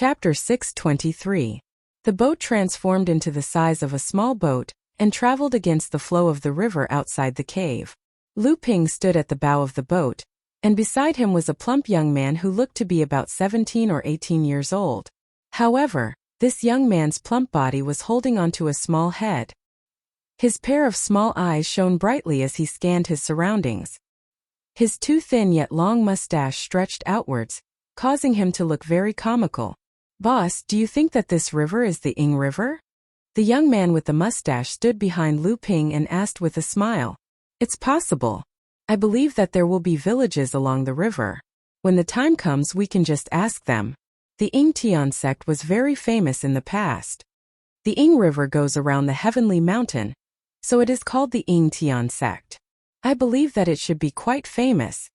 Chapter 623. The boat transformed into the size of a small boat and traveled against the flow of the river outside the cave. Lu Ping stood at the bow of the boat, and beside him was a plump young man who looked to be about 17 or 18 years old. However, this young man's plump body was holding onto a small head. His pair of small eyes shone brightly as he scanned his surroundings. His too thin yet long mustache stretched outwards, causing him to look very comical. "Boss, do you think that this river is the Ying River?" The young man with the mustache stood behind Lu Ping and asked with a smile. "It's possible. I believe that there will be villages along the river. When the time comes we can just ask them." The Ying Tian sect was very famous in the past. The Ying River goes around the heavenly mountain, so it is called the Ying Tian sect. I believe that it should be quite famous.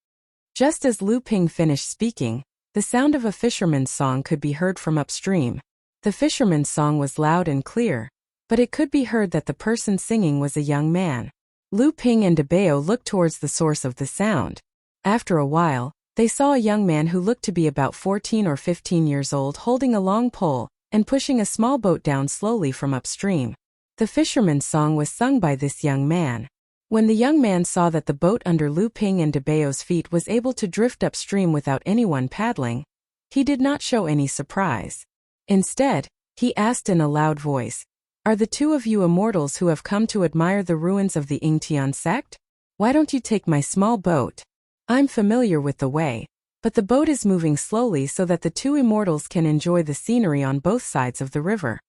Just as Lu Ping finished speaking, the sound of a fisherman's song could be heard from upstream. The fisherman's song was loud and clear, but it could be heard that the person singing was a young man. Lu Ping and Debao looked towards the source of the sound. After a while, they saw a young man who looked to be about 14 or 15 years old holding a long pole and pushing a small boat down slowly from upstream. The fisherman's song was sung by this young man. When the young man saw that the boat under Lu Ping and Debao's feet was able to drift upstream without anyone paddling, he did not show any surprise. Instead, he asked in a loud voice, "Are the two of you immortals who have come to admire the ruins of the Ying Tian sect? Why don't you take my small boat? I'm familiar with the way, but the boat is moving slowly so that the two immortals can enjoy the scenery on both sides of the river."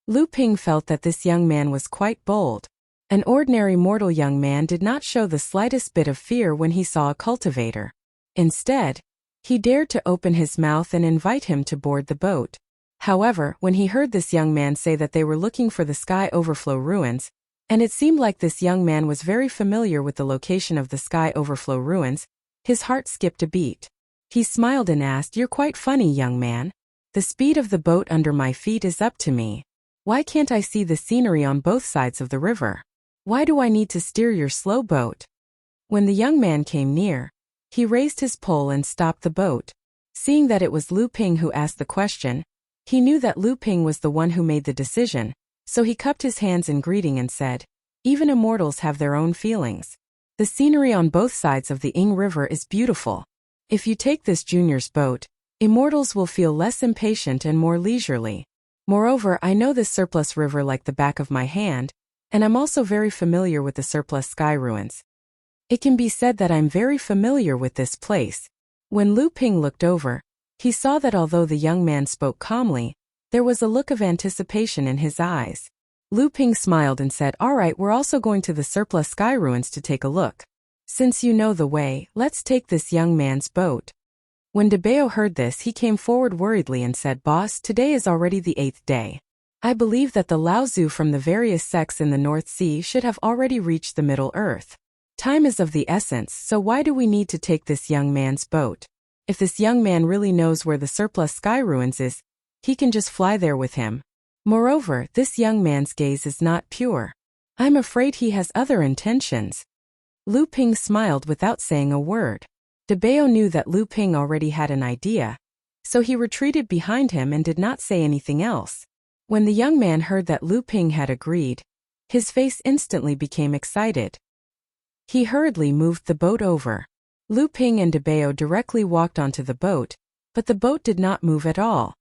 Lu Ping felt that this young man was quite bold. An ordinary mortal young man did not show the slightest bit of fear when he saw a cultivator. Instead, he dared to open his mouth and invite him to board the boat. However, when he heard this young man say that they were looking for the Sky Overflow ruins, and it seemed like this young man was very familiar with the location of the Sky Overflow ruins, his heart skipped a beat. He smiled and asked, "You're quite funny, young man. The speed of the boat under my feet is up to me. Why can't I see the scenery on both sides of the river? Why do I need to steer your slow boat?" When the young man came near, he raised his pole and stopped the boat. Seeing that it was Lu Ping who asked the question, he knew that Lu Ping was the one who made the decision, so he cupped his hands in greeting and said, "Even immortals have their own feelings. The scenery on both sides of the Ying River is beautiful. If you take this junior's boat, immortals will feel less impatient and more leisurely. Moreover, I know this surplus river like the back of my hand, and I'm also very familiar with the surplus sky ruins. It can be said that I'm very familiar with this place." When Lu Ping looked over, he saw that although the young man spoke calmly, there was a look of anticipation in his eyes. Lu Ping smiled and said, "All right, we're also going to the surplus sky ruins to take a look. Since you know the way, let's take this young man's boat." When Debao heard this, he came forward worriedly and said, "Boss, today is already the 8th day. I believe that the Laozu from the various sects in the North Sea should have already reached the Middle Earth. Time is of the essence, so why do we need to take this young man's boat? If this young man really knows where the surplus sky ruins is, he can just fly there with him. Moreover, this young man's gaze is not pure. I'm afraid he has other intentions." Lu Ping smiled without saying a word. Debao knew that Lu Ping already had an idea, so he retreated behind him and did not say anything else. When the young man heard that Lu Ping had agreed, his face instantly became excited. He hurriedly moved the boat over. Lu Ping and Debao directly walked onto the boat, but the boat did not move at all.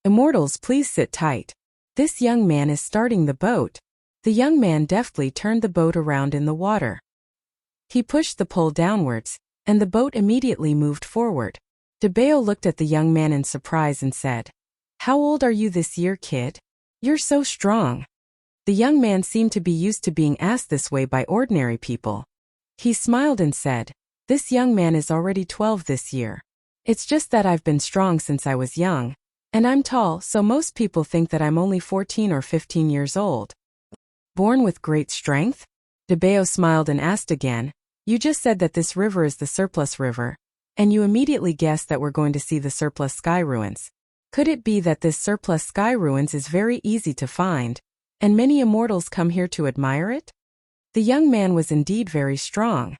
"Immortals, please sit tight. This young man is starting the boat." The young man deftly turned the boat around in the water. He pushed the pole downwards, and the boat immediately moved forward. Debao looked at the young man in surprise and said, "How old are you this year, kid? You're so strong." The young man seemed to be used to being asked this way by ordinary people. He smiled and said, "This young man is already 12 this year. It's just that I've been strong since I was young, and I'm tall, so most people think that I'm only 14 or 15 years old." "Born with great strength?" Debao smiled and asked again, "You just said that this river is the surplus river, and you immediately guessed that we're going to see the surplus sky ruins. Could it be that this surplus sky ruins is very easy to find, and many immortals come here to admire it?" The young man was indeed very strong.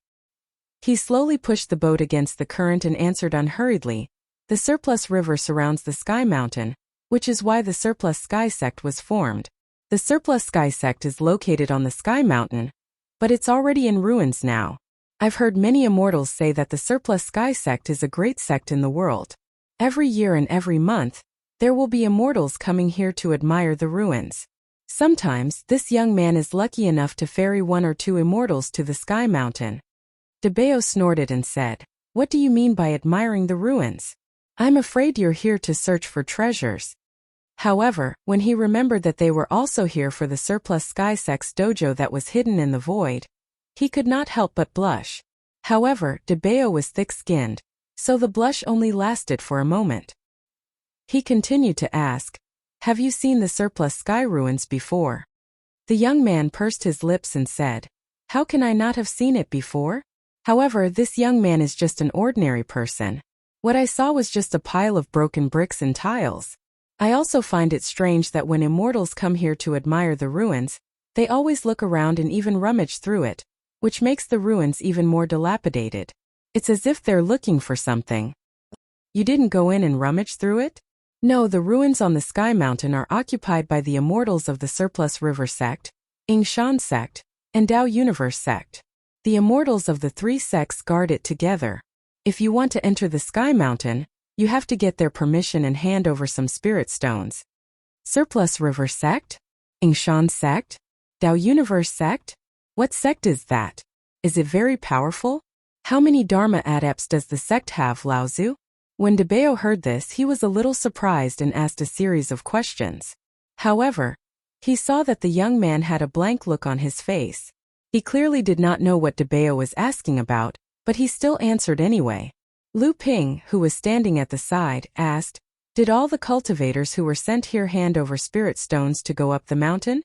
He slowly pushed the boat against the current and answered unhurriedly, "The surplus river surrounds the sky mountain, which is why the Surplus Sky sect was formed. The Surplus Sky sect is located on the Sky Mountain, but it's already in ruins now. I've heard many immortals say that the Surplus Sky sect is a great sect in the world. Every year and every month, there will be immortals coming here to admire the ruins. Sometimes, this young man is lucky enough to ferry 1 or 2 immortals to the Sky Mountain. Debeo snorted and said, "What do you mean by admiring the ruins? I'm afraid you're here to search for treasures." However, when he remembered that they were also here for the Surplus Sky sect's dojo that was hidden in the void, he could not help but blush. However, Debeo was thick-skinned, so the blush only lasted for a moment. He continued to ask, "Have you seen the Surplus Sky ruins before?" The young man pursed his lips and said, "How can I not have seen it before? However, this young man is just an ordinary person. What I saw was just a pile of broken bricks and tiles. I also find it strange that when immortals come here to admire the ruins, they always look around and even rummage through it, which makes the ruins even more dilapidated. It's as if they're looking for something." "You didn't go in and rummage through it?" "No, the ruins on the Sky Mountain are occupied by the immortals of the Surplus River sect, Yingshan sect, and Tao Universe sect. The immortals of the 3 sects guard it together. If you want to enter the Sky Mountain, you have to get their permission and hand over some spirit stones." "Surplus River sect? Yingshan sect? Tao Universe sect? What sect is that? Is it very powerful? How many Dharma adepts does the sect have, Laozu?" When Debeo heard this, he was a little surprised and asked a series of questions. However, he saw that the young man had a blank look on his face. He clearly did not know what Debeo was asking about, but he still answered anyway. Lu Ping, who was standing at the side, asked, "Did all the cultivators who were sent here hand over spirit stones to go up the mountain?"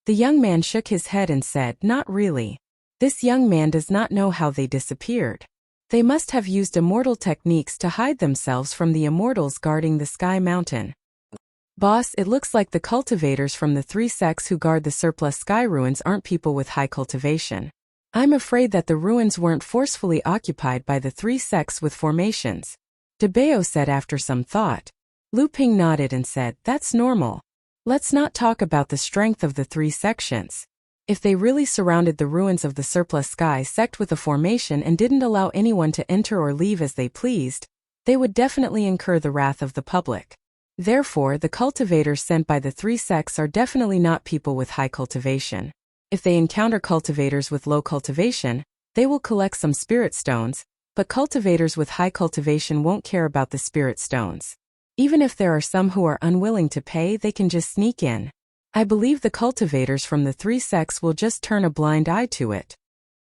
The young man shook his head and said, "Not really. This young man does not know how they disappeared. They must have used immortal techniques to hide themselves from the immortals guarding the Sky Mountain." "Boss, it looks like the cultivators from the 3 sects who guard the Surplus Sky ruins aren't people with high cultivation. I'm afraid that the ruins weren't forcefully occupied by the 3 sects with formations," Debeo said after some thought. Lu Ping nodded and said, "That's normal. Let's not talk about the strength of the 3 sections. If they really surrounded the ruins of the Surplus Sky sect with a formation and didn't allow anyone to enter or leave as they pleased, they would definitely incur the wrath of the public. Therefore, the cultivators sent by the 3 sects are definitely not people with high cultivation. If they encounter cultivators with low cultivation, they will collect some spirit stones, but cultivators with high cultivation won't care about the spirit stones. Even if there are some who are unwilling to pay, they can just sneak in. I believe the cultivators from the 3 sects will just turn a blind eye to it."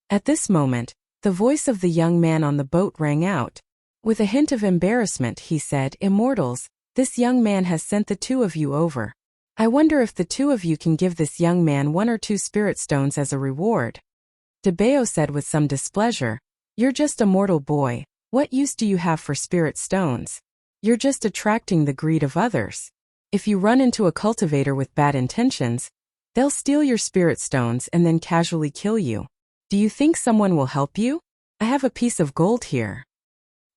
At this moment, the voice of the young man on the boat rang out. With a hint of embarrassment, he said, "Immortals, this young man has sent the 2 of you over. I wonder if the 2 of you can give this young man 1 or 2 spirit stones as a reward." Debeo said with some displeasure, "You're just a mortal boy. What use do you have for spirit stones? You're just attracting the greed of others. If you run into a cultivator with bad intentions, they'll steal your spirit stones and then casually kill you. Do you think someone will help you? I have a piece of gold here.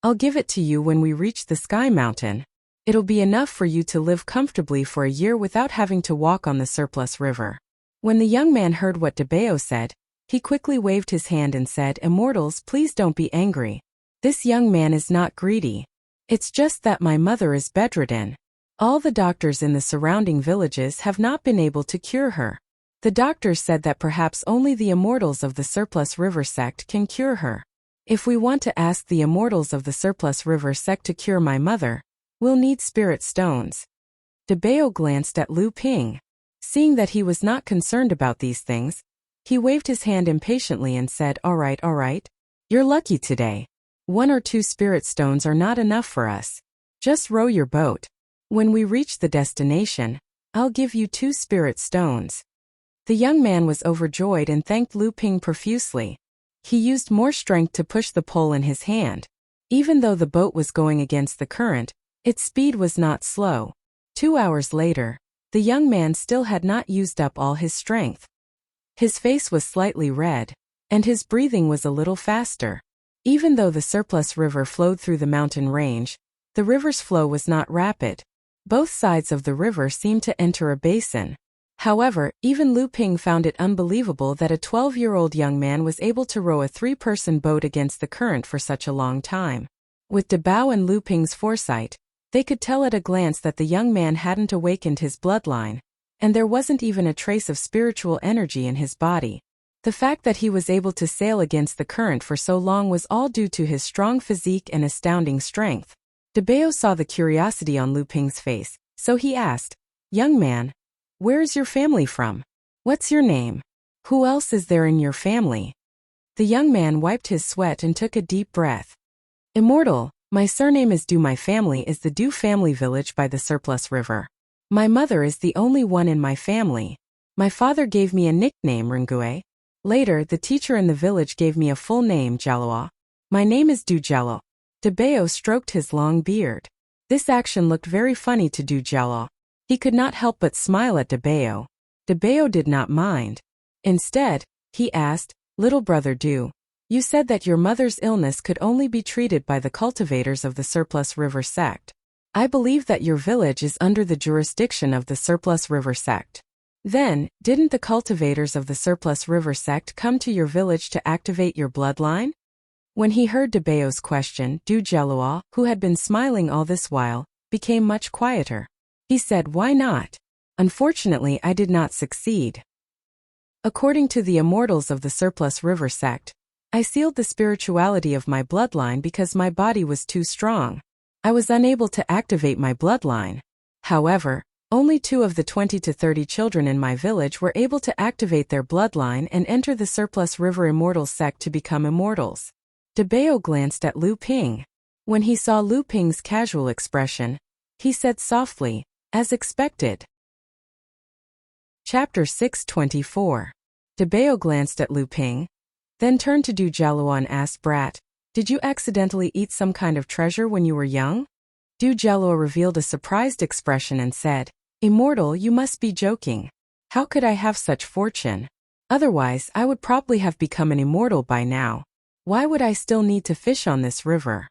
I'll give it to you when we reach the Sky Mountain. It'll be enough for you to live comfortably for a year without having to walk on the Surplus River." When the young man heard what Debeo said, he quickly waved his hand and said, "Immortals, please don't be angry. This young man is not greedy. It's just that my mother is bedridden. All the doctors in the surrounding villages have not been able to cure her. The doctors said that perhaps only the immortals of the Surplus River sect can cure her. If we want to ask the immortals of the Surplus River sect to cure my mother, we'll need spirit stones." Debeo glanced at Lu Ping. Seeing that he was not concerned about these things, he waved his hand impatiently and said, all right. You're lucky today. 1 or 2 spirit stones are not enough for us. Just row your boat. When we reach the destination, I'll give you 2 spirit stones." The young man was overjoyed and thanked Lu Ping profusely. He used more strength to push the pole in his hand. Even though the boat was going against the current, its speed was not slow. 2 hours later, the young man still had not used up all his strength. His face was slightly red, and his breathing was a little faster. Even though the Surplus River flowed through the mountain range, the river's flow was not rapid. Both sides of the river seemed to enter a basin. However, even Lu Ping found it unbelievable that a 12-year-old young man was able to row a 3-person boat against the current for such a long time. With De Bao and Lu Ping's foresight, they could tell at a glance that the young man hadn't awakened his bloodline, and there wasn't even a trace of spiritual energy in his body. The fact that he was able to sail against the current for so long was all due to his strong physique and astounding strength. De Bao saw the curiosity on Lu Ping's face, so he asked, "Young man, where is your family from? What's your name? Who else is there in your family?" The young man wiped his sweat and took a deep breath. "Immortal, my surname is Du. My family is the Du family village by the Surplus River. My mother is the only one in my family. My father gave me a nickname Rengue. Later, the teacher in the village gave me a full name Jialuo. My name is Du Jialuo." De Bao stroked his long beard. This action looked very funny to Du Jialuo. He could not help but smile at De Bao. De Bao did not mind. Instead, he asked, "Little brother Du, you said that your mother's illness could only be treated by the cultivators of the Surplus River sect. I believe that your village is under the jurisdiction of the Surplus River sect. Then, didn't the cultivators of the Surplus River sect come to your village to activate your bloodline?" When he heard De Bao's question, Du Jialuo, who had been smiling all this while, became much quieter. He said, "Why not? Unfortunately, I did not succeed. According to the immortals of the Surplus River sect, I sealed the spirituality of my bloodline because my body was too strong. I was unable to activate my bloodline. However, only 2 of the 20 to 30 children in my village were able to activate their bloodline and enter the Surplus River Immortals sect to become immortals." De Bao glanced at Lu Ping. When he saw Lu Ping's casual expression, he said softly, "As expected." Chapter 624. De Bao glanced at Lu Ping, then turned to Du Jialuo and asked, "Brat, did you accidentally eat some kind of treasure when you were young?" Du Jialuo revealed a surprised expression and said, "Immortal, you must be joking. How could I have such fortune? Otherwise, I would probably have become an immortal by now. Why would I still need to fish on this river?"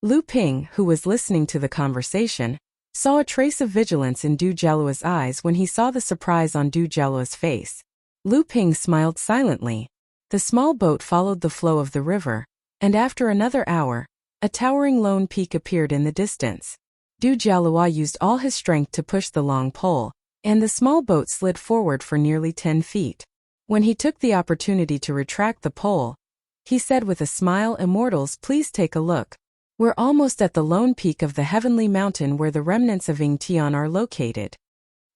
Lu Ping, who was listening to the conversation, saw a trace of vigilance in Du Jialuo's eyes when he saw the surprise on Du Jialuo's face. Lu Ping smiled silently. The small boat followed the flow of the river, and after another hour, a towering lone peak appeared in the distance. Du Jialuo used all his strength to push the long pole, and the small boat slid forward for nearly 10 feet. When he took the opportunity to retract the pole, he said with a smile, "Immortals, please take a look. We're almost at the lone peak of the heavenly mountain where the remnants of Ying Tian are located."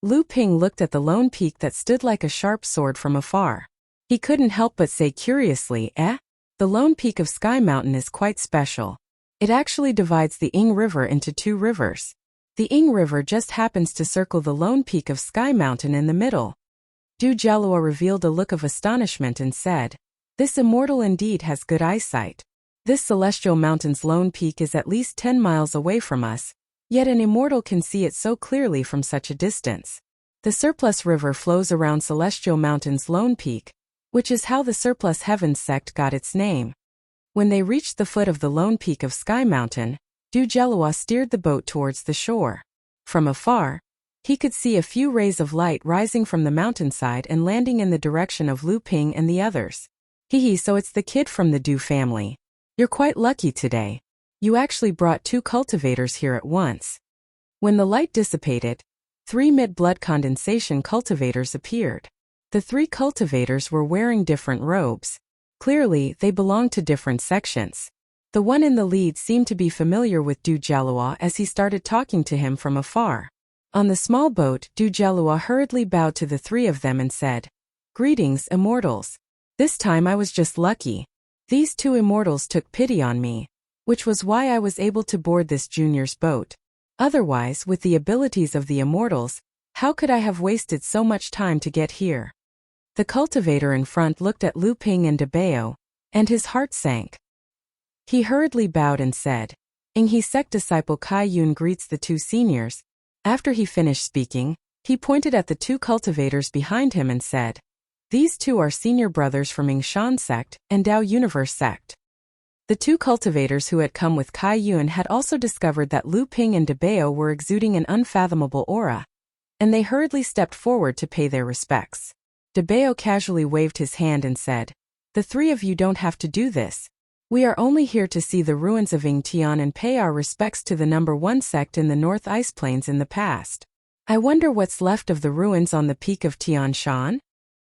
Lu Ping looked at the lone peak that stood like a sharp sword from afar. He couldn't help but say curiously, The lone peak of Sky Mountain is quite special. It actually divides the Ying River into 2 rivers. The Ying River just happens to circle the lone peak of Sky Mountain in the middle." Du Jialuo revealed a look of astonishment and said, "This immortal indeed has good eyesight. This celestial mountain's lone peak is at least 10 miles away from us, yet an immortal can see it so clearly from such a distance. The Surplus River flows around Celestial Mountain's lone peak, which is how the Surplus Heavens sect got its name." When they reached the foot of the lone peak of Sky Mountain, Du Jialuo steered the boat towards the shore. From afar, he could see a few rays of light rising from the mountainside and landing in the direction of Lu Ping and the others. So it's the kid from the Du family. You're quite lucky today. You actually brought 2 cultivators here at once." When the light dissipated, 3 mid-blood condensation cultivators appeared. The 3 cultivators were wearing different robes. Clearly, they belonged to different sections. The one in the lead seemed to be familiar with Du Jialuo as he started talking to him from afar. On the small boat, Du Jialuo hurriedly bowed to the 3 of them and said, "Greetings, immortals. This time I was just lucky. These 2 immortals took pity on me, which was why I was able to board this junior's boat. Otherwise, with the abilities of the immortals, how could I have wasted so much time to get here?" The cultivator in front looked at Lu Ping and De Bao, and his heart sank. He hurriedly bowed and said, "He sect disciple Kai Yun greets the 2 seniors." After he finished speaking, he pointed at the 2 cultivators behind him and said, "These 2 are senior brothers from Shan sect and Dao Universe sect." The two cultivators who had come with Kai Yun had also discovered that Lu Ping and Debao were exuding an unfathomable aura, and they hurriedly stepped forward to pay their respects. Debao casually waved his hand and said, "The three of you don't have to do this. We are only here to see the ruins of Yingtian and pay our respects to the number one sect in the North Ice Plains in the past. I wonder what's left of the ruins on the peak of Tian Shan?"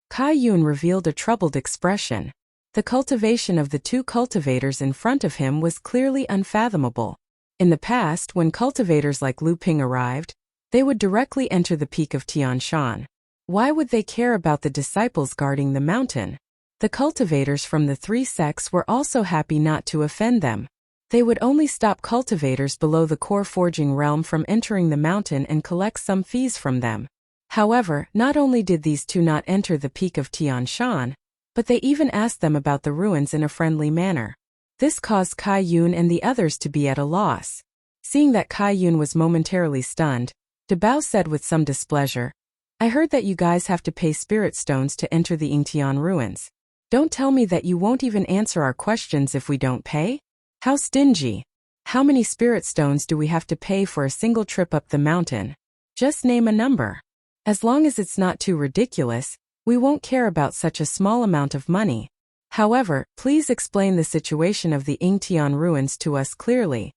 Kai Yun revealed a troubled expression. The cultivation of the two cultivators in front of him was clearly unfathomable. In the past, when cultivators like Lu Ping arrived, they would directly enter the peak of Tian Shan. Why would they care about the disciples guarding the mountain? The cultivators from the three sects were also happy not to offend them. They would only stop cultivators below the core forging realm from entering the mountain and collect some fees from them. However, not only did these two not enter the peak of Tian Shan, but they even asked them about the ruins in a friendly manner. This caused Kai Yun and the others to be at a loss. Seeing that Kai Yun was momentarily stunned, Debao said with some displeasure, "I heard that you guys have to pay spirit stones to enter the Yingtian ruins. Don't tell me that you won't even answer our questions if we don't pay? How stingy. How many spirit stones do we have to pay for a single trip up the mountain? Just name a number. As long as it's not too ridiculous, we won't care about such a small amount of money. However, please explain the situation of the Yingtian ruins to us clearly."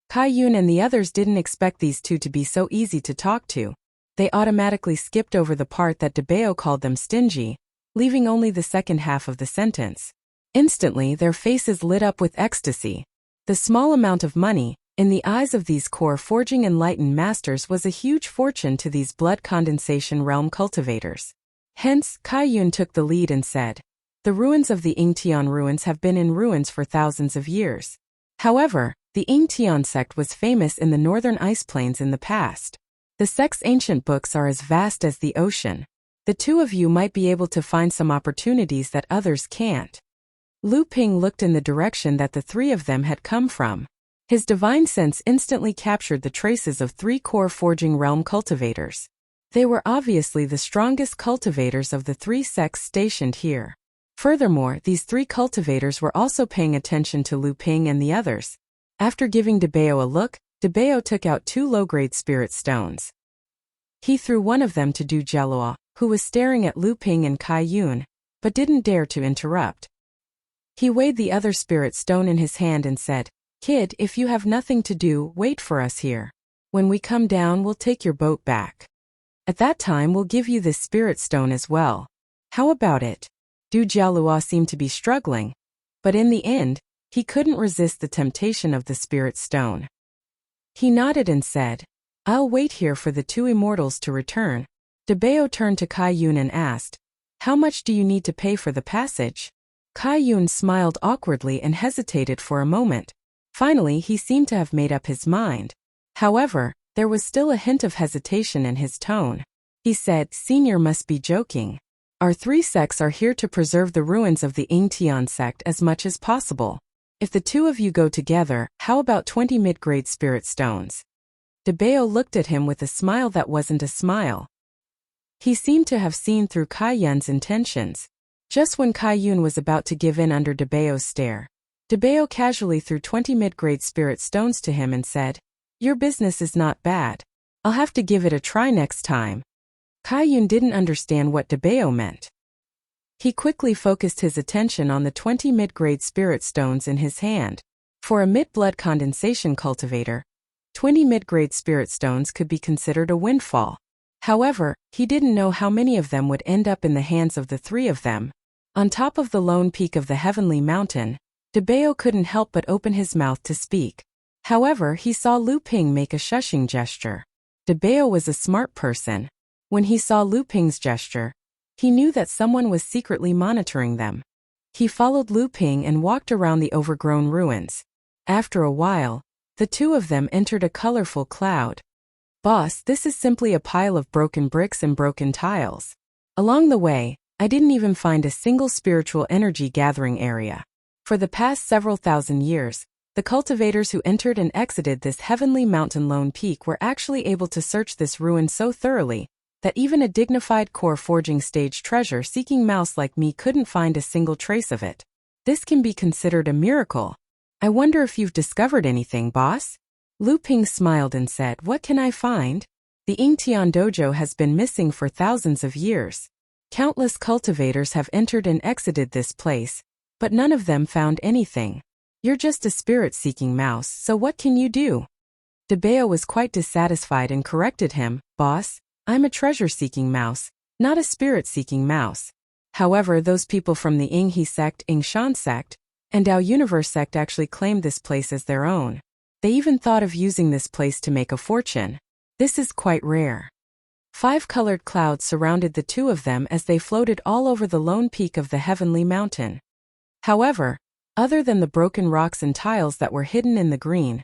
Kai Yun and the others didn't expect these two to be so easy to talk to. They automatically skipped over the part that Debao called them stingy, leaving only the second half of the sentence. Instantly, their faces lit up with ecstasy. The small amount of money, in the eyes of these core forging enlightened masters, was a huge fortune to these blood condensation realm cultivators. Hence, Kai Yun took the lead and said, "The ruins of the Yingtian ruins have been in ruins for thousands of years. However, the Yingtian sect was famous in the northern ice plains in the past. The sect's ancient books are as vast as the ocean. The two of you might be able to find some opportunities that others can't." Lu Ping looked in the direction that the three of them had come from. His divine sense instantly captured the traces of three core forging realm cultivators. They were obviously the strongest cultivators of the three sects stationed here. Furthermore, these three cultivators were also paying attention to Lu Ping and the others. After giving Debao a look, Debao took out two low-grade spirit stones. He threw one of them to Du Jielua, who was staring at Lu Ping and Kai Yun, but didn't dare to interrupt. He weighed the other spirit stone in his hand and said, "Kid, if you have nothing to do, wait for us here. When we come down, we'll take your boat back. At that time, we'll give you this spirit stone as well. How about it?" Du Jielua seemed to be struggling, but in the end, he couldn't resist the temptation of the spirit stone. He nodded and said, "I'll wait here for the two immortals to return." Debao turned to Kai Yun and asked, "How much do you need to pay for the passage?" Kai Yun smiled awkwardly and hesitated for a moment. Finally, he seemed to have made up his mind. However, there was still a hint of hesitation in his tone. He said, "Senior must be joking. Our three sects are here to preserve the ruins of the Yingtian sect as much as possible. If the two of you go together, how about 20 mid-grade spirit stones?" Debao looked at him with a smile that wasn't a smile. He seemed to have seen through Kai Yun's intentions. Just when Kai Yun was about to give in under Debao's stare, Debao casually threw 20 mid-grade spirit stones to him and said, "Your business is not bad. I'll have to give it a try next time." Kai Yun didn't understand what Debao meant. He quickly focused his attention on the 20 mid-grade spirit stones in his hand. For a mid-blood condensation cultivator, 20 mid-grade spirit stones could be considered a windfall. However, he didn't know how many of them would end up in the hands of the three of them. On top of the lone peak of the heavenly mountain, Debao couldn't help but open his mouth to speak. However, he saw Lu Ping make a shushing gesture. Debao was a smart person. When he saw Lu Ping's gesture, he knew that someone was secretly monitoring them. He followed Lu Ping and walked around the overgrown ruins. After a while, the two of them entered a colorful cloud. "Boss, this is simply a pile of broken bricks and broken tiles. Along the way, I didn't even find a single spiritual energy gathering area. For the past several thousand years, the cultivators who entered and exited this heavenly mountain lone peak were actually able to search this ruin so thoroughly that even a dignified core forging stage treasure-seeking mouse like me couldn't find a single trace of it. This can be considered a miracle. I wonder if you've discovered anything, boss? Lu Ping smiled and said, what can I find? The Yingtian dojo has been missing for thousands of years. Countless cultivators have entered and exited this place, but none of them found anything. You're just a spirit-seeking mouse, so what can you do? Debeo was quite dissatisfied and corrected him, boss, I'm a treasure-seeking mouse, not a spirit-seeking mouse. However, those people from the Yinghe sect, Yingshan sect, and Dao Universe sect actually claimed this place as their own. They even thought of using this place to make a fortune. This is quite rare. 5 colored clouds surrounded the two of them as they floated all over the lone peak of the heavenly mountain. However, other than the broken rocks and tiles that were hidden in the green,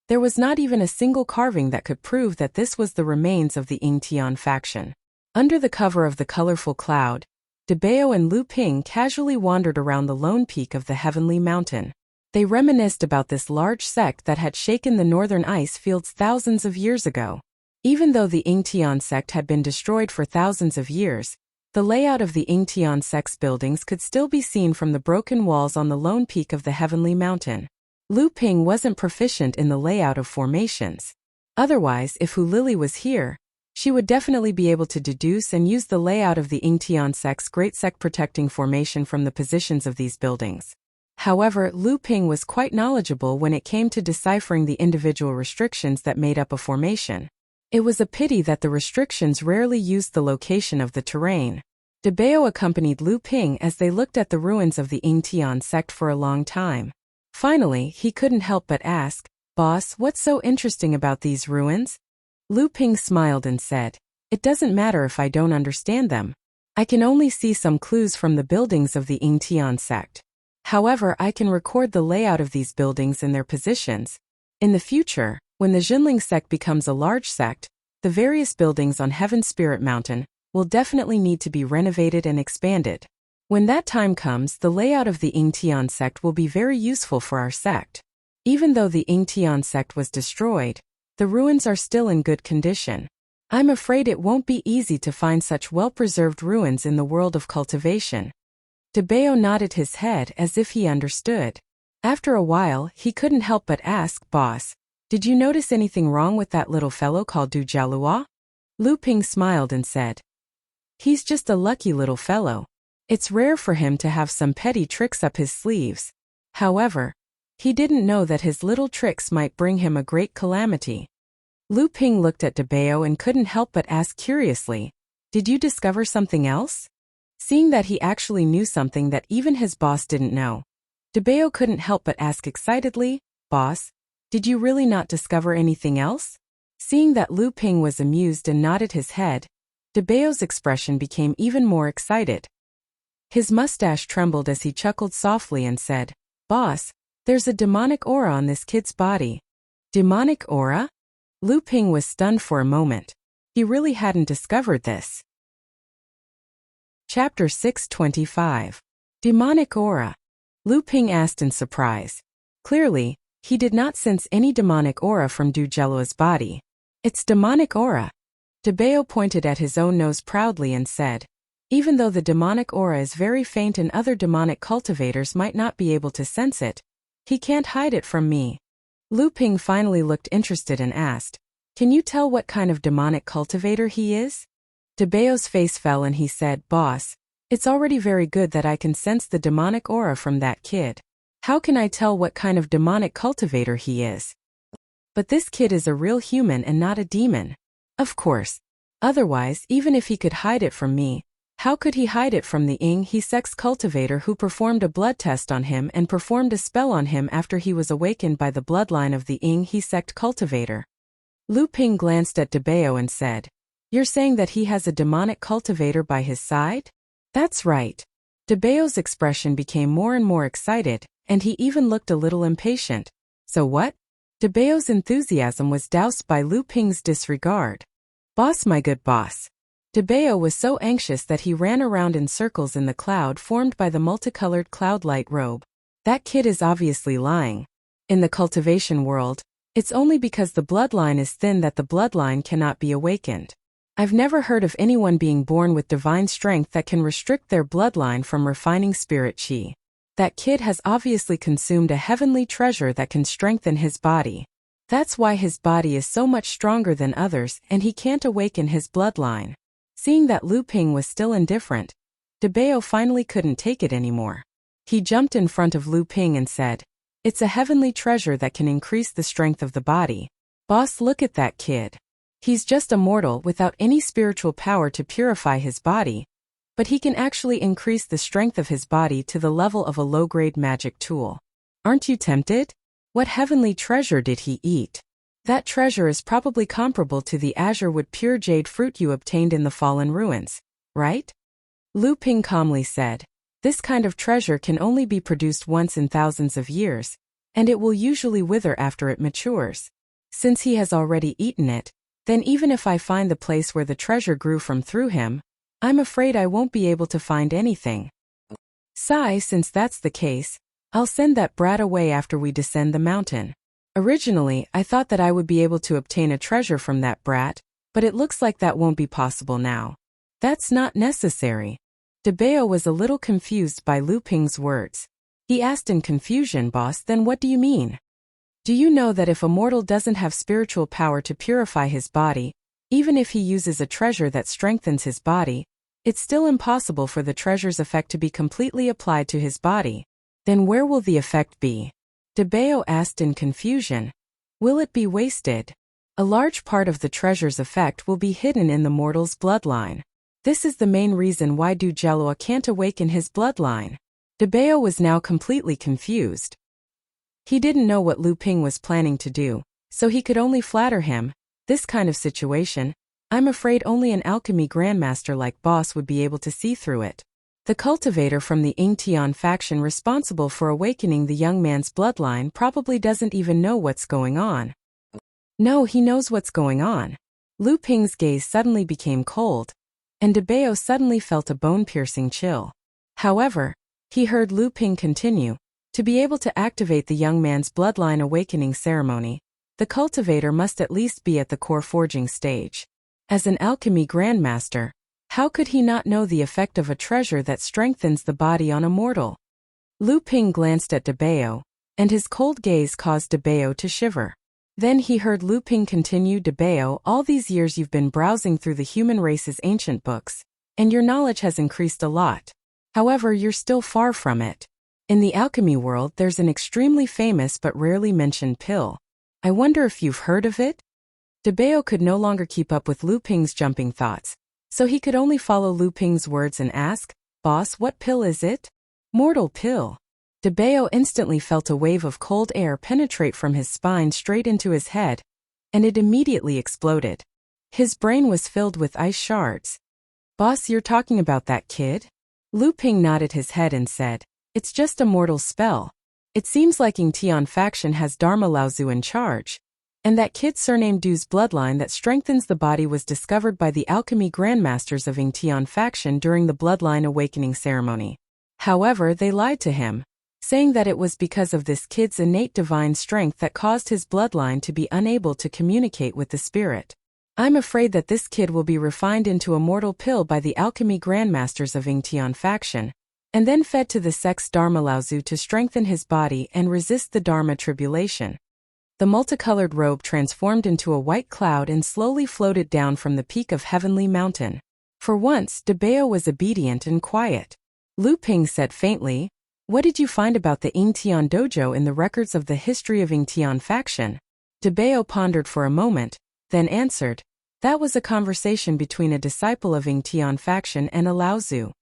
there was not even a single carving that could prove that this was the remains of the Yingtian faction. Under the cover of the colorful cloud, Debeo and Lu Ping casually wandered around the lone peak of the heavenly mountain. They reminisced about this large sect that had shaken the northern ice fields thousands of years ago. Even though the Yingtian sect had been destroyed for thousands of years, the layout of the Yingtian sect's buildings could still be seen from the broken walls on the lone peak of the heavenly mountain. Lu Ping wasn't proficient in the layout of formations. Otherwise, if Hu Lily was here, she would definitely be able to deduce and use the layout of the Yingtian sect's great sect protecting formation from the positions of these buildings. However, Lu Ping was quite knowledgeable when it came to deciphering the individual restrictions that made up a formation. It was a pity that the restrictions rarely used the location of the terrain. Debeo accompanied Lu Ping as they looked at the ruins of the Yingtian sect for a long time. Finally, he couldn't help but ask, boss, what's so interesting about these ruins? Lu Ping smiled and said, it doesn't matter if I don't understand them. I can only see some clues from the buildings of the Yingtian sect. However, I can record the layout of these buildings and their positions. In the future, when the Jinling sect becomes a large sect, the various buildings on Heaven Spirit Mountain will definitely need to be renovated and expanded. When that time comes, the layout of the Yingtian sect will be very useful for our sect. Even though the Yingtian sect was destroyed, the ruins are still in good condition. I'm afraid it won't be easy to find such well-preserved ruins in the world of cultivation. Debeo nodded his head as if he understood. After a while, he couldn't help but ask, boss, did you notice anything wrong with that little fellow called Du Jialua? Lu Ping smiled and said, he's just a lucky little fellow. It's rare for him to have some petty tricks up his sleeves. However, he didn't know that his little tricks might bring him a great calamity. Lu Ping looked at Debeo and couldn't help but ask curiously, did you discover something else? Seeing that he actually knew something that even his boss didn't know, Debeo couldn't help but ask excitedly, boss, did you really not discover anything else? Seeing that Lu Ping was amused and nodded his head, Debeo's expression became even more excited. His mustache trembled as he chuckled softly and said, boss, there's a demonic aura on this kid's body. Demonic aura? Lu Ping was stunned for a moment. He really hadn't discovered this. Chapter 625. Demonic aura. Lu Ping asked in surprise. Clearly, he did not sense any demonic aura from Du Jialua's body. It's demonic aura. Debeo pointed at his own nose proudly and said, even though the demonic aura is very faint and other demonic cultivators might not be able to sense it, he can't hide it from me. Lu Ping finally looked interested and asked, can you tell what kind of demonic cultivator he is? Debeo's face fell and he said, boss, it's already very good that I can sense the demonic aura from that kid. How can I tell what kind of demonic cultivator he is? But this kid is a real human and not a demon. Of course. Otherwise, even if he could hide it from me, how could he hide it from the Yinghe sect's cultivator who performed a blood test on him and performed a spell on him after he was awakened by the bloodline of the Yinghe sect cultivator? Lu Ping glanced at Debeo and said, you're saying that he has a demonic cultivator by his side? That's right. Debeo's expression became more and more excited, and he even looked a little impatient. So what? Debeo's enthusiasm was doused by Lu Ping's disregard. Boss, my good boss. Debeo was so anxious that he ran around in circles in the cloud formed by the multicolored cloud light robe. That kid is obviously lying. In the cultivation world, it's only because the bloodline is thin that the bloodline cannot be awakened. I've never heard of anyone being born with divine strength that can restrict their bloodline from refining spirit chi. That kid has obviously consumed a heavenly treasure that can strengthen his body. That's why his body is so much stronger than others and he can't awaken his bloodline. Seeing that Lu Ping was still indifferent, Debao finally couldn't take it anymore. He jumped in front of Lu Ping and said, "It's a heavenly treasure that can increase the strength of the body. Boss, look at that kid. He's just a mortal without any spiritual power to purify his body, but he can actually increase the strength of his body to the level of a low-grade magic tool. Aren't you tempted? What heavenly treasure did he eat? That treasure is probably comparable to the azure wood pure jade fruit you obtained in the fallen ruins, right?" Lu Ping calmly said, "This kind of treasure can only be produced once in thousands of years, and it will usually wither after it matures. Since he has already eaten it, then even if I find the place where the treasure grew from through him, I'm afraid I won't be able to find anything. Since that's the case, I'll send that brat away after we descend the mountain. Originally, I thought that I would be able to obtain a treasure from that brat, but it looks like that won't be possible now." "That's not necessary." Debao was a little confused by Lu Ping's words. He asked in confusion, "Boss, then what do you mean? Do you know that if a mortal doesn't have spiritual power to purify his body, even if he uses a treasure that strengthens his body, it's still impossible for the treasure's effect to be completely applied to his body? Then where will the effect be?" Debao asked in confusion. "Will it be wasted? A large part of the treasure's effect will be hidden in the mortal's bloodline. This is the main reason why Du Jielua can't awaken his bloodline." Debao was now completely confused. He didn't know what Lu Ping was planning to do, so he could only flatter him. "This kind of situation, I'm afraid only an alchemy grandmaster like Boss would be able to see through it. The cultivator from the Yingtian faction responsible for awakening the young man's bloodline probably doesn't even know what's going on." "No, he knows what's going on." Lu Ping's gaze suddenly became cold, and Debao suddenly felt a bone-piercing chill. However, he heard Lu Ping continue, "To be able to activate the young man's bloodline awakening ceremony, the cultivator must at least be at the core forging stage. As an alchemy grandmaster, how could he not know the effect of a treasure that strengthens the body on a mortal?" Lu Ping glanced at Debao, and his cold gaze caused Debao to shiver. Then he heard Lu Ping continue, "Debao, all these years you've been browsing through the human race's ancient books, and your knowledge has increased a lot. However, you're still far from it. In the alchemy world, there's an extremely famous but rarely mentioned pill. I wonder if you've heard of it?" Debao could no longer keep up with Lu Ping's jumping thoughts, so he could only follow Lu Ping's words and ask, "Boss, what pill is it?" "Mortal pill." Debao instantly felt a wave of cold air penetrate from his spine straight into his head, and it immediately exploded. His brain was filled with ice shards. "Boss, you're talking about that kid?" Lu Ping nodded his head and said, "It's just a mortal spell. It seems like Yingtian faction has Dharma Laozu in charge, and that kid surnamed Du's bloodline that strengthens the body was discovered by the alchemy grandmasters of Yingtian faction during the bloodline awakening ceremony. However, they lied to him, saying that it was because of this kid's innate divine strength that caused his bloodline to be unable to communicate with the spirit. I'm afraid that this kid will be refined into a mortal pill by the alchemy grandmasters of Yingtian faction, and then fed to the sect's Dharma Laozu to strengthen his body and resist the Dharma tribulation." The multicolored robe transformed into a white cloud and slowly floated down from the peak of Heavenly Mountain. For once, Debao was obedient and quiet. Lu Ping said faintly, "What did you find about the Yingtian dojo in the records of the history of Yingtian faction?" Debao pondered for a moment, then answered, "That was a conversation between a disciple of Yingtian faction and a Laozu."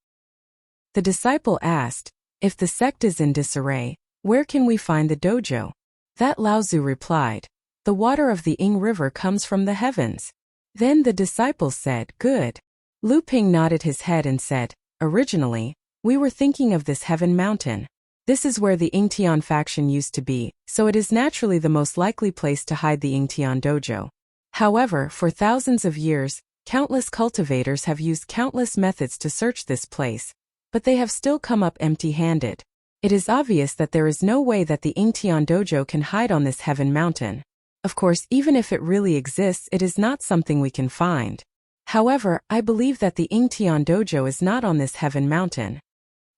The disciple asked, "If the sect is in disarray, where can we find the dojo?" That Laozu replied, "The water of the Ying River comes from the heavens." Then the disciple said, "Good." Lu Ping nodded his head and said, "Originally, we were thinking of this Heaven Mountain. This is where the Yingtian faction used to be, so it is naturally the most likely place to hide the Yingtian dojo. However, for thousands of years, countless cultivators have used countless methods to search this place, but they have still come up empty-handed. It is obvious that there is no way that the Yingtian dojo can hide on this Heaven Mountain. Of course, even if it really exists, it is not something we can find. However, I believe that the Yingtian dojo is not on this Heaven Mountain."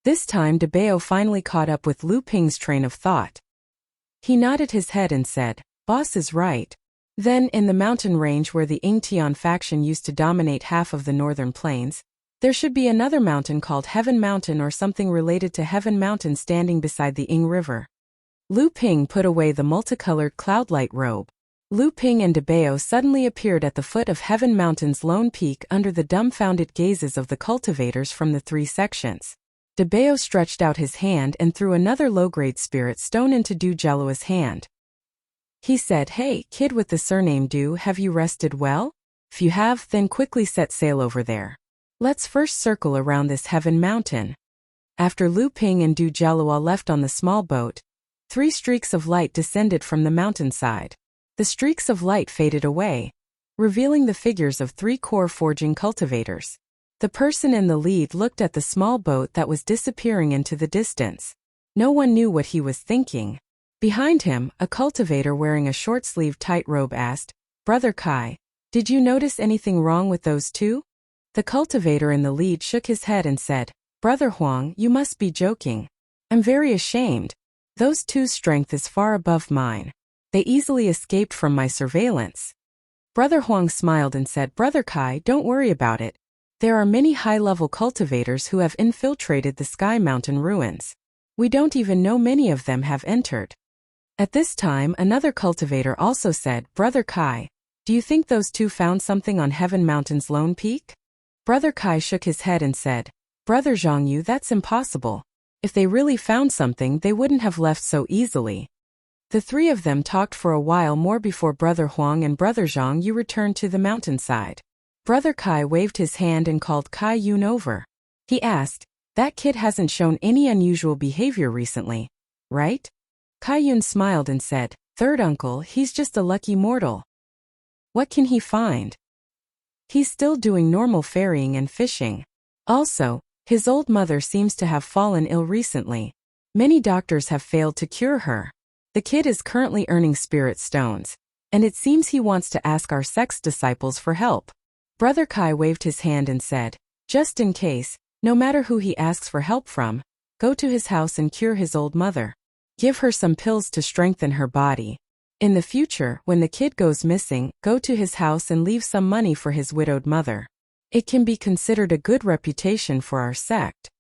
This time Debeo finally caught up with Lu Ping's train of thought. He nodded his head and said, "Boss is right." Then, in the mountain range where the Yingtian faction used to dominate half of the northern plains, there should be another mountain called Heaven Mountain or something related to Heaven Mountain standing beside the Ying River. Lu Ping put away the multicolored cloudlight robe. Lu Ping and Debeo suddenly appeared at the foot of Heaven Mountain's lone peak under the dumbfounded gazes of the cultivators from the 3 sections. Debeo stretched out his hand and threw another low-grade spirit stone into Du Jalua's hand. He said, "Hey, kid with the surname Du, have you rested well? If you have, then quickly set sail over there. Let's first circle around this Heaven Mountain." After Lu Ping and Du Jalua left on the small boat, 3 streaks of light descended from the mountainside. The streaks of light faded away, revealing the figures of 3 core forging cultivators. The person in the lead looked at the small boat that was disappearing into the distance. No one knew what he was thinking. Behind him, a cultivator wearing a short-sleeved tight robe asked, "Brother Kai, did you notice anything wrong with those 2? The cultivator in the lead shook his head and said, "Brother Huang, you must be joking. I'm very ashamed. Those 2's strength is far above mine. They easily escaped from my surveillance." Brother Huang smiled and said, "Brother Kai, don't worry about it. There are many high-level cultivators who have infiltrated the Sky Mountain ruins. We don't even know many of them have entered." At this time, another cultivator also said, "Brother Kai, do you think those 2 found something on Heaven Mountain's lone peak?" Brother Kai shook his head and said, "Brother Zhangyu, that's impossible. If they really found something, they wouldn't have left so easily." The 3 of them talked for a while more before Brother Huang and Brother Zhangyu returned to the mountainside. Brother Kai waved his hand and called Kai Yun over. He asked, "That kid hasn't shown any unusual behavior recently, right?" Kai Yun smiled and said, "Third uncle, he's just a lucky mortal. What can he find? He's still doing normal ferrying and fishing. Also, his old mother seems to have fallen ill recently. Many doctors have failed to cure her. The kid is currently earning spirit stones, and it seems he wants to ask our sex disciples for help." Brother Kai waved his hand and said, "Just in case, no matter who he asks for help from, go to his house and cure his old mother. Give her some pills to strengthen her body. In the future, when the kid goes missing, go to his house and leave some money for his widowed mother. It can be considered a good reputation for our sect."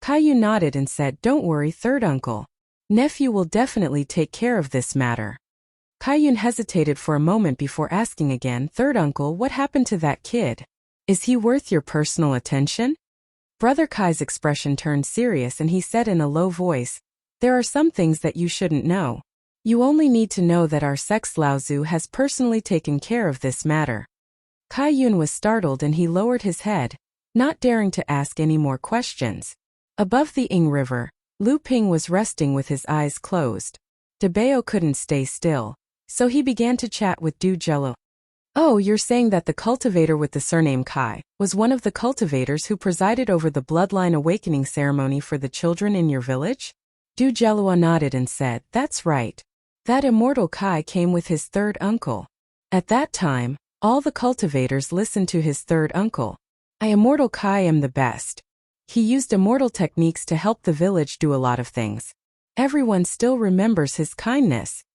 Caillou nodded and said, "Don't worry, third uncle. Nephew will definitely take care of this matter." Caillou hesitated for a moment before asking again, "Third uncle, what happened to that kid? Is he worth your personal attention?" Brother Kai's expression turned serious and he said in a low voice, "There are some things that you shouldn't know. You only need to know that our sect's Laozu has personally taken care of this matter." Kai Yun was startled and he lowered his head, not daring to ask any more questions. Above the Ying River, Lu Ping was resting with his eyes closed. Debeo couldn't stay still, so he began to chat with Du Jello. "Oh, you're saying that the cultivator with the surname Kai was one of the cultivators who presided over the bloodline awakening ceremony for the children in your village?" Du Jello nodded and said, "That's right. That immortal Kai came with his third uncle. At that time, all the cultivators listened to his third uncle. I immortal Kai am the best. He used immortal techniques to help the village do a lot of things. Everyone still remembers his kindness."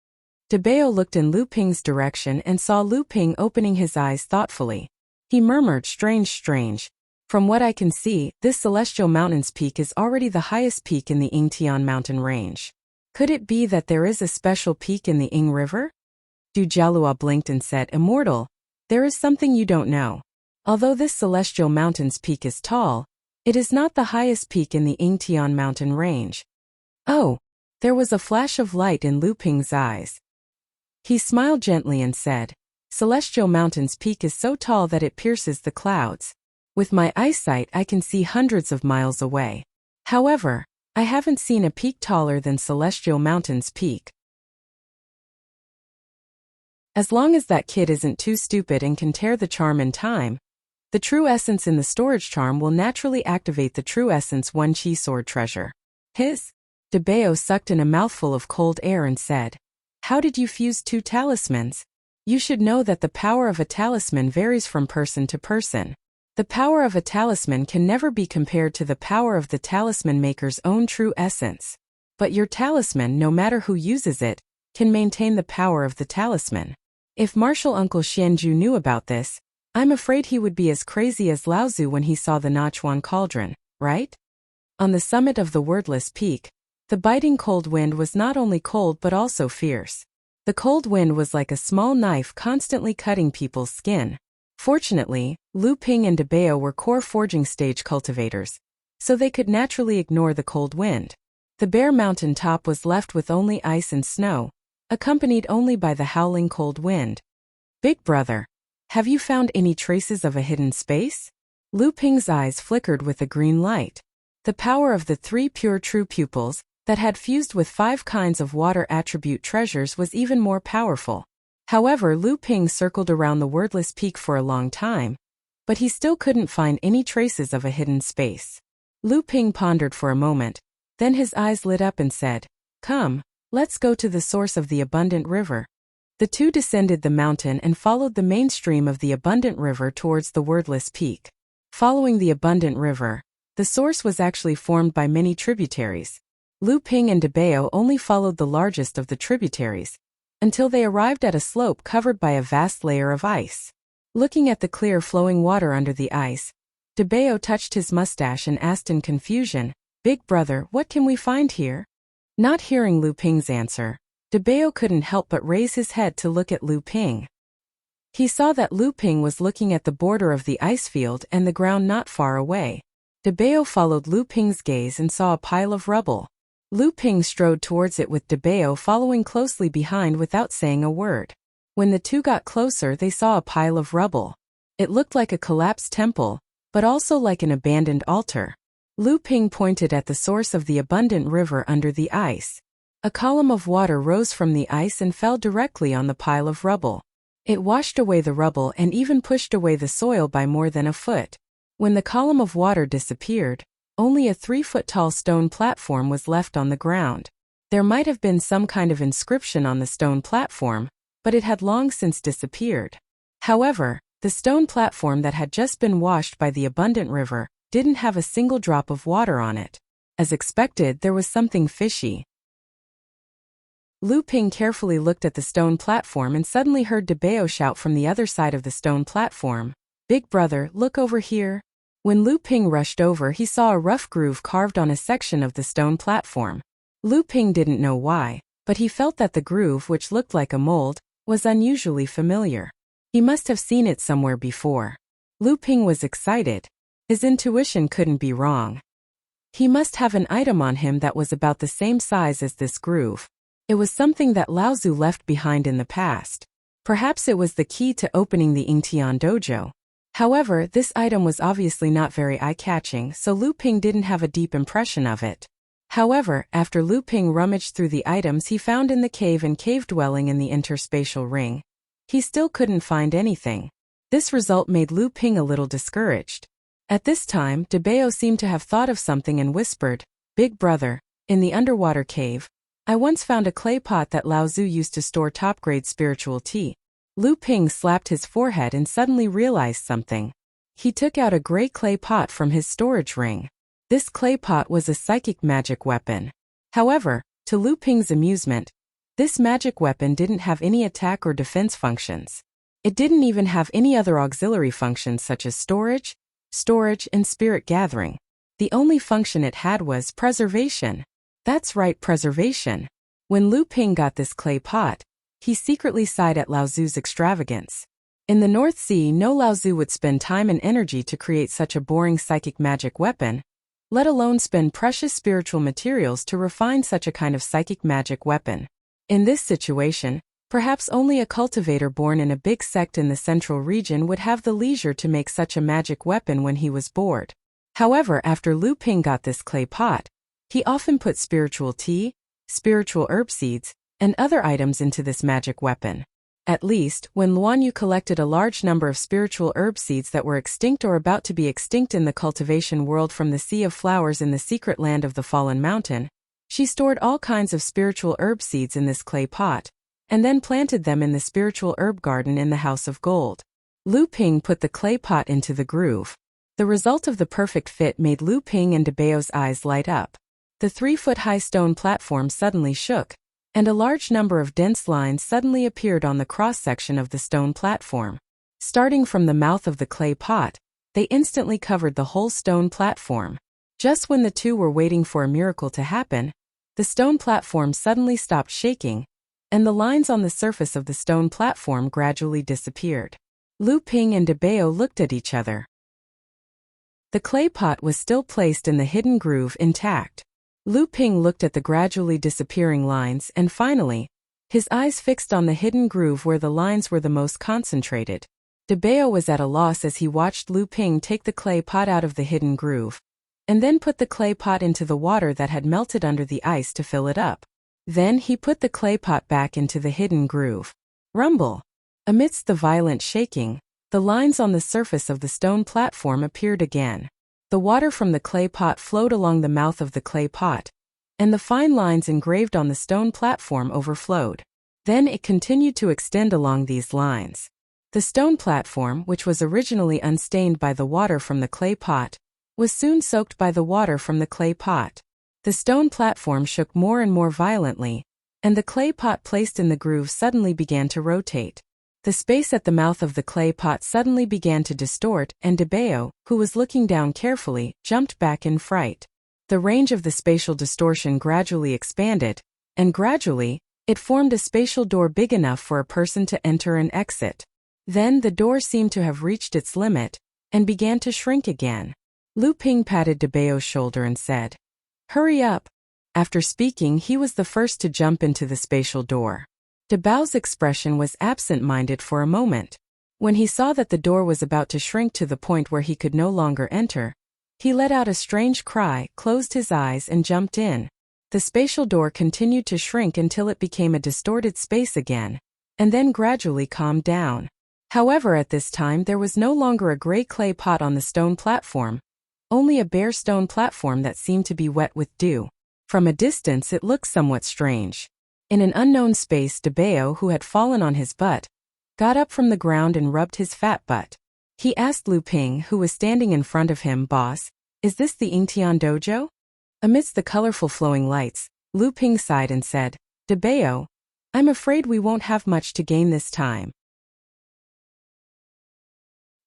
Debeo looked in Lu Ping's direction and saw Lu Ping opening his eyes thoughtfully. He murmured, strange. From what I can see, this Celestial Mountain's peak is already the highest peak in the Yingtian mountain range. Could it be that there is a special peak in the Ying River?" Du Jalua blinked and said, "Immortal, there is something you don't know. Although this Celestial Mountain's peak is tall, it is not the highest peak in the Yingtian mountain range." "Oh." There was a flash of light in Lu Ping's eyes. He smiled gently and said, "Celestial Mountain's peak is so tall that it pierces the clouds. With my eyesight I can see hundreds of miles away. However, I haven't seen a peak taller than Celestial Mountain's peak. As long as that kid isn't too stupid and can tear the charm in time, the true essence in the storage charm will naturally activate the true essence one chi sword treasure." Debeo sucked in a mouthful of cold air and said, "How did you fuse 2 talismans? You should know that the power of a talisman varies from person to person. The power of a talisman can never be compared to the power of the talisman maker's own true essence. But your talisman, no matter who uses it, can maintain the power of the talisman. If martial Uncle Xianju knew about this, I'm afraid he would be as crazy as Lao Tzu when he saw the Nachuan cauldron, right? On the summit of the wordless peak, the biting cold wind was not only cold but also fierce. The cold wind was like a small knife constantly cutting people's skin. Fortunately, Lu Ping and Debao were core forging stage cultivators, so they could naturally ignore the cold wind. The bare mountain top was left with only ice and snow, accompanied only by the howling cold wind. Big brother, have you found any traces of a hidden space? Lu Ping's eyes flickered with a green light. The power of the 3 pure true pupils, that had fused with 5 kinds of water attribute treasures, was even more powerful. However, Lu Ping circled around the wordless peak for a long time, but he still couldn't find any traces of a hidden space. Lu Ping pondered for a moment, then his eyes lit up and said, "Come, let's go to the source of the abundant river." The two descended the mountain and followed the main stream of the abundant river towards the wordless peak. Following the abundant river, the source was actually formed by many tributaries. Lu Ping and Debao only followed the largest of the tributaries, until they arrived at a slope covered by a vast layer of ice. Looking at the clear flowing water under the ice, Debao touched his mustache and asked in confusion, "Big brother, what can we find here?" Not hearing Lu Ping's answer, Debao couldn't help but raise his head to look at Lu Ping. He saw that Lu Ping was looking at the border of the ice field and the ground not far away. Debao followed Lu Ping's gaze and saw a pile of rubble. Lu Ping strode towards it with Debao following closely behind without saying a word. When the two got closer, they saw a pile of rubble. It looked like a collapsed temple, but also like an abandoned altar. Lu Ping pointed at the source of the abundant river under the ice. A column of water rose from the ice and fell directly on the pile of rubble. It washed away the rubble and even pushed away the soil by more than a foot. When the column of water disappeared, only a 3-foot-tall stone platform was left on the ground. There might have been some kind of inscription on the stone platform, but it had long since disappeared. However, the stone platform that had just been washed by the abundant river didn't have a single drop of water on it. As expected, there was something fishy. Lu Ping carefully looked at the stone platform and suddenly heard Debao shout from the other side of the stone platform, "Big brother, look over here." When Lu Ping rushed over, he saw a rough groove carved on a section of the stone platform. Lu Ping didn't know why, but he felt that the groove, which looked like a mold, was unusually familiar. He must have seen it somewhere before. Lu Ping was excited. His intuition couldn't be wrong. He must have an item on him that was about the same size as this groove. It was something that Lao Tzu left behind in the past. Perhaps it was the key to opening the Yingtian dojo. However, this item was obviously not very eye-catching, so Lu Ping didn't have a deep impression of it. However, after Lu Ping rummaged through the items he found in the cave and cave dwelling in the interspatial ring, he still couldn't find anything. This result made Lu Ping a little discouraged. At this time, Debao seemed to have thought of something and whispered, "Big brother, in the underwater cave, I once found a clay pot that Lao Tzu used to store top-grade spiritual tea." Lu Ping slapped his forehead and suddenly realized something. He took out a gray clay pot from his storage ring. This clay pot was a psychic magic weapon. However, to Lu Ping's amusement, this magic weapon didn't have any attack or defense functions. It didn't even have any other auxiliary functions such as storage, and spirit gathering. The only function it had was preservation. That's right, preservation. When Lu Ping got this clay pot, he secretly sighed at Lao Tzu's extravagance. In the North Sea, no Lao Tzu would spend time and energy to create such a boring psychic magic weapon, let alone spend precious spiritual materials to refine such a kind of psychic magic weapon. In this situation, perhaps only a cultivator born in a big sect in the central region would have the leisure to make such a magic weapon when he was bored. However, after Lu Ping got this clay pot, he often put spiritual tea, spiritual herb seeds, and other items into this magic weapon. At least, when Luan Yu collected a large number of spiritual herb seeds that were extinct or about to be extinct in the cultivation world from the Sea of Flowers in the secret land of the Fallen Mountain, she stored all kinds of spiritual herb seeds in this clay pot, and then planted them in the spiritual herb garden in the House of Gold. Lu Ping put the clay pot into the groove. The result of the perfect fit made Lu Ping and Debao's eyes light up. The 3-foot-high stone platform suddenly shook, and a large number of dense lines suddenly appeared on the cross-section of the stone platform. Starting from the mouth of the clay pot, they instantly covered the whole stone platform. Just when the two were waiting for a miracle to happen, the stone platform suddenly stopped shaking, and the lines on the surface of the stone platform gradually disappeared. Lu Ping and Debao looked at each other. The clay pot was still placed in the hidden groove intact. Lu Ping looked at the gradually disappearing lines and finally, his eyes fixed on the hidden groove where the lines were the most concentrated. Debao was at a loss as he watched Lu Ping take the clay pot out of the hidden groove, and then put the clay pot into the water that had melted under the ice to fill it up. Then he put the clay pot back into the hidden groove. Rumble! Amidst the violent shaking, the lines on the surface of the stone platform appeared again. The water from the clay pot flowed along the mouth of the clay pot, and the fine lines engraved on the stone platform overflowed. Then it continued to extend along these lines. The stone platform, which was originally unstained by the water from the clay pot, was soon soaked by the water from the clay pot. The stone platform shook more and more violently, and the clay pot placed in the groove suddenly began to rotate. The space at the mouth of the clay pot suddenly began to distort, and Debao, who was looking down carefully, jumped back in fright. The range of the spatial distortion gradually expanded, and gradually, it formed a spatial door big enough for a person to enter and exit. Then the door seemed to have reached its limit, and began to shrink again. Lu Ping patted Debao's shoulder and said, "Hurry up." After speaking, he was the first to jump into the spatial door. Debao's expression was absent-minded for a moment. When he saw that the door was about to shrink to the point where he could no longer enter, he let out a strange cry, closed his eyes and jumped in. The spatial door continued to shrink until it became a distorted space again, and then gradually calmed down. However, at this time there was no longer a gray clay pot on the stone platform, only a bare stone platform that seemed to be wet with dew. From a distance it looked somewhat strange. In an unknown space, Debao, who had fallen on his butt, got up from the ground and rubbed his fat butt. He asked Lu Ping, who was standing in front of him, "Boss, is this the Yingtian dojo?" Amidst the colorful flowing lights, Lu Ping sighed and said, "Debao, I'm afraid we won't have much to gain this time."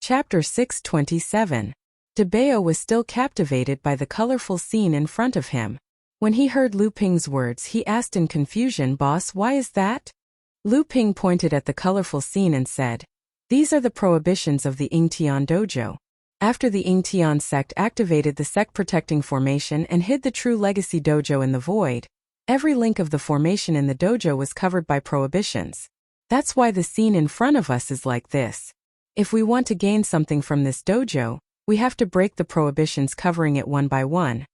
Chapter 627. Debao was still captivated by the colorful scene in front of him. When he heard Lu Ping's words, he asked in confusion, "Boss, why is that?" Lu Ping pointed at the colorful scene and said, "These are the prohibitions of the Yingtian dojo." After the Yingtian sect activated the sect-protecting formation and hid the true legacy dojo in the void, every link of the formation in the dojo was covered by prohibitions. That's why the scene in front of us is like this. If we want to gain something from this dojo, we have to break the prohibitions covering it one by one.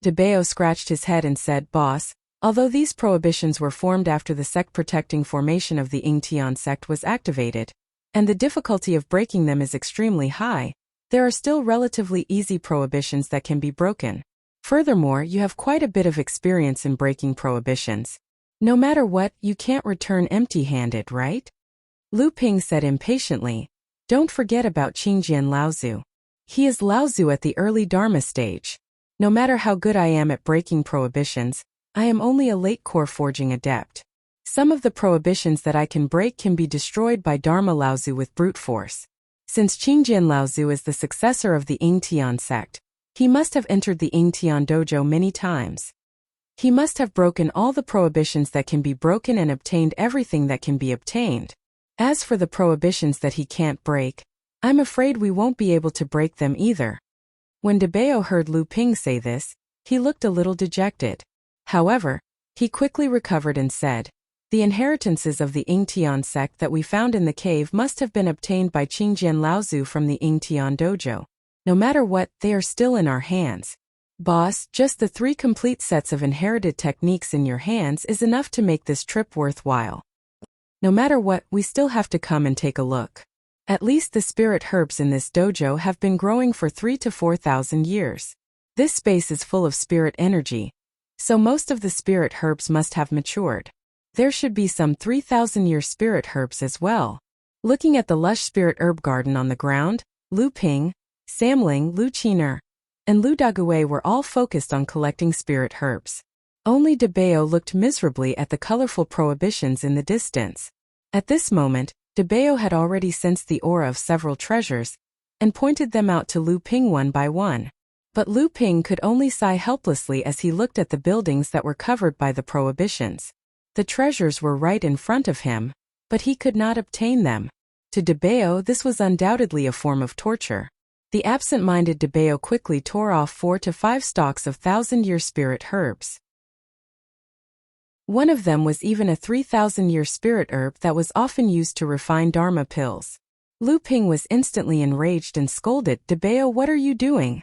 Debao scratched his head and said, "Boss, although these prohibitions were formed after the sect-protecting formation of the Yingtian sect was activated, and the difficulty of breaking them is extremely high, there are still relatively easy prohibitions that can be broken. Furthermore, you have quite a bit of experience in breaking prohibitions. No matter what, you can't return empty-handed, right?" Lu Ping said impatiently, "Don't forget about Qingjian Laozu. He is Laozu at the early Dharma stage. No matter how good I am at breaking prohibitions, I am only a late core forging adept. Some of the prohibitions that I can break can be destroyed by Dharma Laozu with brute force. Since Qingjian Laozu is the successor of the Yingtian sect, he must have entered the Yingtian dojo many times. He must have broken all the prohibitions that can be broken and obtained everything that can be obtained. As for the prohibitions that he can't break, I'm afraid we won't be able to break them either." When Debao heard Lu Ping say this, he looked a little dejected. However, he quickly recovered and said, "The inheritances of the Yingtian sect that we found in the cave must have been obtained by Qingjian Laozu from the Yingtian dojo. No matter what, they are still in our hands. Boss, just the 3 complete sets of inherited techniques in your hands is enough to make this trip worthwhile. No matter what, we still have to come and take a look. At least the spirit herbs in this dojo have been growing for 3,000 to 4,000 years. This space is full of spirit energy, so most of the spirit herbs must have matured. There should be some 3,000-year spirit herbs as well." Looking at the lush spirit herb garden on the ground, Lu Ping, Samling, Lu Qiner, and Lu Daguay were all focused on collecting spirit herbs. Only De Bao looked miserably at the colorful prohibitions in the distance. At this moment, De Bao had already sensed the aura of several treasures, and pointed them out to Lu Ping one by one. But Lu Ping could only sigh helplessly as he looked at the buildings that were covered by the prohibitions. The treasures were right in front of him, but he could not obtain them. To De Bao, this was undoubtedly a form of torture. The absent-minded De Bao quickly tore off 4 to 5 stalks of 1,000-year spirit herbs. One of them was even a 3,000-year spirit herb that was often used to refine Dharma pills. Lu Ping was instantly enraged and scolded, "De Bao, what are you doing?"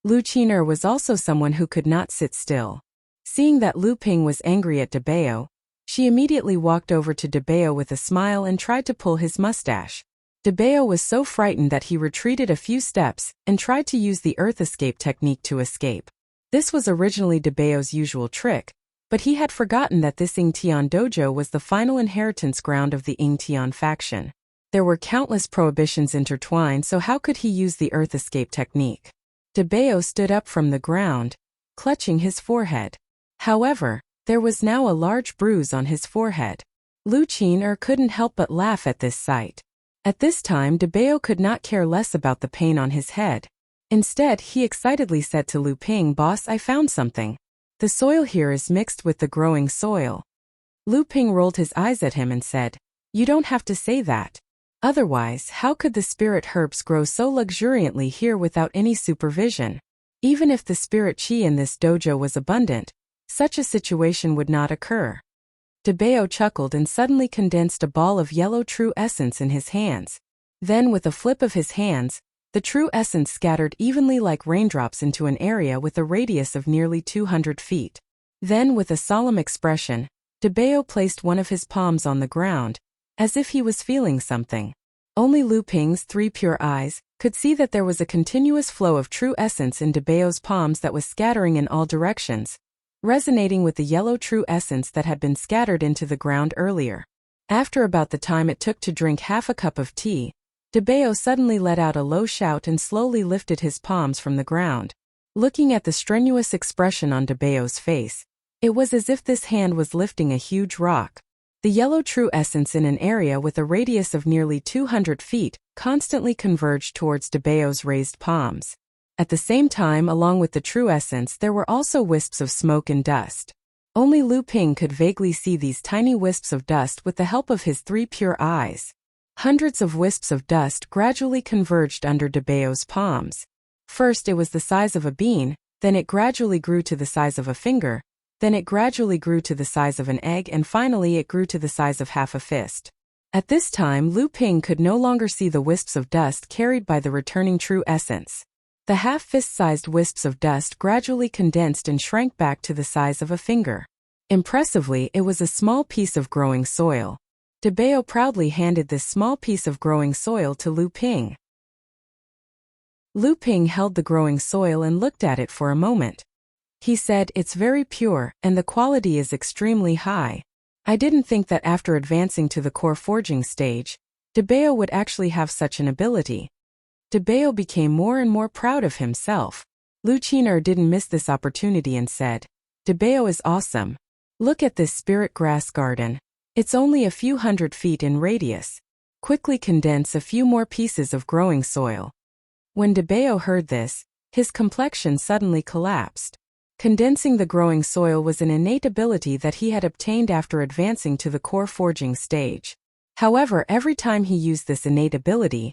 Lu Qiner was also someone who could not sit still. Seeing that Lu Ping was angry at De Bao, she immediately walked over to De Bao with a smile and tried to pull his mustache. De Bao was so frightened that he retreated a few steps and tried to use the earth escape technique to escape. This was originally De Bao's usual trick, but he had forgotten that this Yingtian dojo was the final inheritance ground of the Yingtian faction. There were countless prohibitions intertwined, so how could he use the earth escape technique? De Bao stood up from the ground, clutching his forehead. However, there was now a large bruise on his forehead. Lu Qiner couldn't help but laugh at this sight. At this time, De Bao could not care less about the pain on his head. Instead, he excitedly said to Lu Ping, "Boss, I found something. The soil here is mixed with the growing soil." Lu Ping rolled his eyes at him and said, "You don't have to say that. Otherwise, how could the spirit herbs grow so luxuriantly here without any supervision? Even if the spirit chi in this dojo was abundant, such a situation would not occur." De Bao chuckled and suddenly condensed a ball of yellow true essence in his hands. Then, with a flip of his hands, the true essence scattered evenly like raindrops into an area with a radius of nearly 200 feet. Then, with a solemn expression, De Bao placed one of his palms on the ground, as if he was feeling something. Only Lu Ping's 3 pure eyes could see that there was a continuous flow of true essence in De Bao's palms that was scattering in all directions, resonating with the yellow true essence that had been scattered into the ground earlier. After about the time it took to drink half a cup of tea, De Bao suddenly let out a low shout and slowly lifted his palms from the ground. Looking at the strenuous expression on De Bao's face, it was as if this hand was lifting a huge rock. The yellow true essence in an area with a radius of nearly 200 feet constantly converged towards De Bao's raised palms. At the same time, along with the true essence, there were also wisps of smoke and dust. Only Lu Ping could vaguely see these tiny wisps of dust with the help of his 3 pure eyes. Hundreds of wisps of dust gradually converged under De Bao's palms. First it was the size of a bean, then it gradually grew to the size of a finger, then it gradually grew to the size of an egg, and finally it grew to the size of half a fist. At this time, Lu Ping could no longer see the wisps of dust carried by the returning true essence. The half-fist-sized wisps of dust gradually condensed and shrank back to the size of a finger. Impressively, it was a small piece of growing soil. De Bao proudly handed this small piece of growing soil to Lu Ping. Lu Ping held the growing soil and looked at it for a moment. He said, "It's very pure, and the quality is extremely high. I didn't think that after advancing to the core forging stage, De Bao would actually have such an ability." De Bao became more and more proud of himself. Lu Qiner didn't miss this opportunity and said, "De Bao is awesome. Look at this spirit grass garden. It's only a few hundred feet in radius. Quickly condense a few more pieces of growing soil." When De Bao heard this, his complexion suddenly collapsed. Condensing the growing soil was an innate ability that he had obtained after advancing to the core forging stage. However, every time he used this innate ability,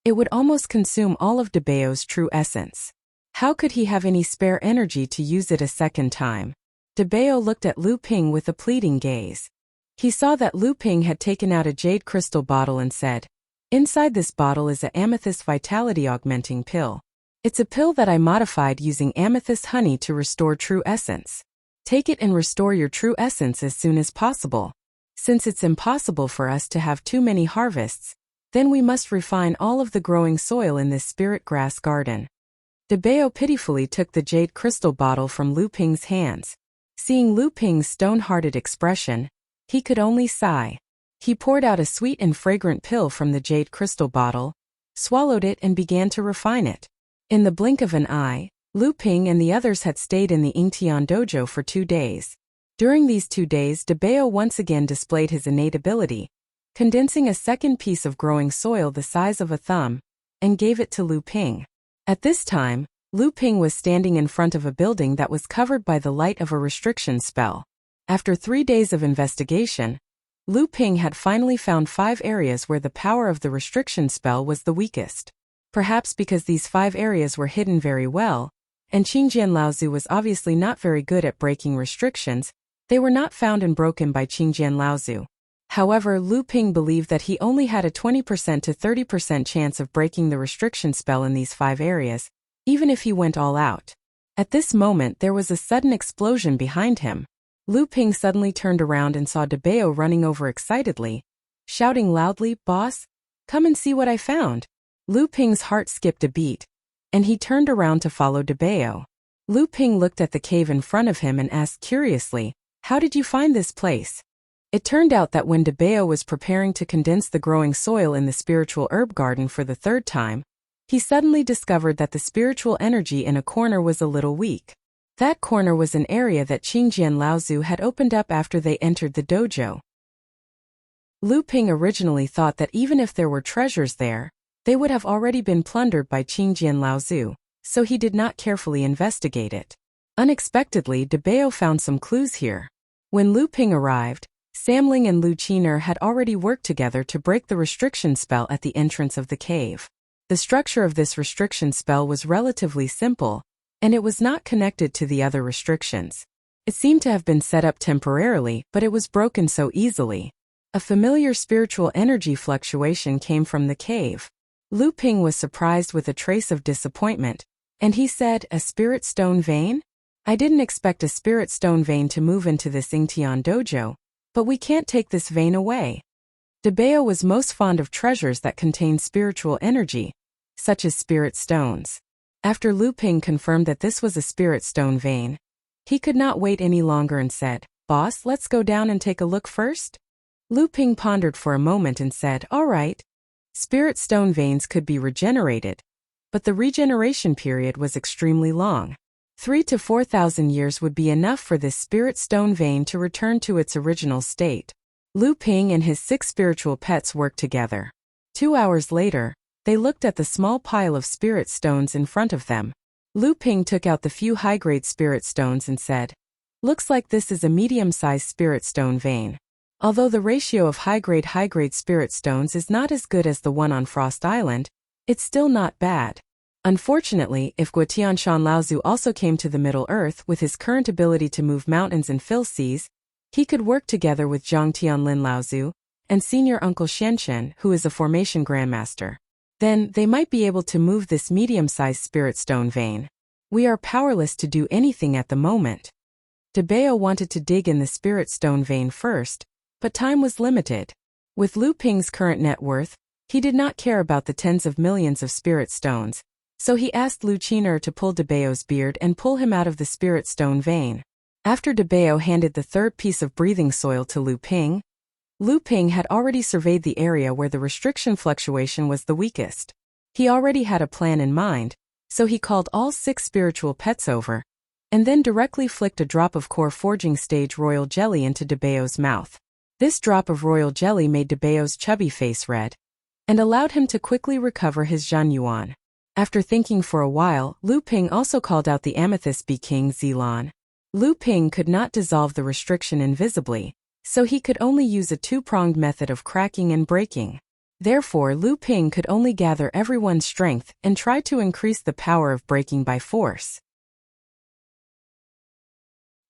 it would almost consume all of De Bao's true essence. How could he have any spare energy to use it a second time? De Bao looked at Lu Ping with a pleading gaze. He saw that Lu Ping had taken out a jade crystal bottle and said, "Inside this bottle is an amethyst vitality augmenting pill. It's a pill that I modified using amethyst honey to restore true essence. Take it and restore your true essence as soon as possible. Since it's impossible for us to have too many harvests, then we must refine all of the growing soil in this spirit grass garden." De Bao pitifully took the jade crystal bottle from Lu Ping's hands. Seeing Lu Ping's stone-hearted expression, he could only sigh. He poured out a sweet and fragrant pill from the jade crystal bottle, swallowed it and began to refine it. In the blink of an eye, Lu Ping and the others had stayed in the Yingtian dojo for 2 days. During these 2 days, Debao once again displayed his innate ability, condensing a second piece of growing soil the size of a thumb, and gave it to Lu Ping. At this time, Lu Ping was standing in front of a building that was covered by the light of a restriction spell. After 3 days of investigation, Lu Ping had finally found 5 areas where the power of the restriction spell was the weakest. Perhaps because these 5 areas were hidden very well, and Qingjian Laozu was obviously not very good at breaking restrictions, they were not found and broken by Qingjian Laozu. However, Lu Ping believed that he only had a 20% to 30% chance of breaking the restriction spell in these 5 areas, even if he went all out. At this moment there was a sudden explosion behind him. Lu Ping suddenly turned around and saw Debao running over excitedly, shouting loudly, "Boss, come and see what I found." Lu Ping's heart skipped a beat, and he turned around to follow Debao. Lu Ping looked at the cave in front of him and asked curiously, "How did you find this place?" It turned out that when Debao was preparing to condense the growing soil in the spiritual herb garden for the 3rd time, he suddenly discovered that the spiritual energy in a corner was a little weak. That corner was an area that Qingjian Laozu had opened up after they entered the dojo. Lu Ping originally thought that even if there were treasures there, they would have already been plundered by Qingjian Laozu, so he did not carefully investigate it. Unexpectedly, Debao found some clues here. When Lu Ping arrived, Samling and Lu Qiner had already worked together to break the restriction spell at the entrance of the cave. The structure of this restriction spell was relatively simple, and it was not connected to the other restrictions. It seemed to have been set up temporarily, but it was broken so easily. A familiar spiritual energy fluctuation came from the cave. Lu Ping was surprised with a trace of disappointment, and he said, "A spirit stone vein? I didn't expect a spirit stone vein to move into this Yingtian dojo, but we can't take this vein away." Debao was most fond of treasures that contained spiritual energy, such as spirit stones. After Lu Ping confirmed that this was a spirit stone vein, he could not wait any longer and said, "Boss, let's go down and take a look first?" Lu Ping pondered for a moment and said, "All right." Spirit stone veins could be regenerated, but the regeneration period was extremely long. 3,000 to 4,000 years would be enough for this spirit stone vein to return to its original state. Lu Ping and his 6 spiritual pets worked together. 2 hours later, they looked at the small pile of spirit stones in front of them. Lu Ping took out the few high-grade spirit stones and said, "Looks like this is a medium-sized spirit stone vein. Although the ratio of high-grade spirit stones is not as good as the one on Frost Island, it's still not bad." Unfortunately, if Guotianshan Laozu also came to the Middle Earth with his current ability to move mountains and fill seas, he could work together with Zhang Tianlin Laozu and Senior Uncle Shenshen, who is a formation grandmaster. Then, they might be able to move this medium-sized spirit stone vein. We are powerless to do anything at the moment. Debao wanted to dig in the spirit stone vein first, but time was limited. With Lu Ping's current net worth, he did not care about the tens of millions of spirit stones, so he asked Lu Qiner to pull Debao's beard and pull him out of the spirit stone vein. After Debao handed the 3rd piece of breathing soil to Lu Ping had already surveyed the area where the restriction fluctuation was the weakest. He already had a plan in mind, so he called all 6 spiritual pets over, and then directly flicked a drop of core forging stage royal jelly into Debao's mouth. This drop of royal jelly made Debao's chubby face red, and allowed him to quickly recover his Zhanyuan. After thinking for a while, Lu Ping also called out the Amethyst Bee King Zilan. Lu Ping could not dissolve the restriction invisibly, so he could only use a 2-pronged method of cracking and breaking. Therefore, Lu Ping could only gather everyone's strength and try to increase the power of breaking by force.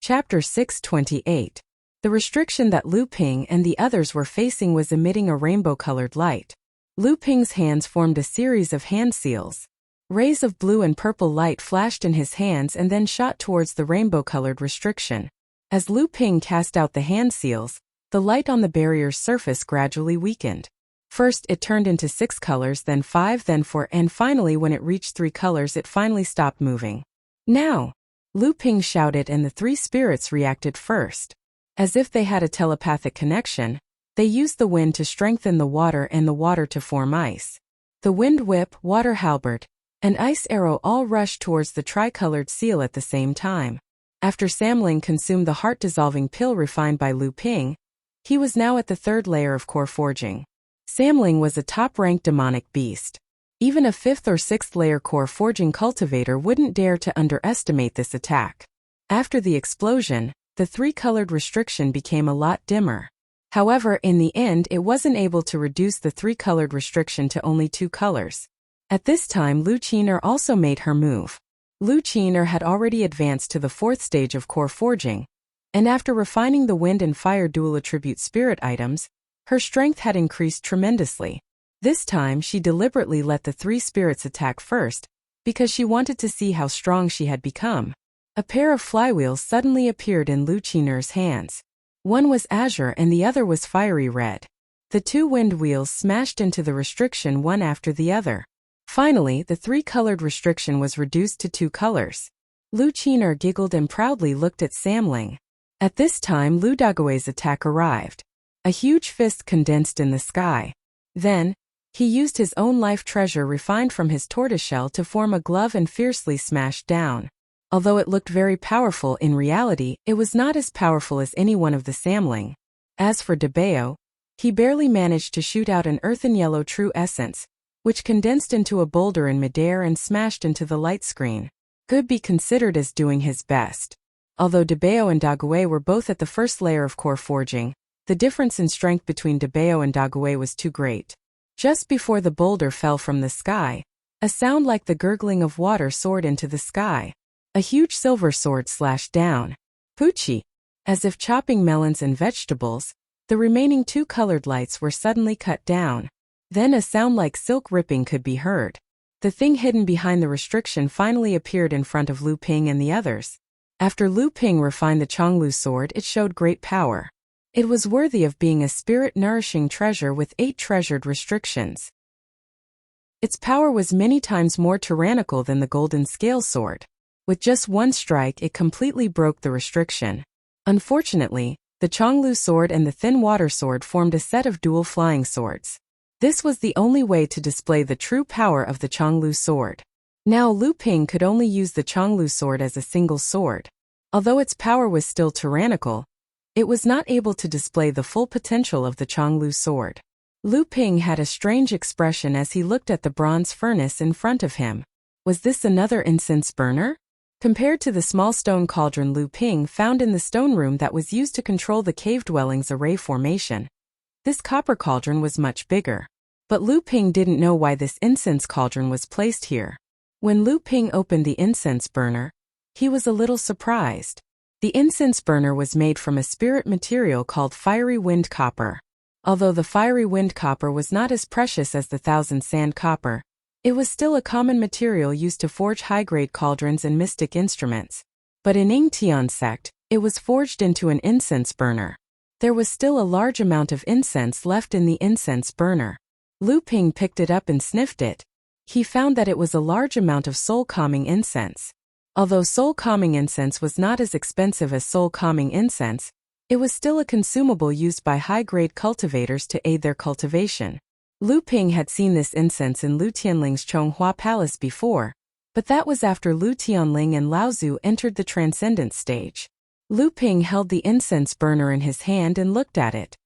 Chapter 628. The restriction that Lu Ping and the others were facing was emitting a rainbow-colored light. Lu Ping's hands formed a series of hand seals. Rays of blue and purple light flashed in his hands and then shot towards the rainbow-colored restriction. As Lu Ping cast out the hand seals, the light on the barrier's surface gradually weakened. First it turned into 6 colors, then 5, then 4, and finally when it reached 3 colors it finally stopped moving. "Now!" Lu Ping shouted, and the 3 spirits reacted first. As if they had a telepathic connection, they used the wind to strengthen the water and the water to form ice. The wind whip, water halberd, and Ice Arrow all rushed towards the tricolored seal at the same time. After Samling consumed the heart-dissolving pill refined by Lu Ping, he was now at the third layer of core forging. Samling was a top-ranked demonic beast. Even a fifth or sixth layer core forging cultivator wouldn't dare to underestimate this attack. After the explosion, the three-colored restriction became a lot dimmer. However, in the end it wasn't able to reduce the three-colored restriction to only 2 colors. At this time Lu Qiner also made her move. Lu Qiner had already advanced to the 4th stage of core forging, and after refining the wind and fire dual attribute spirit items, her strength had increased tremendously. This time she deliberately let the 3 spirits attack first, because she wanted to see how strong she had become. A pair of flywheels suddenly appeared in Lu Qiner's hands. One was azure and the other was fiery red. The 2 wind wheels smashed into the restriction one after the other. Finally, the 3-colored restriction was reduced to 2 colors. Lu Qiner giggled and proudly looked at Samling. At this time Lu Dague's attack arrived. A huge fist condensed in the sky. Then, he used his own life treasure refined from his tortoiseshell to form a glove and fiercely smashed down. Although it looked very powerful, in reality, it was not as powerful as any one of the Samling. As for Dabeo, he barely managed to shoot out an earthen yellow true essence, which condensed into a boulder in midair and smashed into the light screen. Could be considered as doing his best. Although Dabeo and Dague were both at the first layer of core forging, the difference in strength between Dabeo and Dague was too great. Just before the boulder fell from the sky, a sound like the gurgling of water soared into the sky. A huge silver sword slashed down. Poochie! As if chopping melons and vegetables, the remaining 2 colored lights were suddenly cut down. Then a sound like silk ripping could be heard. The thing hidden behind the restriction finally appeared in front of Lu Ping and the others. After Lu Ping refined the Chonglu sword, it showed great power. It was worthy of being a spirit-nourishing treasure with 8 treasured restrictions. Its power was many times more tyrannical than the golden scale sword. With just 1 strike it completely broke the restriction. Unfortunately, the Chonglu sword and the thin water sword formed a set of dual flying swords. This was the only way to display the true power of the Chonglu sword. Now Lu Ping could only use the Chonglu sword as a single sword. Although its power was still tyrannical, it was not able to display the full potential of the Chonglu sword. Lu Ping had a strange expression as he looked at the bronze furnace in front of him. Was this another incense burner? Compared to the small stone cauldron Lu Ping found in the stone room that was used to control the cave dwelling's array formation, this copper cauldron was much bigger. But Lu Ping didn't know why this incense cauldron was placed here. When Lu Ping opened the incense burner, he was a little surprised. The incense burner was made from a spirit material called fiery wind copper. Although the fiery wind copper was not as precious as the thousand sand copper, it was still a common material used to forge high-grade cauldrons and mystic instruments. But in Ying Tian sect, it was forged into an incense burner. There was still a large amount of incense left in the incense burner. Lu Ping picked it up and sniffed it. He found that it was a large amount of soul-calming incense. Although soul-calming incense was not as expensive as soul-calming incense, it was still a consumable used by high-grade cultivators to aid their cultivation. Lu Ping had seen this incense in Lu Tianling's Chonghua Palace before, but that was after Lu Tianling and Lao Zu entered the transcendent stage. Lu Ping held the incense burner in his hand and looked at it.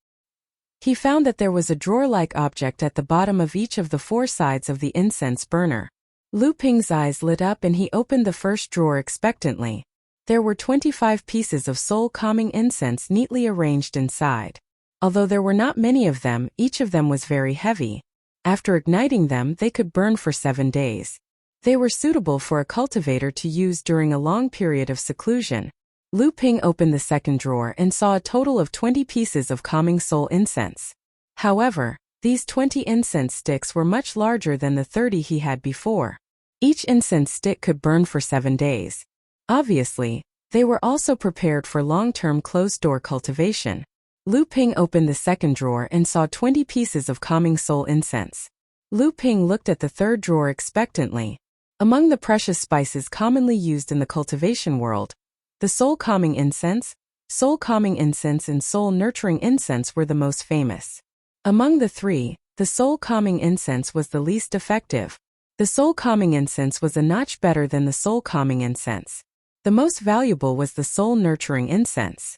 He found that there was a drawer-like object at the bottom of each of the 4 sides of the incense burner. Lu Ping's eyes lit up and he opened the first drawer expectantly. There were 25 pieces of soul-calming incense neatly arranged inside. Although there were not many of them, each of them was very heavy. After igniting them, they could burn for 7 days. They were suitable for a cultivator to use during a long period of seclusion. Lu Ping opened the second drawer and saw a total of 20 pieces of calming soul incense. However, these 20 incense sticks were much larger than the 30 he had before. Each incense stick could burn for 7 days. Obviously, they were also prepared for long-term closed-door cultivation. Lu Ping opened the second drawer and saw 20 pieces of calming soul incense. Lu Ping looked at the third drawer expectantly. Among the precious spices commonly used in the cultivation world, the soul-calming incense, and soul-nurturing incense were the most famous. Among the 3, the soul-calming incense was the least effective. The soul-calming incense was a notch better than the soul-calming incense. The most valuable was the soul-nurturing incense.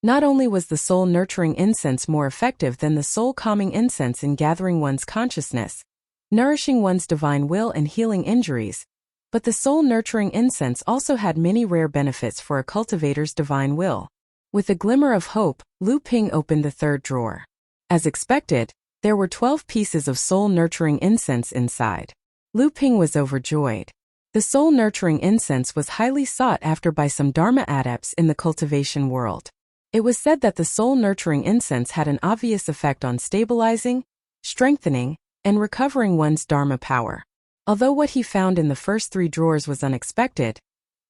Not only was the soul-nurturing incense more effective than the soul-calming incense in gathering one's consciousness, nourishing one's divine will and healing injuries, but the soul-nurturing incense also had many rare benefits for a cultivator's divine will. With a glimmer of hope, Lu Ping opened the third drawer. As expected, there were 12 pieces of soul-nurturing incense inside. Lu Ping was overjoyed. The soul-nurturing incense was highly sought after by some Dharma adepts in the cultivation world. It was said that the soul-nurturing incense had an obvious effect on stabilizing, strengthening, and recovering one's Dharma power. Although what he found in the first 3 drawers was unexpected,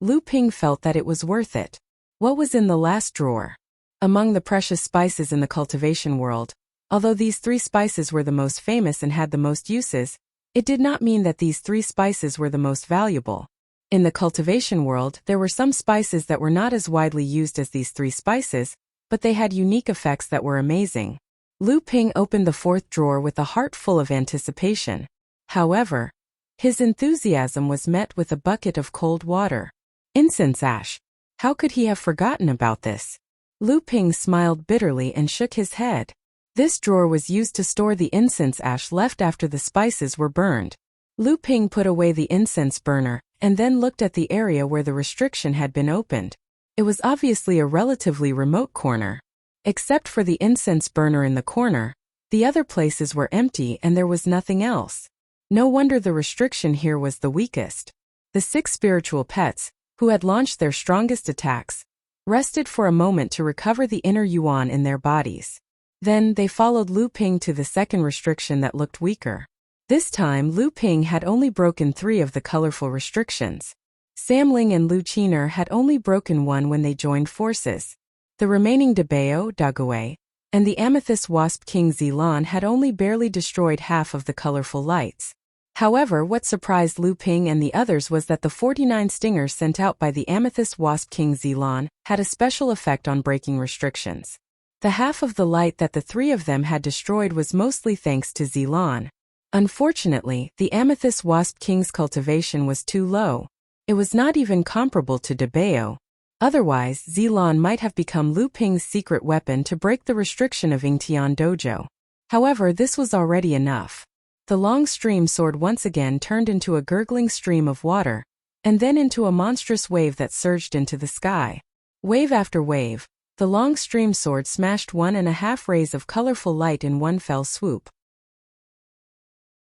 Lu Ping felt that it was worth it. What was in the last drawer? Among the precious spices in the cultivation world, although these 3 spices were the most famous and had the most uses, it did not mean that these 3 spices were the most valuable. In the cultivation world, there were some spices that were not as widely used as these 3 spices, but they had unique effects that were amazing. Lu Ping opened the 4th drawer with a heart full of anticipation. However, his enthusiasm was met with a bucket of cold water. Incense ash. How could he have forgotten about this? Lu Ping smiled bitterly and shook his head. This drawer was used to store the incense ash left after the spices were burned. Lu Ping put away the incense burner and then looked at the area where the restriction had been opened. It was obviously a relatively remote corner. Except for the incense burner in the corner, the other places were empty and there was nothing else. No wonder the restriction here was the weakest. The 6 spiritual pets, who had launched their strongest attacks, rested for a moment to recover the inner yuan in their bodies. Then they followed Lu Ping to the second restriction that looked weaker. This time Lu Ping had only broken 3 of the colorful restrictions. Sam Ling and Lu Qiner had only broken 1 when they joined forces. The remaining Dabao, Dague, and the Amethyst Wasp King Zilan had only barely destroyed half of the colorful lights. However, what surprised Lu Ping and the others was that the 49 stingers sent out by the Amethyst Wasp King Zilan had a special effect on breaking restrictions. The half of the light that the 3 of them had destroyed was mostly thanks to Zilan. Unfortunately, the Amethyst Wasp King's cultivation was too low. It was not even comparable to Dabao. Otherwise, Zilan might have become Lu Ping's secret weapon to break the restriction of Yingtian Dojo. However, this was already enough. The long stream sword once again turned into a gurgling stream of water, and then into a monstrous wave that surged into the sky. Wave after wave, the long stream sword smashed 1.5 rays of colorful light in one fell swoop.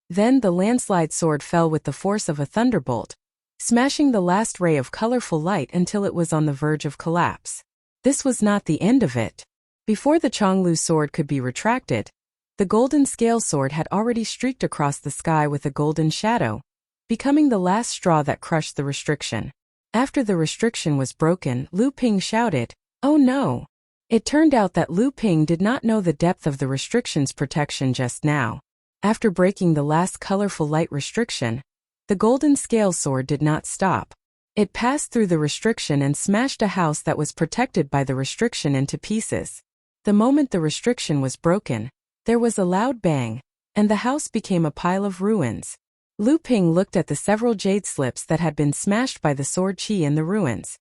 Then the landslide sword fell with the force of a thunderbolt, smashing the last ray of colorful light until it was on the verge of collapse. This was not the end of it. Before the Chonglu sword could be retracted, the golden scale sword had already streaked across the sky with a golden shadow, becoming the last straw that crushed the restriction. After the restriction was broken, Lu Ping shouted, "Oh no!" It turned out that Lu Ping did not know the depth of the restriction's protection just now. After breaking the last colorful light restriction, the golden scale sword did not stop. It passed through the restriction and smashed a house that was protected by the restriction into pieces. The moment the restriction was broken, there was a loud bang, and the house became a pile of ruins. Lu Ping looked at the several jade slips that had been smashed by the sword qi in the ruins.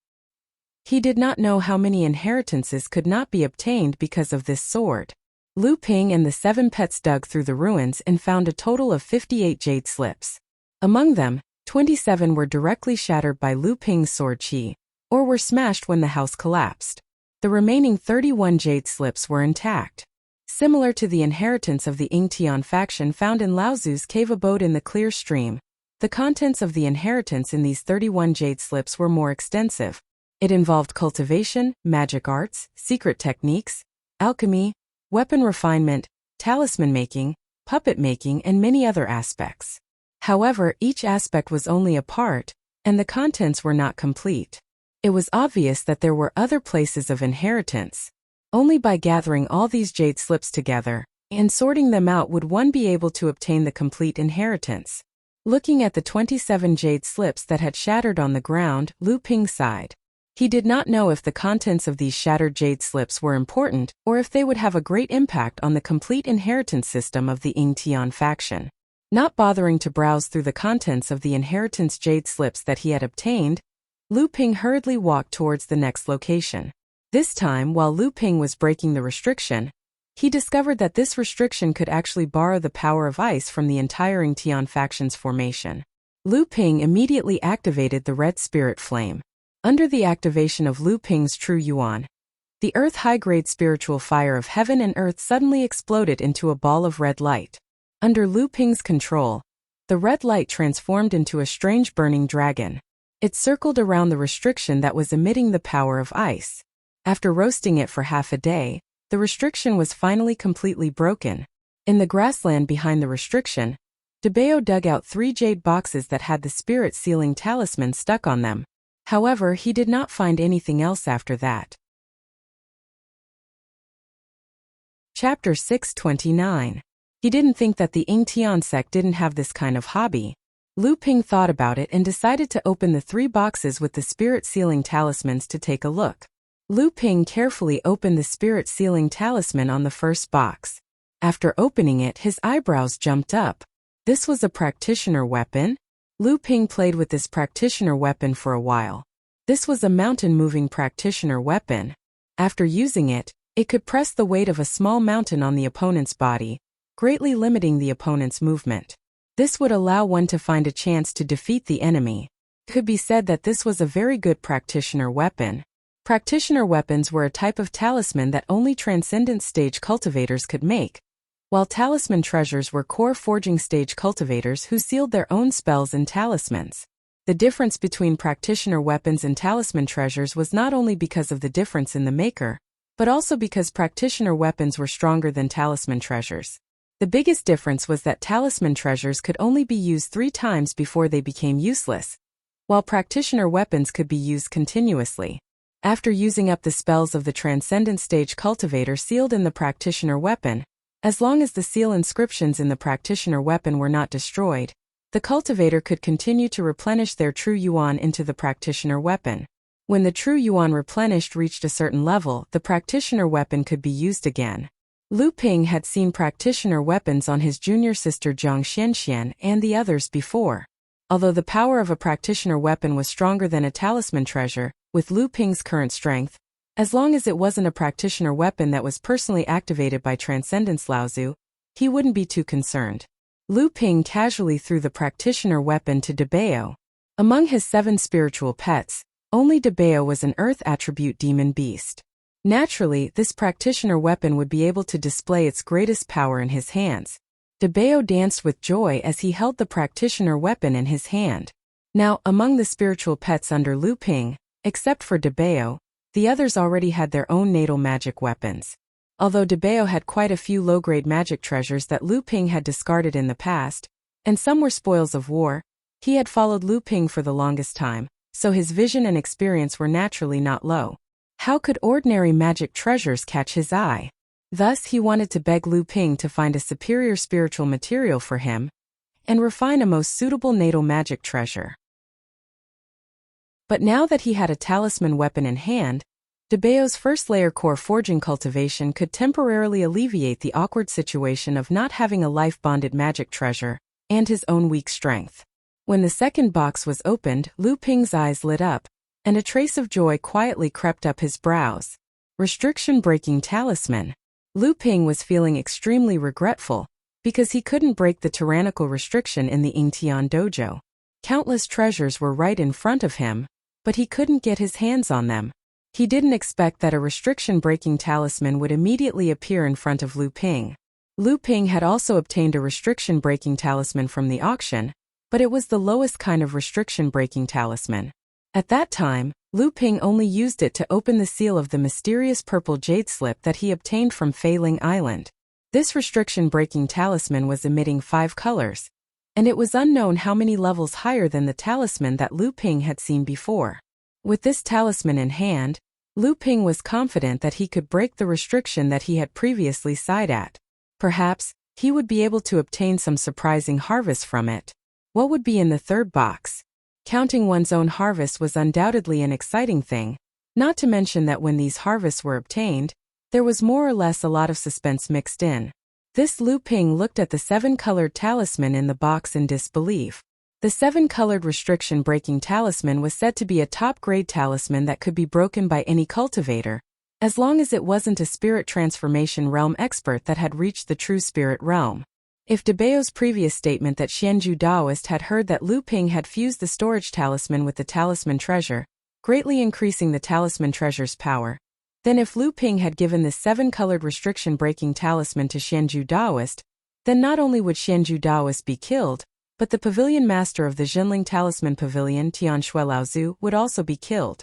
He did not know how many inheritances could not be obtained because of this sword. Lu Ping and the 7 pets dug through the ruins and found a total of 58 jade slips. Among them, 27 were directly shattered by Lu Ping's sword qi, or were smashed when the house collapsed. The remaining 31 jade slips were intact. Similar to the inheritance of the Yingtian faction found in Laozu's cave abode in the clear stream, the contents of the inheritance in these 31 jade slips were more extensive. It involved cultivation, magic arts, secret techniques, alchemy, weapon refinement, talisman making, puppet making, and many other aspects. However, each aspect was only a part, and the contents were not complete. It was obvious that there were other places of inheritance. Only by gathering all these jade slips together and sorting them out would one be able to obtain the complete inheritance. Looking at the 27 jade slips that had shattered on the ground, Lu Ping sighed. He did not know if the contents of these shattered jade slips were important or if they would have a great impact on the complete inheritance system of the Yingtian faction. Not bothering to browse through the contents of the inheritance jade slips that he had obtained, Lu Ping hurriedly walked towards the next location. This time, while Lu Ping was breaking the restriction, he discovered that this restriction could actually borrow the power of ice from the entire Yingtian faction's formation. Lu Ping immediately activated the red spirit flame. Under the activation of Lu Ping's true yuan, the earth high-grade spiritual fire of heaven and earth suddenly exploded into a ball of red light. Under Lu Ping's control, the red light transformed into a strange burning dragon. It circled around the restriction that was emitting the power of ice. After roasting it for half a day, the restriction was finally completely broken. In the grassland behind the restriction, Debeo dug out 3 jade boxes that had the spirit sealing talisman stuck on them. However, he did not find anything else after that. Chapter 629. He didn't think that the Yingtian sect didn't have this kind of hobby. Lu Ping thought about it and decided to open the 3 boxes with the spirit sealing talismans to take a look. Lu Ping carefully opened the spirit sealing talisman on the first box. After opening it, his eyebrows jumped up. This was a practitioner weapon? Lu Ping played with this practitioner weapon for a while. This was a mountain-moving practitioner weapon. After using it, it could press the weight of a small mountain on the opponent's body, greatly limiting the opponent's movement. This would allow one to find a chance to defeat the enemy. It could be said that this was a very good practitioner weapon. Practitioner weapons were a type of talisman that only Transcendent Stage cultivators could make, while talisman treasures were core forging stage cultivators who sealed their own spells and talismans. The difference between practitioner weapons and talisman treasures was not only because of the difference in the maker, but also because practitioner weapons were stronger than talisman treasures. The biggest difference was that talisman treasures could only be used 3 times before they became useless, while practitioner weapons could be used continuously. After using up the spells of the Transcendent Stage cultivator sealed in the practitioner weapon, as long as the seal inscriptions in the practitioner weapon were not destroyed, the cultivator could continue to replenish their true yuan into the practitioner weapon. When the true yuan replenished reached a certain level, the practitioner weapon could be used again. Lu Ping had seen practitioner weapons on his junior sister Zhang Xianxian and the others before. Although the power of a practitioner weapon was stronger than a talisman treasure, with Lu Ping's current strength, as long as it wasn't a practitioner weapon that was personally activated by Transcendence Laozu, he wouldn't be too concerned. Lu Ping casually threw the practitioner weapon to Debeo. Among his 7 spiritual pets, only Debeo was an earth attribute demon beast. Naturally, this practitioner weapon would be able to display its greatest power in his hands. Debeo danced with joy as he held the practitioner weapon in his hand. Now, among the spiritual pets under Lu Ping, except for Debeo, the others already had their own natal magic weapons. Although Debeo had quite a few low-grade magic treasures that Lu Ping had discarded in the past, and some were spoils of war, he had followed Lu Ping for the longest time, so his vision and experience were naturally not low. How could ordinary magic treasures catch his eye? Thus, he wanted to beg Lu Ping to find a superior spiritual material for him and refine a most suitable natal magic treasure. But now that he had a talisman weapon in hand, Debeo's first layer core forging cultivation could temporarily alleviate the awkward situation of not having a life-bonded magic treasure and his own weak strength. When the second box was opened, Lu Ping's eyes lit up, and a trace of joy quietly crept up his brows. Restriction-breaking talisman. Lu Ping was feeling extremely regretful, because he couldn't break the tyrannical restriction in the Yingtian dojo. Countless treasures were right in front of him, but he couldn't get his hands on them. He didn't expect that a restriction-breaking talisman would immediately appear in front of Lu Ping. Lu Ping had also obtained a restriction-breaking talisman from the auction, but it was the lowest kind of restriction-breaking talisman. At that time, Lu Ping only used it to open the seal of the mysterious purple jade slip that he obtained from Feiling Island. This restriction-breaking talisman was emitting 5 colors, and it was unknown how many levels higher than the talisman that Lu Ping had seen before. With this talisman in hand, Lu Ping was confident that he could break the restriction that he had previously sighed at. Perhaps, he would be able to obtain some surprising harvest from it. What would be in the third box? Counting one's own harvest was undoubtedly an exciting thing, not to mention that when these harvests were obtained, there was more or less a lot of suspense mixed in. This Lu Ping looked at the 7-colored talisman in the box in disbelief. The 7-colored restriction-breaking talisman was said to be a top-grade talisman that could be broken by any cultivator, as long as it wasn't a spirit transformation realm expert that had reached the true spirit realm. If Debao's previous statement that Xianzhu Daoist had heard that Lu Ping had fused the storage talisman with the talisman treasure, greatly increasing the talisman treasure's power, then if Lu Ping had given this 7-colored restriction-breaking talisman to Xianzhu Daoist, then not only would Xianzhu Daoist be killed, but the pavilion master of the Jinling Talisman Pavilion, Tian Shui Laozu, would also be killed.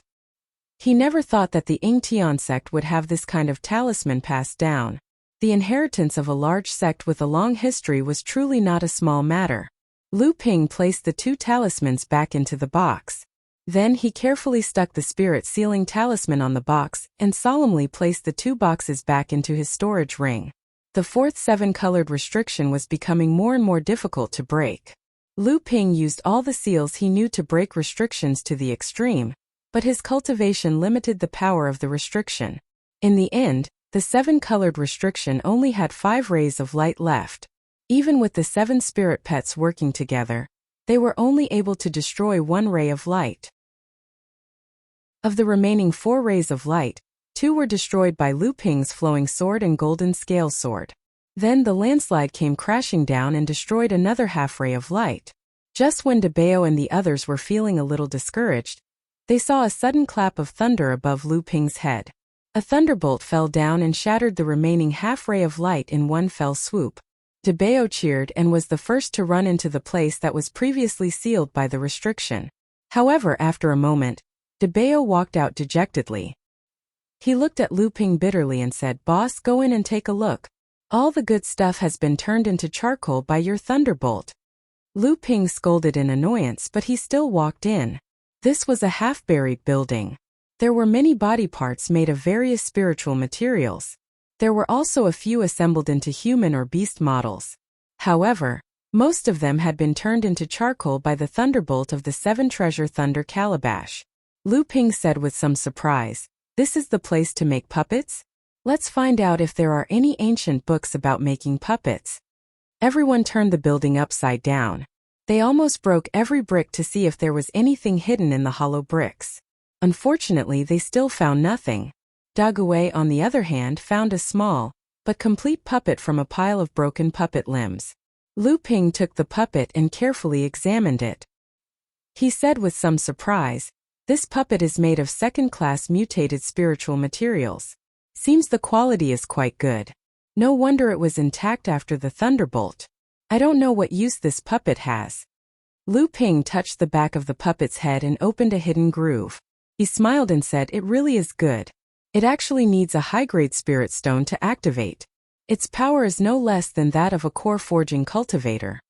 He never thought that the Ying Tian sect would have this kind of talisman passed down. The inheritance of a large sect with a long history was truly not a small matter. Lu Ping placed the 2 talismans back into the box. Then he carefully stuck the spirit sealing talisman on the box and solemnly placed the 2 boxes back into his storage ring. The 4th 7-colored restriction was becoming more and more difficult to break. Lu Ping used all the seals he knew to break restrictions to the extreme, but his cultivation limited the power of the restriction. In the end, the 7-colored restriction only had 5 rays of light left. Even with the 7 spirit pets working together, they were only able to destroy 1 ray of light. Of the remaining 4 rays of light, 2 were destroyed by Lu Ping's flowing sword and golden scale sword. Then the landslide came crashing down and destroyed another half-ray of light. Just when Debao and the others were feeling a little discouraged, they saw a sudden clap of thunder above Lu Ping's head. A thunderbolt fell down and shattered the remaining half-ray of light in one fell swoop. Debao cheered and was the first to run into the place that was previously sealed by the restriction. However, after a moment, Debao walked out dejectedly. He looked at Lu Ping bitterly and said, "Boss, go in and take a look. All the good stuff has been turned into charcoal by your thunderbolt." Lu Ping scolded in annoyance, but he still walked in. This was a half-buried building. There were many body parts made of various spiritual materials. There were also a few assembled into human or beast models. However, most of them had been turned into charcoal by the thunderbolt of the 7 treasure thunder calabash. Lu Ping said with some surprise, "This is the place to make puppets? Let's find out if there are any ancient books about making puppets." Everyone turned the building upside down. They almost broke every brick to see if there was anything hidden in the hollow bricks. Unfortunately, they still found nothing. Daguay, on the other hand, found a small, but complete puppet from a pile of broken puppet limbs. Lu Ping took the puppet and carefully examined it. He said with some surprise, "This puppet is made of second-class mutated spiritual materials. Seems the quality is quite good. No wonder it was intact after the thunderbolt. I don't know what use this puppet has." Lu Ping touched the back of the puppet's head and opened a hidden groove. He smiled and said, "It really is good. It actually needs a high-grade spirit stone to activate. Its power is no less than that of a core forging cultivator."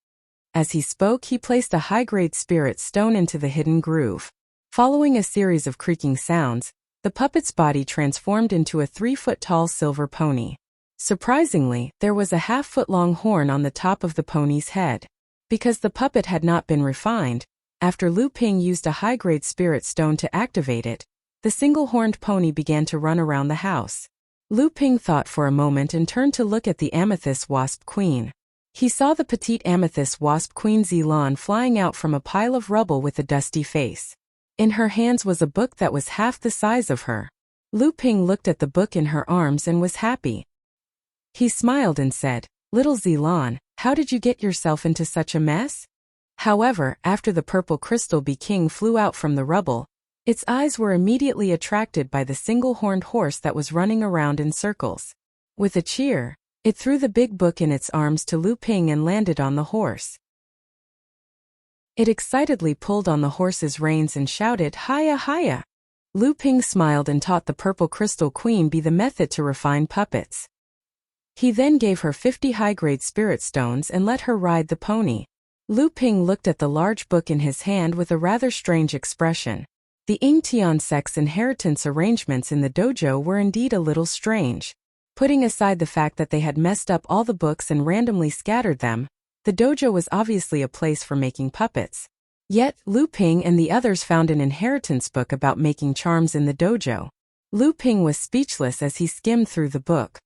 As he spoke, he placed a high-grade spirit stone into the hidden groove. Following a series of creaking sounds, the puppet's body transformed into a 3-foot-tall silver pony. Surprisingly, there was a half-foot-long horn on the top of the pony's head. Because the puppet had not been refined, after Lu Ping used a high-grade spirit stone to activate it, the single-horned pony began to run around the house. Lu Ping thought for a moment and turned to look at the amethyst wasp queen. He saw the petite amethyst wasp queen Zilan flying out from a pile of rubble with a dusty face. In her hands was a book that was half the size of her. Lu Ping looked at the book in her arms and was happy. He smiled and said, "Little Zilan, how did you get yourself into such a mess?" However, after the purple crystal bee king flew out from the rubble, its eyes were immediately attracted by the single-horned horse that was running around in circles. With a cheer, it threw the big book in its arms to Lu Ping and landed on the horse. It excitedly pulled on the horse's reins and shouted, "Hiya, hiya!" Lu Ping smiled and taught the purple crystal queen bee the method to refine puppets. He then gave her 50 high-grade spirit stones and let her ride the pony. Lu Ping looked at the large book in his hand with a rather strange expression. The Ying Tian sect's inheritance arrangements in the dojo were indeed a little strange. Putting aside the fact that they had messed up all the books and randomly scattered them, the dojo was obviously a place for making puppets. Yet, Lu Ping and the others found an inheritance book about making charms in the dojo. Lu Ping was speechless as he skimmed through the book.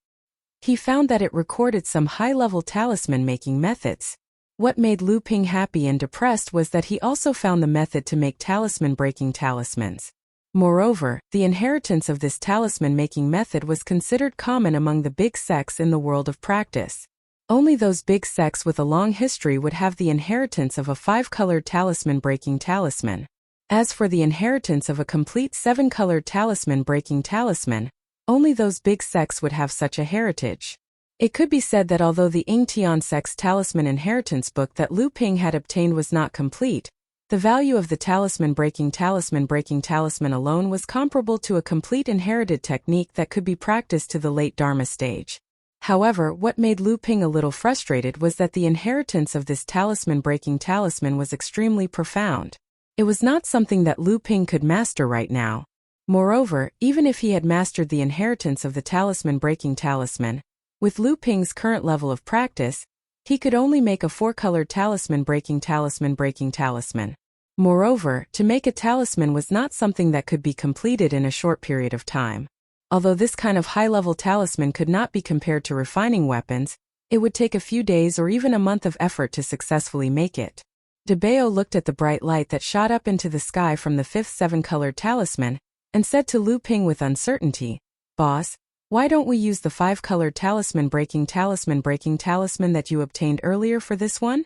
He found that it recorded some high-level talisman-making methods. What made Lu Ping happy and depressed was that he also found the method to make talisman-breaking talismans. Moreover, the inheritance of this talisman-making method was considered common among the big sects in the world of practice. Only those big sects with a long history would have the inheritance of a 5-colored talisman-breaking talisman. As for the inheritance of a complete 7-colored talisman-breaking talisman, only those big sects would have such a heritage. It could be said that although the Yingtian sect's talisman inheritance book that Lu Ping had obtained was not complete, the value of the talisman-breaking talisman alone was comparable to a complete inherited technique that could be practiced to the late Dharma stage. However, what made Lu Ping a little frustrated was that the inheritance of this talisman-breaking talisman was extremely profound. It was not something that Lu Ping could master right now. Moreover, even if he had mastered the inheritance of the talisman-breaking talisman, with Lu Ping's current level of practice, he could only make a 4-colored talisman-breaking talisman. Moreover, to make a talisman was not something that could be completed in a short period of time. Although this kind of high-level talisman could not be compared to refining weapons, it would take a few days or even a month of effort to successfully make it. De Bao looked at the bright light that shot up into the sky from the 5th 7-colored talisman, and said to Lu Ping with uncertainty, "Boss, why don't we use the 5-colored talisman-breaking talisman that you obtained earlier for this one?"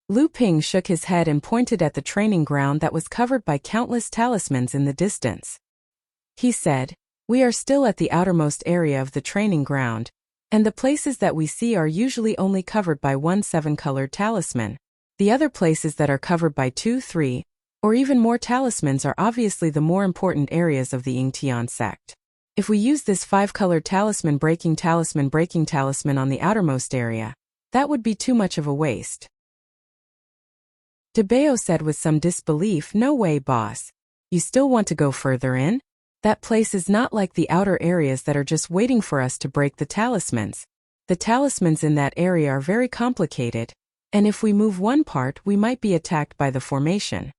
Lu Ping shook his head and pointed at the training ground that was covered by countless talismans in the distance. He said, "We are still at the outermost area of the training ground, and the places that we see are usually only covered by 1 7-colored talisman. The other places that are covered by 2, 3, or even more talismans are obviously the more important areas of the Yingtian sect. If we use this 5-colored talisman-breaking talisman on the outermost area, that would be too much of a waste." De Bao said with some disbelief, "No way, boss. You still want to go further in? That place is not like the outer areas that are just waiting for us to break the talismans. The talismans in that area are very complicated, and if we move one part, we might be attacked by the formation."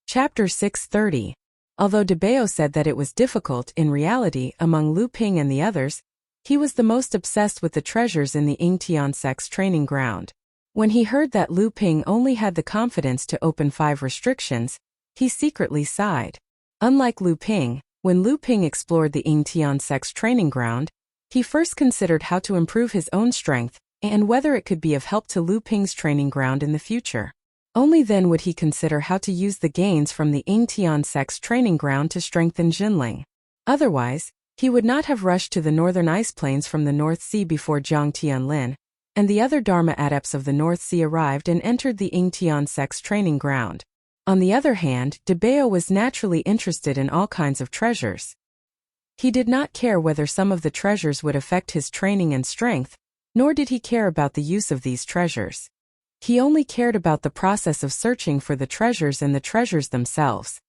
Chapter 630. Although De Bao said that it was difficult, in reality, among Lu Ping and the others, he was the most obsessed with the treasures in the Yingtian sect's training ground. When he heard that Lu Ping only had the confidence to open 5 restrictions, he secretly sighed. Unlike Lu Ping, when Lu Ping explored the Yingtian sect's training ground, he first considered how to improve his own strength and whether it could be of help to Lu Ping's training ground in the future. Only then would he consider how to use the gains from the Yingtian sect's training ground to strengthen Jinling. Otherwise, he would not have rushed to the northern ice plains from the North Sea before Jiang Tianlin and the other Dharma adepts of the North Sea arrived and entered the Yingtian sect's training ground. On the other hand, De Bao was naturally interested in all kinds of treasures. He did not care whether some of the treasures would affect his training and strength, nor did he care about the use of these treasures. He only cared about the process of searching for the treasures and the treasures themselves.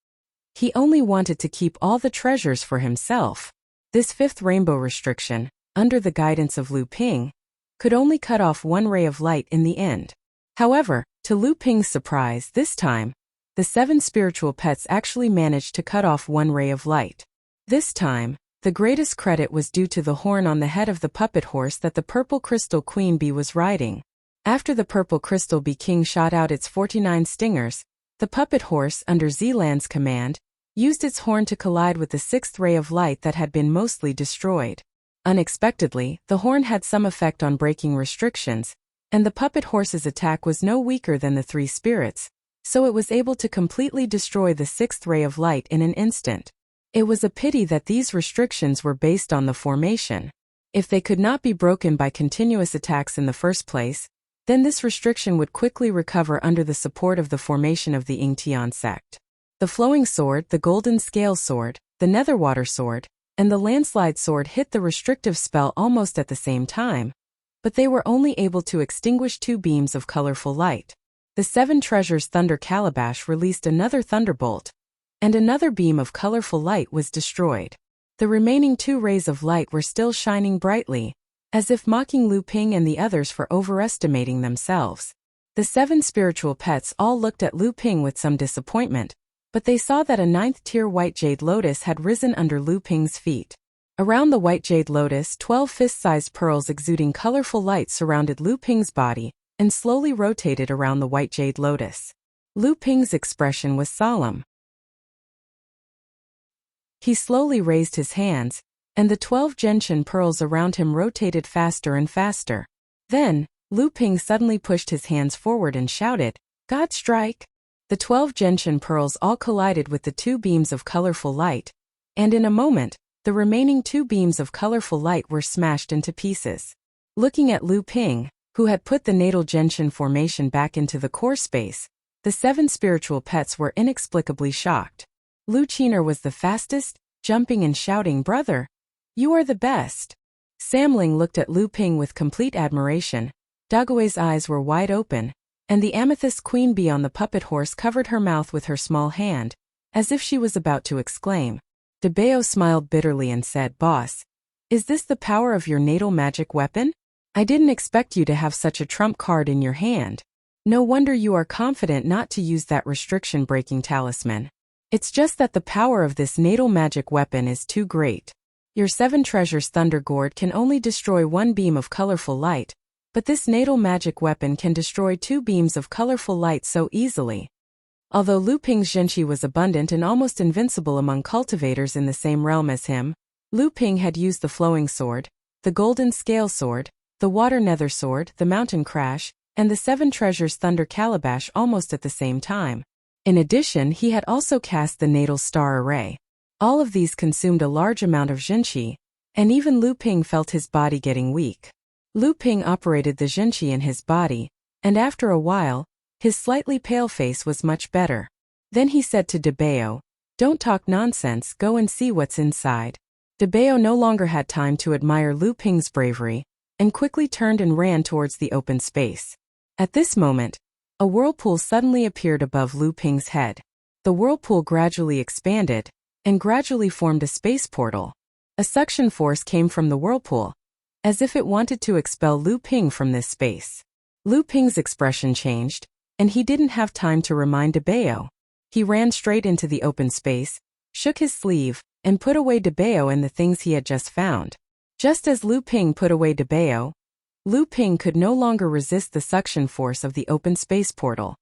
He only wanted to keep all the treasures for himself. This 5th rainbow restriction, under the guidance of Lu Ping, could only cut off 1 ray of light in the end. However, to Lu Ping's surprise this time, the 7 spiritual pets actually managed to cut off 1 ray of light. This time, the greatest credit was due to the horn on the head of the puppet horse that the purple crystal queen bee was riding. After the purple crystal bee king shot out its 49 stingers, the puppet horse, under Zeland's command, used its horn to collide with the 6th ray of light that had been mostly destroyed. Unexpectedly, the horn had some effect on breaking restrictions, and the puppet horse's attack was no weaker than the 3 spirits, so it was able to completely destroy the 6th ray of light in an instant. It was a pity that these restrictions were based on the formation. If they could not be broken by continuous attacks in the first place, then this restriction would quickly recover under the support of the formation of the Yingtian sect. The flowing sword, the golden scale sword, the netherwater sword, and the landslide sword hit the restrictive spell almost at the same time, but they were only able to extinguish 2 beams of colorful light. The 7 treasures thunder calabash released another thunderbolt, and another beam of colorful light was destroyed. The remaining 2 rays of light were still shining brightly, as if mocking Lu Ping and the others for overestimating themselves. The 7 spiritual pets all looked at Lu Ping with some disappointment, but they saw that a 9th-tier white jade lotus had risen under Lu Ping's feet. Around the white jade lotus, 12 fist-sized pearls exuding colorful light surrounded Lu Ping's body and slowly rotated around the white jade lotus. Lu Ping's expression was solemn. He slowly raised his hands, and the 12 gentian pearls around him rotated faster and faster. Then, Lu Ping suddenly pushed his hands forward and shouted, "God strike!" The 12 gentian pearls all collided with the 2 beams of colorful light, and in a moment, the remaining 2 beams of colorful light were smashed into pieces. Looking at Lu Ping, who had put the natal gentian formation back into the core space, the 7 spiritual pets were inexplicably shocked. Lu Qiner was the fastest, jumping and shouting, "Brother, you are the best." Sam Ling looked at Lu Ping with complete admiration. Dagui's eyes were wide open, and the amethyst queen bee on the puppet horse covered her mouth with her small hand, as if she was about to exclaim. De Bao smiled bitterly and said, "Boss, is this the power of your natal magic weapon? I didn't expect you to have such a trump card in your hand. No wonder you are confident not to use that restriction-breaking talisman. It's just that the power of this natal magic weapon is too great. Your 7 treasures Thunder Gourd can only destroy 1 beam of colorful light, but this natal magic weapon can destroy 2 beams of colorful light so easily." Although Lu Ping's Zhenqi was abundant and almost invincible among cultivators in the same realm as him, Lu Ping had used the flowing sword, the golden scale sword, the water nether sword, the mountain crash, and the 7 treasures thunder calabash almost at the same time. In addition, he had also cast the natal star array. All of these consumed a large amount of Zhenqi, and even Lu Ping felt his body getting weak. Lu Ping operated the Zhenqi in his body, and after a while, his slightly pale face was much better. Then he said to De Bao, "Don't talk nonsense, go and see what's inside." De Bao no longer had time to admire Lu Ping's bravery, and quickly turned and ran towards the open space. At this moment, a whirlpool suddenly appeared above Lu Ping's head. The whirlpool gradually expanded, and gradually formed a space portal. A suction force came from the whirlpool, as if it wanted to expel Lu Ping from this space. Lu Ping's expression changed, and he didn't have time to remind De Bao. He ran straight into the open space, shook his sleeve, and put away De Bao and the things he had just found. Just as Lu Ping put away De Bao, Lu Ping could no longer resist the suction force of the open space portal.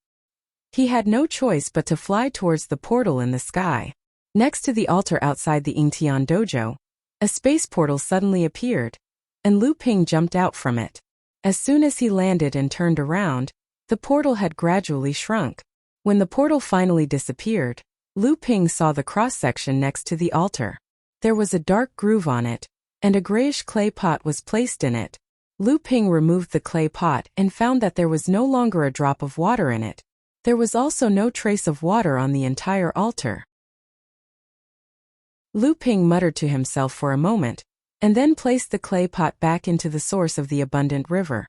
He had no choice but to fly towards the portal in the sky. Next to the altar outside the Yingtian dojo, a space portal suddenly appeared, and Lu Ping jumped out from it. As soon as he landed and turned around, the portal had gradually shrunk. When the portal finally disappeared, Lu Ping saw the cross-section next to the altar. There was a dark groove on it, and a grayish clay pot was placed in it. Lu Ping removed the clay pot and found that there was no longer a drop of water in it. There was also no trace of water on the entire altar. Lu Ping muttered to himself for a moment, and then placed the clay pot back into the source of the abundant river.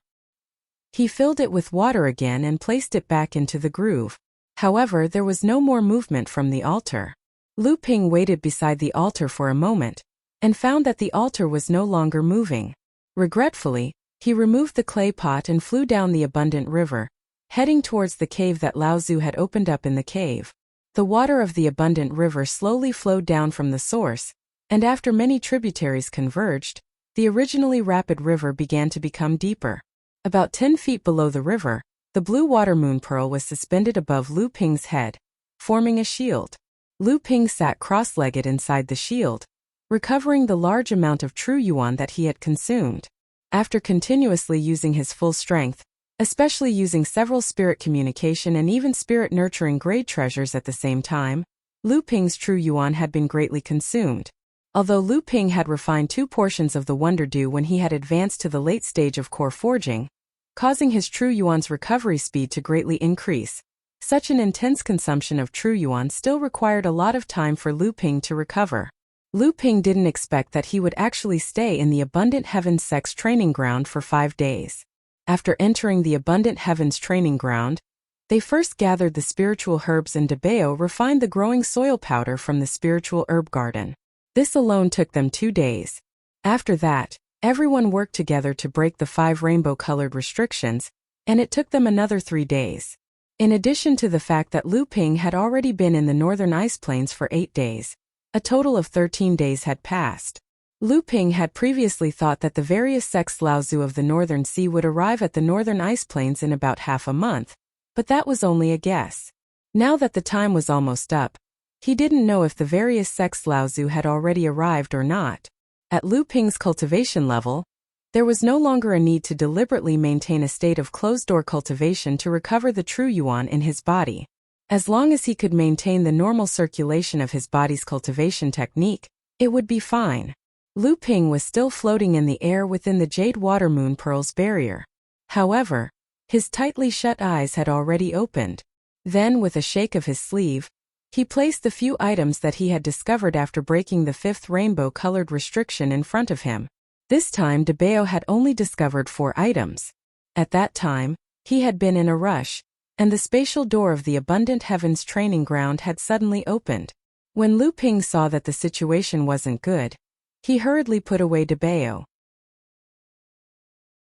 He filled it with water again and placed it back into the groove. However, there was no more movement from the altar. Lu Ping waited beside the altar for a moment, and found that the altar was no longer moving. Regretfully, he removed the clay pot and flew down the abundant river, heading towards the cave that Lao Tzu had opened up in the cave. The water of the abundant river slowly flowed down from the source, and after many tributaries converged, the originally rapid river began to become deeper. About 10 feet below the river, the blue water moon pearl was suspended above Lu Ping's head, forming a shield. Lu Ping sat cross-legged inside the shield, recovering the large amount of true yuan that he had consumed. After continuously using his full strength, especially using several spirit communication and even spirit nurturing grade treasures at the same time, Lu Ping's true yuan had been greatly consumed. Although Lu Ping had refined 2 portions of the Wonder Dew when he had advanced to the late stage of core forging, causing his true yuan's recovery speed to greatly increase, such an intense consumption of true yuan still required a lot of time for Lu Ping to recover. Lu Ping didn't expect that he would actually stay in the Abundant Heavens Sex training ground for 5 days. After entering the Abundant Heavens training ground, they first gathered the spiritual herbs and De Bao refined the growing soil powder from the spiritual herb garden. This alone took them 2 days. After that, everyone worked together to break the 5 rainbow-colored restrictions, and it took them another 3 days. In addition to the fact that Lu Ping had already been in the northern ice plains for 8 days, a total of 13 days had passed. Lu Ping had previously thought that the various sects Laozu of the Northern Sea would arrive at the northern ice plains in about half a month, but that was only a guess. Now that the time was almost up, he didn't know if the various sects Laozu had already arrived or not. At Lu Ping's cultivation level, there was no longer a need to deliberately maintain a state of closed-door cultivation to recover the true yuan in his body. As long as he could maintain the normal circulation of his body's cultivation technique, it would be fine. Lu Ping was still floating in the air within the Jade Water Moon Pearls barrier. However, his tightly shut eyes had already opened. Then, with a shake of his sleeve, he placed the few items that he had discovered after breaking the 5th rainbow-colored restriction in front of him. This time DeBeo had only discovered 4 items. At that time, he had been in a rush, and the spatial door of the Abundant Heavens training ground had suddenly opened. When Lu Ping saw that the situation wasn't good, he hurriedly put away DeBeo.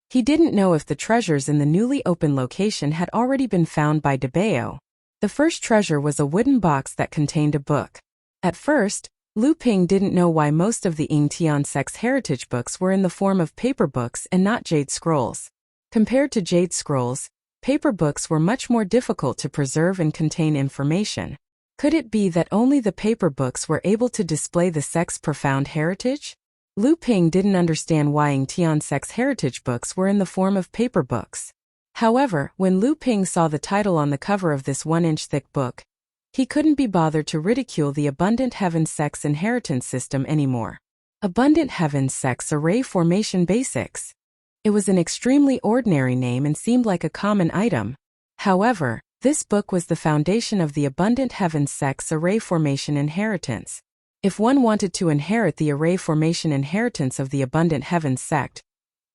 He didn't know if the treasures in the newly opened location had already been found by DeBeo. The first treasure was a wooden box that contained a book. At first, Lu Ping didn't know why most of the Yingtian sect's heritage books were in the form of paper books and not jade scrolls. Compared to jade scrolls, paper books were much more difficult to preserve and contain information. Could it be that only the paper books were able to display the sect's profound heritage? Lu Ping didn't understand why Yingtian sect's heritage books were in the form of paper books. However, when Lu Ping saw the title on the cover of this 1-inch thick book, he couldn't be bothered to ridicule the Abundant Heavens sect's inheritance system anymore. Abundant Heavens sect's array formation basics. It was an extremely ordinary name and seemed like a common item. However, this book was the foundation of the Abundant Heavens sect's array formation inheritance. If one wanted to inherit the array formation inheritance of the Abundant Heavens sect,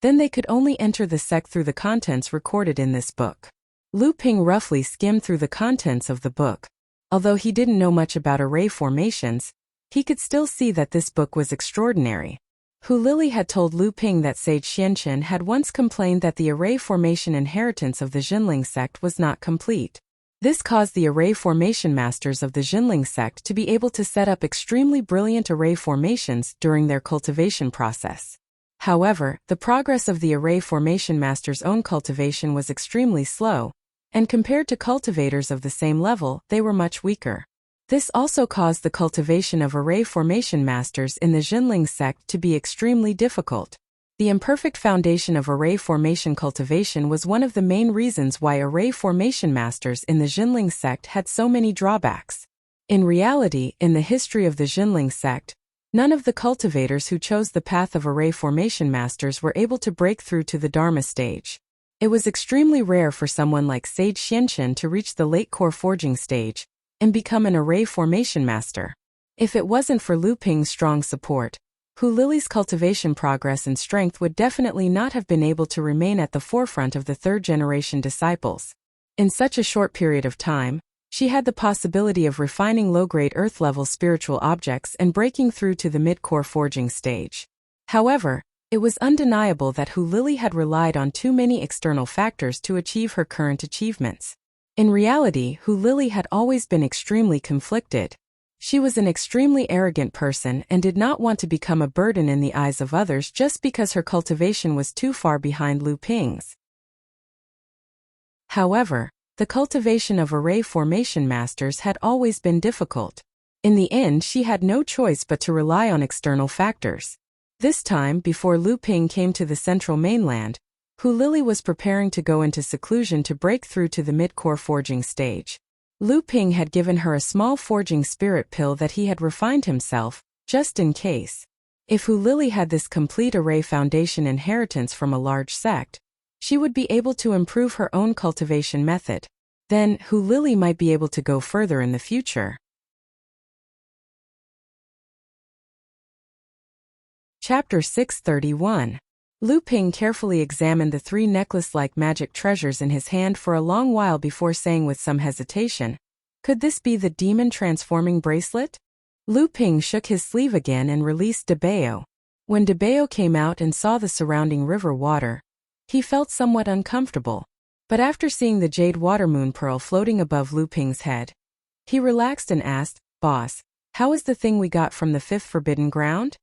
then they could only enter the sect through the contents recorded in this book. Lu Ping roughly skimmed through the contents of the book. Although he didn't know much about array formations, he could still see that this book was extraordinary. Hu Lili had told Lu Ping that Sage Xianchen had once complained that the array formation inheritance of the Jinling sect was not complete. This caused the array formation masters of the Jinling sect to be able to set up extremely brilliant array formations during their cultivation process. However, the progress of the array formation master's own cultivation was extremely slow, and compared to cultivators of the same level, they were much weaker. This also caused the cultivation of array formation masters in the Jinling sect to be extremely difficult. The imperfect foundation of array formation cultivation was one of the main reasons why array formation masters in the Jinling sect had so many drawbacks. In reality, in the history of the Jinling sect, none of the cultivators who chose the path of array formation masters were able to break through to the Dharma stage. It was extremely rare for someone like Sage Xianchen to reach the late core forging stage and become an array formation master. If it wasn't for Lu Ping's strong support, Hu Lili's cultivation progress and strength would definitely not have been able to remain at the forefront of the third-generation disciples. In such a short period of time, she had the possibility of refining low-grade Earth-level spiritual objects and breaking through to the mid-core forging stage. However, it was undeniable that Hu Lili had relied on too many external factors to achieve her current achievements. In reality, Hu Lili had always been extremely conflicted. She was an extremely arrogant person and did not want to become a burden in the eyes of others just because her cultivation was too far behind Lu Ping's. However, the cultivation of array formation masters had always been difficult. In the end, she had no choice but to rely on external factors. This time, before Lu Ping came to the central mainland, Hu Lili was preparing to go into seclusion to break through to the mid-core forging stage. Lu Ping had given her a small forging spirit pill that he had refined himself, just in case. If Hu Lili had this complete array foundation inheritance from a large sect, she would be able to improve her own cultivation method. Then, Hu Lili might be able to go further in the future. Chapter 631. Lu Ping carefully examined the 3 necklace-like magic treasures in his hand for a long while before saying with some hesitation, "Could this be the demon-transforming bracelet?" Lu Ping shook his sleeve again and released DeBeo. When DeBeo came out and saw the surrounding river water, he felt somewhat uncomfortable. But after seeing the jade water moon pearl floating above Lu Ping's head, he relaxed and asked, "Boss, how is the thing we got from the fifth forbidden ground?"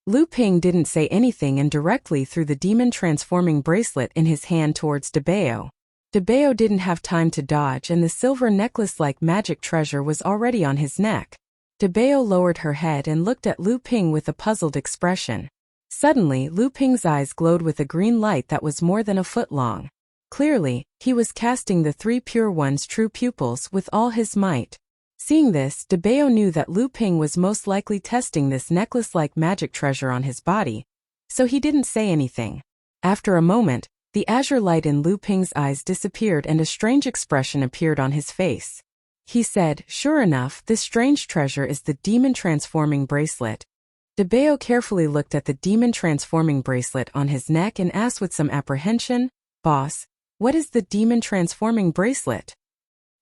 Lu Ping didn't say anything and directly threw the demon transforming bracelet in his hand towards Debeo. Debeo didn't have time to dodge and the silver necklace-like magic treasure was already on his neck. Debeo lowered her head and looked at Lu Ping with a puzzled expression. Suddenly, Lu Ping's eyes glowed with a green light that was more than a foot long. Clearly, he was casting the three pure one's true pupils with all his might. Seeing this, Debeo knew that Lu Ping was most likely testing this necklace-like magic treasure on his body, so he didn't say anything. After a moment, the azure light in Lu Ping's eyes disappeared and a strange expression appeared on his face. He said, "Sure enough, this strange treasure is the demon transforming bracelet." Debeo carefully looked at the demon transforming bracelet on his neck and asked with some apprehension, "Boss, what is the demon transforming bracelet?"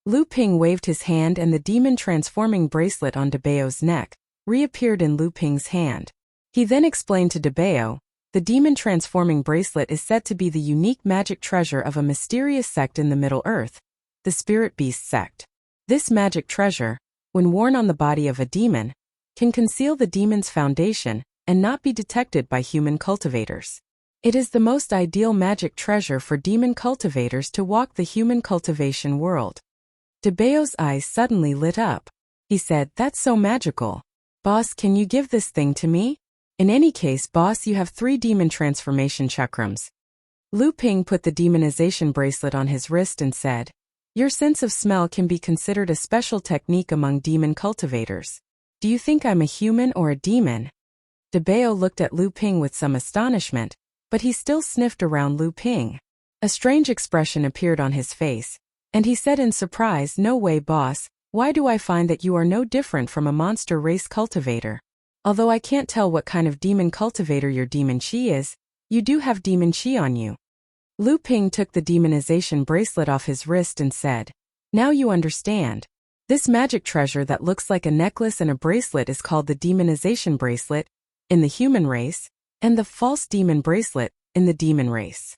Lu Ping waved his hand and the demon transforming bracelet on Debeo's neck reappeared in Lu Ping's hand. He then explained to Debeo, "The demon transforming bracelet is said to be the unique magic treasure of a mysterious sect in the Middle Earth, the Spirit Beast sect. This magic treasure, when worn on the body of a demon, can conceal the demon's foundation and not be detected by human cultivators. It is the most ideal magic treasure for demon cultivators to walk the human cultivation world." Debeo's eyes suddenly lit up. He said, "That's so magical. Boss, can you give this thing to me? In any case, boss, you have 3 demon transformation chakrams." Lu Ping put the demonization bracelet on his wrist and said, "Your sense of smell can be considered a special technique among demon cultivators. Do you think I'm a human or a demon?" Debeo looked at Lu Ping with some astonishment, but he still sniffed around Lu Ping. A strange expression appeared on his face, and he said in surprise, "No way, boss. Why do I find that you are no different from a monster race cultivator? Although I can't tell what kind of demon cultivator your demon chi is, you do have demon chi on you." Lu Ping took the demonization bracelet off his wrist and said, "Now you understand. This magic treasure that looks like a necklace and a bracelet is called the demonization bracelet in the human race, and the false demon bracelet in the demon race.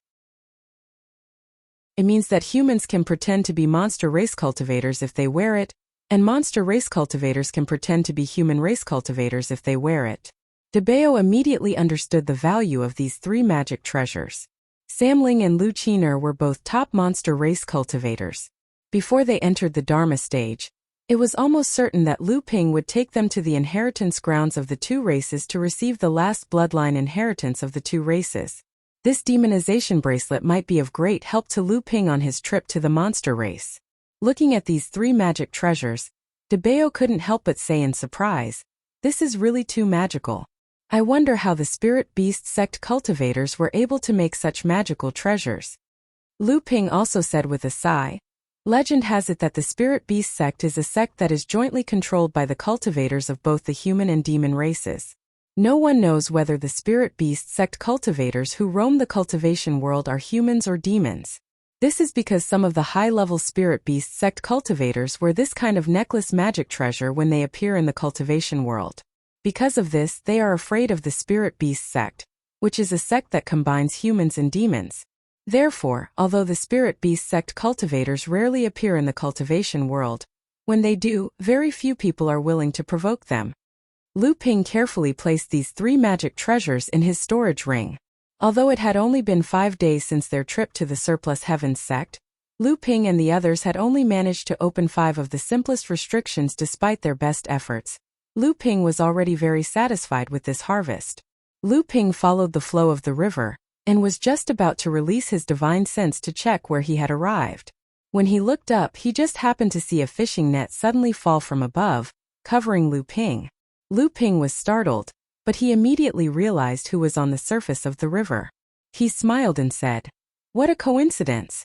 It means that humans can pretend to be monster race cultivators if they wear it, and monster race cultivators can pretend to be human race cultivators if they wear it." Debeo immediately understood the value of these 3 magic treasures. Samling and Lu Qiner were both top monster race cultivators. Before they entered the Dharma stage, it was almost certain that Lu Ping would take them to the inheritance grounds of the 2 races to receive the last bloodline inheritance of the 2 races. This demonization bracelet might be of great help to Lu Ping on his trip to the monster race. Looking at these 3 magic treasures, Debeo couldn't help but say in surprise, "This is really too magical. I wonder how the Spirit Beast sect cultivators were able to make such magical treasures." Lu Ping also said with a sigh, "Legend has it that the Spirit Beast sect is a sect that is jointly controlled by the cultivators of both the human and demon races. No one knows whether the Spirit Beast sect cultivators who roam the cultivation world are humans or demons. This is because some of the high-level Spirit Beast sect cultivators wear this kind of necklace magic treasure when they appear in the cultivation world. Because of this, they are afraid of the Spirit Beast sect, which is a sect that combines humans and demons. Therefore, although the Spirit Beast sect cultivators rarely appear in the cultivation world, when they do, very few people are willing to provoke them." Lu Ping carefully placed these 3 magic treasures in his storage ring. Although it had only been 5 days since their trip to the Surplus Heavens sect, Lu Ping and the others had only managed to open 5 of the simplest restrictions despite their best efforts. Lu Ping was already very satisfied with this harvest. Lu Ping followed the flow of the river, and was just about to release his divine sense to check where he had arrived. When he looked up, he just happened to see a fishing net suddenly fall from above, covering Lu Ping. Lu Ping was startled, but he immediately realized who was on the surface of the river. He smiled and said, "What a coincidence."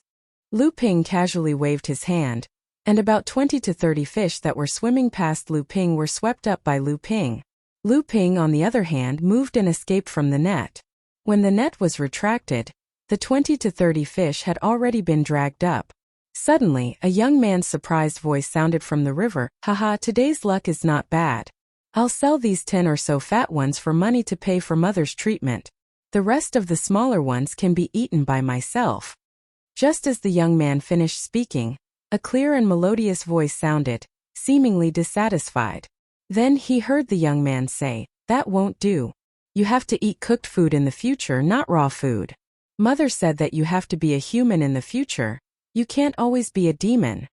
Lu Ping casually waved his hand, and about 20 to 30 fish that were swimming past Lu Ping were swept up by Lu Ping. Lu Ping, on the other hand, moved and escaped from the net. When the net was retracted, the 20 to 30 fish had already been dragged up. Suddenly, a young man's surprised voice sounded from the river, "Haha, today's luck is not bad. I'll sell these 10 or so fat ones for money to pay for mother's treatment. The rest of the smaller ones can be eaten by myself." Just as the young man finished speaking, a clear and melodious voice sounded, seemingly dissatisfied. Then he heard the young man say, "That won't do. You have to eat cooked food in the future, not raw food. Mother said that you have to be a human in the future. You can't always be a demon."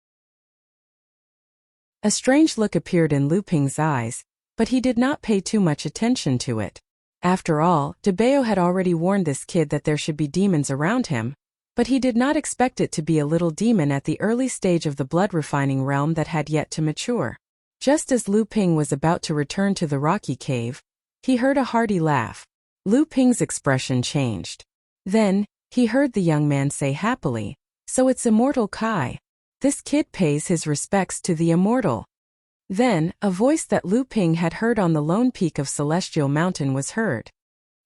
A strange look appeared in Lu Ping's eyes, but he did not pay too much attention to it. After all, De Bao had already warned this kid that there should be demons around him, but he did not expect it to be a little demon at the early stage of the blood-refining realm that had yet to mature. Just as Lu Ping was about to return to the rocky cave, he heard a hearty laugh. Lu Ping's expression changed. Then, he heard the young man say happily, "So it's Immortal Kai. This kid pays his respects to the immortal." Then, a voice that Lu Ping had heard on the lone peak of Celestial Mountain was heard.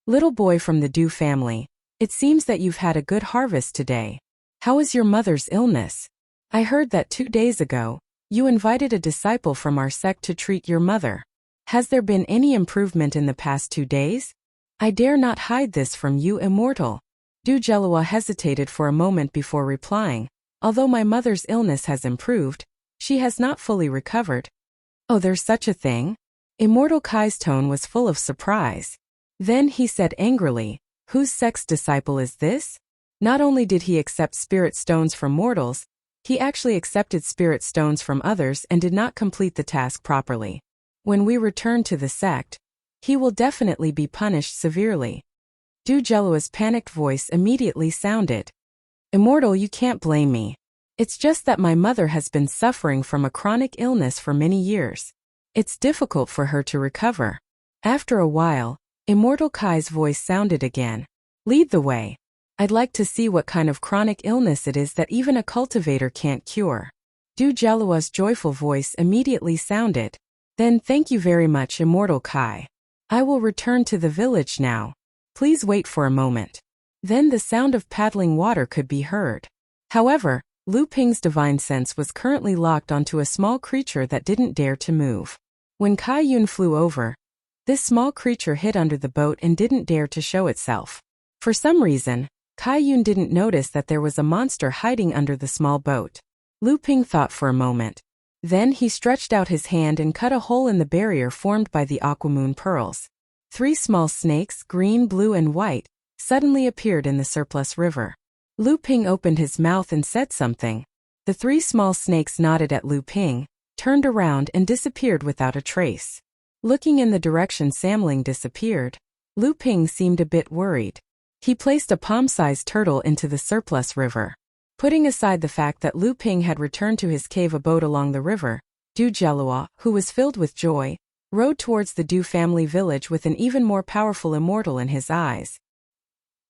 "Little boy from the Du family, it seems that you've had a good harvest today. How is your mother's illness? I heard that 2 days ago, you invited a disciple from our sect to treat your mother. Has there been any improvement in the past 2 days? I dare not hide this from you, immortal." Du Jelua hesitated for a moment before replying, "Although my mother's illness has improved, she has not fully recovered." "Oh, there's such a thing?" Immortal Kai's tone was full of surprise. Then he said angrily, "Whose sect's disciple is this?" Not only did he accept spirit stones from mortals, he actually accepted spirit stones from others and did not complete the task properly. When we return to the sect, he will definitely be punished severely. Du Jelua's panicked voice immediately sounded. "Immortal, you can't blame me. It's just that my mother has been suffering from a chronic illness for many years. It's difficult for her to recover." After a while, Immortal Kai's voice sounded again. "Lead the way. I'd like to see what kind of chronic illness it is that even a cultivator can't cure." Du Jelua's joyful voice immediately sounded. "Then thank you very much, Immortal Kai. I will return to the village now. Please wait for a moment." Then the sound of paddling water could be heard. However, Lu Ping's divine sense was currently locked onto a small creature that didn't dare to move. When Kai Yun flew over, this small creature hid under the boat and didn't dare to show itself. For some reason, Kai Yun didn't notice that there was a monster hiding under the small boat. Lu Ping thought for a moment. Then he stretched out his hand and cut a hole in the barrier formed by the aquamoon pearls. 3 small snakes, green, blue, and white, suddenly appeared in the surplus river. Lu Ping opened his mouth and said something. The 3 small snakes nodded at Lu Ping, turned around and disappeared without a trace. Looking in the direction Samling disappeared, Lu Ping seemed a bit worried. He placed a palm-sized turtle into the surplus river. Putting aside the fact that Lu Ping had returned to his cave abode along the river, Du Jelua, who was filled with joy, rode towards the Du family village with an even more powerful immortal in his eyes.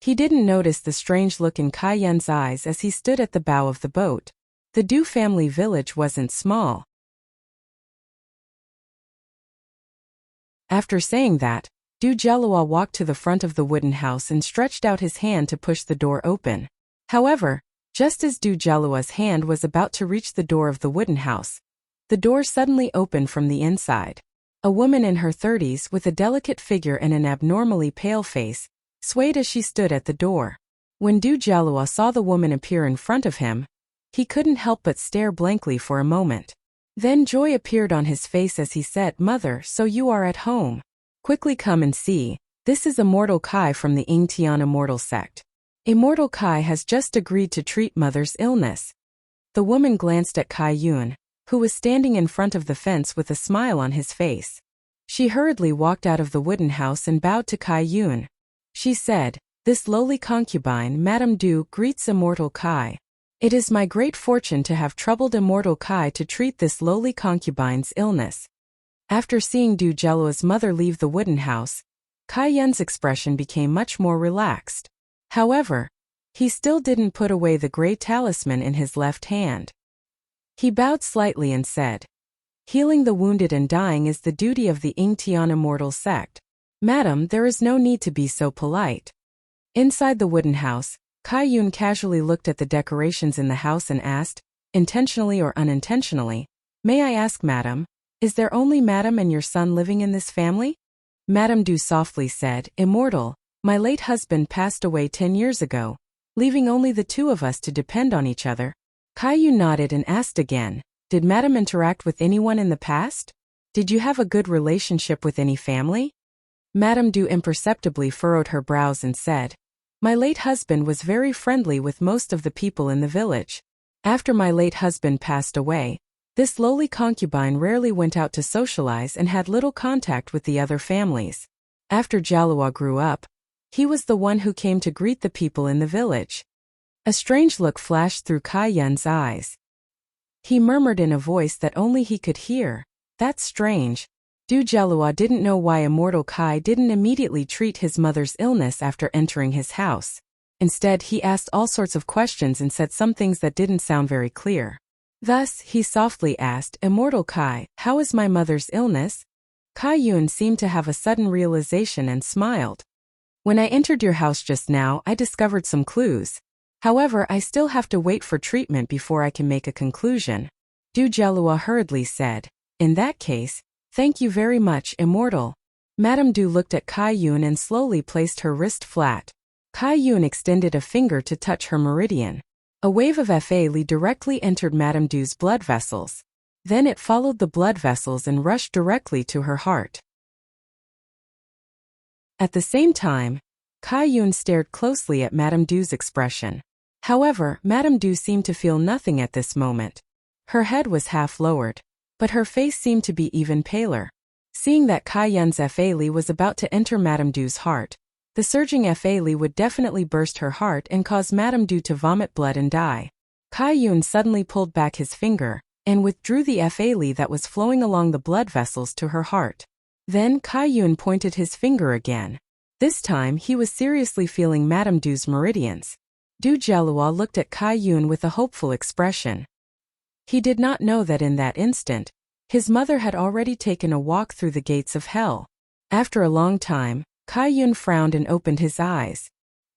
He didn't notice the strange look in Kai Yun's eyes as he stood at the bow of the boat. The Du family village wasn't small. After saying that, Du Jelua walked to the front of the wooden house and stretched out his hand to push the door open. However, just as Du Jelua's hand was about to reach the door of the wooden house, the door suddenly opened from the inside. A woman in her 30s with a delicate figure and an abnormally pale face swayed as she stood at the door. When Du Jelua saw the woman appear in front of him, he couldn't help but stare blankly for a moment. Then joy appeared on his face as he said, "Mother, so you are at home. Quickly come and see. This is Immortal Kai from the Yingtian Immortal sect. Immortal Kai has just agreed to treat Mother's illness." The woman glanced at Kai Yun, who was standing in front of the fence with a smile on his face. She hurriedly walked out of the wooden house and bowed to Kai Yun. She said, "This lowly concubine, Madame Du, greets Immortal Kai. It is my great fortune to have troubled Immortal Kai to treat this lowly concubine's illness." After seeing Du Jelua's mother leave the wooden house, Kai Yun's expression became much more relaxed. However, he still didn't put away the gray talisman in his left hand. He bowed slightly and said, "Healing the wounded and dying is the duty of the Yingtian Immortal sect. Madam, there is no need to be so polite." Inside the wooden house, Kai Yun casually looked at the decorations in the house and asked, intentionally or unintentionally, "May I ask, Madam, is there only Madam and your son living in this family?" Madame Du softly said, "Immortal, my late husband passed away 10 years ago, leaving only the two of us to depend on each other. Caillou nodded and asked again, did Madame interact with anyone in the past? Did you have a good relationship with any family? Madame Du imperceptibly furrowed her brows and said, my late husband was very friendly with most of the people in the village. After my late husband passed away, this lowly concubine rarely went out to socialize and had little contact with the other families. After Jialua grew up, he was the one who came to greet the people in the village. A strange look flashed through Kai Yun's eyes. He murmured in a voice that only he could hear, that's strange. Du Jialua didn't know why Immortal Kai didn't immediately treat his mother's illness after entering his house. Instead, he asked all sorts of questions and said some things that didn't sound very clear. Thus, he softly asked, Immortal Kai, how is my mother's illness? Kai Yun seemed to have a sudden realization and smiled. When I entered your house just now, I discovered some clues. However, I still have to wait for treatment before I can make a conclusion. Du Jialua hurriedly said, in that case, thank you very much, Immortal. Madame Du looked at Kai Yun and slowly placed her wrist flat. Kai Yun extended a finger to touch her meridian. A wave of Fa Li directly entered Madame Du's blood vessels. Then it followed the blood vessels and rushed directly to her heart. At the same time, Kai Yun stared closely at Madame Du's expression. However, Madame Du seemed to feel nothing at this moment. Her head was half lowered, but her face seemed to be even paler. Seeing that Kai Yun's Fa Li was about to enter Madame Du's heart, the surging Fa Li would definitely burst her heart and cause Madame Du to vomit blood and die. Kai Yun suddenly pulled back his finger and withdrew the Fa Li that was flowing along the blood vessels to her heart. Then Kai Yun pointed his finger again. This time he was seriously feeling Madame Du's meridians. Du Jialua looked at Kai Yun with a hopeful expression. He did not know that in that instant, his mother had already taken a walk through the gates of hell. After a long time, Kai Yun frowned and opened his eyes.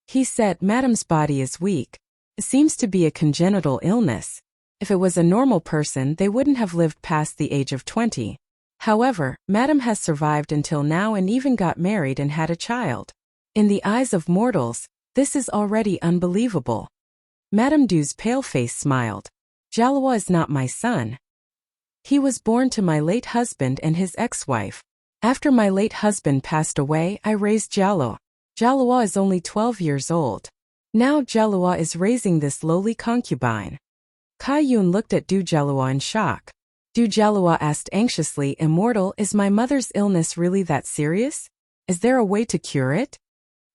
He said, Madame's body is weak. It seems to be a congenital illness. If it was a normal person, they wouldn't have lived past the age of 20. However, Madame has survived until now and even got married and had a child. In the eyes of mortals, this is already unbelievable. Madame Du's pale face smiled. Jialua is not my son. He was born to my late husband and his ex-wife. After my late husband passed away, I raised Jialua. Jialua is only 12 years old. Now Jialua is raising this lowly concubine. Kai Yun looked at Du Jialua in shock. Du Jialua asked anxiously, Immortal, is my mother's illness really that serious? Is there a way to cure it?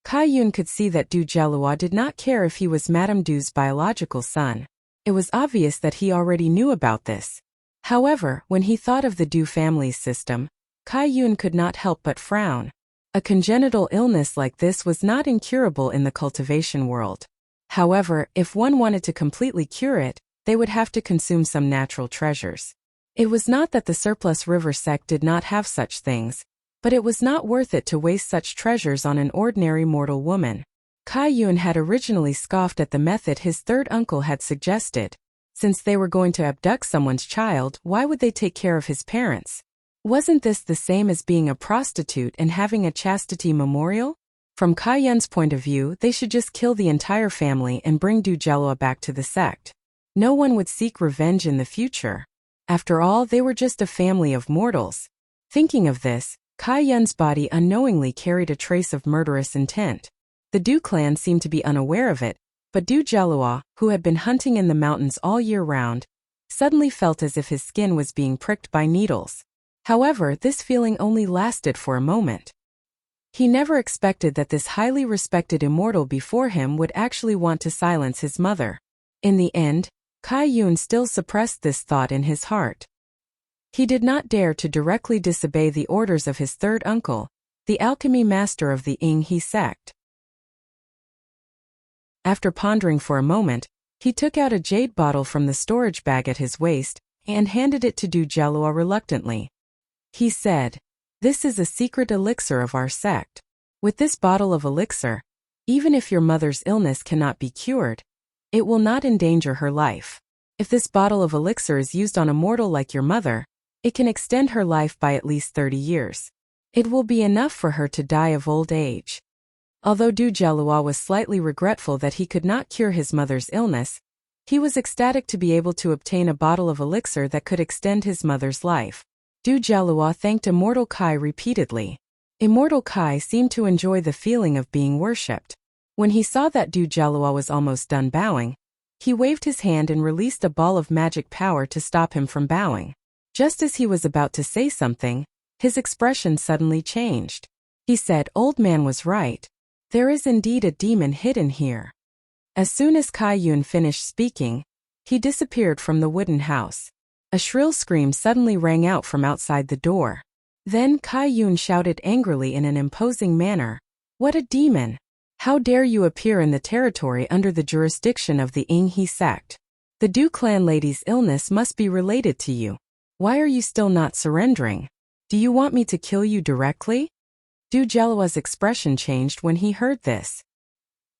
Kai Yun could see that Du Jialua did not care if he was Madame Du's biological son. It was obvious that he already knew about this. However, when he thought of the Du family's system, Kai Yun could not help but frown. A congenital illness like this was not incurable in the cultivation world. However, if one wanted to completely cure it, they would have to consume some natural treasures. It was not that the surplus river sect did not have such things, but it was not worth it to waste such treasures on an ordinary mortal woman. Kai Yun had originally scoffed at the method his third uncle had suggested. Since they were going to abduct someone's child, why would they take care of his parents? Wasn't this the same as being a prostitute and having a chastity memorial? From Kai Yun's point of view, they should just kill the entire family and bring Du Jialua back to the sect. No one would seek revenge in the future. After all, they were just a family of mortals. Thinking of this, Kai Yun's body unknowingly carried a trace of murderous intent. The Du clan seemed to be unaware of it, but Du Jialua, who had been hunting in the mountains all year round, suddenly felt as if his skin was being pricked by needles. However, this feeling only lasted for a moment. He never expected that this highly respected immortal before him would actually want to silence his mother. In the end, Kai Yun still suppressed this thought in his heart. He did not dare to directly disobey the orders of his third uncle, the alchemy master of the Yinghe sect. After pondering for a moment, he took out a jade bottle from the storage bag at his waist and handed it to Du Jialua reluctantly. He said, "This is a secret elixir of our sect. With this bottle of elixir, even if your mother's illness cannot be cured, it will not endanger her life. If this bottle of elixir is used on a mortal like your mother, it can extend her life by at least 30 years. It will be enough for her to die of old age." Although Du Jialua was slightly regretful that he could not cure his mother's illness, he was ecstatic to be able to obtain a bottle of elixir that could extend his mother's life. Du Jialua thanked Immortal Kai repeatedly. Immortal Kai seemed to enjoy the feeling of being worshipped. When he saw that Du Jialua was almost done bowing, he waved his hand and released a ball of magic power to stop him from bowing. Just as he was about to say something, his expression suddenly changed. He said, "Old man was right. There is indeed a demon hidden here." As soon as Kai Yun finished speaking, he disappeared from the wooden house. A shrill scream suddenly rang out from outside the door. Then Kai Yun shouted angrily in an imposing manner, "What a demon! How dare you appear in the territory under the jurisdiction of the Yinghe sect? The Du clan lady's illness must be related to you. Why are you still not surrendering? Do you want me to kill you directly?" Du Jialua's expression changed when he heard this.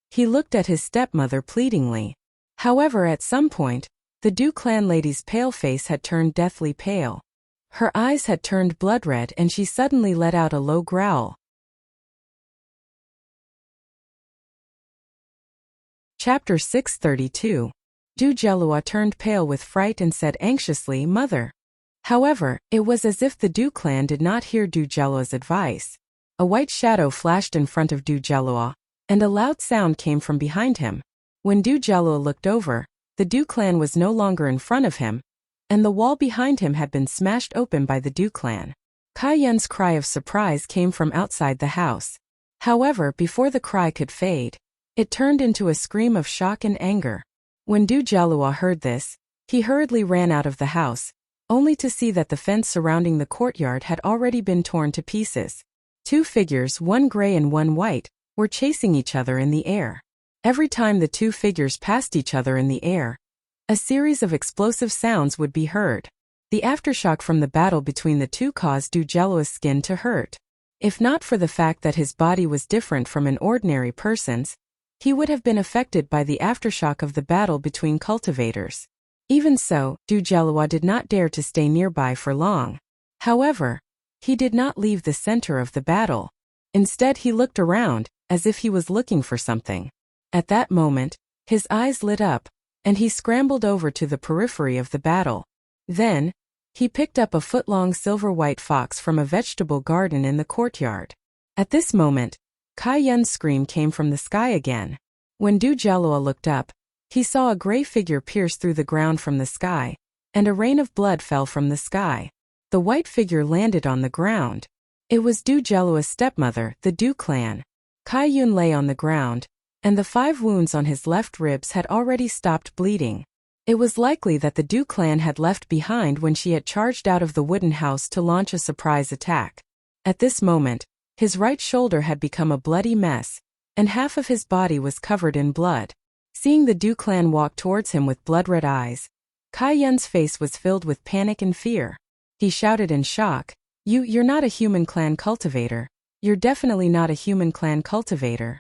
He looked at his stepmother pleadingly. However, at some point, the Du clan lady's pale face had turned deathly pale. Her eyes had turned blood red and she suddenly let out a low growl. Chapter 632. Du Jialua turned pale with fright and said anxiously, "Mother." However, it was as if the Du clan did not hear Du Jialua's advice. A white shadow flashed in front of Du Jialua, and a loud sound came from behind him. When Du Jialua looked over, the Du clan was no longer in front of him, and the wall behind him had been smashed open by the Du clan. Kai Yun's cry of surprise came from outside the house. However, before the cry could fade, it turned into a scream of shock and anger. When Du Jialua heard this, he hurriedly ran out of the house, only to see that the fence surrounding the courtyard had already been torn to pieces. Two figures, one gray and one white, were chasing each other in the air. Every time the two figures passed each other in the air, a series of explosive sounds would be heard. The aftershock from the battle between the two caused Du Jialua's skin to hurt. If not for the fact that his body was different from an ordinary person's, he would have been affected by the aftershock of the battle between cultivators. Even so, Du Jialua did not dare to stay nearby for long. However, he did not leave the center of the battle. Instead, he looked around, as if he was looking for something. At that moment, his eyes lit up, and he scrambled over to the periphery of the battle. Then, he picked up a foot-long silver-white fox from a vegetable garden in the courtyard. At this moment, Kai Yun's scream came from the sky again. When Du Jialua looked up, he saw a gray figure pierce through the ground from the sky, and a rain of blood fell from the sky. The white figure landed on the ground. It was Du Jialua's stepmother, the Du clan. Kai Yun lay on the ground, and the 5 wounds on his left ribs had already stopped bleeding. It was likely that the Du clan had left behind when she had charged out of the wooden house to launch a surprise attack. At this moment, his right shoulder had become a bloody mess, and half of his body was covered in blood. Seeing the Du clan walk towards him with blood-red eyes, Kai Yun's face was filled with panic and fear. He shouted in shock, You're not a human clan cultivator. You're definitely not a human clan cultivator."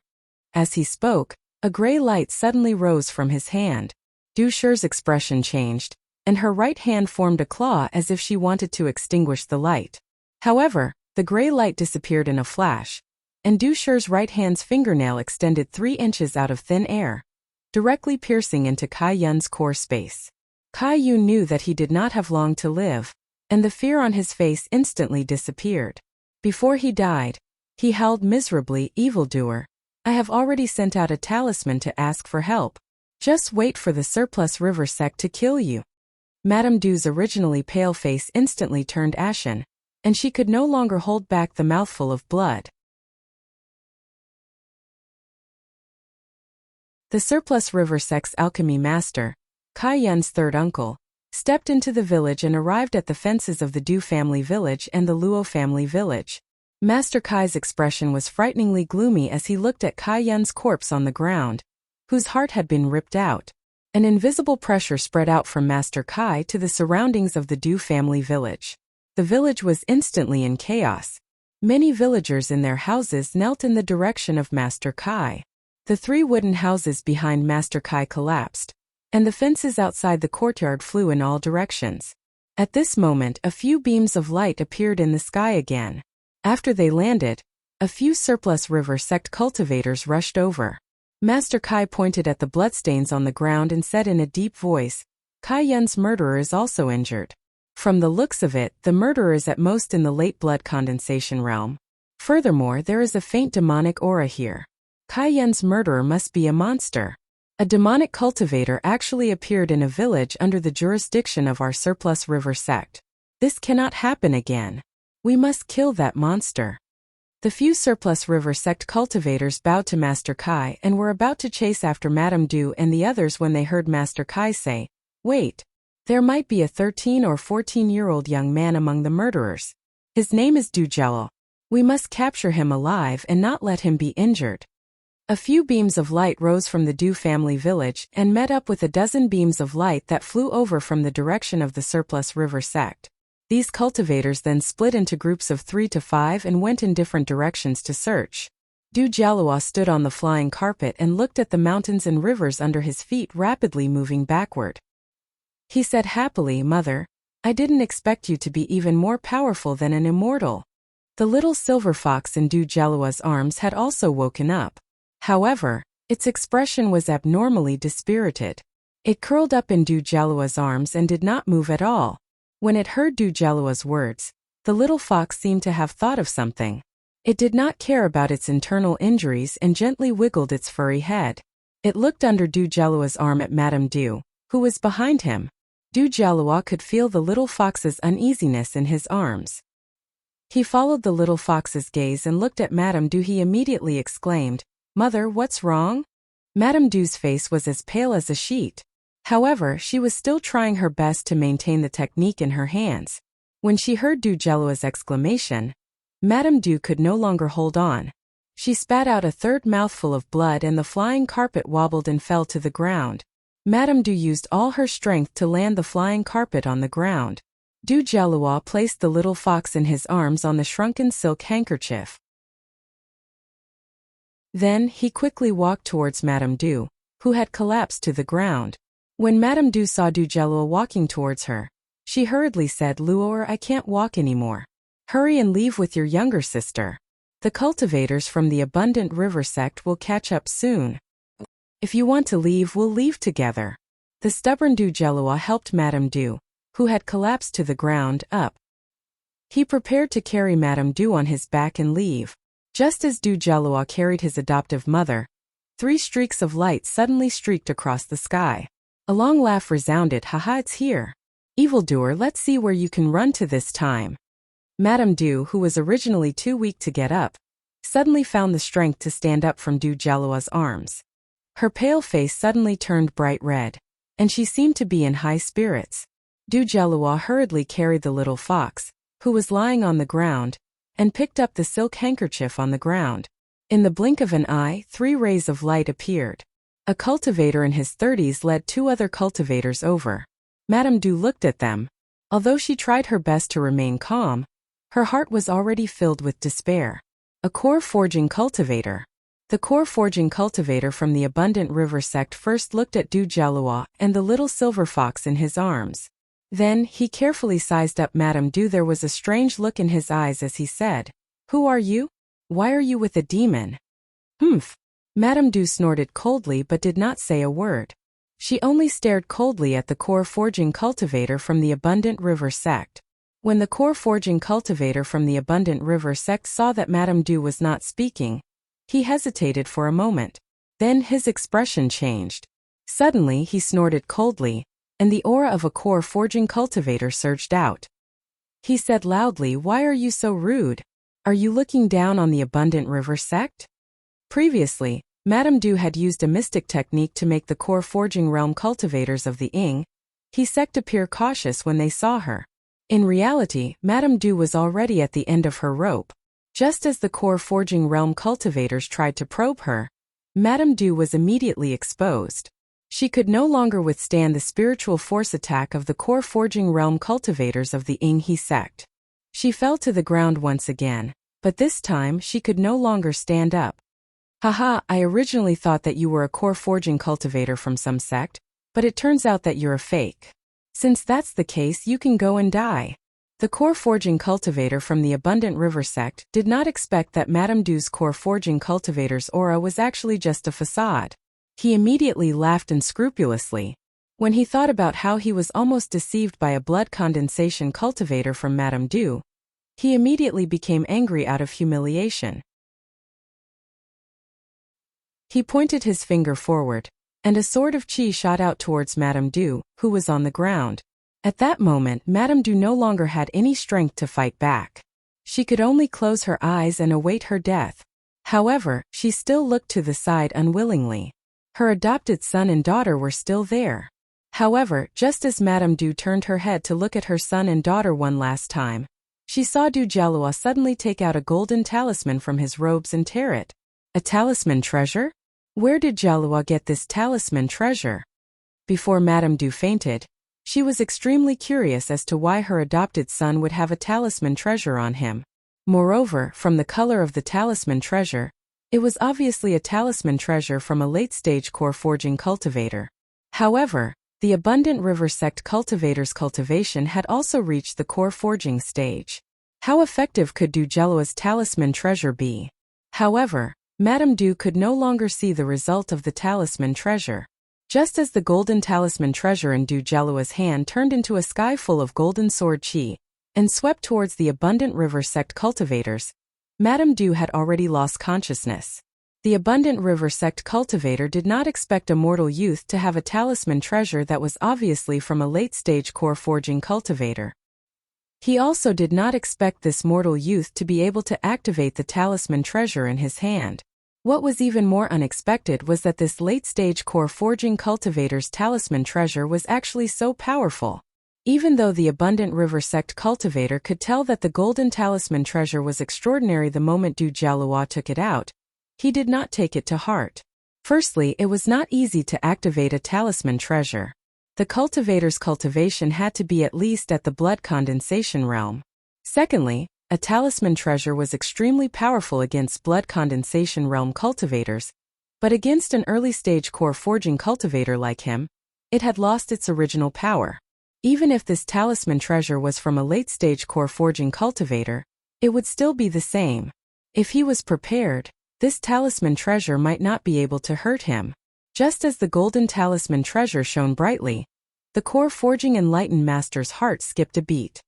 As he spoke, a gray light suddenly rose from his hand. Du Shi's expression changed, and her right hand formed a claw as if she wanted to extinguish the light. However, the gray light disappeared in a flash, and Du Shi's right hand's fingernail extended 3 inches out of thin air, directly piercing into Kai Yun's core space. Kai Yun knew that he did not have long to live, and the fear on his face instantly disappeared. Before he died, he howled miserably, "Evildoer, I have already sent out a talisman to ask for help. Just wait for the surplus river sect to kill you." Madame Du's originally pale face instantly turned ashen, and she could no longer hold back the mouthful of blood. The surplus river sect's alchemy master, Kai Yun's third uncle, stepped into the village and arrived at the fences of the Du family village and the Luo family village. Master Kai's expression was frighteningly gloomy as he looked at Kai Yun's corpse on the ground, whose heart had been ripped out. An invisible pressure spread out from Master Kai to the surroundings of the Du family village. The village was instantly in chaos. Many villagers in their houses knelt in the direction of Master Kai. The 3 wooden houses behind Master Kai collapsed, and the fences outside the courtyard flew in all directions. At this moment, a few beams of light appeared in the sky again. After they landed, A few surplus river sect cultivators rushed over. Master Kai pointed at the bloodstains on the ground and said in a deep voice, Kai Yun's murderer is also injured. From the looks of it, the murderer is at most in the late blood condensation realm. Furthermore, there is a faint demonic aura here. Kai Yun's murderer must be a monster. A demonic cultivator actually appeared in a village under the jurisdiction of our surplus river sect. This cannot happen again. We must kill that monster. The few surplus river sect cultivators bowed to Master Kai and were about to chase after Madame Du and the others when they heard Master Kai say, Wait. There might be a 13 or 14-year-old young man among the murderers. His name is Du Jello. We must capture him alive and not let him be injured. A few beams of light rose from the Du family village and met up with a dozen beams of light that flew over from the direction of the surplus river sect. These cultivators then split into groups of 3 to 5 and went in different directions to search. Du Jalua stood on the flying carpet and looked at the mountains and rivers under his feet rapidly moving backward. He said happily, Mother, I didn't expect you to be even more powerful than an immortal. The little silver fox in Du Jalua's arms had also woken up. However, its expression was abnormally dispirited. It curled up in Du Jalua's arms and did not move at all. When it heard Du Jalua's words, the little fox seemed to have thought of something. It did not care about its internal injuries and gently wiggled its furry head. It looked under Du Jalua's arm at Madame Du, who was behind him. Du Jalua could feel the little fox's uneasiness in his arms. He followed the little fox's gaze and looked at Madame Du. He immediately exclaimed, Mother, what's wrong? Madame Du's face was as pale as a sheet. However, she was still trying her best to maintain the technique in her hands. When she heard Du Jalua's exclamation, Madame Du could no longer hold on. She spat out a third mouthful of blood and the flying carpet wobbled and fell to the ground. Madame Du used all her strength to land the flying carpet on the ground. Du Jalua placed the little fox in his arms on the shrunken silk handkerchief. Then, he quickly walked towards Madame Du, who had collapsed to the ground. When Madame Du saw Du Jalua walking towards her, she hurriedly said, Luor, I can't walk anymore. Hurry and leave with your younger sister. The cultivators from the Abundant River sect will catch up soon. If you want to leave, we'll leave together. The stubborn Du Jalua helped Madame Du, who had collapsed to the ground, up. He prepared to carry Madame Du on his back and leave. Just as Du Jalua carried his adoptive mother, 3 streaks of light suddenly streaked across the sky. A long laugh resounded, Haha, it's here. Evildoer, let's see where you can run to this time. Madame Du, who was originally too weak to get up, suddenly found the strength to stand up from Du Jalua's arms. Her pale face suddenly turned bright red, and she seemed to be in high spirits. Du Jalua hurriedly carried the little fox, who was lying on the ground, and picked up the silk handkerchief on the ground. In the blink of an eye, 3 rays of light appeared. A cultivator in his 30s led 2 other cultivators over. Madame Du looked at them. Although she tried her best to remain calm, her heart was already filled with despair. A core forging cultivator. The core forging cultivator from the Abundant River sect first looked at Du Jalua and the little silver fox in his arms. Then, he carefully sized up Madame Du. There was a strange look in his eyes as he said, Who are you? Why are you with a demon? Humph. Madame Du snorted coldly but did not say a word. She only stared coldly at the core forging cultivator from the Abundant River sect. When the core forging cultivator from the Abundant River sect saw that Madame Du was not speaking, he hesitated for a moment. Then his expression changed. Suddenly he snorted coldly, and the aura of a core forging cultivator surged out. He said loudly, Why are you so rude? Are you looking down on the Abundant River sect? Previously, Madame Du had used a mystic technique to make the core forging realm cultivators of the He sect appear cautious when they saw her. In reality, Madame Du was already at the end of her rope. Just as the core forging realm cultivators tried to probe her, Madame Du was immediately exposed. She could no longer withstand the spiritual force attack of the core forging realm cultivators of the He sect. She fell to the ground once again, but this time she could no longer stand up. Haha, I originally thought that you were a core forging cultivator from some sect, but it turns out that you're a fake. Since that's the case, you can go and die. The core forging cultivator from the Abundant River sect did not expect that Madame Du's core forging cultivator's aura was actually just a facade. He immediately laughed unscrupulously. When he thought about how he was almost deceived by a blood condensation cultivator from Madame Du, he immediately became angry out of humiliation. He pointed his finger forward, and a sword of qi shot out towards Madame Du, who was on the ground. At that moment, Madame Du no longer had any strength to fight back. She could only close her eyes and await her death. However, she still looked to the side unwillingly. Her adopted son and daughter were still there. However, just as Madame Du turned her head to look at her son and daughter one last time, she saw Du Jialua suddenly take out a golden talisman from his robes and tear it. A talisman treasure? Where did Jialua get this talisman treasure? Before Madame Du fainted, she was extremely curious as to why her adopted son would have a talisman treasure on him. Moreover, from the color of the talisman treasure, it was obviously a talisman treasure from a late-stage core forging cultivator. However, the Abundant River sect cultivator's cultivation had also reached the core forging stage. How effective could Du Jialua's talisman treasure be? However, Madame Du could no longer see the result of the talisman treasure. Just as the golden talisman treasure in Du Jialua's hand turned into a sky full of golden sword qi and swept towards the Abundant River sect cultivators, Madame Du had already lost consciousness. The Abundant River sect cultivator did not expect a mortal youth to have a talisman treasure that was obviously from a late-stage core forging cultivator. He also did not expect this mortal youth to be able to activate the talisman treasure in his hand. What was even more unexpected was that this late-stage core forging cultivator's talisman treasure was actually so powerful. Even though the Abundant River sect cultivator could tell that the golden talisman treasure was extraordinary the moment Du Jialua took it out, he did not take it to heart. Firstly, it was not easy to activate a talisman treasure. The cultivator's cultivation had to be at least at the blood condensation realm. Secondly, a talisman treasure was extremely powerful against blood condensation realm cultivators, but against an early-stage core forging cultivator like him, it had lost its original power. Even if this talisman treasure was from a late-stage core forging cultivator, it would still be the same. If he was prepared, this talisman treasure might not be able to hurt him. Just as the golden talisman treasure shone brightly, the core forging enlightened master's heart skipped a beat.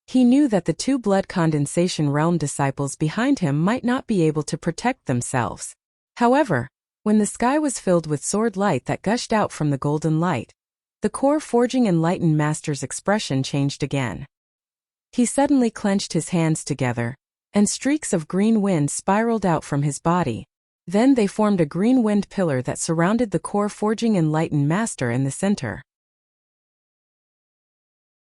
He knew that the two blood condensation realm disciples behind him might not be able to protect themselves. However, when the sky was filled with sword light that gushed out from the golden light, the core forging enlightened master's expression changed again. He suddenly clenched his hands together, and streaks of green wind spiraled out from his body. Then they formed a green wind pillar that surrounded the core forging enlightened master in the center.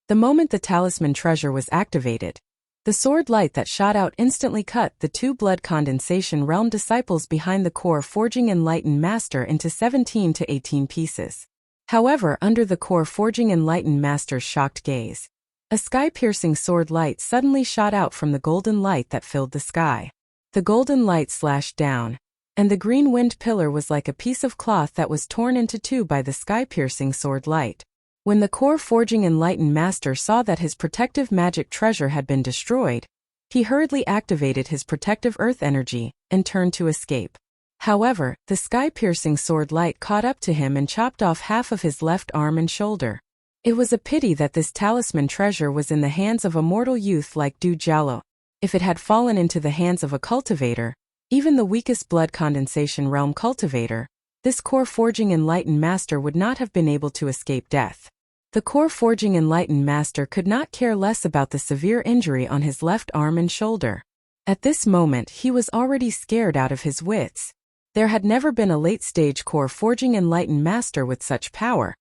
The moment the talisman treasure was activated, the sword light that shot out instantly cut the two blood condensation realm disciples behind the core forging enlightened master into 17 to 18 pieces. However, under the core forging enlightened master's shocked gaze, a sky-piercing sword light suddenly shot out from the golden light that filled the sky. The golden light slashed down, and the green wind pillar was like a piece of cloth that was torn into two by the sky-piercing sword light. When the core forging enlightened master saw that his protective magic treasure had been destroyed, he hurriedly activated his protective earth energy and turned to escape. However, the sky-piercing sword light caught up to him and chopped off half of his left arm and shoulder. It was a pity that this talisman treasure was in the hands of a mortal youth like Du Jialua. If it had fallen into the hands of a cultivator, even the weakest blood condensation realm cultivator, this core forging enlightened master would not have been able to escape death. The core forging enlightened master could not care less about the severe injury on his left arm and shoulder. At this moment he was already scared out of his wits. There had never been a late-stage core forging enlightened master with such power,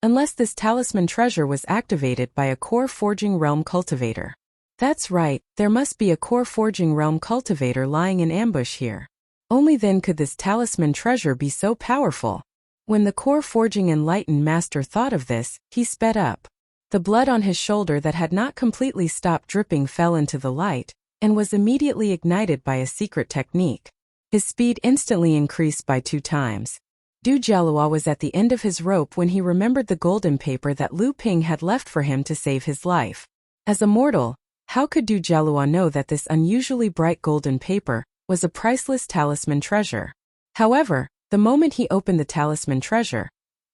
unless this talisman treasure was activated by a core forging realm cultivator. That's right, there must be a core forging realm cultivator lying in ambush here. Only then could this talisman treasure be so powerful. When the core forging enlightened master thought of this, he sped up. The blood on his shoulder that had not completely stopped dripping fell into the light, and was immediately ignited by a secret technique. His speed instantly increased by 2 times. Du Jialua was at the end of his rope when he remembered the golden paper that Lu Ping had left for him to save his life. As a mortal, how could Du Jialua know that this unusually bright golden paper was a priceless talisman treasure? However, the moment he opened the talisman treasure,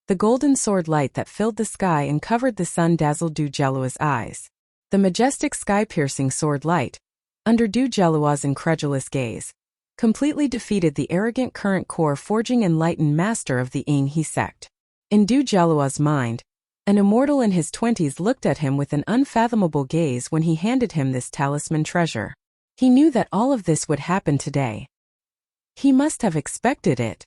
the golden sword light that filled the sky and covered the sun dazzled Du Jialua's eyes. The majestic sky-piercing sword light, under Du Jialua's incredulous gaze, completely defeated the arrogant current core forging enlightened master of the Ying He sect. In Du Jialua's mind, an immortal in his 20s looked at him with an unfathomable gaze when he handed him this talisman treasure. He knew that all of this would happen today. He must have expected it.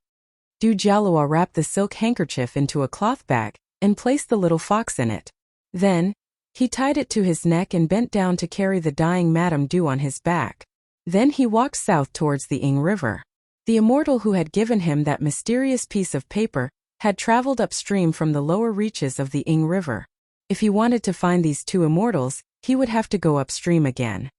Du Jialua wrapped the silk handkerchief into a cloth bag and placed the little fox in it. Then, he tied it to his neck and bent down to carry the dying Madame Du on his back. Then he walked south towards the Ying River. The immortal who had given him that mysterious piece of paper had traveled upstream from the lower reaches of the Ying River. If he wanted to find these two immortals, he would have to go upstream again.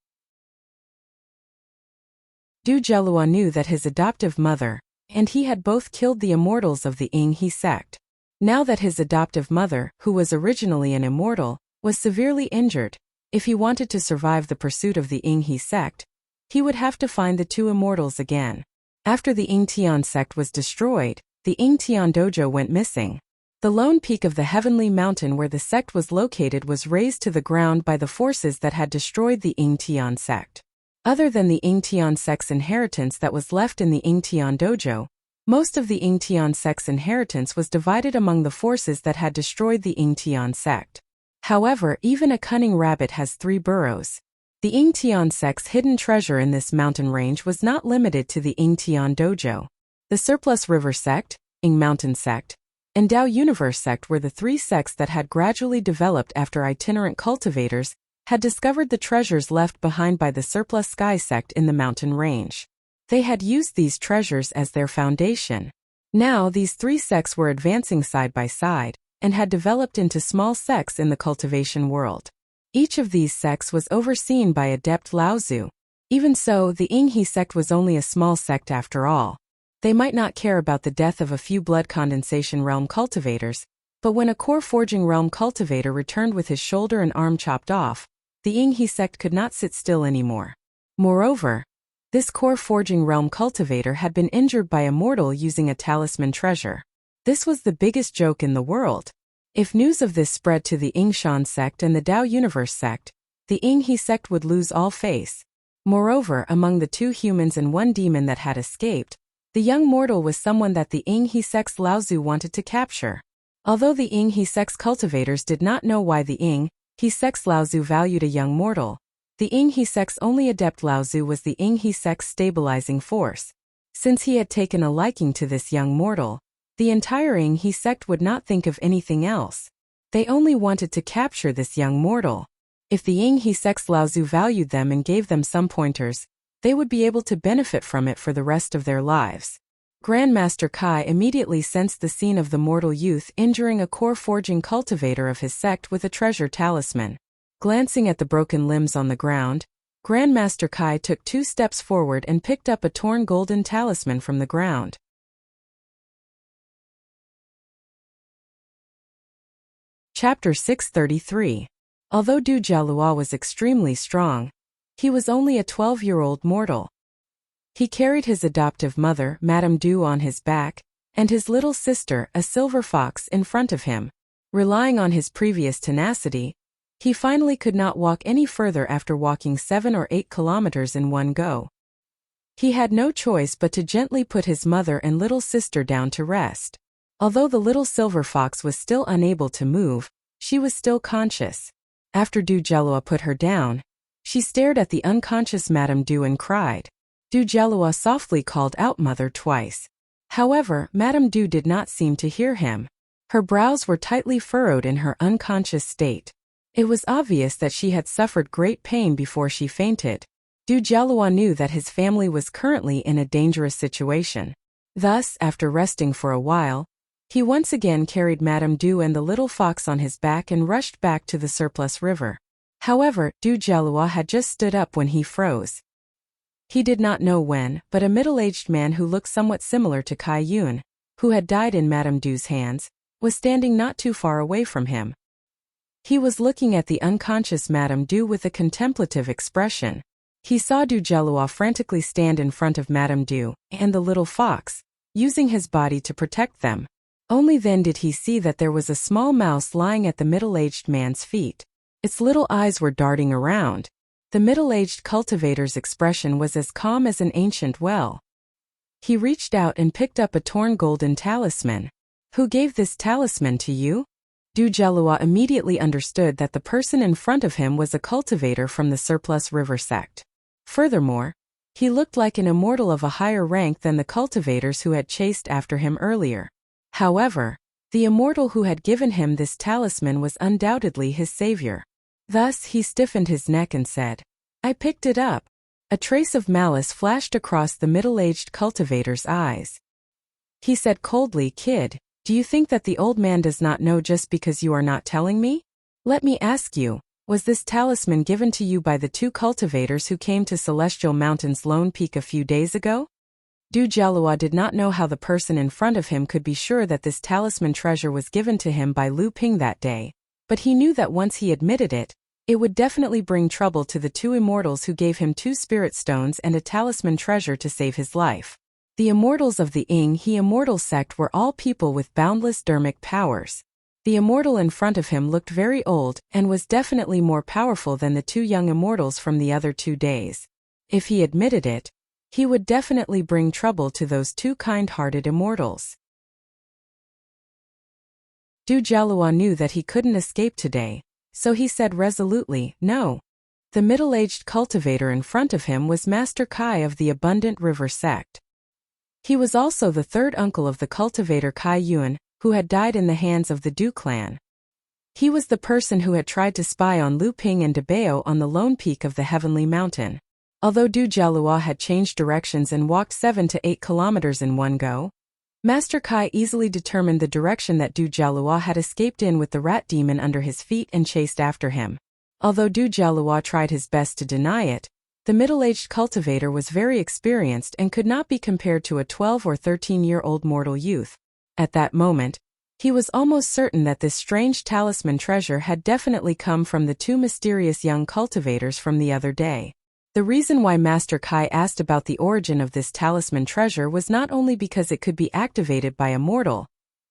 Du Jialua knew that his adoptive mother and he had both killed the immortals of the Ying He sect. Now that his adoptive mother, who was originally an immortal, was severely injured, if he wanted to survive the pursuit of the Ying He sect, he would have to find the two immortals again. After the Ying Tian sect was destroyed, the Ying Tian dojo went missing. The lone peak of the heavenly mountain where the sect was located was razed to the ground by the forces that had destroyed the Ying Tian sect. Other than the Ying Tian sect's inheritance that was left in the Ying Tian dojo, most of the Ying Tian sect's inheritance was divided among the forces that had destroyed the Ying Tian sect. However, even a cunning rabbit has 3 burrows. The Ying Tian sect's hidden treasure in this mountain range was not limited to the Ying Tian dojo. The Surplus River sect, Ying Mountain sect, and Tao Universe sect were the 3 sects that had gradually developed after itinerant cultivators had discovered the treasures left behind by the Surplus Sky sect in the mountain range. They had used these treasures as their foundation. Now these 3 sects were advancing side by side, and had developed into small sects in the cultivation world. Each of these sects was overseen by Adept Laozu. Even so, the Ying He sect was only a small sect after all. They might not care about the death of a few blood condensation realm cultivators, but when a core forging realm cultivator returned with his shoulder and arm chopped off, the Ying He sect could not sit still anymore. Moreover, this core forging realm cultivator had been injured by a mortal using a talisman treasure. This was the biggest joke in the world. If news of this spread to the Ying Shan sect and the Tao Universe sect, the Ying He sect would lose all face. Moreover, among the 2 humans and 1 demon that had escaped, the young mortal was someone that the Ying He sect's Laozu wanted to capture. Although the Ying He sect's cultivators did not know why the Ying He sect's Laozu valued a young mortal, the Ying He sect's only adept Laozu was the Ying He sect's stabilizing force. Since he had taken a liking to this young mortal, the entire Ying He sect would not think of anything else. They only wanted to capture this young mortal. If the Ying He sect's Laozu valued them and gave them some pointers, they would be able to benefit from it for the rest of their lives. Grandmaster Kai immediately sensed the scene of the mortal youth injuring a core forging cultivator of his sect with a treasure talisman. Glancing at the broken limbs on the ground, Grandmaster Kai took 2 steps forward and picked up a torn golden talisman from the ground. Chapter 633. Although Du Jialua was extremely strong, he was only a 12-year-old mortal. He carried his adoptive mother, Madame Du, on his back, and his little sister, a silver fox, in front of him. Relying on his previous tenacity, he finally could not walk any further after walking 7 or 8 kilometers in one go. He had no choice but to gently put his mother and little sister down to rest. Although the little silver fox was still unable to move, she was still conscious. After Du Jialua put her down, she stared at the unconscious Madame Du and cried. Du Jialua softly called out "Mother" twice. However, Madame Du did not seem to hear him. Her brows were tightly furrowed in her unconscious state. It was obvious that she had suffered great pain before she fainted. Du Jialua knew that his family was currently in a dangerous situation. Thus, after resting for a while, he once again carried Madame Du and the little fox on his back and rushed back to the Surplus River. However, Du Jialua had just stood up when he froze. He did not know when, but a middle-aged man who looked somewhat similar to Kai Yun, who had died in Madame Du's hands, was standing not too far away from him. He was looking at the unconscious Madame Du with a contemplative expression. He saw Du Gelua frantically stand in front of Madame Du and the little fox, using his body to protect them. Only then did he see that there was a small mouse lying at the middle-aged man's feet. Its little eyes were darting around. The middle-aged cultivator's expression was as calm as an ancient well. He reached out and picked up a torn golden talisman. "Who gave this talisman to you?" Du Gelua immediately understood that the person in front of him was a cultivator from the Surplus River sect. Furthermore, he looked like an immortal of a higher rank than the cultivators who had chased after him earlier. However, the immortal who had given him this talisman was undoubtedly his savior. Thus he stiffened his neck and said, "I picked it up." A trace of malice flashed across the middle-aged cultivator's eyes. He said coldly, "Kid, do you think that the old man does not know just because you are not telling me? Let me ask you, was this talisman given to you by the two cultivators who came to Celestial Mountain's Lone Peak a few days ago?" Du Gelua did not know how the person in front of him could be sure that this talisman treasure was given to him by Lu Ping that day, but he knew that once he admitted it, it would definitely bring trouble to the two immortals who gave him 2 spirit stones and a talisman treasure to save his life. The immortals of the He immortal sect were all people with boundless dermic powers. The immortal in front of him looked very old and was definitely more powerful than the 2 young immortals from the other 2 days. If he admitted it, he would definitely bring trouble to those 2 kind-hearted immortals. Du Gelua knew that he couldn't escape today, so he said resolutely, "No." The middle-aged cultivator in front of him was Master Kai of the Abundant River sect. He was also the 3rd uncle of the cultivator Kai Yuan, who had died in the hands of the Du clan. He was the person who had tried to spy on Lu Ping and Debao on the lone peak of the Heavenly Mountain. Although Du Gelua had changed directions and walked 7 to 8 kilometers in one go, Master Kai easily determined the direction that Du Gelua had escaped in with the rat demon under his feet and chased after him. Although Du Gelua tried his best to deny it, the middle-aged cultivator was very experienced and could not be compared to a 12 or 13-year-old mortal youth. At that moment, he was almost certain that this strange talisman treasure had definitely come from the 2 mysterious young cultivators from the other day. The reason why Master Kai asked about the origin of this talisman treasure was not only because it could be activated by a mortal,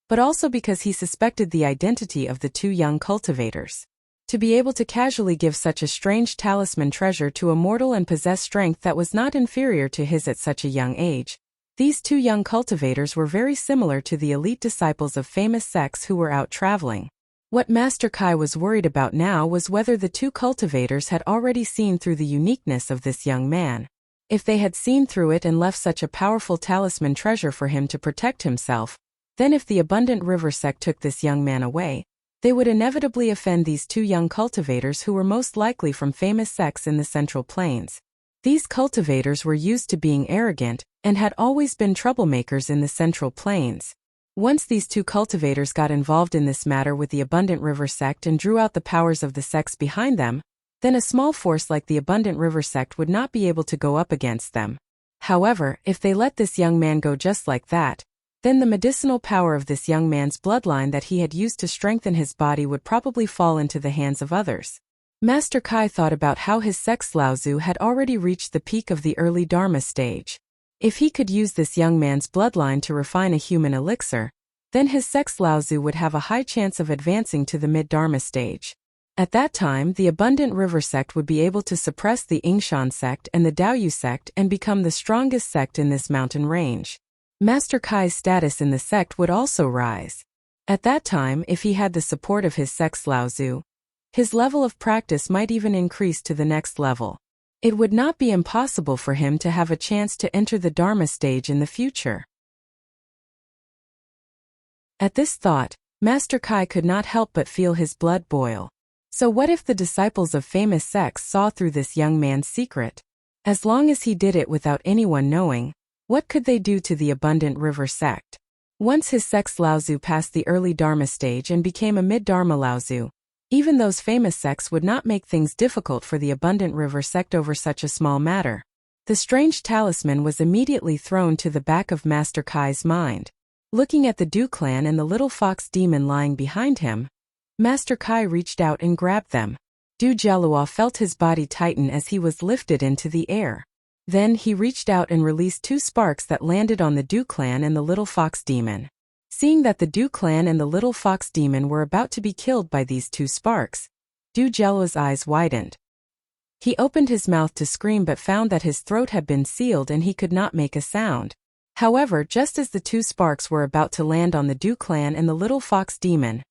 but also because he suspected the identity of the 2 young cultivators. To be able to casually give such a strange talisman treasure to a mortal and possess strength that was not inferior to his at such a young age, these 2 young cultivators were very similar to the elite disciples of famous sects who were out traveling. What Master Kai was worried about now was whether the 2 cultivators had already seen through the uniqueness of this young man. If they had seen through it and left such a powerful talisman treasure for him to protect himself, then if the Abundant River sect took this young man away, they would inevitably offend these 2 young cultivators who were most likely from famous sects in the Central Plains. These cultivators were used to being arrogant and had always been troublemakers in the Central Plains. Once these 2 cultivators got involved in this matter with the Abundant River sect and drew out the powers of the sects behind them, then a small force like the Abundant River sect would not be able to go up against them. However, if they let this young man go just like that, then the medicinal power of this young man's bloodline that he had used to strengthen his body would probably fall into the hands of others. Master Kai thought about how his sex Laozu had already reached the peak of the early Dharma stage. If he could use this young man's bloodline to refine a human elixir, then his sex Laozu would have a high chance of advancing to the mid-Dharma stage. At that time, the Abundant River sect would be able to suppress the Yingshan sect and the Daoyu sect and become the strongest sect in this mountain range. Master Kai's status in the sect would also rise. At that time, if he had the support of his sex Laozu, his level of practice might even increase to the next level. It would not be impossible for him to have a chance to enter the Dharma stage in the future. At this thought, Master Kai could not help but feel his blood boil. So what if the disciples of famous sects saw through this young man's secret? As long as he did it without anyone knowing, what could they do to the Abundant River sect? Once his sex Laozu passed the early Dharma stage and became a mid-Dharma Laozu, even those famous sects would not make things difficult for the Abundant River sect over such a small matter. The strange talisman was immediately thrown to the back of Master Kai's mind. Looking at the Du clan and the little fox demon lying behind him, Master Kai reached out and grabbed them. Du Jialua felt his body tighten as he was lifted into the air. Then he reached out and released 2 sparks that landed on the Du clan and the little fox demon. Seeing that the Du clan and the little fox demon were about to be killed by these 2 sparks, Du Jialua's eyes widened. He opened his mouth to scream but found that his throat had been sealed and he could not make a sound. However, just as the 2 sparks were about to land on the Du clan and the little fox demon,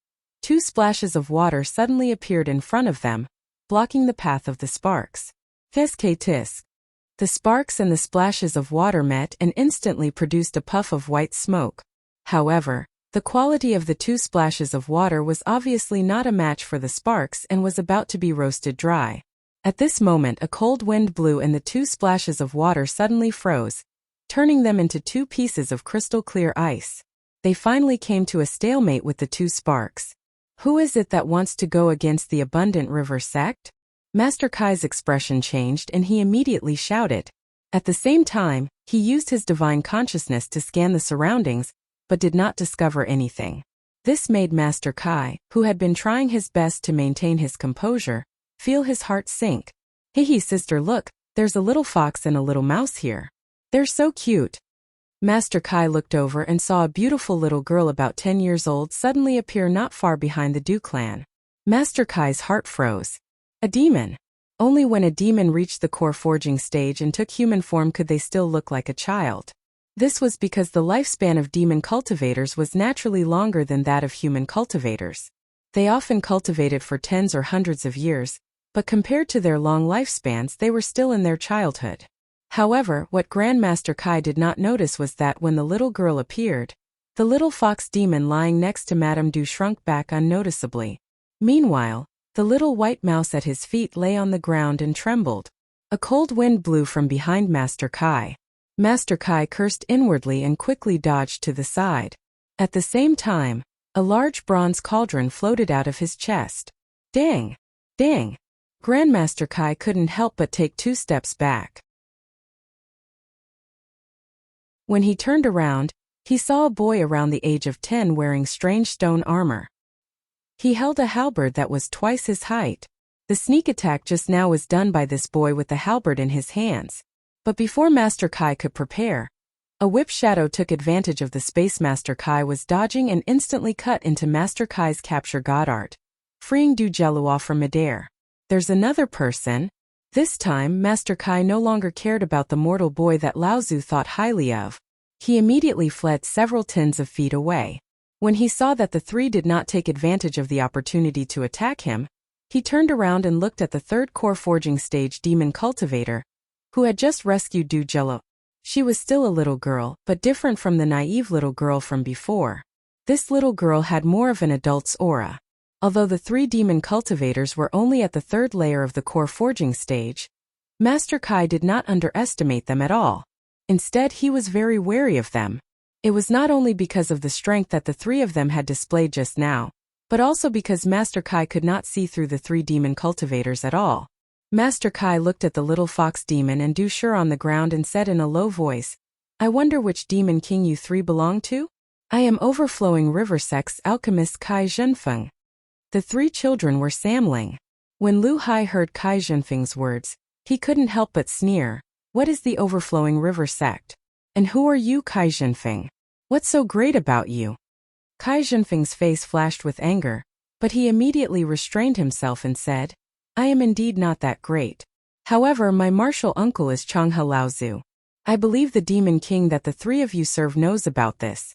2 splashes of water suddenly appeared in front of them, blocking the path of the sparks. Tisk tisk. The sparks and the splashes of water met and instantly produced a puff of white smoke. However, the quality of the 2 splashes of water was obviously not a match for the sparks and was about to be roasted dry. At this moment a cold wind blew and the 2 splashes of water suddenly froze, turning them into 2 pieces of crystal clear ice. They finally came to a stalemate with the 2 sparks. Who is it that wants to go against the Abundant River sect? Master Kai's expression changed and he immediately shouted. At the same time, he used his divine consciousness to scan the surroundings, but did not discover anything. This made Master Kai, who had been trying his best to maintain his composure, feel his heart sink. Hee sister, look, there's a little fox and a little mouse here. They're so cute. Master Kai looked over and saw a beautiful little girl about 10 years old suddenly appear not far behind the Du clan. Master Kai's heart froze. A demon. Only when a demon reached the core forging stage and took human form could they still look like a child. This was because the lifespan of demon cultivators was naturally longer than that of human cultivators. They often cultivated for tens or hundreds of years, but compared to their long lifespans they were still in their childhood. However, what Grandmaster Kai did not notice was that when the little girl appeared, the little fox demon lying next to Madame Du shrunk back unnoticeably. Meanwhile, the little white mouse at his feet lay on the ground and trembled. A cold wind blew from behind Master Kai. Master Kai cursed inwardly and quickly dodged to the side. At the same time, a large bronze cauldron floated out of his chest. Dang! Dang! Grandmaster Kai couldn't help but take 2 steps back. When he turned around, he saw a boy around the age of 10 wearing strange stone armor. He held a halberd that was twice his height. The sneak attack just now was done by this boy with the halberd in his hands. But before Master Kai could prepare, a whip shadow took advantage of the space Master Kai was dodging and instantly cut into Master Kai's capture Goddard, freeing Du Jialua from midair. There's another person. This time, Master Kai no longer cared about the mortal boy that Lao Tzu thought highly of. He immediately fled several tens of feet away. When he saw that the 3 did not take advantage of the opportunity to attack him, he turned around and looked at the 3rd core forging stage demon cultivator, who had just rescued Du Jialua. She was still a little girl, but different from the naive little girl from before. This little girl had more of an adult's aura. Although the 3 demon cultivators were only at the 3rd layer of the core forging stage, Master Kai did not underestimate them at all. Instead, he was very wary of them. It was not only because of the strength that the 3 of them had displayed just now, but also because Master Kai could not see through the 3 demon cultivators at all. Master Kai looked at the little fox demon and Du Shur on the ground and said in a low voice, I wonder which demon king you 3 belong to? I am Overflowing River Sect's alchemist Kai Zhenfeng. The 3 children were Samling. When Lu Hai heard Kai Zhenfeng's words, he couldn't help but sneer. What is the Overflowing River sect? And who are you, Kai Zhenfeng? What's so great about you? Kai Zhenfeng's face flashed with anger, but he immediately restrained himself and said, I am indeed not that great. However, my martial uncle is Changhe Lao Tzu. I believe the demon king that the 3 of you serve knows about this.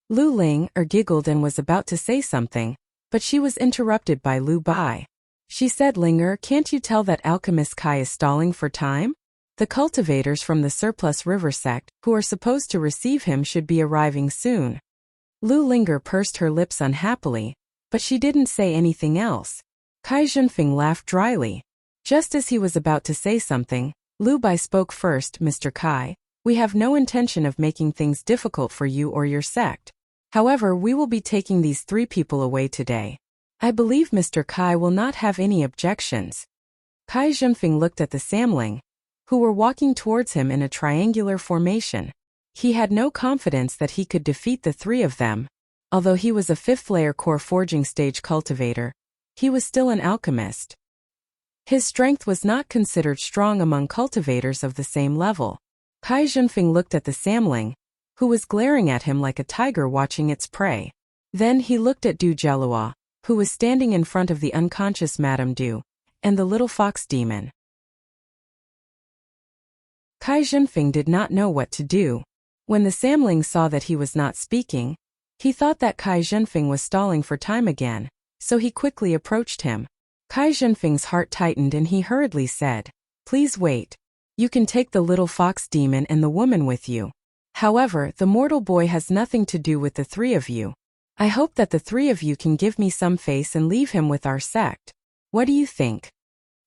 Lu Ling giggled and was about to say something, but she was interrupted by Lu Bai. She said, Linger, can't you tell that alchemist Kai is stalling for time? The cultivators from the Surplus River sect, who are supposed to receive him, should be arriving soon. Lu Linger pursed her lips unhappily, but she didn't say anything else. Kai Zhenfeng laughed dryly. Just as he was about to say something, Lu Bai spoke first. Mr. Kai, we have no intention of making things difficult for you or your sect. However, we will be taking these 3 people away today. I believe Mr. Kai will not have any objections. Kai Zhenfeng looked at the Samling, who were walking towards him in a triangular formation. He had no confidence that he could defeat the 3 of them. Although he was a fifth-layer core forging stage cultivator, he was still an alchemist. His strength was not considered strong among cultivators of the same level. Kai Zhenfeng looked at the Samling, who was glaring at him like a tiger watching its prey. Then he looked at Du Jelua, who was standing in front of the unconscious Madame Du, and the little fox demon. Kai Zhenfeng did not know what to do. When the Samling saw that he was not speaking, he thought that Kai Zhenfeng was stalling for time again, so he quickly approached him. Kai Zhenfeng's heart tightened and he hurriedly said, "Please wait. You can take the little fox demon and the woman with you. However, the mortal boy has nothing to do with the three of you. I hope that the three of you can give me some face and leave him with our sect. What do you think?"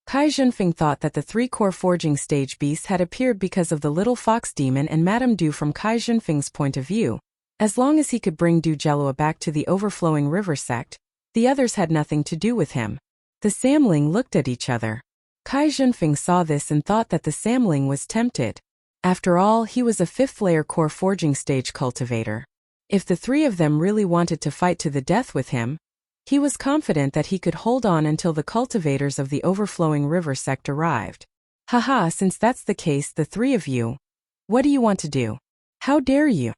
Kai Zhenfeng thought that the three core forging stage beasts had appeared because of the little fox demon and Madame Du. From Kai Zhenfeng's point of view, as long as he could bring Du Jelua back to the overflowing river sect, the others had nothing to do with him. The Samling looked at each other. Kai Zhenfeng saw this and thought that the Samling was tempted. After all, he was a fifth-layer core forging stage cultivator. If the three of them really wanted to fight to the death with him, he was confident that he could hold on until the cultivators of the overflowing river sect arrived. Haha, since that's the case, the three of you, what do you want to do? How dare you?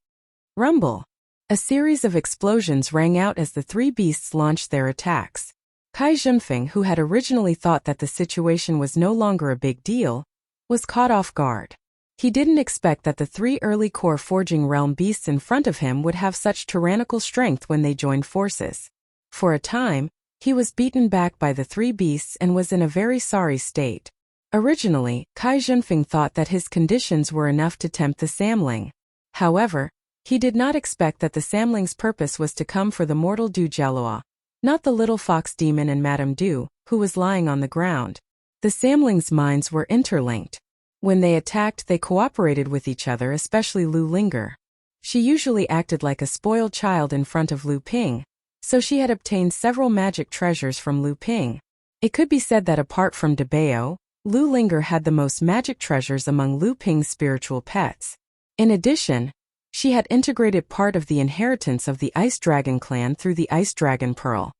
Rumble. A series of explosions rang out as the three beasts launched their attacks. Kai Zhenfeng, who had originally thought that the situation was no longer a big deal, was caught off guard. He didn't expect that the three early core forging realm beasts in front of him would have such tyrannical strength when they joined forces. For a time, he was beaten back by the three beasts and was in a very sorry state. Originally, Kai Zhenfeng thought that his conditions were enough to tempt the Samling. However, he did not expect that the Samling's purpose was to come for the mortal Du Jelua, not the little fox demon and Madame Du, who was lying on the ground. The Samling's minds were interlinked. When they attacked, they cooperated with each other, especially Lu Linger. She usually acted like a spoiled child in front of Lu Ping, so she had obtained several magic treasures from Lu Ping. It could be said that apart from Debao, Lu Linger had the most magic treasures among Lu Ping's spiritual pets. In addition, she had integrated part of the inheritance of the Ice Dragon clan through the Ice Dragon Pearl.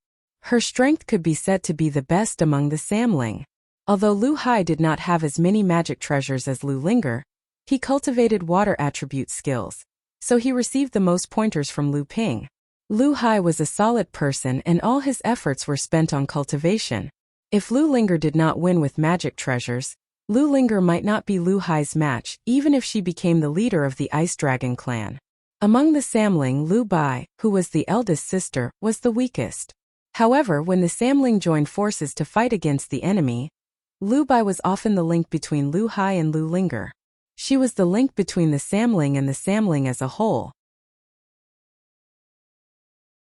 Her strength could be said to be the best among the Samling. Although Lu Hai did not have as many magic treasures as Lu Linger, he cultivated water attribute skills, so he received the most pointers from Lu Ping. Lu Hai was a solid person and all his efforts were spent on cultivation. If Lu Linger did not win with magic treasures, Lu Linger might not be Lu Hai's match even if she became the leader of the Ice Dragon clan. Among the Samling, Lu Bai, who was the eldest sister, was the weakest. However, when the Samling joined forces to fight against the enemy, Lu Bai was often the link between Lu Hai and Lu Linger. She was the link between the Samling and the Samling as a whole.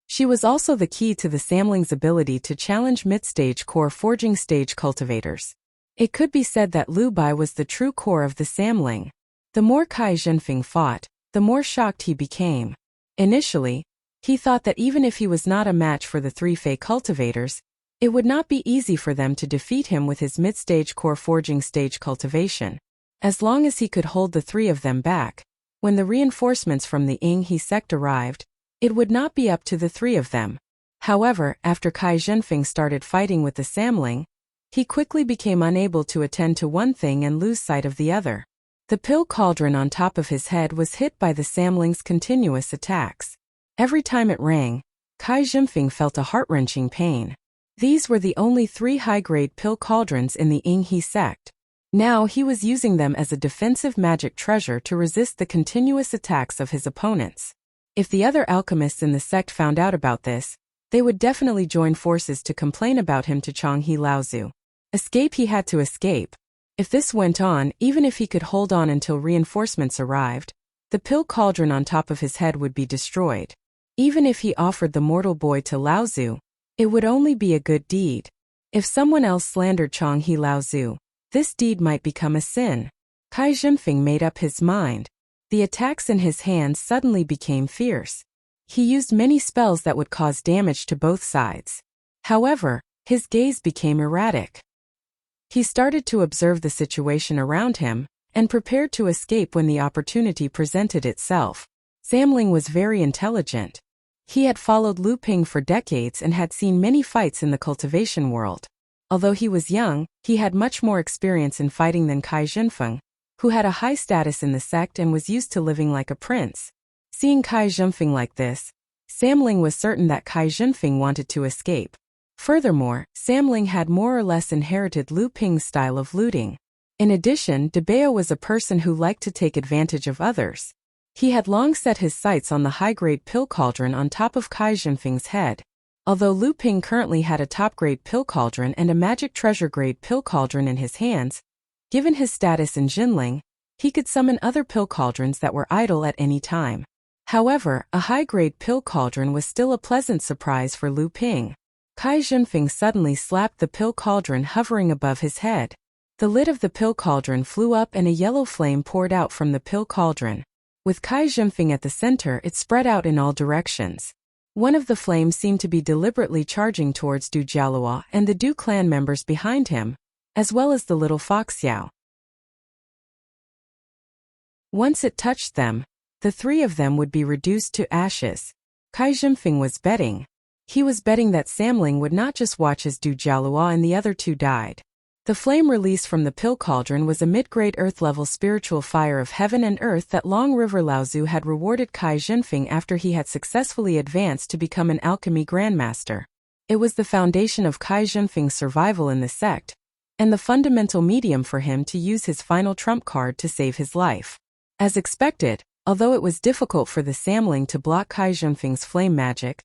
She was also the key to the Samling's ability to challenge mid-stage core forging stage cultivators. It could be said that Lu Bai was the true core of the Samling. The more Kai Zhenfeng fought, the more shocked he became. Initially, he thought that even if he was not a match for the three Fey cultivators, it would not be easy for them to defeat him with his mid-stage core forging stage cultivation. As long as he could hold the three of them back, when the reinforcements from the Ying He sect arrived, it would not be up to the three of them. However, after Kai Zhenfeng started fighting with the Samling, he quickly became unable to attend to one thing and lose sight of the other. The pill cauldron on top of his head was hit by the Samling's continuous attacks. Every time it rang, Kai Zhenfeng felt a heart-wrenching pain. These were the only three high-grade pill cauldrons in the Ying He sect. Now he was using them as a defensive magic treasure to resist the continuous attacks of his opponents. If the other alchemists in the sect found out about this, they would definitely join forces to complain about him to Changhe Laozu. Escape he had to escape. If this went on, even if he could hold on until reinforcements arrived, the pill cauldron on top of his head would be destroyed. Even if he offered the mortal boy to Laozu, it would only be a good deed. If someone else slandered Changhe Laozu, this deed might become a sin. Kai Zhenfeng made up his mind. The attacks in his hands suddenly became fierce. He used many spells that would cause damage to both sides. However, his gaze became erratic. He started to observe the situation around him, and prepared to escape when the opportunity presented itself. Samling was very intelligent. He had followed Lu Ping for decades and had seen many fights in the cultivation world. Although he was young, he had much more experience in fighting than Kai Zhenfeng, who had a high status in the sect and was used to living like a prince. Seeing Kai Zhenfeng like this, Samling was certain that Kai Zhenfeng wanted to escape. Furthermore, Samling had more or less inherited Lu Ping's style of looting. In addition, Debao was a person who liked to take advantage of others. He had long set his sights on the high-grade pill cauldron on top of Kai Zhenfeng's head. Although Lu Ping currently had a top-grade pill cauldron and a magic treasure-grade pill cauldron in his hands, given his status in Jinling, he could summon other pill cauldrons that were idle at any time. However, a high-grade pill cauldron was still a pleasant surprise for Lu Ping. Kai Zhenfeng suddenly slapped the pill cauldron hovering above his head. The lid of the pill cauldron flew up and a yellow flame poured out from the pill cauldron. With Kai Zhenfeng at the center, it spread out in all directions. One of the flames seemed to be deliberately charging towards Du Jialua and the Du clan members behind him, as well as the little fox Xiao. Once it touched them, the three of them would be reduced to ashes. Kai Zhenfeng was betting. He was betting that Samling would not just watch as Du Jialua and the other two died. The flame released from the pill cauldron was a mid-grade earth-level spiritual fire of heaven and earth that Long River Laozu had rewarded Kai Zhenfeng after he had successfully advanced to become an alchemy grandmaster. It was the foundation of Kai Zhenfeng's survival in the sect, and the fundamental medium for him to use his final trump card to save his life. As expected, although it was difficult for the Samling to block Kai Zhenfeng's flame magic,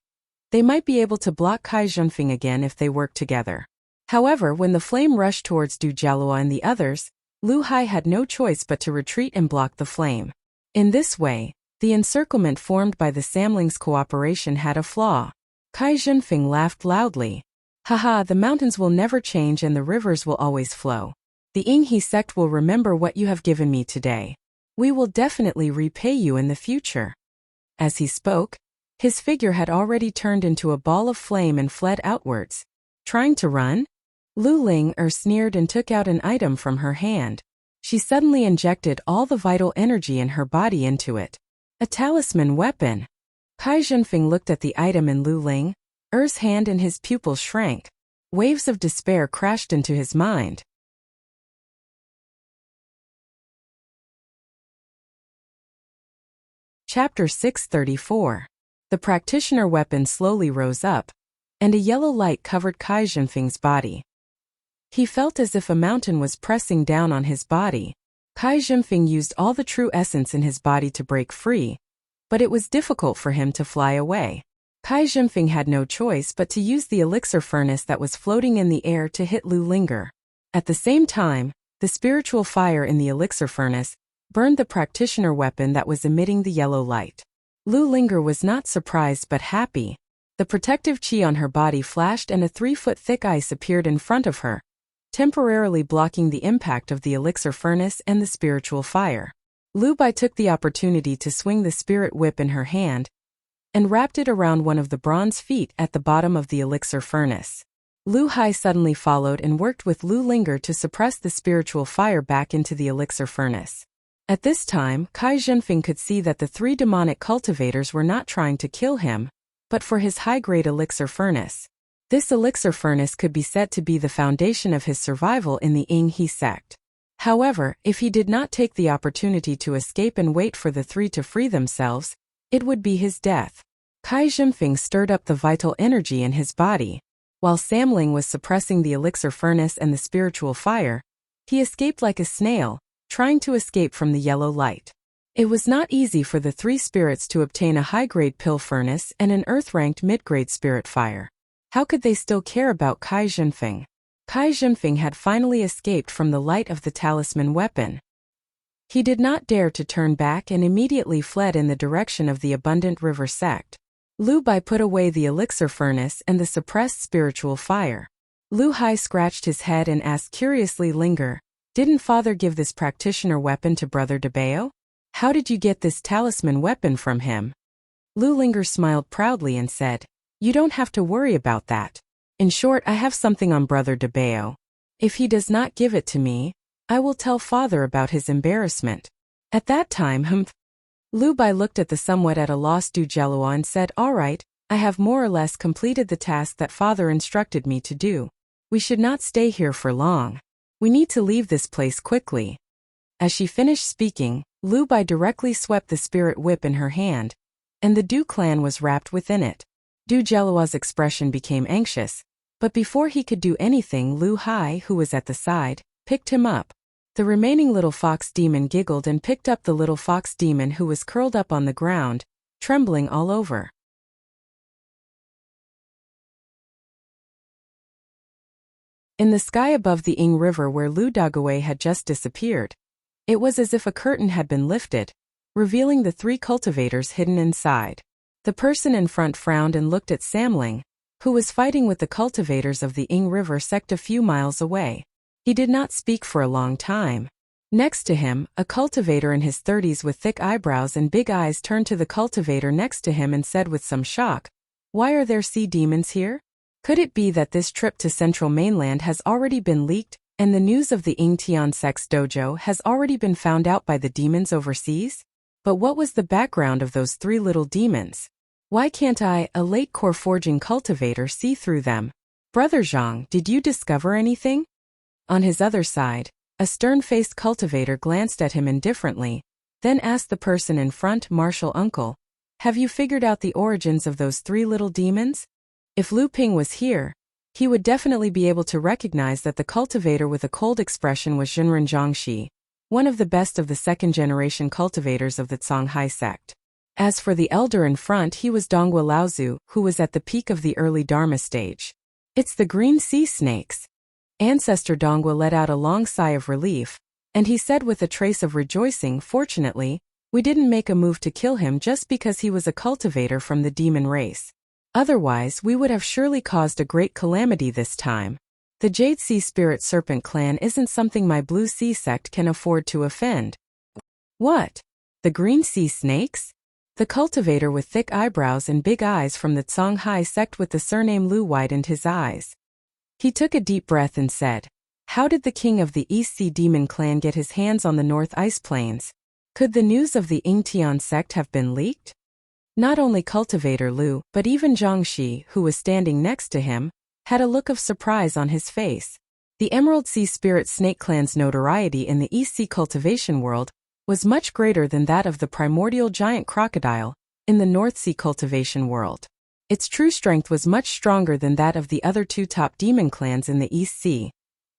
they might be able to block Kai Zhenfeng again if they worked together. However, when the flame rushed towards Du Jialua and the others, Lu Hai had no choice but to retreat and block the flame. In this way, the encirclement formed by the Samling's cooperation had a flaw. Kai Zhenfeng laughed loudly. Haha, the mountains will never change and the rivers will always flow. The Yinghe sect will remember what you have given me today. We will definitely repay you in the future. As he spoke, his figure had already turned into a ball of flame and fled outwards. Trying to run? Lu Ling sneered and took out an item from her hand. She suddenly injected all the vital energy in her body into it. A talisman weapon. Kai Zhenfeng looked at the item in Lu Ling. Hand and his pupils shrank. Waves of despair crashed into his mind. Chapter 634. The practitioner weapon slowly rose up, and a yellow light covered Kai Zhenfeng's body. He felt as if a mountain was pressing down on his body. Kai Zhenfeng used all the true essence in his body to break free, but it was difficult for him to fly away. Kai Zhenfeng had no choice but to use the elixir furnace that was floating in the air to hit Lu Linger. At the same time, the spiritual fire in the elixir furnace burned the practitioner weapon that was emitting the yellow light. Lu Linger was not surprised but happy. The protective chi on her body flashed and a 3-foot-thick ice appeared in front of her, temporarily blocking the impact of the elixir furnace and the spiritual fire. Lu Bai took the opportunity to swing the spirit whip in her hand and wrapped it around one of the bronze feet at the bottom of the elixir furnace. Lu Hai suddenly followed and worked with Lu Linger to suppress the spiritual fire back into the elixir furnace. At this time, Kai Zhenfeng could see that the three demonic cultivators were not trying to kill him, but for his high-grade elixir furnace. This elixir furnace could be said to be the foundation of his survival in the Yinghe sect. However, if he did not take the opportunity to escape and wait for the three to free themselves, it would be his death. Kai Zhenfeng stirred up the vital energy in his body. While Samling was suppressing the elixir furnace and the spiritual fire, he escaped like a snail, trying to escape from the yellow light. It was not easy for the three spirits to obtain a high-grade pill furnace and an earth-ranked mid-grade spirit fire. How could they still care about Kai Zhenfeng? Kai Zhenfeng had finally escaped from the light of the talisman weapon. He did not dare to turn back and immediately fled in the direction of the abundant river sect. Lu Bai put away the elixir furnace and the suppressed spiritual fire. Lu Hai scratched his head and asked curiously, Linger, didn't father give this practitioner weapon to brother Debao? How did you get this talisman weapon from him? Lu Linger smiled proudly and said, You don't have to worry about that. In short, I have something on brother Debao. If he does not give it to me, I will tell father about his embarrassment. At that time, Lu Bai looked at the somewhat at a loss Du Jialua and said, All right, I have more or less completed the task that father instructed me to do. We should not stay here for long. We need to leave this place quickly." As she finished speaking, Lu Bai directly swept the spirit whip in her hand, and the Du clan was wrapped within it. Du Jelua's expression became anxious, but before he could do anything, Lu Hai, who was at the side, picked him up. The remaining little fox demon giggled and picked up the little fox demon who was curled up on the ground, trembling all over. In the sky above the Ing River where Lu Dague had just disappeared, it was as if a curtain had been lifted, revealing the 3 cultivators hidden inside. The person in front frowned and looked at Samling, who was fighting with the cultivators of the Ing River sect a few miles away. He did not speak for a long time. Next to him, a cultivator in his 30s with thick eyebrows and big eyes turned to the cultivator next to him and said with some shock, "Why are there sea demons here? Could it be that this trip to Central Mainland has already been leaked, and the news of the Ing Tian Sect's dojo has already been found out by the demons overseas? But what was the background of those 3 little demons? Why can't I, a late core forging cultivator, see through them? Brother Zhang, did you discover anything?" On his other side, a stern-faced cultivator glanced at him indifferently, then asked the person in front, "Martial uncle, have you figured out the origins of those 3 little demons?" If Lu Ping was here, he would definitely be able to recognize that the cultivator with a cold expression was Zhenren Zhangxi, one of the best of the second-generation cultivators of the Songhai sect. As for the elder in front, he was Donghua Laozu, who was at the peak of the early Dharma stage. "It's the green sea snakes." Ancestor Donghua let out a long sigh of relief, and he said with a trace of rejoicing, "Fortunately, we didn't make a move to kill him just because he was a cultivator from the demon race. Otherwise, we would have surely caused a great calamity this time. The Jade Sea Spirit Serpent clan isn't something my Blue Sea sect can afford to offend." "What? The Green Sea Snakes?" The cultivator with thick eyebrows and big eyes from the Songhai sect with the surname Lu widened his eyes. He took a deep breath and said, "How did the king of the East Sea Demon clan get his hands on the North Ice Plains? Could the news of the Ing Tian sect have been leaked?" Not only cultivator Lu, but even Zhang Shi, who was standing next to him, had a look of surprise on his face. The Emerald Sea Spirit Snake clan's notoriety in the East Sea cultivation world was much greater than that of the primordial giant crocodile in the North Sea cultivation world. Its true strength was much stronger than that of the other 2 top demon clans in the East Sea,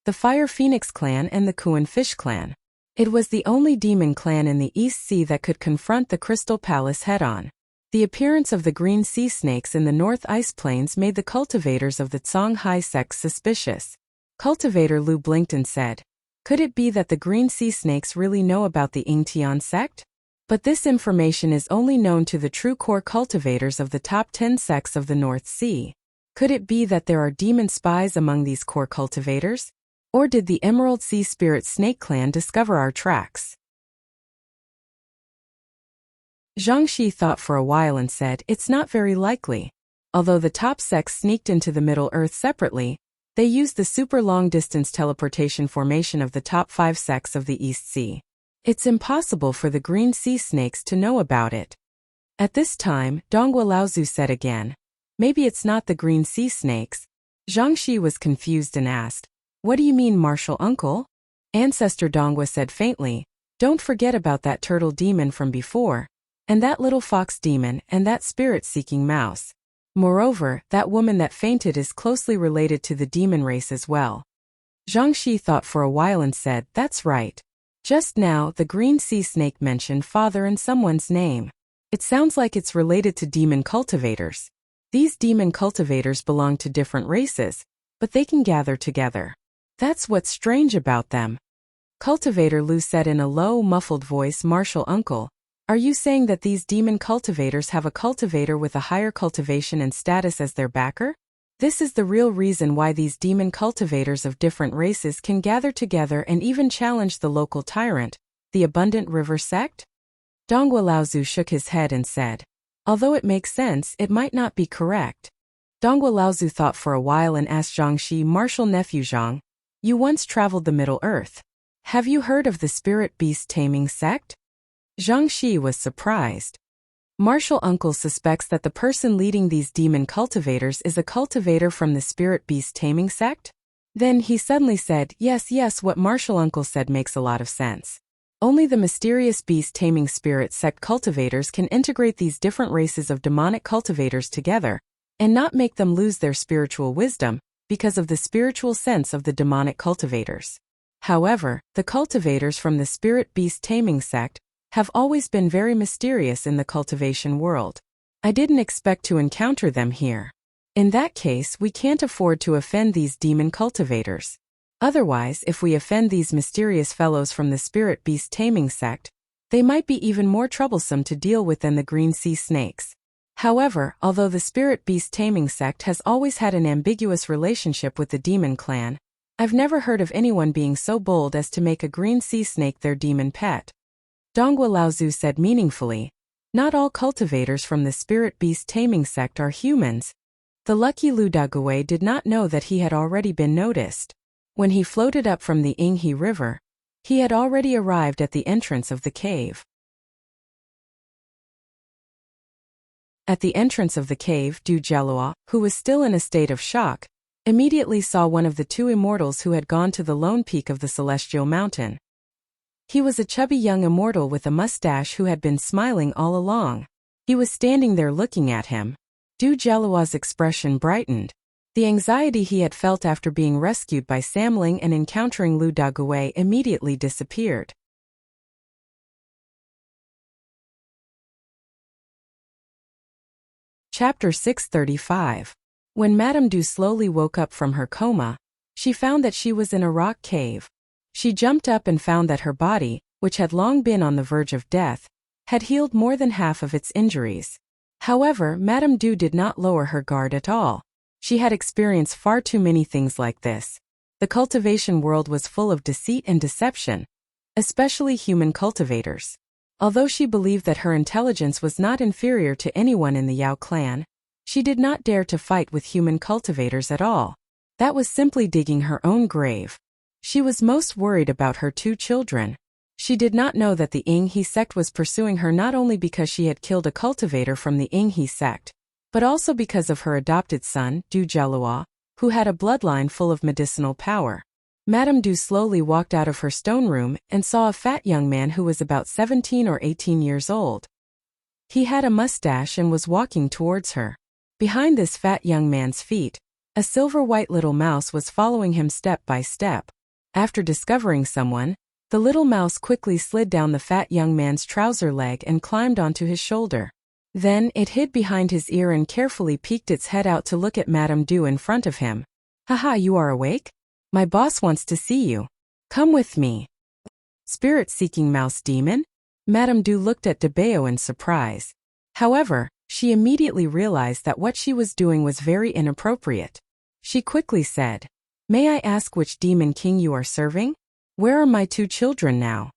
the Fire Phoenix clan and the Kuan Fish clan. It was the only demon clan in the East Sea that could confront the Crystal Palace head-on. The appearance of the green sea snakes in the North Ice Plains made the cultivators of the Songhai sect suspicious. Cultivator Lu blinked and said, "Could it be that the green sea snakes really know about the Ing Tian sect? But this information is only known to the true core cultivators of the top 10 sects of the North Sea. Could it be that there are demon spies among these core cultivators? Or did the Emerald Sea Spirit Snake clan discover our tracks?" Zhang Shi thought for a while and said, "It's not very likely. Although the top sects sneaked into the Middle Earth separately, they used the super long-distance teleportation formation of the top 5 sects of the East Sea. It's impossible for the green sea snakes to know about it." At this time, Donghua Laozu said again, "Maybe it's not the green sea snakes." Zhang Shi was confused and asked, "What do you mean, martial uncle?" Ancestor Donghua said faintly, "Don't forget about that turtle demon from before, and that little fox demon, and that spirit-seeking mouse. Moreover, that woman that fainted is closely related to the demon race as well." Zhang Shi thought for a while and said, "That's right. Just now, the green sea snake mentioned father and someone's name. It sounds like it's related to demon cultivators. These demon cultivators belong to different races, but they can gather together. That's what's strange about them." Cultivator Lu said in a low, muffled voice, "Martial uncle, are you saying that these demon cultivators have a cultivator with a higher cultivation and status as their backer? This is the real reason why these demon cultivators of different races can gather together and even challenge the local tyrant, the Abundant River sect?" Donghua Laozu shook his head and said, "Although it makes sense, it might not be correct." Donghua Laozu thought for a while and asked Zhang Shi, "Martial nephew Zhang, you once traveled the Middle Earth. Have you heard of the Spirit Beast Taming sect?" Zhang Shi was surprised. Martial Uncle suspects that the person leading these demon cultivators is a cultivator from the spirit beast taming sect? Then he suddenly said, yes, what Martial Uncle said makes a lot of sense. Only the mysterious beast taming spirit sect cultivators can integrate these different races of demonic cultivators together, and not make them lose their spiritual wisdom, because of the spiritual sense of the demonic cultivators. However, the cultivators from the spirit beast taming sect have always been very mysterious in the cultivation world. I didn't expect to encounter them here. In that case, we can't afford to offend these demon cultivators. Otherwise, if we offend these mysterious fellows from the spirit beast taming sect, they might be even more troublesome to deal with than the green sea snakes. However, although the spirit beast taming sect has always had an ambiguous relationship with the demon clan, I've never heard of anyone being so bold as to make a green sea snake their demon pet. Donghua Laozu said meaningfully, not all cultivators from the spirit beast taming sect are humans. The lucky Lu Dagui did not know that he had already been noticed. When he floated up from the Yinghe River, he had already arrived at the entrance of the cave. At the entrance of the cave, Du Jialua, who was still in a state of shock, immediately saw one of the two immortals who had gone to the lone peak of the celestial mountain. He was a chubby young immortal with a mustache who had been smiling all along. He was standing there looking at him. Du Jialua's expression brightened. The anxiety he had felt after being rescued by Samling and encountering Lu Dagui immediately disappeared. Chapter 635. When Madame Du slowly woke up from her coma, she found that she was in a rock cave. She jumped up and found that her body, which had long been on the verge of death, had healed more than half of its injuries. However, Madame Du did not lower her guard at all. She had experienced far too many things like this. The cultivation world was full of deceit and deception, especially human cultivators. Although she believed that her intelligence was not inferior to anyone in the Yao clan, she did not dare to fight with human cultivators at all. That was simply digging her own grave. She was most worried about her two children. She did not know that the Yinghe sect was pursuing her not only because she had killed a cultivator from the Yinghe sect, but also because of her adopted son, Du Jialua, who had a bloodline full of medicinal power. Madame Du slowly walked out of her stone room and saw a fat young man who was about 17 or 18 years old. He had a mustache and was walking towards her. Behind this fat young man's feet, a silver-white little mouse was following him step by step. After discovering someone, the little mouse quickly slid down the fat young man's trouser leg and climbed onto his shoulder. Then it hid behind his ear and carefully peeked its head out to look at Madame Du in front of him. Haha, you are awake? My boss wants to see you. Come with me. Spirit-seeking mouse demon? Madame Du looked at Debeo in surprise. However, she immediately realized that what she was doing was very inappropriate. She quickly said, May I ask which demon king you are serving? Where are my two children now?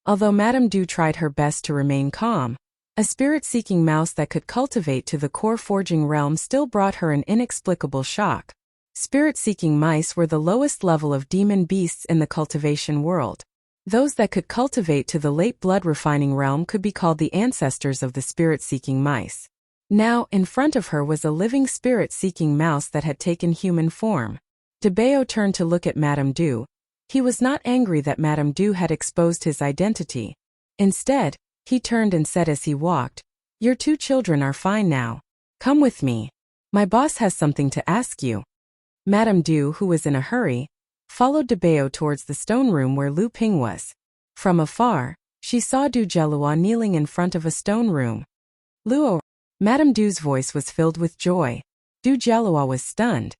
Although Madame Du tried her best to remain calm, a spirit-seeking mouse that could cultivate to the core forging realm still brought her an inexplicable shock. Spirit-seeking mice were the lowest level of demon beasts in the cultivation world. Those that could cultivate to the late blood refining realm could be called the ancestors of the spirit-seeking mice. Now, in front of her was a living spirit-seeking mouse that had taken human form. Debeo turned to look at Madame Du. He was not angry that Madame Du had exposed his identity. Instead, he turned and said as he walked, Your two children are fine now. Come with me. My boss has something to ask you. Madame Du, who was in a hurry, followed Debeo towards the stone room where Lu Ping was. From afar, she saw Du Jialua kneeling in front of a stone room. Luo. Madame Du's voice was filled with joy. Du Jialua was stunned.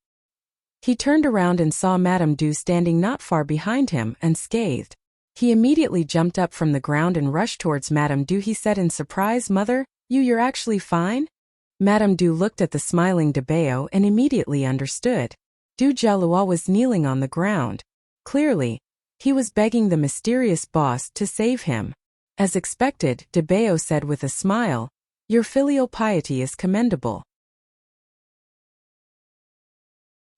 He turned around and saw Madame Du standing not far behind him, unscathed. He immediately jumped up from the ground and rushed towards Madame Du. He said in surprise, Mother, you're actually fine? Madame Du looked at the smiling Debeo and immediately understood. Du Jialua was kneeling on the ground. Clearly, he was begging the mysterious boss to save him. As expected, Debeo said with a smile, Your filial piety is commendable.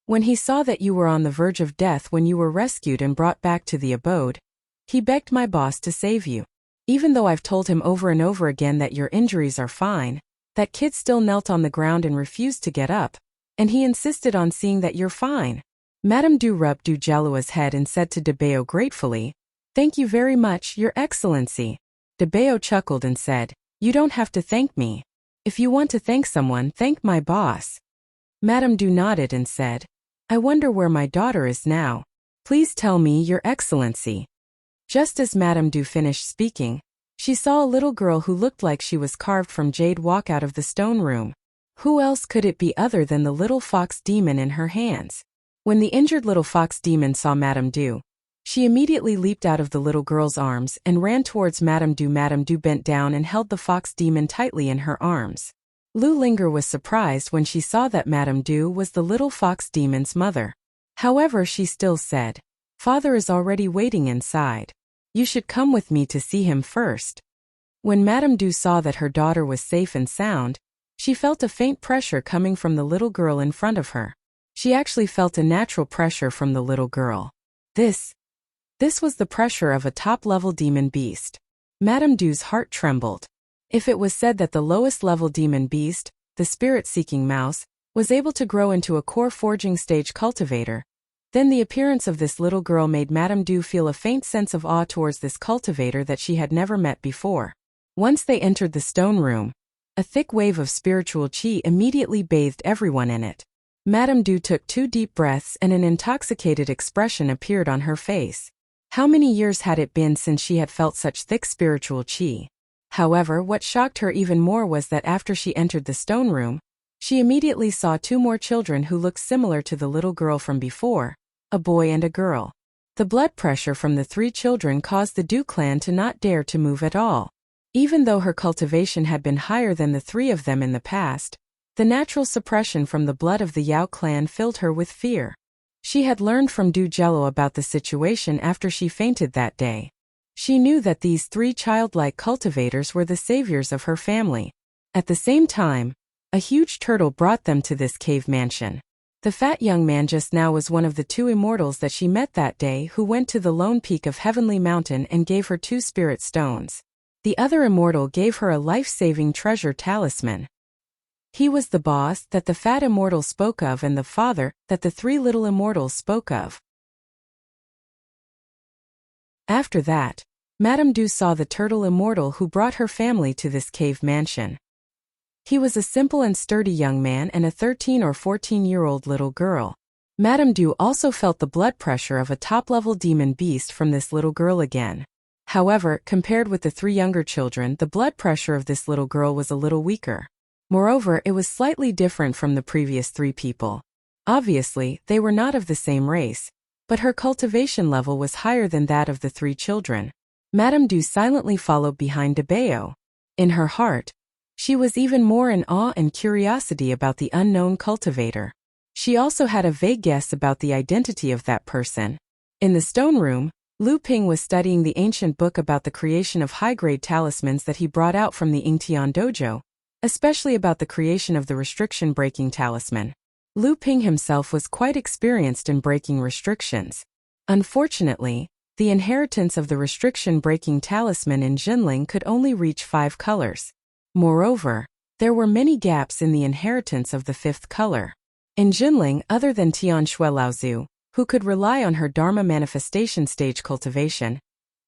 When he saw that you were on the verge of death when you were rescued and brought back to the abode, he begged my boss to save you. Even though I've told him over and over again that your injuries are fine, that kid still knelt on the ground and refused to get up, and he insisted on seeing that you're fine. Madame Du rubbed Du Jellua's head and said to De Bao gratefully, "Thank you very much, Your Excellency." De Bao chuckled and said, "You don't have to thank me. If you want to thank someone, thank my boss." Madame Du nodded and said, "I wonder where my daughter is now. Please tell me, Your Excellency." Just as Madame Du finished speaking, she saw a little girl who looked like she was carved from jade walk out of the stone room. Who else could it be other than the little fox demon in her hands? When the injured little fox demon saw Madame Du, she immediately leaped out of the little girl's arms and ran towards Madame Du. Madame Du bent down and held the fox demon tightly in her arms. Lu Linger was surprised when she saw that Madame Du was the little fox demon's mother. However, she still said, "Father is already waiting inside. You should come with me to see him first." When Madame Du saw that her daughter was safe and sound, she felt a faint pressure coming from the little girl in front of her. She actually felt a natural pressure from the little girl. This was the pressure of a top-level demon beast. Madame Du's heart trembled. If it was said that the lowest-level demon beast, the spirit-seeking mouse, was able to grow into a core forging stage cultivator, then the appearance of this little girl made Madame Du feel a faint sense of awe towards this cultivator that she had never met before. Once they entered the stone room, a thick wave of spiritual qi immediately bathed everyone in it. Madame Du took 2 deep breaths and an intoxicated expression appeared on her face. How many years had it been since she had felt such thick spiritual qi? However, what shocked her even more was that after she entered the stone room, she immediately saw 2 more children who looked similar to the little girl from before, a boy and a girl. The blood pressure from the 3 children caused the Du clan to not dare to move at all. Even though her cultivation had been higher than the 3 of them in the past, the natural suppression from the blood of the Yao clan filled her with fear. She had learned from Du Jello about the situation after she fainted that day. She knew that these 3 childlike cultivators were the saviors of her family. At the same time, a huge turtle brought them to this cave mansion. The fat young man just now was one of the 2 immortals that she met that day who went to the lone peak of Heavenly Mountain and gave her 2 spirit stones. The other immortal gave her a life-saving treasure talisman. He was the boss that the fat immortal spoke of and the father that the 3 little immortals spoke of. After that, Madame Du saw the turtle immortal who brought her family to this cave mansion. He was a simple and sturdy young man and a 13 or 14-year-old little girl. Madame Du also felt the blood pressure of a top-level demon beast from this little girl again. However, compared with the 3 younger children, the blood pressure of this little girl was a little weaker. Moreover, it was slightly different from the previous 3 people. Obviously, they were not of the same race, but her cultivation level was higher than that of the 3 children. Madame Du silently followed behind De Bao. In her heart, she was even more in awe and curiosity about the unknown cultivator. She also had a vague guess about the identity of that person. In the stone room, Lu Ping was studying the ancient book about the creation of high-grade talismans that he brought out from the Yingtian dojo, especially about the creation of the restriction-breaking talisman. Lu Ping himself was quite experienced in breaking restrictions. Unfortunately, the inheritance of the restriction-breaking talisman in Jinling could only reach 5 colors. Moreover, there were many gaps in the inheritance of the 5th color. In Jinling, other than Tian Shui Laozu, who could rely on her Dharma manifestation stage cultivation,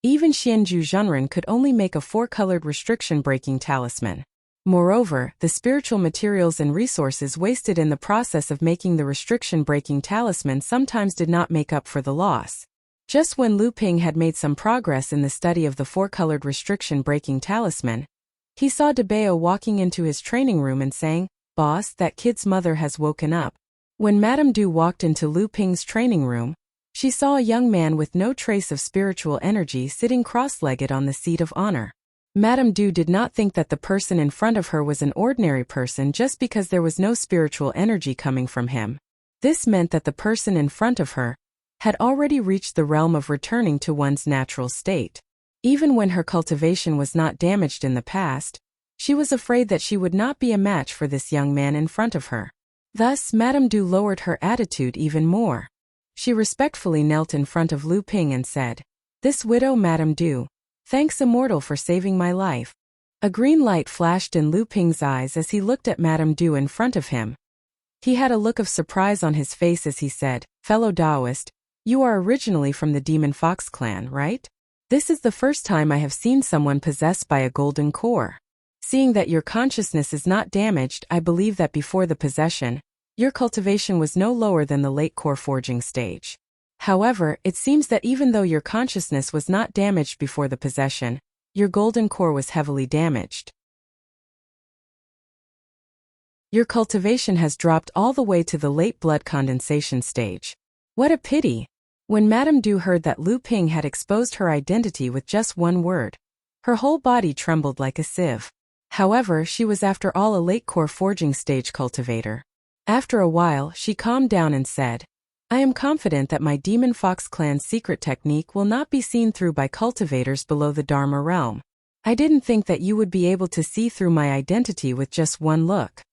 even Xianju Zhenren could only make a 4-colored restriction-breaking talisman. Moreover, the spiritual materials and resources wasted in the process of making the restriction-breaking talisman sometimes did not make up for the loss. Just when Lu Ping had made some progress in the study of the 4-colored restriction-breaking talisman, he saw De Bao walking into his training room and saying, "Boss, that kid's mother has woken up." When Madame Du walked into Lu Ping's training room, she saw a young man with no trace of spiritual energy sitting cross-legged on the seat of honor. Madame Du did not think that the person in front of her was an ordinary person just because there was no spiritual energy coming from him. This meant that the person in front of her had already reached the realm of returning to one's natural state. Even when her cultivation was not damaged in the past, she was afraid that she would not be a match for this young man in front of her. Thus, Madame Du lowered her attitude even more. She respectfully knelt in front of Lu Ping and said, "This widow Madame Du, Thanks, immortal, for saving my life. A green light flashed in Lu Ping's eyes as he looked at Madame Du in front of him. He had a look of surprise on his face as he said, "Fellow Taoist, you are originally from the Demon Fox clan, right? This is the first time I have seen someone possessed by a golden core. Seeing that your consciousness is not damaged, I believe that before the possession, your cultivation was no lower than the late core forging stage. However, it seems that even though your consciousness was not damaged before the possession, your golden core was heavily damaged. Your cultivation has dropped all the way to the late blood condensation stage. What a pity!" When Madame Du heard that Lu Ping had exposed her identity with just one word, her whole body trembled like a sieve. However, she was after all a late core forging stage cultivator. After a while, she calmed down and said, "I am confident that my Demon Fox clan's secret technique will not be seen through by cultivators below the Dharma realm. I didn't think that you would be able to see through my identity with just one look."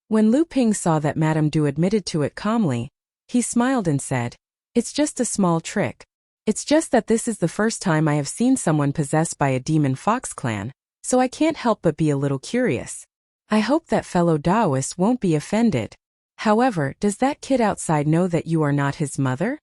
When Lu Ping saw that Madame Du admitted to it calmly, he smiled and said, "It's just a small trick. It's just that this is the first time I have seen someone possessed by a Demon Fox clan, so I can't help but be a little curious. I hope that fellow Taoist won't be offended. However, does that kid outside know that you are not his mother?"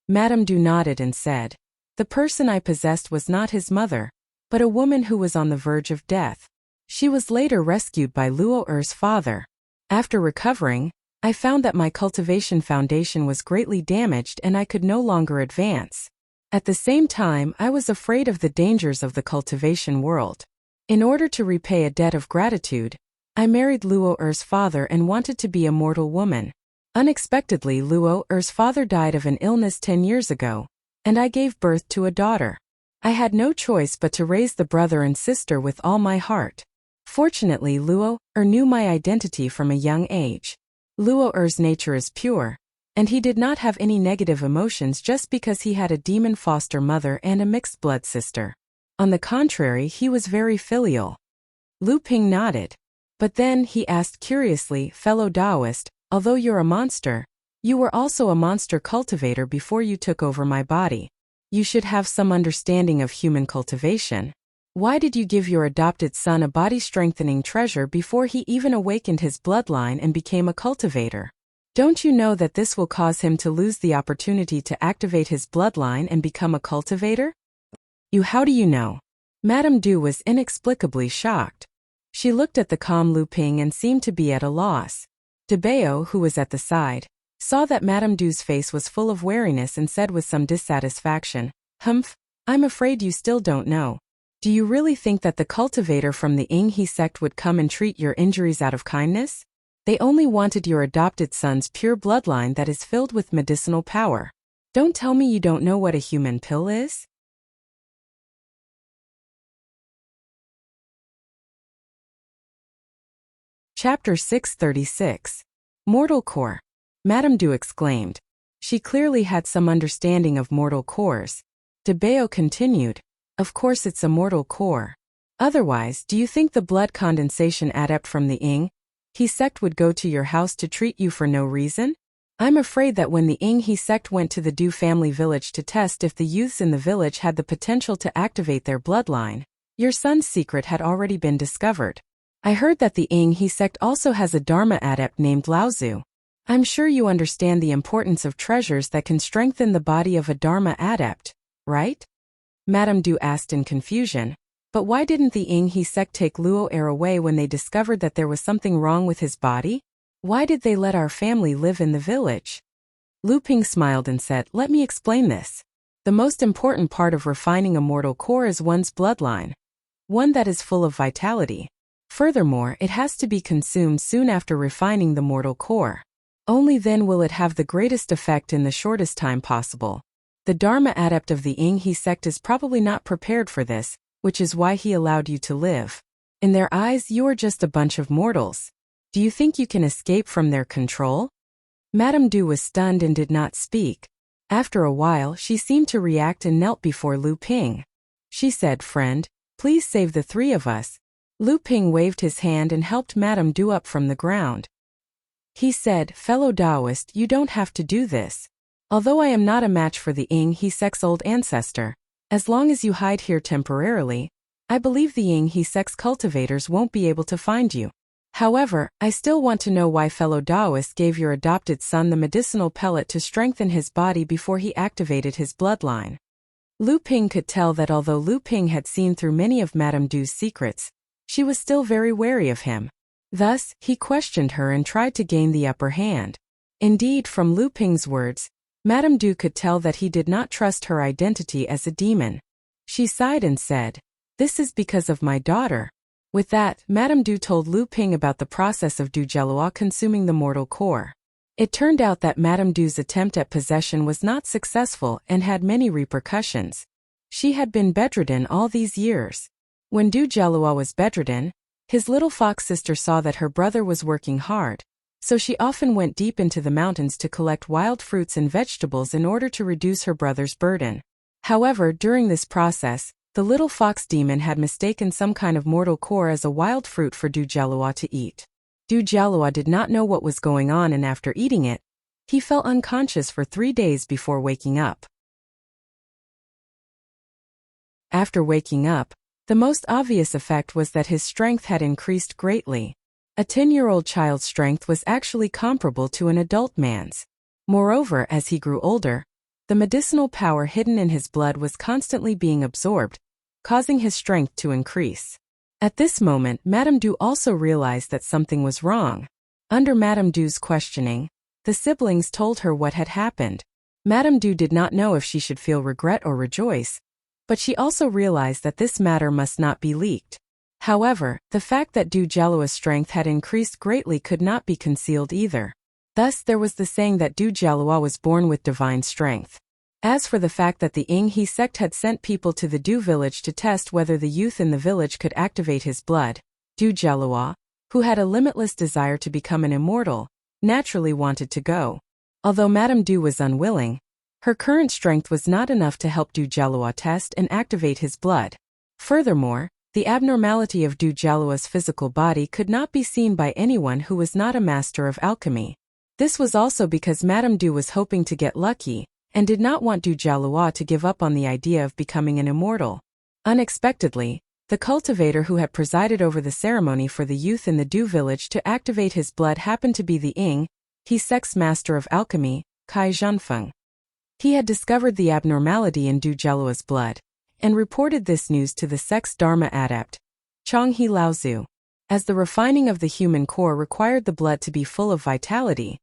Madame Du nodded and said, "The person I possessed was not his mother, but a woman who was on the verge of death. She was later rescued by Luo Er's father. After recovering, I found that my cultivation foundation was greatly damaged and I could no longer advance. At the same time, I was afraid of the dangers of the cultivation world. In order to repay a debt of gratitude, I married Luo Er's father and wanted to be a mortal woman. Unexpectedly, Luo Er's father died of an illness 10 years ago, and I gave birth to a daughter. I had no choice but to raise the brother and sister with all my heart. Fortunately, Luo Er knew my identity from a young age. Luo Er's nature is pure, and he did not have any negative emotions just because he had a demon foster mother and a mixed blood sister. On the contrary, he was very filial." Lu Ping nodded. But then he asked curiously, "Fellow Taoist, although you're a monster, you were also a monster cultivator before you took over my body. You should have some understanding of human cultivation. Why did you give your adopted son a body-strengthening treasure before he even awakened his bloodline and became a cultivator? Don't you know that this will cause him to lose the opportunity to activate his bloodline and become a cultivator?" How do you know?" Madame Du was inexplicably shocked. She looked at the calm Lu Ping and seemed to be at a loss. Debao, who was at the side, saw that Madame Du's face was full of wariness and said with some dissatisfaction, "Humph, I'm afraid you still don't know. Do you really think that the cultivator from the Yinghe sect would come and treat your injuries out of kindness? They only wanted your adopted son's pure bloodline that is filled with medicinal power. Don't tell me you don't know what a human pill is?" Chapter 636. Mortal Core. Madame Du exclaimed. She clearly had some understanding of mortal cores. Debao continued, "Of course it's a mortal core. Otherwise, do you think the blood condensation adept from the Yinghe sect would go to your house to treat you for no reason? I'm afraid that when the Yinghe sect went to the Du family village to test if the youths in the village had the potential to activate their bloodline, your son's secret had already been discovered. I heard that the Yinghe sect also has a Dharma adept named Laozu. I'm sure you understand the importance of treasures that can strengthen the body of a Dharma adept, right?" Madame Du asked in confusion. "But why didn't the Yinghe sect take Luo Er away when they discovered that there was something wrong with his body? Why did they let our family live in the village?" Lu Ping smiled and said, "Let me explain this. The most important part of refining a mortal core is one's bloodline, one that is full of vitality. Furthermore, it has to be consumed soon after refining the mortal core. Only then will it have the greatest effect in the shortest time possible. The Dharma adept of the Yinghe sect is probably not prepared for this, which is why he allowed you to live. In their eyes, you are just a bunch of mortals. Do you think you can escape from their control?" Madame Du was stunned and did not speak. After a while, she seemed to react and knelt before Lu Ping. She said, "Friend, please save the three of us." Lu Ping waved his hand and helped Madame Du up from the ground. He said, "Fellow Taoist, you don't have to do this. Although I am not a match for the Yinghe sect's old ancestor, As long as you hide here temporarily, I believe the Ying He sect's cultivators won't be able to find you. However, I still want to know why fellow Taoists gave your adopted son the medicinal pellet to strengthen his body before he activated his bloodline. Lu Ping could tell that although Lu Ping had seen through many of Madame Du's secrets, she was still very wary of him. Thus, he questioned her and tried to gain the upper hand. Indeed, from Lu Ping's words, Madame Du could tell that he did not trust her identity as a demon. She sighed and said, "This is because of my daughter." With that, Madame Du told Lu Ping about the process of Du Jelua consuming the mortal core. It turned out that Madame Du's attempt at possession was not successful and had many repercussions. She had been bedridden all these years. When Du Jelua was bedridden, his little fox sister saw that her brother was working hard, so she often went deep into the mountains to collect wild fruits and vegetables in order to reduce her brother's burden. However, during this process, the little fox demon had mistaken some kind of mortal core as a wild fruit for Du Jelua to eat. Du Jelua did not know what was going on, and after eating it, he fell unconscious for 3 days before waking up. After waking up, the most obvious effect was that his strength had increased greatly. A 10-year-old child's strength was actually comparable to an adult man's. Moreover, as he grew older, the medicinal power hidden in his blood was constantly being absorbed, causing his strength to increase. At this moment, Madame Du also realized that something was wrong. Under Madame Du's questioning, the siblings told her what had happened. Madame Du did not know if she should feel regret or rejoice, but she also realized that this matter must not be leaked. However, the fact that Du Jelua's strength had increased greatly could not be concealed either. Thus, there was the saying that Du Jelua was born with divine strength. As for the fact that the Ying He sect had sent people to the Du village to test whether the youth in the village could activate his blood, Du Jelua, who had a limitless desire to become an immortal, naturally wanted to go. Although Madame Du was unwilling, her current strength was not enough to help Du Jelua test and activate his blood. Furthermore, the abnormality of Du Jelua's physical body could not be seen by anyone who was not a master of alchemy. This was also because Madame Du was hoping to get lucky, and did not want Du Jelua to give up on the idea of becoming an immortal. Unexpectedly, the cultivator who had presided over the ceremony for the youth in the Du village to activate his blood happened to be the Ying He sect's master of alchemy, Kai Zhenfeng. He had discovered the abnormality in Du Jelua's blood, and reported this news to the sect's Dharma adept, Chong He Laozu. As the refining of the human core required the blood to be full of vitality,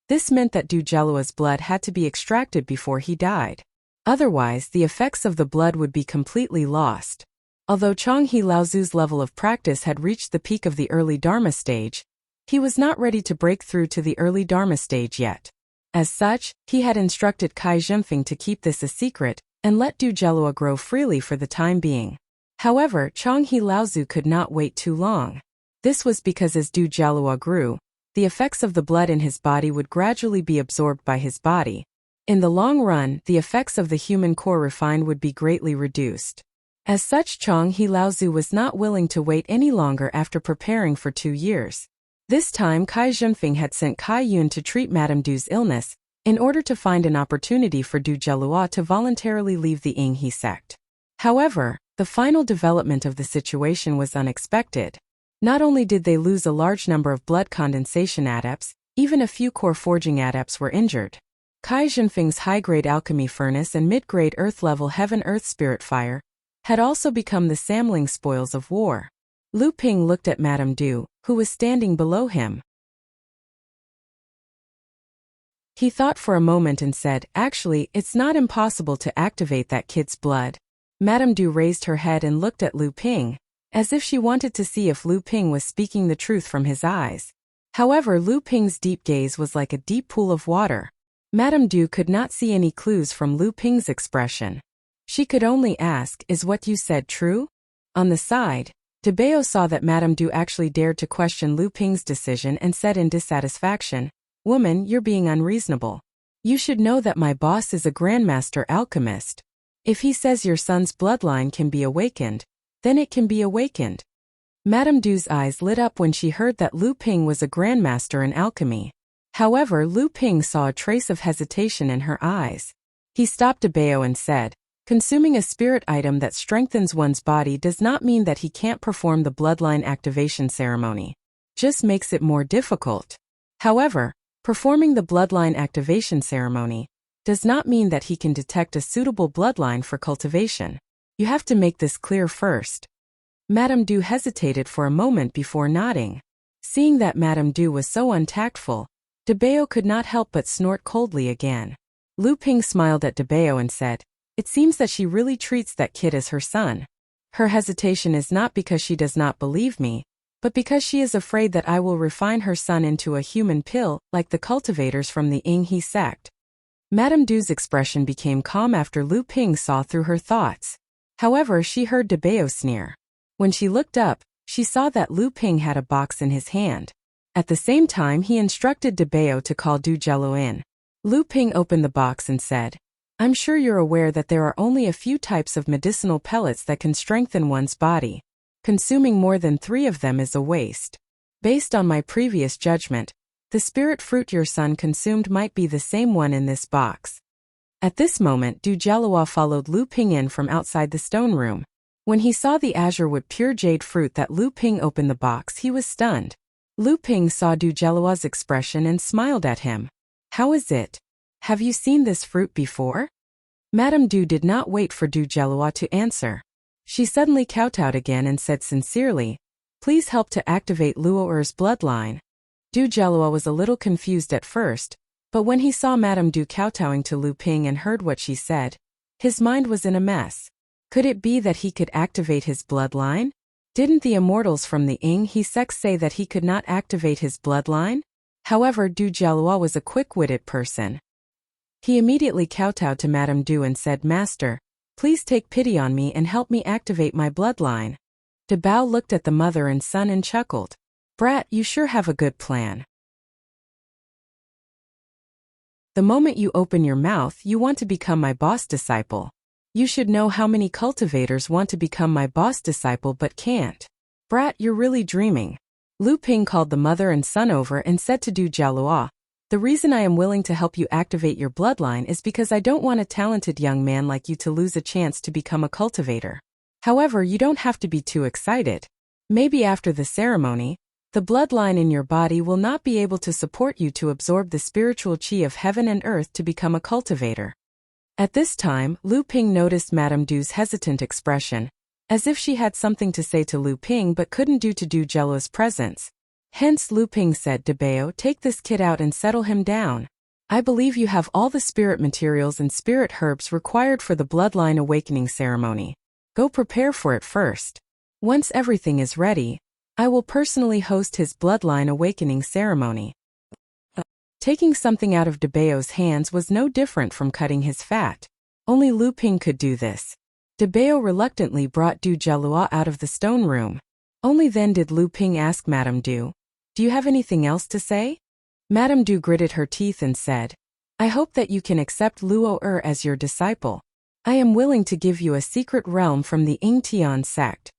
this meant that Du Jelua's blood had to be extracted before he died. Otherwise, the effects of the blood would be completely lost. Although Chong He Laozu's level of practice had reached the peak of the early Dharma stage, he was not ready to break through to the early Dharma stage yet. As such, he had instructed Kai Zhenfeng to keep this a secret, and let Du Jelua grow freely for the time being. However, Chong He Laozu could not wait too long. This was because as Du Jelua grew, the effects of the blood in his body would gradually be absorbed by his body. In the long run, the effects of the human core refined would be greatly reduced. As such, Chong He Laozu was not willing to wait any longer after preparing for 2 years. This time, Kai Zhenfeng had sent Kai Yun to treat Madame Du's illness, in order to find an opportunity for Du Jelua to voluntarily leave the Ying He sect. However, the final development of the situation was unexpected. Not only did they lose a large number of blood condensation adepts, even a few core forging adepts were injured. Kai Zhenfeng's high-grade alchemy furnace and mid-grade earth-level heaven-earth spirit fire had also become the samling spoils of war. Lu Ping looked at Madame Du, who was standing below him. He thought for a moment and said, "Actually, it's not impossible to activate that kid's blood." Madame Du raised her head and looked at Lu Ping, as if she wanted to see if Lu Ping was speaking the truth from his eyes. However, Lu Ping's deep gaze was like a deep pool of water. Madame Du could not see any clues from Lu Ping's expression. She could only ask, "Is what you said true?" On the side, De Bao saw that Madame Du actually dared to question Lu Ping's decision and said in dissatisfaction, "Woman, you're being unreasonable. You should know that my boss is a grandmaster alchemist. If he says your son's bloodline can be awakened, then it can be awakened." Madame Du's eyes lit up when she heard that Lu Ping was a grandmaster in alchemy. However, Lu Ping saw a trace of hesitation in her eyes. He stopped De Bao and said, Consuming a spirit item that strengthens one's body does not mean that he can't perform the bloodline activation ceremony. Just makes it more difficult. However, performing the bloodline activation ceremony does not mean that he can detect a suitable bloodline for cultivation. You have to make this clear first. Madame Du hesitated for a moment before nodding. Seeing that Madame Du was so untactful, De Bao could not help but snort coldly again. Lu Ping smiled at De Bao and said, "It seems that she really treats that kid as her son. Her hesitation is not because she does not believe me, but because she is afraid that I will refine her son into a human pill like the cultivators from the Ying He sect." Madame Du's expression became calm after Lu Ping saw through her thoughts. However, she heard De Bao sneer. When she looked up, she saw that Lu Ping had a box in his hand. At the same time, he instructed De Bao to call Du Jielu in. Lu Ping opened the box and said, "I'm sure you're aware that there are only a few types of medicinal pellets that can strengthen one's body. Consuming more than 3 of them is a waste. Based on my previous judgment, the spirit fruit your son consumed might be the same one in this box." At this moment, Du Jielu followed Lu Ping in from outside the stone room. When he saw the azurewood pure jade fruit that Lu Ping opened the box, he was stunned. Lu Ping saw Du Jielu's expression and smiled at him. "How is it? Have you seen this fruit before?" Madame Du did not wait for Du Jielu to answer. She suddenly kowtowed again and said sincerely, "Please help to activate Luo'er's bloodline." Du Jielu was a little confused at first, but when he saw Madame Du kowtowing to Lu Ping and heard what she said, his mind was in a mess. Could it be that he could activate his bloodline? Didn't the immortals from the Ying He sect say that he could not activate his bloodline? However, Du Jielu was a quick-witted person. He immediately kowtowed to Madame Du and said, "Master, please take pity on me and help me activate my bloodline." De Bao looked at the mother and son and chuckled. "Brat, you sure have a good plan. The moment you open your mouth, you want to become my boss disciple. You should know how many cultivators want to become my boss disciple but can't. Brat, you're really dreaming." Lu Ping called the mother and son over and said to Du Jielu, "The reason I am willing to help you activate your bloodline is because I don't want a talented young man like you to lose a chance to become a cultivator. However, you don't have to be too excited. Maybe after the ceremony, the bloodline in your body will not be able to support you to absorb the spiritual chi of heaven and earth to become a cultivator." At this time, Lu Ping noticed Madame Du's hesitant expression, as if she had something to say to Lu Ping but couldn't due to Du Jielu's presence. Hence Lu Ping said, "De Bao, take this kid out and settle him down. I believe you have all the spirit materials and spirit herbs required for the bloodline awakening ceremony. Go prepare for it first. Once everything is ready, I will personally host his bloodline awakening ceremony." Taking something out of De Bao's hands was no different from cutting his fat. Only Lu Ping could do this. De Bao reluctantly brought Du Jielu out of the stone room. Only then did Lu Ping ask Madame Du, "Do you have anything else to say?" Madame Du gritted her teeth and said, "I hope that you can accept Luo as your disciple. I am willing to give you a secret realm from the Ying Tian sect."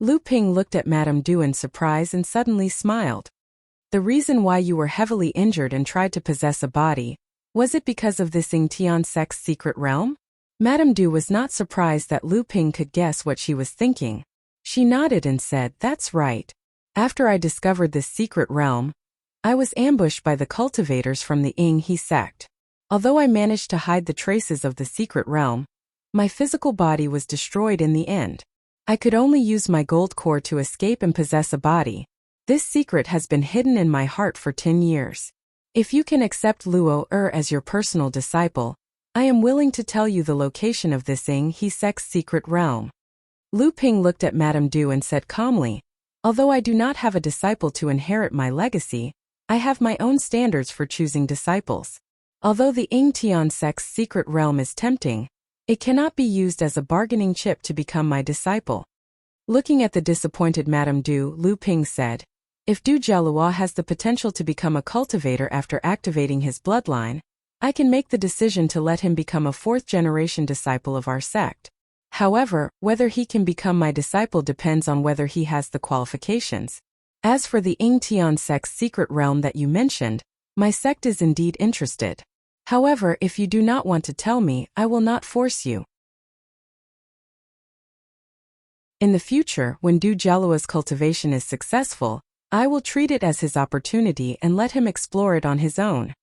Lu Ping looked at Madame Du in surprise and suddenly smiled. "The reason why you were heavily injured and tried to possess a body, was it because of this Ying Tian sect's secret realm?" Madame Du was not surprised that Lu Ping could guess what she was thinking. She nodded and said, "That's right. After I discovered this secret realm, I was ambushed by the cultivators from the Ying He sect. Although I managed to hide the traces of the secret realm, my physical body was destroyed in the end. I could only use my gold core to escape and possess a body. This secret has been hidden in my heart for 10 years. If you can accept Luo as your personal disciple, I am willing to tell you the location of this Ying He sect's secret realm." Lu Ping looked at Madame Du and said calmly, "Although I do not have a disciple to inherit my legacy, I have my own standards for choosing disciples. Although the Ying Tian sect's secret realm is tempting, it cannot be used as a bargaining chip to become my disciple." Looking at the disappointed Madame Du, Lu Ping said, "If Du Jielu has the potential to become a cultivator after activating his bloodline, I can make the decision to let him become a 4th-generation disciple of our sect. However, whether he can become my disciple depends on whether he has the qualifications. As for the Ying Tian sect's secret realm that you mentioned, my sect is indeed interested. However, if you do not want to tell me, I will not force you." In the future, when Du Jialuo's cultivation is successful, I will treat it as his opportunity and let him explore it on his own.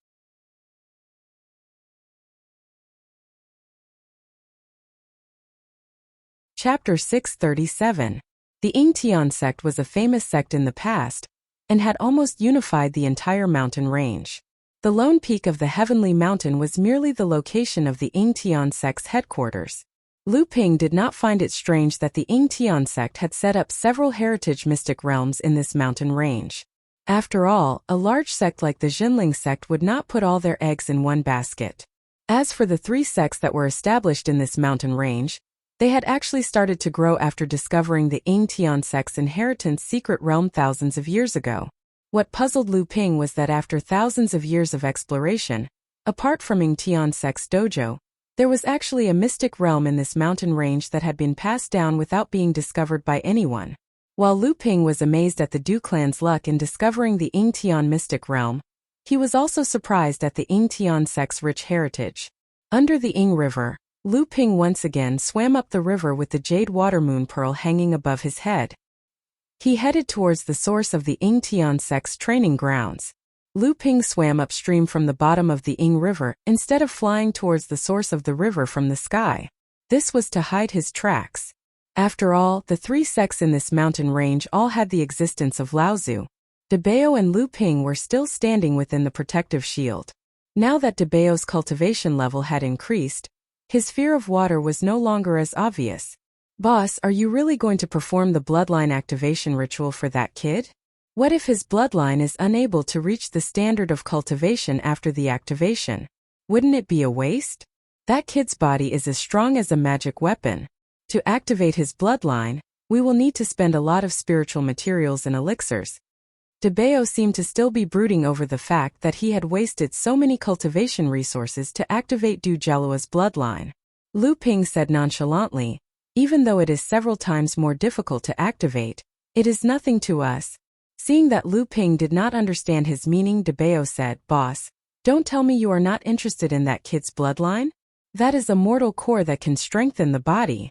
Chapter 637. The Yingtian sect was a famous sect in the past, and had almost unified the entire mountain range. The lone peak of the Heavenly Mountain was merely the location of the Yingtian sect's headquarters. Lu Ping did not find it strange that the Yingtian sect had set up several heritage mystic realms in this mountain range. After all, a large sect like the Jinling sect would not put all their eggs in one basket. As for the 3 sects that were established in this mountain range, they had actually started to grow after discovering the Yingtian sect's inheritance secret realm thousands of years ago. What puzzled Lu Ping was that after thousands of years of exploration, apart from Yingtian sect's dojo, there was actually a mystic realm in this mountain range that had been passed down without being discovered by anyone. While Lu Ping was amazed at the Du clan's luck in discovering the Yingtian mystic realm, he was also surprised at the Yingtian sect's rich heritage. Under the Ying River, Lu Ping once again swam up the river with the jade water moon pearl hanging above his head. He headed towards the source of the Yingtian sect's training grounds. Lu Ping swam upstream from the bottom of the Ying River instead of flying towards the source of the river from the sky. This was to hide his tracks. After all, the 3 sects in this mountain range all had the existence of Laozu. Debao and Lu Ping were still standing within the protective shield. Now that Debao's cultivation level had increased, his fear of water was no longer as obvious. "Boss, are you really going to perform the bloodline activation ritual for that kid? What if his bloodline is unable to reach the standard of cultivation after the activation? Wouldn't it be a waste? That kid's body is as strong as a magic weapon. To activate his bloodline, we will need to spend a lot of spiritual materials and elixirs." Debao seemed to still be brooding over the fact that he had wasted so many cultivation resources to activate Du Jialuo's bloodline. Lu Ping said nonchalantly, "Even though it is several times more difficult to activate, it is nothing to us." Seeing that Lu Ping did not understand his meaning, Debao said, "Boss, don't tell me you are not interested in that kid's bloodline? That is a mortal core that can strengthen the body."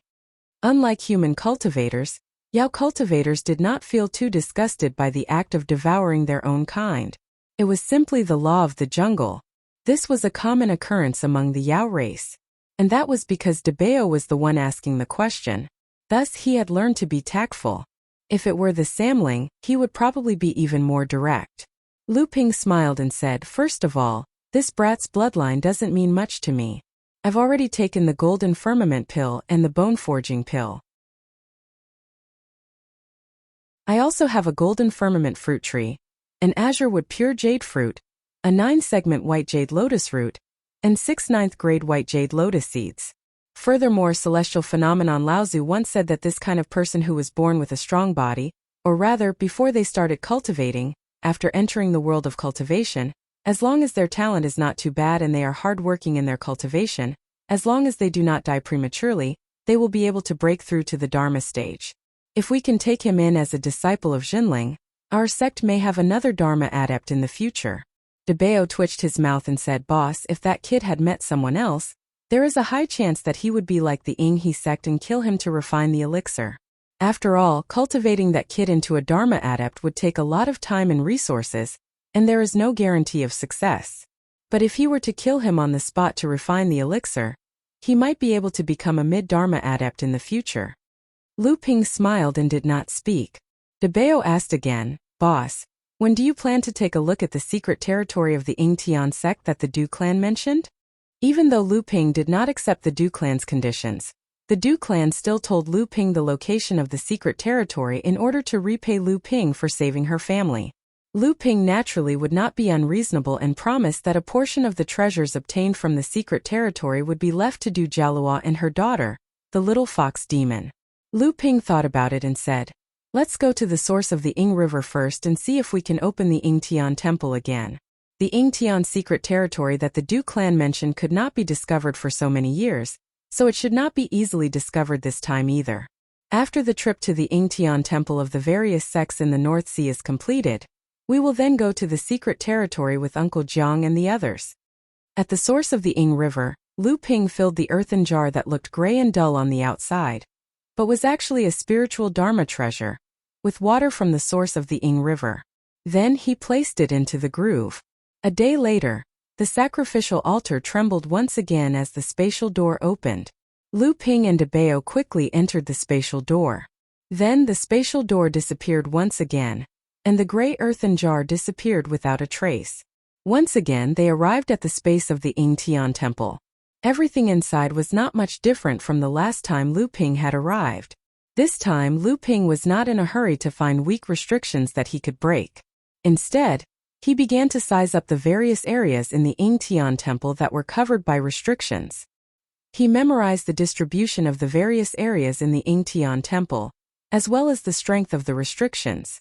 Unlike human cultivators, Yao cultivators did not feel too disgusted by the act of devouring their own kind. It was simply the law of the jungle. This was a common occurrence among the Yao race. And that was because Debao was the one asking the question. Thus he had learned to be tactful. If it were the Samling, he would probably be even more direct. Lu Ping smiled and said, "First of all, this brat's bloodline doesn't mean much to me. I've already taken the golden firmament pill and the bone forging pill. I also have a golden firmament fruit tree, an azure wood pure jade fruit, a 9-segment white jade lotus root, and 6 9th grade white jade lotus seeds. Furthermore, celestial phenomenon Laozu once said that this kind of person who was born with a strong body, or rather before they started cultivating, after entering the world of cultivation, as long as their talent is not too bad and they are hardworking in their cultivation, as long as they do not die prematurely, they will be able to break through to the Dharma stage. If we can take him in as a disciple of Jinling, our sect may have another Dharma adept in the future." Debao twitched his mouth and said, "Boss, if that kid had met someone else, there is a high chance that he would be like the Yinghe sect and kill him to refine the elixir. After all, cultivating that kid into a Dharma adept would take a lot of time and resources, and there is no guarantee of success. But if he were to kill him on the spot to refine the elixir, he might be able to become a mid-Dharma adept in the future." Lu Ping smiled and did not speak. Debao asked again, "Boss, when do you plan to take a look at the secret territory of the Yingtian sect that the Du clan mentioned?" Even though Lu Ping did not accept the Du clan's conditions, the Du clan still told Lu Ping the location of the secret territory in order to repay Lu Ping for saving her family. Lu Ping naturally would not be unreasonable and promised that a portion of the treasures obtained from the secret territory would be left to Du Jialuo and her daughter, the little fox demon. Lu Ping thought about it and said, "Let's go to the source of the Ying River first and see if we can open the Yingtian temple again." The Yingtian secret territory that the Du clan mentioned could not be discovered for so many years, so it should not be easily discovered this time either. After the trip to the Yingtian temple of the various sects in the North Sea is completed, we will then go to the secret territory with Uncle Jiang and the others. At the source of the Ying River, Lu Ping filled the earthen jar that looked gray and dull on the outside. but was actually a spiritual Dharma treasure, with water from the source of the Ying River. Then he placed it into the groove. A day later, the sacrificial altar trembled once again as the spatial door opened. Lu Ping and Debao quickly entered the spatial door. Then the spatial door disappeared once again, and the gray earthen jar disappeared without a trace. Once again they arrived at the space of the Ying Tian temple. Everything inside was not much different from the last time Lu Ping had arrived. This time Lu Ping was not in a hurry to find weak restrictions that he could break. Instead, he began to size up the various areas in the Ying Tian temple that were covered by restrictions. He memorized the distribution of the various areas in the Ying Tian temple, as well as the strength of the restrictions.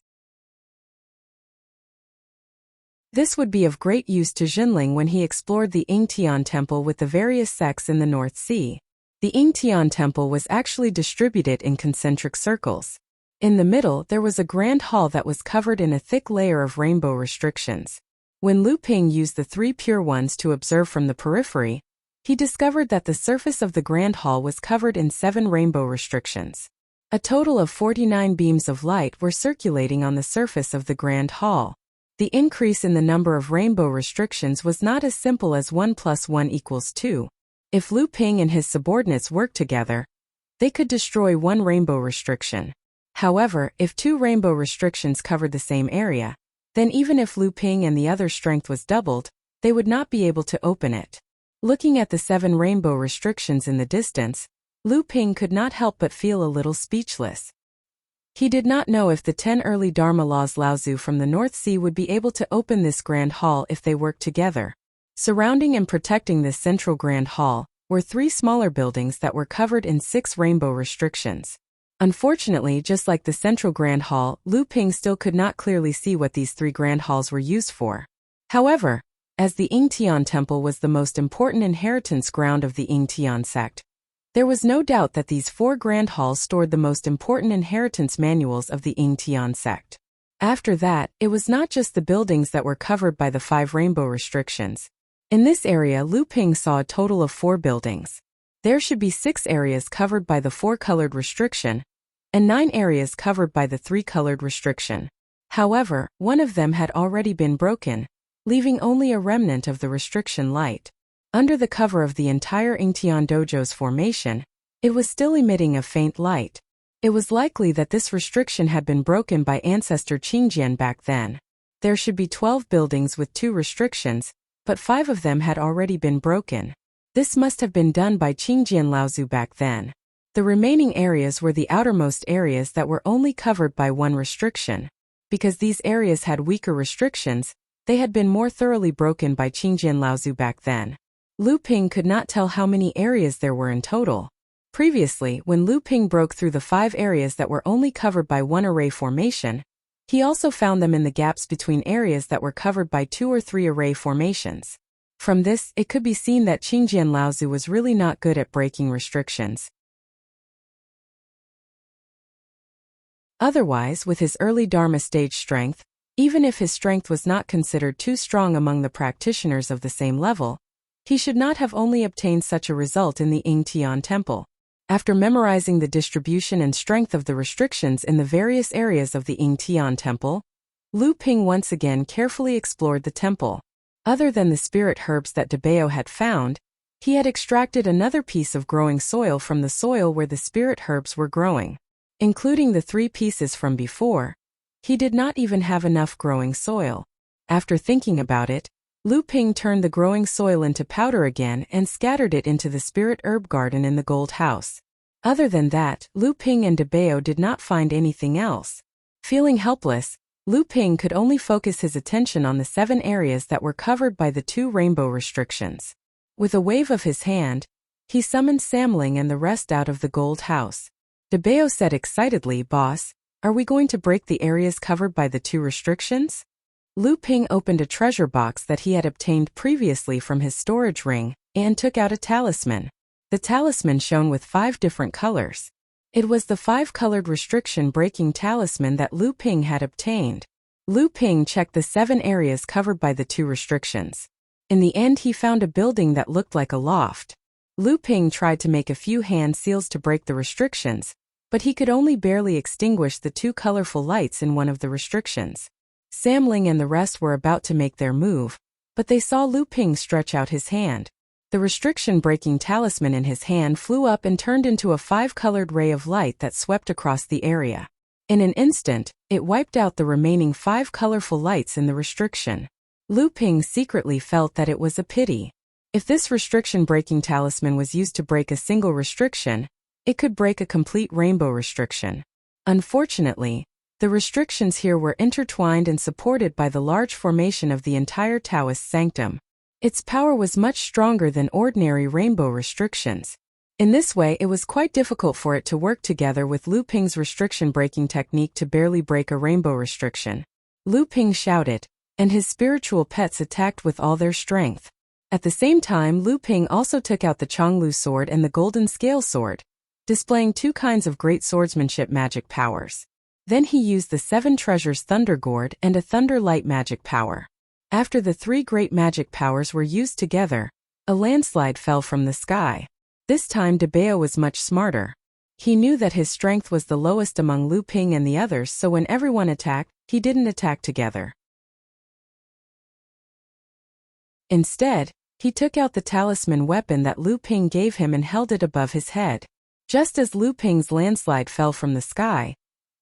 This would be of great use to Jinling when he explored the Ying Tian temple with the various sects in the North Sea. The Ying Tian temple was actually distributed in concentric circles. In the middle there was a grand hall that was covered in a thick layer of rainbow restrictions. When Lu Ping used the 3 pure ones to observe from the periphery, he discovered that the surface of the grand hall was covered in 7 rainbow restrictions. A total of 49 beams of light were circulating on the surface of the grand hall. The increase in the number of rainbow restrictions was not as simple as 1 + 1 = 2. If Lu Ping and his subordinates worked together, they could destroy 1 rainbow restriction. However, if 2 rainbow restrictions covered the same area, then even if Lu Ping and the other's strength was doubled, they would not be able to open it. Looking at the 7 rainbow restrictions in the distance, Lu Ping could not help but feel a little speechless. He did not know if the 10 early Dharma laws Laozu from the North Sea would be able to open this grand hall if they worked together. Surrounding and protecting this central grand hall were 3 smaller buildings that were covered in 6 rainbow restrictions. Unfortunately, just like the central grand hall, Lu Ping still could not clearly see what these 3 grand halls were used for. However, as the Ying Tian temple was the most important inheritance ground of the Ying Tian sect, there was no doubt that these 4 grand halls stored the most important inheritance manuals of the Ying Tian sect. After that, it was not just the buildings that were covered by the 5 rainbow restrictions. In this area, Lu Ping saw a total of 4 buildings. There should be 6 areas covered by the 4-colored restriction, and 9 areas covered by the 3-colored restriction. However, one of them had already been broken, leaving only a remnant of the restriction light. Under the cover of the entire Ying Tian dojo's formation, it was still emitting a faint light. It was likely that this restriction had been broken by ancestor Qingjian back then. There should be 12 buildings with 2 restrictions, but 5 of them had already been broken. This must have been done by Qingjian Laozu back then. The remaining areas were the outermost areas that were only covered by 1 restriction. Because these areas had weaker restrictions, they had been more thoroughly broken by Qingjian Laozu back then. Lu Ping could not tell how many areas there were in total. Previously, when Lu Ping broke through the 5 areas that were only covered by 1 array formation, he also found them in the gaps between areas that were covered by 2 or 3 array formations. From this, it could be seen that Qingjian Laozu was really not good at breaking restrictions. Otherwise, with his early Dharma stage strength, even if his strength was not considered too strong among the practitioners of the same level, he should not have only obtained such a result in the Ying Tian temple. After memorizing the distribution and strength of the restrictions in the various areas of the Ying Tian temple, Lu Ping once again carefully explored the temple. Other than the spirit herbs that Debao had found, he had extracted another piece of growing soil from the soil where the spirit herbs were growing. Including the 3 pieces from before, he did not even have enough growing soil. After thinking about it, Lu Ping turned the growing soil into powder again and scattered it into the spirit herb garden in the gold house. Other than that, Lu Ping and Debao did not find anything else. Feeling helpless, Lu Ping could only focus his attention on the 7 areas that were covered by the 2 rainbow restrictions. With a wave of his hand, he summoned Samling and the rest out of the gold house. Debao said excitedly, "Boss, are we going to break the areas covered by the 2 restrictions?" Lu Ping opened a treasure box that he had obtained previously from his storage ring and took out a talisman. The talisman shone with 5 different colors. It was the 5-colored restriction-breaking talisman that Lu Ping had obtained. Lu Ping checked the 7 areas covered by the 2 restrictions. In the end, he found a building that looked like a loft. Lu Ping tried to make a few hand seals to break the restrictions, but he could only barely extinguish the two colorful lights in one of the restrictions. Sam Ling and the rest were about to make their move, but they saw Lu Ping stretch out his hand. The restriction-breaking talisman in his hand flew up and turned into a 5-colored ray of light that swept across the area. In an instant, it wiped out the remaining 5 colorful lights in the restriction. Lu Ping secretly felt that it was a pity. If this restriction-breaking talisman was used to break a single restriction, it could break a complete rainbow restriction. Unfortunately, the restrictions here were intertwined and supported by the large formation of the entire Taoist sanctum. Its power was much stronger than ordinary rainbow restrictions. In this way, it was quite difficult for it to work together with Lu Ping's restriction-breaking technique to barely break a rainbow restriction. Lu Ping shouted, and his spiritual pets attacked with all their strength. At the same time, Lu Ping also took out the Chonglu sword and the golden scale sword, displaying 2 kinds of great swordsmanship magic powers. Then he used the 7 treasures Thunder Gourd and a Thunder Light magic power. After the 3 great magic powers were used together, a landslide fell from the sky. This time Debeo was much smarter. He knew that his strength was the lowest among Lu Ping and the others, so when everyone attacked, he didn't attack together. Instead, he took out the talisman weapon that Lu Ping gave him and held it above his head. Just as Lu Ping's landslide fell from the sky,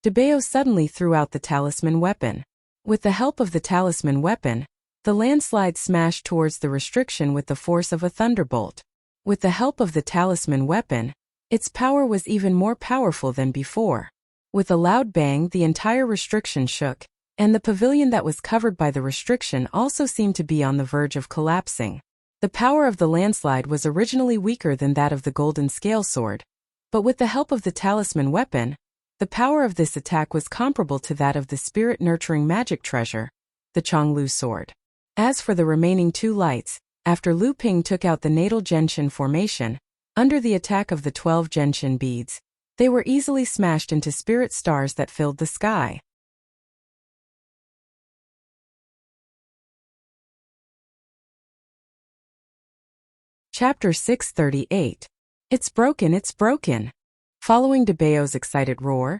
Debeo suddenly threw out the talisman weapon. With the help of the talisman weapon, the landslide smashed towards the restriction with the force of a thunderbolt. With the help of the talisman weapon, its power was even more powerful than before. With a loud bang, the entire restriction shook, and the pavilion that was covered by the restriction also seemed to be on the verge of collapsing. The power of the landslide was originally weaker than that of the golden scale sword, but with the help of the talisman weapon, the power of this attack was comparable to that of the spirit-nurturing magic treasure, the Chonglu sword. As for the remaining 2 lights, after Lu Ping took out the natal gentian formation, under the attack of the 12 gentian beads, they were easily smashed into spirit stars that filled the sky. Chapter 638. It's broken, it's broken. Following Debeo's excited roar,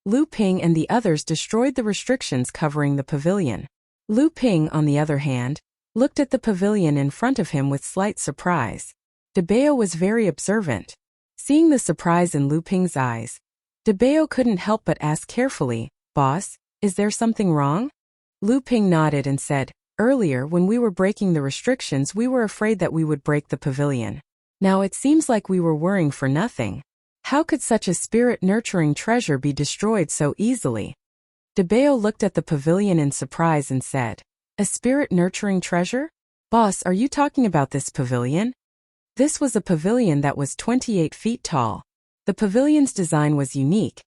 Lu Ping and the others destroyed the restrictions covering the pavilion. Lu Ping, on the other hand, looked at the pavilion in front of him with slight surprise. Debeo was very observant. Seeing the surprise in Lu Ping's eyes, Debeo couldn't help but ask carefully, "Boss, is there something wrong?" Lu Ping nodded and said, "Earlier when we were breaking the restrictions we were afraid that we would break the pavilion. Now it seems like we were worrying for nothing. How could such a spirit-nurturing treasure be destroyed so easily?" Debeo looked at the pavilion in surprise and said, "A spirit-nurturing treasure? Boss, are you talking about this pavilion?" This was a pavilion that was 28 feet tall. The pavilion's design was unique,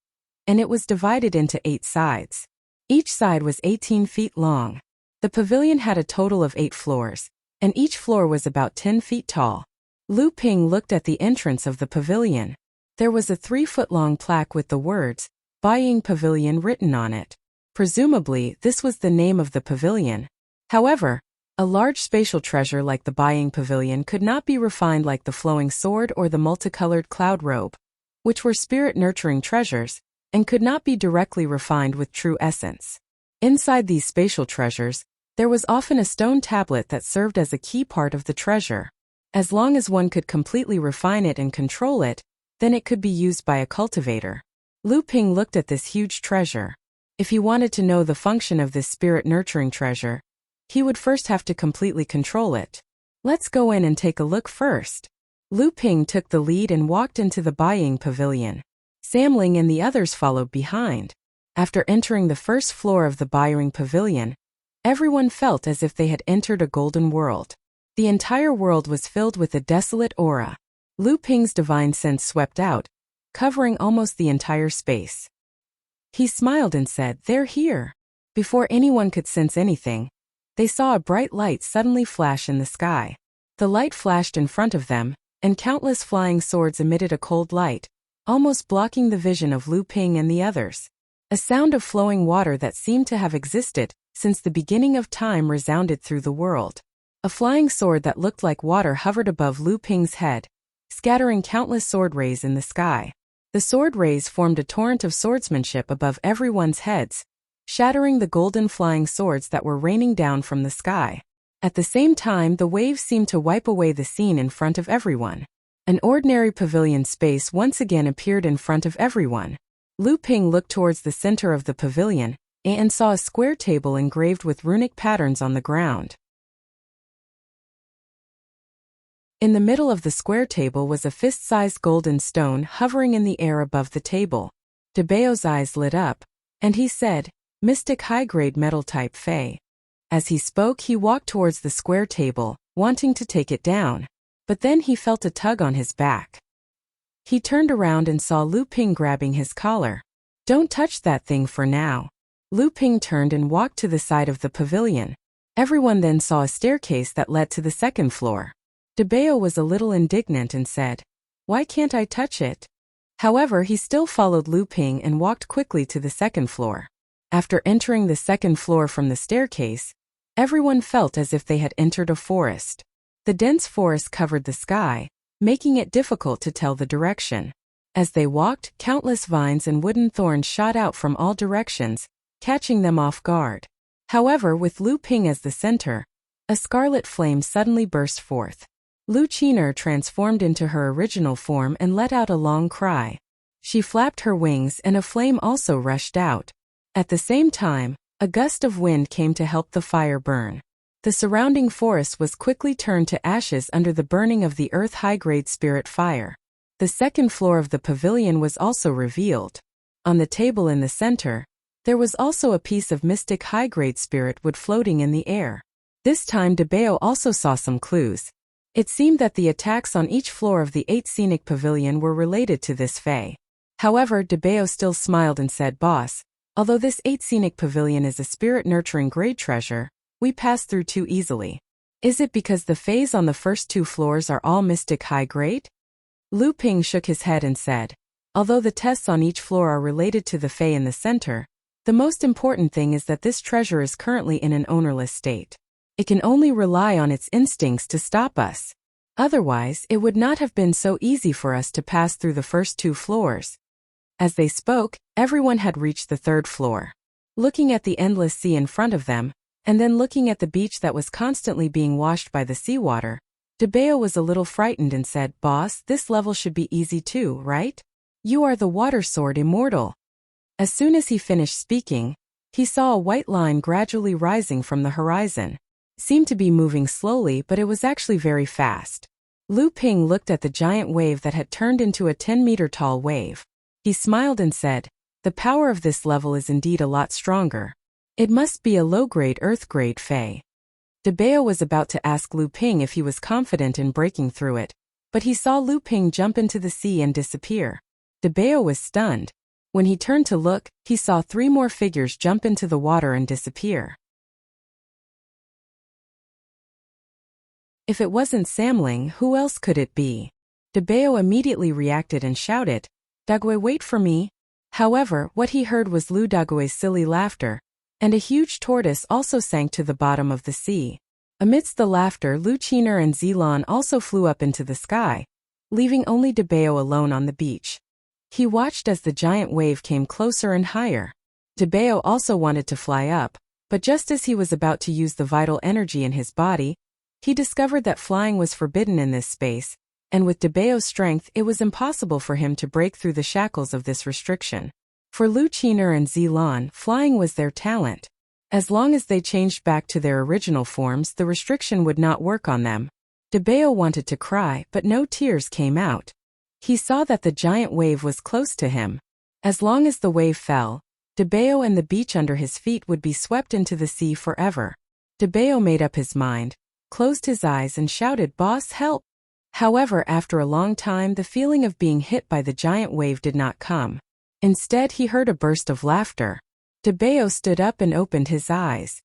and it was divided into 8 sides. Each side was 18 feet long. The pavilion had a total of 8 floors, and each floor was about 10 feet tall. Lu Ping looked at the entrance of the pavilion. There was a 3-foot-long plaque with the words, "Buying Pavilion" written on it. Presumably, this was the name of the pavilion. However, a large spatial treasure like the Buying Pavilion could not be refined like the Flowing Sword or the multicolored Cloud Robe, which were spirit-nurturing treasures, and could not be directly refined with true essence. Inside these spatial treasures, there was often a stone tablet that served as a key part of the treasure. As long as one could completely refine it and control it, then it could be used by a cultivator. Lu Ping looked at this huge treasure. If he wanted to know the function of this spirit-nurturing treasure, he would first have to completely control it. "Let's go in and take a look first." Lu Ping took the lead and walked into the Buying Pavilion. Sam Ling and the others followed behind. After entering the first floor of the Buying Pavilion, everyone felt as if they had entered a golden world. The entire world was filled with a desolate aura. Lu Ping's divine sense swept out, covering almost the entire space. He smiled and said, "They're here." Before anyone could sense anything, they saw a bright light suddenly flash in the sky. The light flashed in front of them, and countless flying swords emitted a cold light, almost blocking the vision of Lu Ping and the others. A sound of flowing water that seemed to have existed since the beginning of time resounded through the world. A flying sword that looked like water hovered above Lu Ping's head, scattering countless sword rays in the sky. The sword rays formed a torrent of swordsmanship above everyone's heads, shattering the golden flying swords that were raining down from the sky. At the same time, the waves seemed to wipe away the scene in front of everyone. An ordinary pavilion space once again appeared in front of everyone. Lu Ping looked towards the center of the pavilion and saw a square table engraved with runic patterns on the ground. In the middle of the square table was a fist-sized golden stone hovering in the air above the table. De Bao's eyes lit up, and he said, "Mystic high-grade metal-type Fey." As he spoke, he walked towards the square table, wanting to take it down, but then he felt a tug on his back. He turned around and saw Lu Ping grabbing his collar. "Don't touch that thing for now." Lu Ping turned and walked to the side of the pavilion. Everyone then saw a staircase that led to the second floor. De Bao was a little indignant and said, "Why can't I touch it?" However, he still followed Lu Ping and walked quickly to the second floor. After entering the second floor from the staircase, everyone felt as if they had entered a forest. The dense forest covered the sky, making it difficult to tell the direction. As they walked, countless vines and wooden thorns shot out from all directions, catching them off guard. However, with Lu Ping as the center, a scarlet flame suddenly burst forth. Lu Qiner transformed into her original form and let out a long cry. She flapped her wings and a flame also rushed out. At the same time, a gust of wind came to help the fire burn. The surrounding forest was quickly turned to ashes under the burning of the earth high-grade spirit fire. The second floor of the pavilion was also revealed. On the table in the center, there was also a piece of mystic high-grade spirit wood floating in the air. This time De Bao also saw some clues. It seemed that the attacks on each floor of the 8 scenic pavilion were related to this Fey. However, De Bao still smiled and said, "Boss, although this 8 scenic pavilion is a spirit-nurturing grade treasure, we pass through too easily. Is it because the Feys on the first 2 floors are all mystic high-grade?" Lu Ping shook his head and said, "Although the tests on each floor are related to the Fey in the center, the most important thing is that this treasure is currently in an ownerless state. It can only rely on its instincts to stop us. Otherwise, it would not have been so easy for us to pass through the first 2 floors." As they spoke, everyone had reached the 3rd floor. Looking at the endless sea in front of them, and then looking at the beach that was constantly being washed by the seawater, De Bao was a little frightened and said, "Boss, this level should be easy too, right? You are the water sword immortal." As soon as he finished speaking, he saw a white line gradually rising from the horizon. It seemed to be moving slowly, but it was actually very fast. Lu Ping looked at the giant wave that had turned into a 10-meter-tall wave. He smiled and said, "The power of this level is indeed a lot stronger. It must be a low-grade earth-grade Fey." De Bao was about to ask Lu Ping if he was confident in breaking through it, but he saw Lu Ping jump into the sea and disappear. De Bao was stunned. When he turned to look, he saw 3 more figures jump into the water and disappear. If it wasn't Samling, who else could it be? De Bao immediately reacted and shouted, "Dagui, wait for me." However, what he heard was Lu Dagui's silly laughter, and a huge tortoise also sank to the bottom of the sea. Amidst the laughter, Lu Qiner and Zilan also flew up into the sky, leaving only De Bao alone on the beach. He watched as the giant wave came closer and higher. De Bao also wanted to fly up, but just as he was about to use the vital energy in his body, he discovered that flying was forbidden in this space, and with De Bao's strength it was impossible for him to break through the shackles of this restriction. For Lu Qiner and Zilan, flying was their talent. As long as they changed back to their original forms, the restriction would not work on them. De Bao wanted to cry, but no tears came out. He saw that the giant wave was close to him. As long as the wave fell, De Bao and the beach under his feet would be swept into the sea forever. De Bao made up his mind, closed his eyes and shouted, "Boss, help!" However, after a long time the feeling of being hit by the giant wave did not come. Instead, he heard a burst of laughter. De Bao stood up and opened his eyes.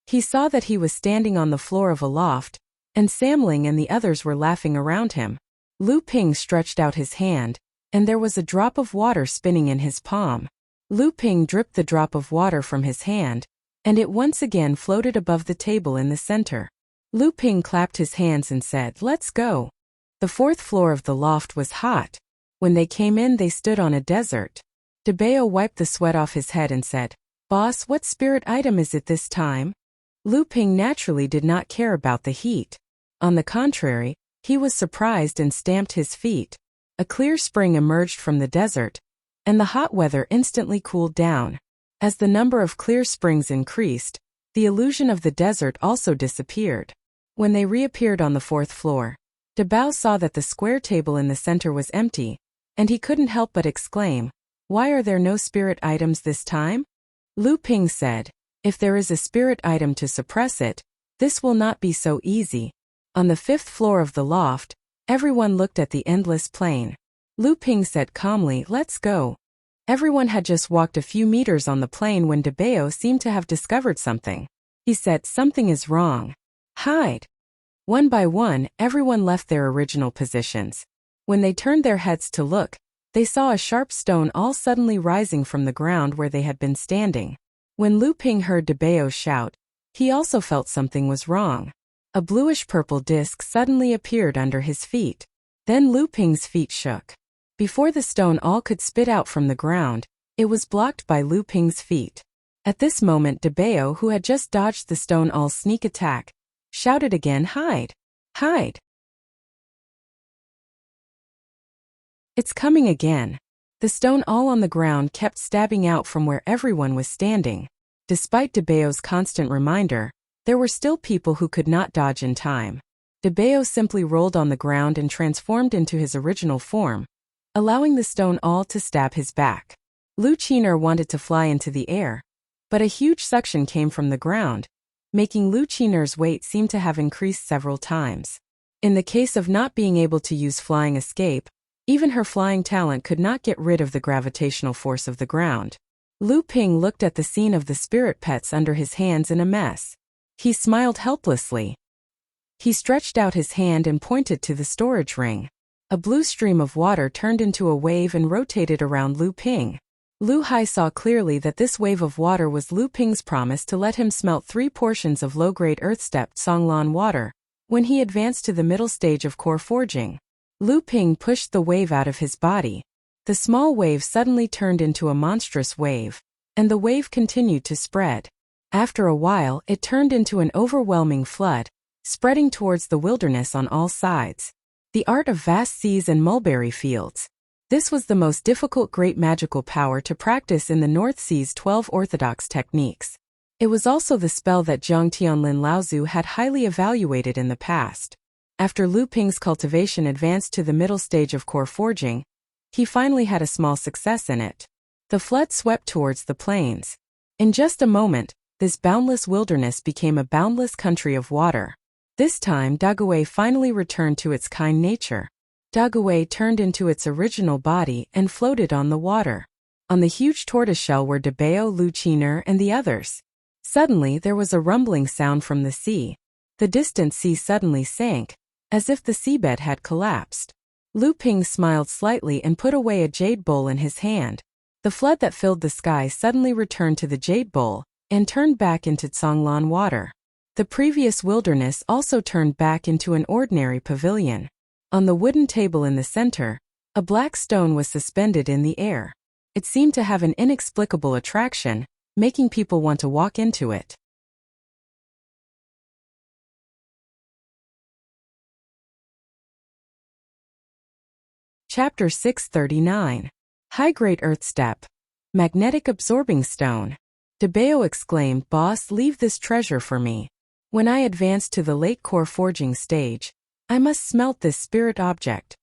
He saw that he was standing on the floor of a loft, and Samling and the others were laughing around him. Lu Ping stretched out his hand, and there was a drop of water spinning in his palm. Lu Ping dripped the drop of water from his hand, and it once again floated above the table in the center. Lu Ping clapped his hands and said, "Let's go." The 4th floor of the loft was hot. When they came in, they stood on a desert. Debeo wiped the sweat off his head and said, "Boss, what spirit item is it this time?" Lu Ping naturally did not care about the heat. On the contrary, he was surprised and stamped his feet. A clear spring emerged from the desert, and the hot weather instantly cooled down. As the number of clear springs increased, the illusion of the desert also disappeared. When they reappeared on the fourth floor, Debao saw that the square table in the center was empty, and he couldn't help but exclaim, "Why are there no spirit items this time?" Lu Ping said, "If there is a spirit item to suppress it, this will not be so easy." On the fifth floor of the loft, everyone looked at the endless plain. Lu Ping said calmly, "Let's go." Everyone had just walked a few meters on the plain when Debeo seemed to have discovered something. He said, "Something is wrong. Hide." One by one, everyone left their original positions. When they turned their heads to look, they saw a sharp stone all suddenly rising from the ground where they had been standing. When Lu Ping heard Debeo shout, he also felt something was wrong. A bluish-purple disc suddenly appeared under his feet. Then Lu Ping's feet shook. Before the stone all could spit out from the ground, it was blocked by Lu Ping's feet. At this moment, Debeo, who had just dodged the stone all's sneak attack, shouted again, "Hide! Hide! It's coming again." The stone all on the ground kept stabbing out from where everyone was standing. Despite Debeo's constant reminder, there were still people who could not dodge in time. Debeo simply rolled on the ground and transformed into his original form, allowing the stone all to stab his back. Lu Qiner wanted to fly into the air, but a huge suction came from the ground, making Lu Qiner's weight seem to have increased several times. In the case of not being able to use flying escape, even her flying talent could not get rid of the gravitational force of the ground. Lu Ping looked at the scene of the spirit pets under his hands in a mess. He smiled helplessly. He stretched out his hand and pointed to the storage ring. A blue stream of water turned into a wave and rotated around Lu Ping. Lu Hai saw clearly that this wave of water was Lu Ping's promise to let him smelt 3 portions of low-grade earth-stepped Songlan water when he advanced to the middle stage of core forging. Lu Ping pushed the wave out of his body. The small wave suddenly turned into a monstrous wave, and the wave continued to spread. After a while, it turned into an overwhelming flood, spreading towards the wilderness on all sides. The art of vast seas and mulberry fields. This was the most difficult great magical power to practice in the North Sea's 12 orthodox techniques. It was also the spell that Zhang Tianlin Laozu had highly evaluated in the past. After Lu Ping's cultivation advanced to the middle stage of core forging, he finally had a small success in it. The flood swept towards the plains. In just a moment, this boundless wilderness became a boundless country of water. This time, Daguay finally returned to its kind nature. Daguay turned into its original body and floated on the water. On the huge tortoiseshell were Debeo, Lu Qiner, and the others. Suddenly, there was a rumbling sound from the sea. The distant sea suddenly sank, as if the seabed had collapsed. Lu Ping smiled slightly and put away a jade bowl in his hand. The flood that filled the sky suddenly returned to the jade bowl and turned back into Songlan water. The previous wilderness also turned back into an ordinary pavilion. On the wooden table in the center, a black stone was suspended in the air. It seemed to have an inexplicable attraction, making people want to walk into it. Chapter 639. High-grade Earth Step. Magnetic Absorbing Stone. Debeo exclaimed, "Boss, leave this treasure for me. When I advance to the late core forging stage, I must smelt this spirit object."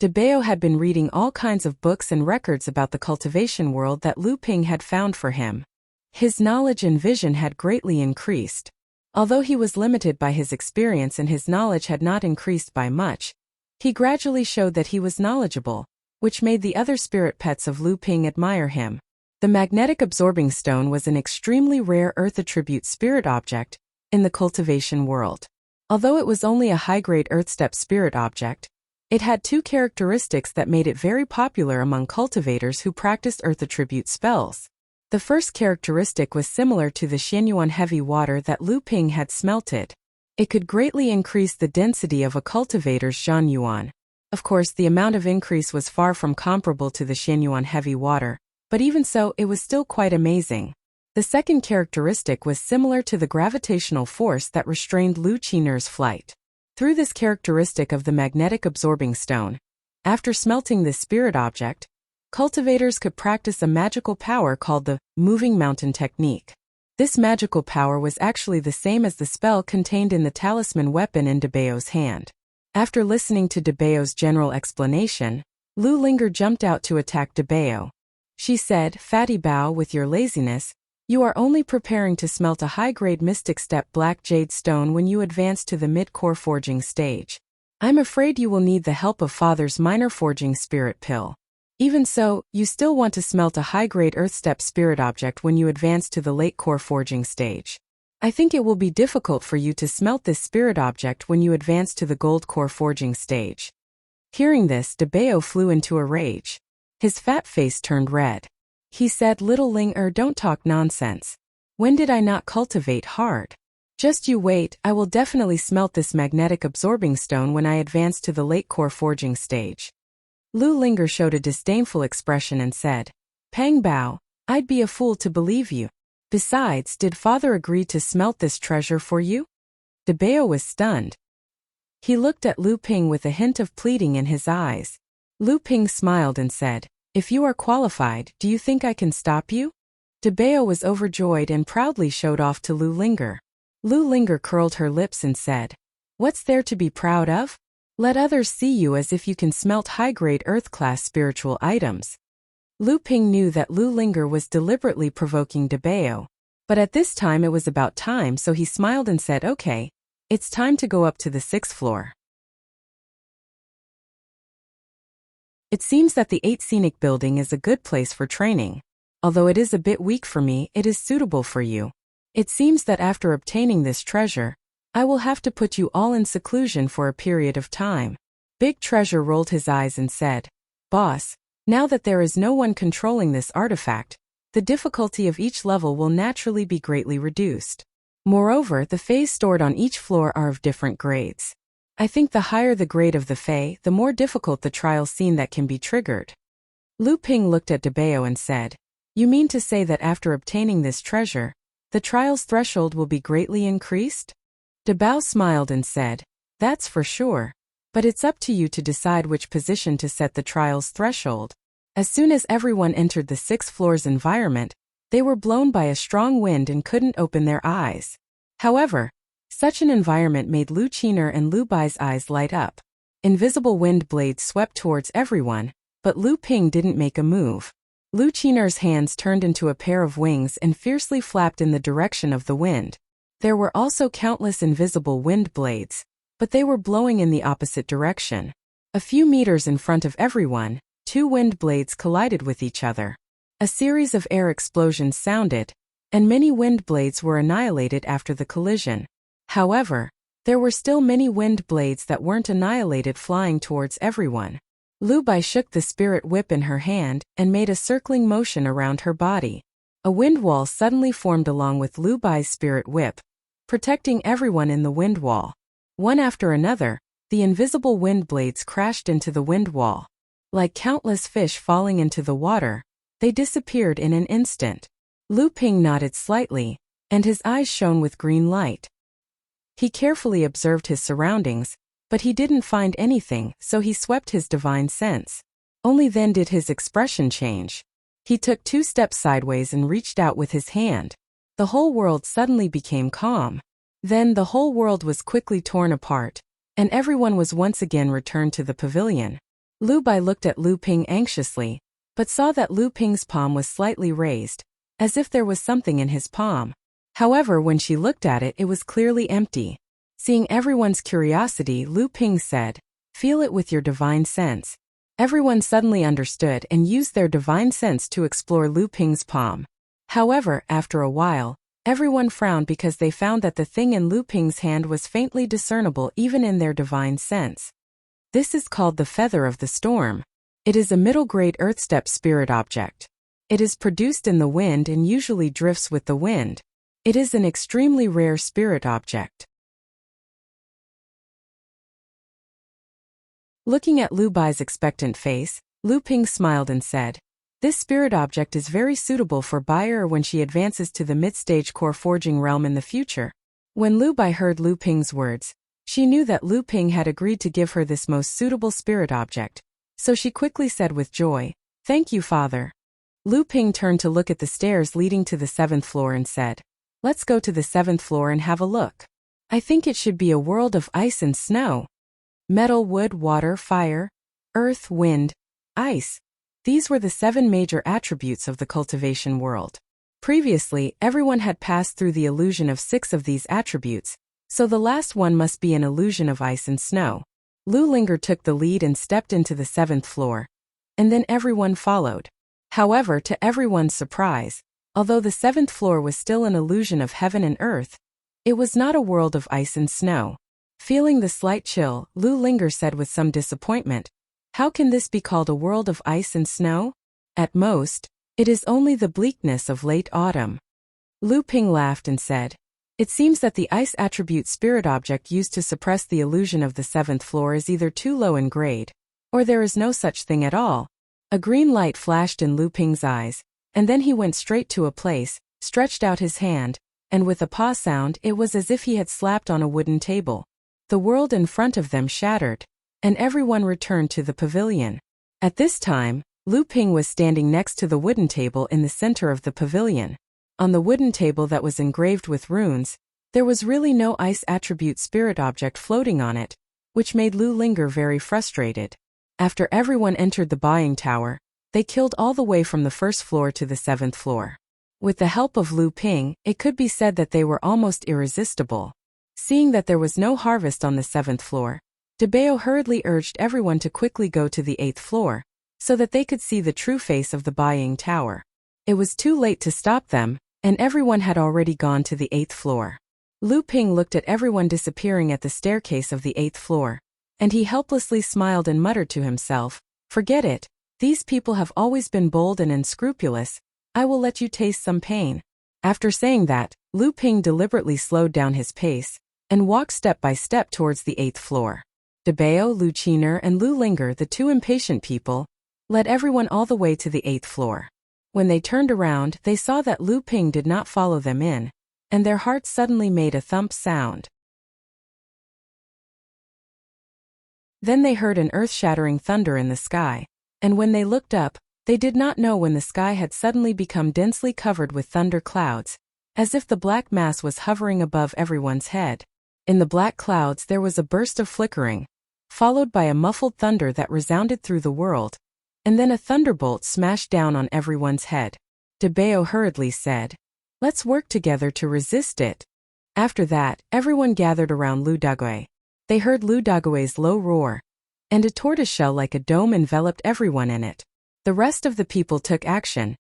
Debeo had been reading all kinds of books and records about the cultivation world that Lu Ping had found for him. His knowledge and vision had greatly increased. Although he was limited by his experience and his knowledge had not increased by much, he gradually showed that he was knowledgeable, which made the other spirit pets of Lu Ping admire him. The magnetic absorbing stone was an extremely rare earth attribute spirit object in the cultivation world. Although it was only a high-grade earth-step spirit object, it had 2 characteristics that made it very popular among cultivators who practiced earth attribute spells. The first characteristic was similar to the Xianyuan heavy water that Lu Ping had smelted. It could greatly increase the density of a cultivator's Xianyuan. Of course, the amount of increase was far from comparable to the Xianyuan heavy water, but even so, it was still quite amazing. The second characteristic was similar to the gravitational force that restrained Lu Qiner's flight. Through this characteristic of the magnetic absorbing stone, after smelting this spirit object, cultivators could practice a magical power called the moving mountain technique. This magical power was actually the same as the spell contained in the talisman weapon in Debao's hand. After listening to Debao's general explanation, Lu Linger jumped out to attack Debao. She said, "Fatty Bao, with your laziness, you are only preparing to smelt a high-grade mystic step black jade stone when you advance to the mid-core forging stage. I'm afraid you will need the help of Father's minor forging spirit pill. Even so, you still want to smelt a high-grade earth step spirit object when you advance to the late core forging stage. I think it will be difficult for you to smelt this spirit object when you advance to the gold core forging stage." Hearing this, Debao flew into a rage. His fat face turned red. He said, "Little Ling-er, don't talk nonsense. When did I not cultivate hard? Just you wait, I will definitely smelt this magnetic absorbing stone when I advance to the late core forging stage." Lu Linger showed a disdainful expression and said, "Pang Bao, I'd be a fool to believe you. Besides, did Father agree to smelt this treasure for you?" Debao was stunned. He looked at Lu Ping with a hint of pleading in his eyes. Lu Ping smiled and said, "If you are qualified, do you think I can stop you?" Debao was overjoyed and proudly showed off to Lu Linger. Lu Linger curled her lips and said, "What's there to be proud of? Let others see you as if you can smelt high-grade earth-class spiritual items." Lu Ping knew that Lu Linger was deliberately provoking Debao, but at this time it was about time, so he smiled and said, "Okay, it's time to go up to the 6th floor. It seems that the 8th scenic building is a good place for training. Although it is a bit weak for me, it is suitable for you. It seems that after obtaining this treasure, I will have to put you all in seclusion for a period of time." Big Treasure rolled his eyes and said, "Boss, now that there is no one controlling this artifact, the difficulty of each level will naturally be greatly reduced. Moreover, the fays stored on each floor are of different grades. I think the higher the grade of the fay, the more difficult the trial scene that can be triggered." Lu Ping looked at Debao and said, "You mean to say that after obtaining this treasure, the trial's threshold will be greatly increased?" Debao smiled and said, "That's for sure. But it's up to you to decide which position to set the trial's threshold." As soon as everyone entered the 6th floor's environment, they were blown by a strong wind and couldn't open their eyes. However, such an environment made Lu Qiner and Lu Bai's eyes light up. Invisible wind blades swept towards everyone, but Lu Ping didn't make a move. Lu Qiner's hands turned into a pair of wings and fiercely flapped in the direction of the wind. There were also countless invisible wind blades, but they were blowing in the opposite direction. A few meters in front of everyone, 2 wind blades collided with each other. A series of air explosions sounded, and many wind blades were annihilated after the collision. However, there were still many wind blades that weren't annihilated flying towards everyone. Lu Bai shook the spirit whip in her hand and made a circling motion around her body. A wind wall suddenly formed along with Lu Bai's spirit whip, protecting everyone in the wind wall. One after another, the invisible wind blades crashed into the wind wall. Like countless fish falling into the water, they disappeared in an instant. Lu Ping nodded slightly, and his eyes shone with green light. He carefully observed his surroundings, but he didn't find anything, so he swept his divine sense. Only then did his expression change. He took 2 steps sideways and reached out with his hand. The whole world suddenly became calm. Then the whole world was quickly torn apart, and everyone was once again returned to the pavilion. Lu Bai looked at Lu Ping anxiously, but saw that Lu Ping's palm was slightly raised, as if there was something in his palm. However, when she looked at it, it was clearly empty. Seeing everyone's curiosity, Lu Ping said, "Feel it with your divine sense." Everyone suddenly understood and used their divine sense to explore Lu Ping's palm. However, after a while, everyone frowned because they found that the thing in Lu Ping's hand was faintly discernible even in their divine sense. This is called the Feather of the Storm. It is a middle-grade earth-step spirit object. It is produced in the wind and usually drifts with the wind. It is an extremely rare spirit object. Looking at Lu Bai's expectant face, Lu Ping smiled and said, "This spirit object is very suitable for Bai when she advances to the mid-stage core forging realm in the future." When Lu Bai heard Lu Ping's words, she knew that Lu Ping had agreed to give her this most suitable spirit object, so she quickly said with joy, "Thank you, father." Lu Ping turned to look at the stairs leading to the 7th floor and said, "Let's go to the 7th floor and have a look. I think it should be a world of ice and snow. Metal, wood, water, fire, earth, wind, ice." These were the 7 major attributes of the cultivation world. Previously, everyone had passed through the illusion of 6 of these attributes, so the last one must be an illusion of ice and snow. Lu Linger took the lead and stepped into the 7th floor, and then everyone followed. However, to everyone's surprise, although the 7th floor was still an illusion of heaven and earth, it was not a world of ice and snow. Feeling the slight chill, Lu Linger said with some disappointment, "How can this be called a world of ice and snow? At most, it is only the bleakness of late autumn." Lu Ping laughed and said, "It seems that the ice attribute spirit object used to suppress the illusion of the 7th floor is either too low in grade, or there is no such thing at all." A green light flashed in Lu Ping's eyes, and then he went straight to a place, stretched out his hand, and with a paw sound it was as if he had slapped on a wooden table. The world in front of them shattered, and everyone returned to the pavilion. At this time, Lu Ping was standing next to the wooden table in the center of the pavilion. On the wooden table that was engraved with runes, there was really no ice attribute spirit object floating on it, which made Lu Linger very frustrated. After everyone entered the buying tower, they killed all the way from the 1st floor to the 7th floor. With the help of Lu Ping, it could be said that they were almost irresistible. Seeing that there was no harvest on the 7th floor, Debeo hurriedly urged everyone to quickly go to the 8th floor, so that they could see the true face of the buying tower. It was too late to stop them, and everyone had already gone to the 8th floor. Lu Ping looked at everyone disappearing at the staircase of the 8th floor, and he helplessly smiled and muttered to himself, "Forget it, these people have always been bold and unscrupulous, I will let you taste some pain." After saying that, Lu Ping deliberately slowed down his pace, and walked step by step towards the 8th floor. Debeo, Lu Qiner, and Lu Linger, the 2 impatient people, led everyone all the way to the 8th floor. When they turned around, they saw that Lu Ping did not follow them in, and their hearts suddenly made a thump sound. Then they heard an earth-shattering thunder in the sky, and when they looked up, they did not know when the sky had suddenly become densely covered with thunder clouds, as if the black mass was hovering above everyone's head. In the black clouds there was a burst of flickering, followed by a muffled thunder that resounded through the world, and then a thunderbolt smashed down on everyone's head. Debeo hurriedly said, "Let's work together to resist it." After that, everyone gathered around Lu Dagui. They heard Lu Dagui's low roar, and a tortoiseshell like a dome enveloped everyone in it. The rest of the people took action,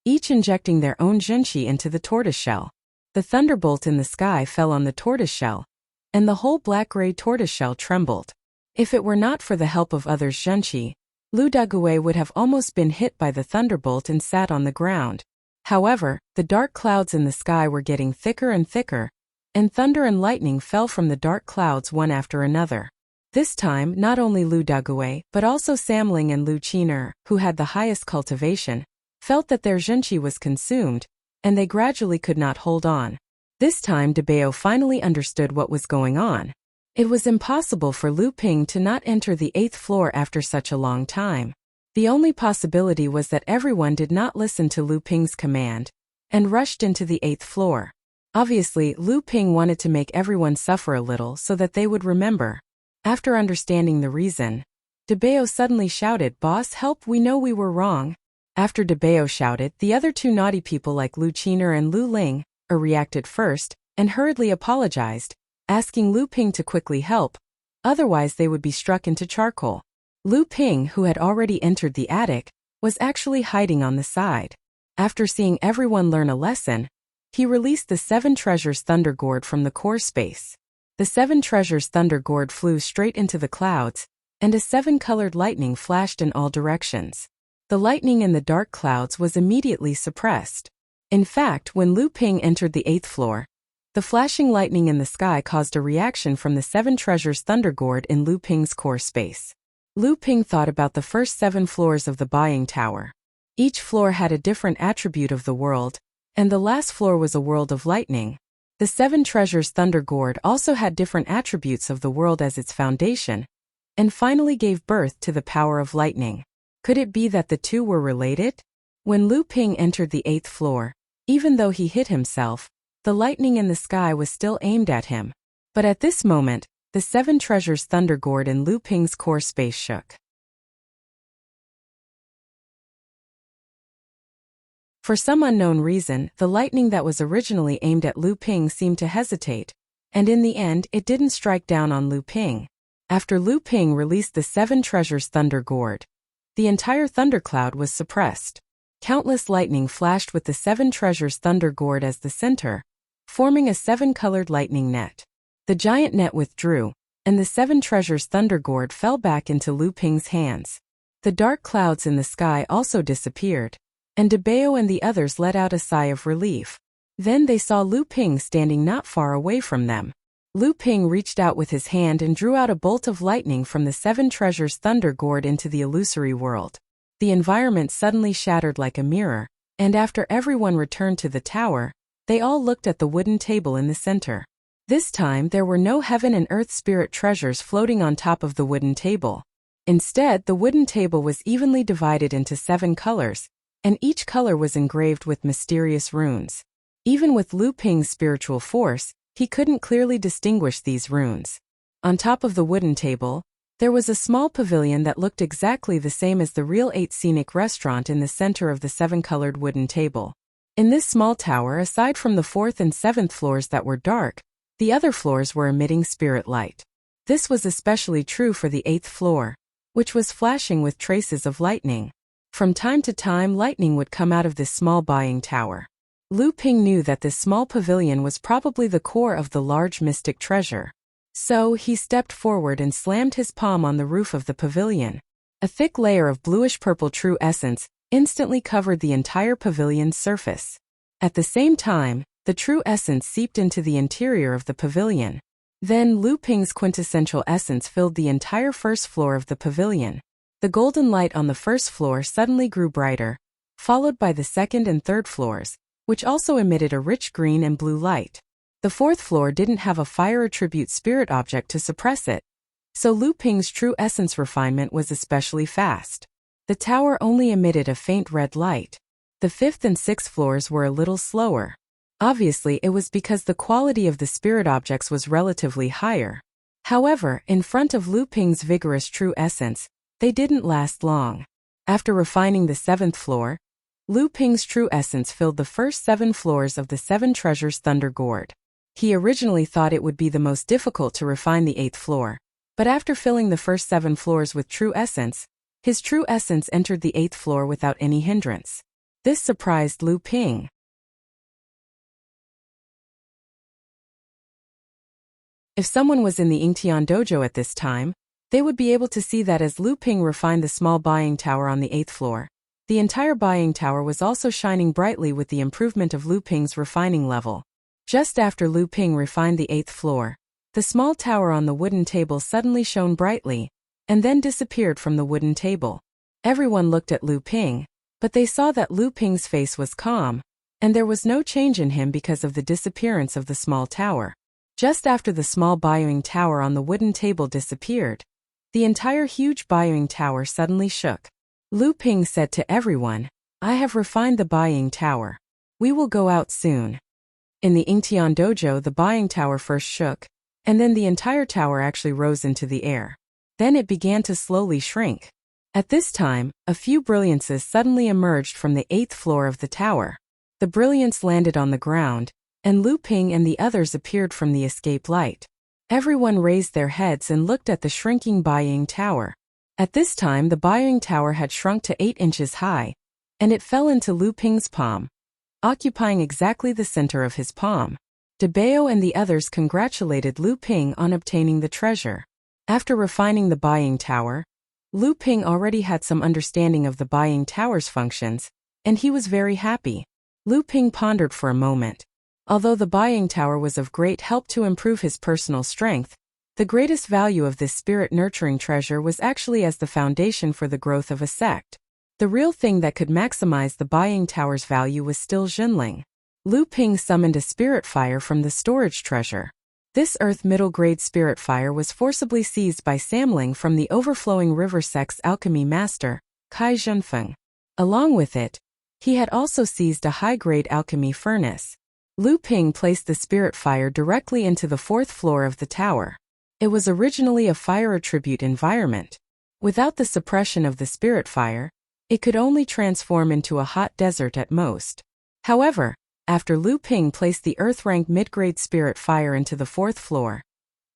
each injecting their own zhenqi into the tortoiseshell. The thunderbolt in the sky fell on the tortoiseshell, and the whole black-gray tortoiseshell trembled. If it were not for the help of others' zhenqi, Lu Dagui would have almost been hit by the thunderbolt and sat on the ground. However, the dark clouds in the sky were getting thicker and thicker, and thunder and lightning fell from the dark clouds one after another. This time, not only Lu Dagui, but also Samling and Lu Qiner, who had the highest cultivation, felt that their zhenqi was consumed, and they gradually could not hold on. This time Debeo finally understood what was going on. It was impossible for Lu Ping to not enter the 8th floor after such a long time. The only possibility was that everyone did not listen to Lu Ping's command, and rushed into the 8th floor. Obviously, Lu Ping wanted to make everyone suffer a little so that they would remember. After understanding the reason, Debeo suddenly shouted, "Boss, help, we know we were wrong." After Debeo shouted, the other 2 naughty people like Lu Qiner and Lu Ling reacted first, and hurriedly apologized, asking Lu Ping to quickly help, otherwise they would be struck into charcoal. Lu Ping, who had already entered the attic, was actually hiding on the side. After seeing everyone learn a lesson, he released the 7 Treasures Thunder Gourd from the core space. The 7 Treasures Thunder Gourd flew straight into the clouds, and a 7-colored lightning flashed in all directions. The lightning in the dark clouds was immediately suppressed. In fact, when Lu Ping entered the 8th floor, the flashing lightning in the sky caused a reaction from the 7 Treasures Thunder Gourd in Lu Ping's core space. Lu Ping thought about the first 7 floors of the buying tower. Each floor had a different attribute of the world, and the last floor was a world of lightning. The 7 treasures Thunder Gourd also had different attributes of the world as its foundation, and finally gave birth to the power of lightning. Could it be that the two were related? When Lu Ping entered the 8th floor, even though he hit himself, the lightning in the sky was still aimed at him. But at this moment, the 7 treasures Thunder Gourd in Lu Ping's core space shook. For some unknown reason, the lightning that was originally aimed at Lu Ping seemed to hesitate, and in the end it didn't strike down on Lu Ping. After Lu Ping released the 7 treasures Thunder Gourd, the entire thundercloud was suppressed. Countless lightning flashed with the 7 treasures Thunder Gourd as the center, forming a 7-colored lightning net. The giant net withdrew, and the 7 treasures Thunder Gourd fell back into Lu Ping's hands. The dark clouds in the sky also disappeared, and DeBeo and the others let out a sigh of relief. Then they saw Lu Ping standing not far away from them. Lu Ping reached out with his hand and drew out a bolt of lightning from the 7 treasures Thunder Gourd into the illusory world. The environment suddenly shattered like a mirror, and after everyone returned to the tower, they all looked at the wooden table in the center. This time there were no heaven and earth spirit treasures floating on top of the wooden table. Instead, the wooden table was evenly divided into 7 colors, and each color was engraved with mysterious runes. Even with Lu Ping's spiritual force, he couldn't clearly distinguish these runes. On top of the wooden table, there was a small pavilion that looked exactly the same as the real 8 scenic restaurant in the center of the 7-colored wooden table. In this small tower, aside from the 4th and 7th floors that were dark, the other floors were emitting spirit light. This was especially true for the 8th floor, which was flashing with traces of lightning. From time to time, lightning would come out of this small buying tower. Lu Ping knew that this small pavilion was probably the core of the large mystic treasure. So, he stepped forward and slammed his palm on the roof of the pavilion. A thick layer of bluish-purple true essence instantly covered the entire pavilion's surface. At the same time, the true essence seeped into the interior of the pavilion. Then Lu Ping's quintessential essence filled the entire first floor of the pavilion. The golden light on the first floor suddenly grew brighter, followed by the 2nd and 3rd floors, which also emitted a rich green and blue light. The 4th floor didn't have a fire attribute spirit object to suppress it, so Lu Ping's true essence refinement was especially fast. The tower only emitted a faint red light. The 5th and 6th floors were a little slower. Obviously, it was because the quality of the spirit objects was relatively higher. However, in front of Lu Ping's vigorous true essence, they didn't last long. After refining the 7th floor, Lu Ping's true essence filled the first 7 floors of the 7 treasures Thunder Gourd. He originally thought it would be the most difficult to refine the 8th floor, but after filling the first 7 floors with true essence, his true essence entered the 8th floor without any hindrance. This surprised Lu Ping. If someone was in the Yingtian dojo at this time, they would be able to see that as Lu Ping refined the small buying tower on the 8th floor, the entire buying tower was also shining brightly with the improvement of Lu Ping's refining level. Just after Lu Ping refined the 8th floor, the small tower on the wooden table suddenly shone brightly, and then disappeared from the wooden table. Everyone looked at Lu Ping, but they saw that Lu Ping's face was calm, and there was no change in him because of the disappearance of the small tower. Just after the small buying tower on the wooden table disappeared, the entire huge buying tower suddenly shook. Lu Ping said to everyone, "I have refined the buying tower. We will go out soon." In the Yingtian dojo, the buying tower first shook, and then the entire tower actually rose into the air. Then it began to slowly shrink. At this time, a few brilliances suddenly emerged from the 8th floor of the tower. The brilliance landed on the ground, and Lu Ping and the others appeared from the escape light. Everyone raised their heads and looked at the shrinking buying tower. At this time, the buying tower had shrunk to 8 inches high, and it fell into Lu Ping's palm, occupying exactly the center of his palm. DeBeo and the others congratulated Lu Ping on obtaining the treasure. After refining the buying tower, Lu Ping already had some understanding of the buying tower's functions, and he was very happy. Lu Ping pondered for a moment. Although the buying tower was of great help to improve his personal strength, The greatest value of this spirit-nurturing treasure was actually as the foundation for the growth of a sect. The real thing that could maximize the buying tower's value was still Jinling. Lu Ping summoned a spirit fire from the storage treasure. This earth middle-grade spirit fire was forcibly seized by Samling from the overflowing river sect's alchemy master, Kai Zhenfeng. Along with it, he had also seized a high-grade alchemy furnace. Lu Ping placed the spirit fire directly into the 4th floor of the tower. It was originally a fire attribute environment. Without the suppression of the spirit fire, it could only transform into a hot desert at most. However, after Lu Ping placed the earth-rank mid-grade spirit fire into the 4th floor,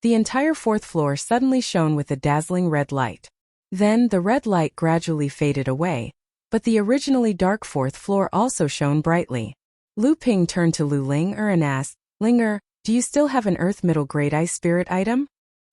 the entire 4th floor suddenly shone with a dazzling red light. Then the red light gradually faded away, but the originally dark 4th floor also shone brightly. Lu Ping turned to Lu Ling and asked, "Ling, do you still have an earth middle-grade ice spirit item?"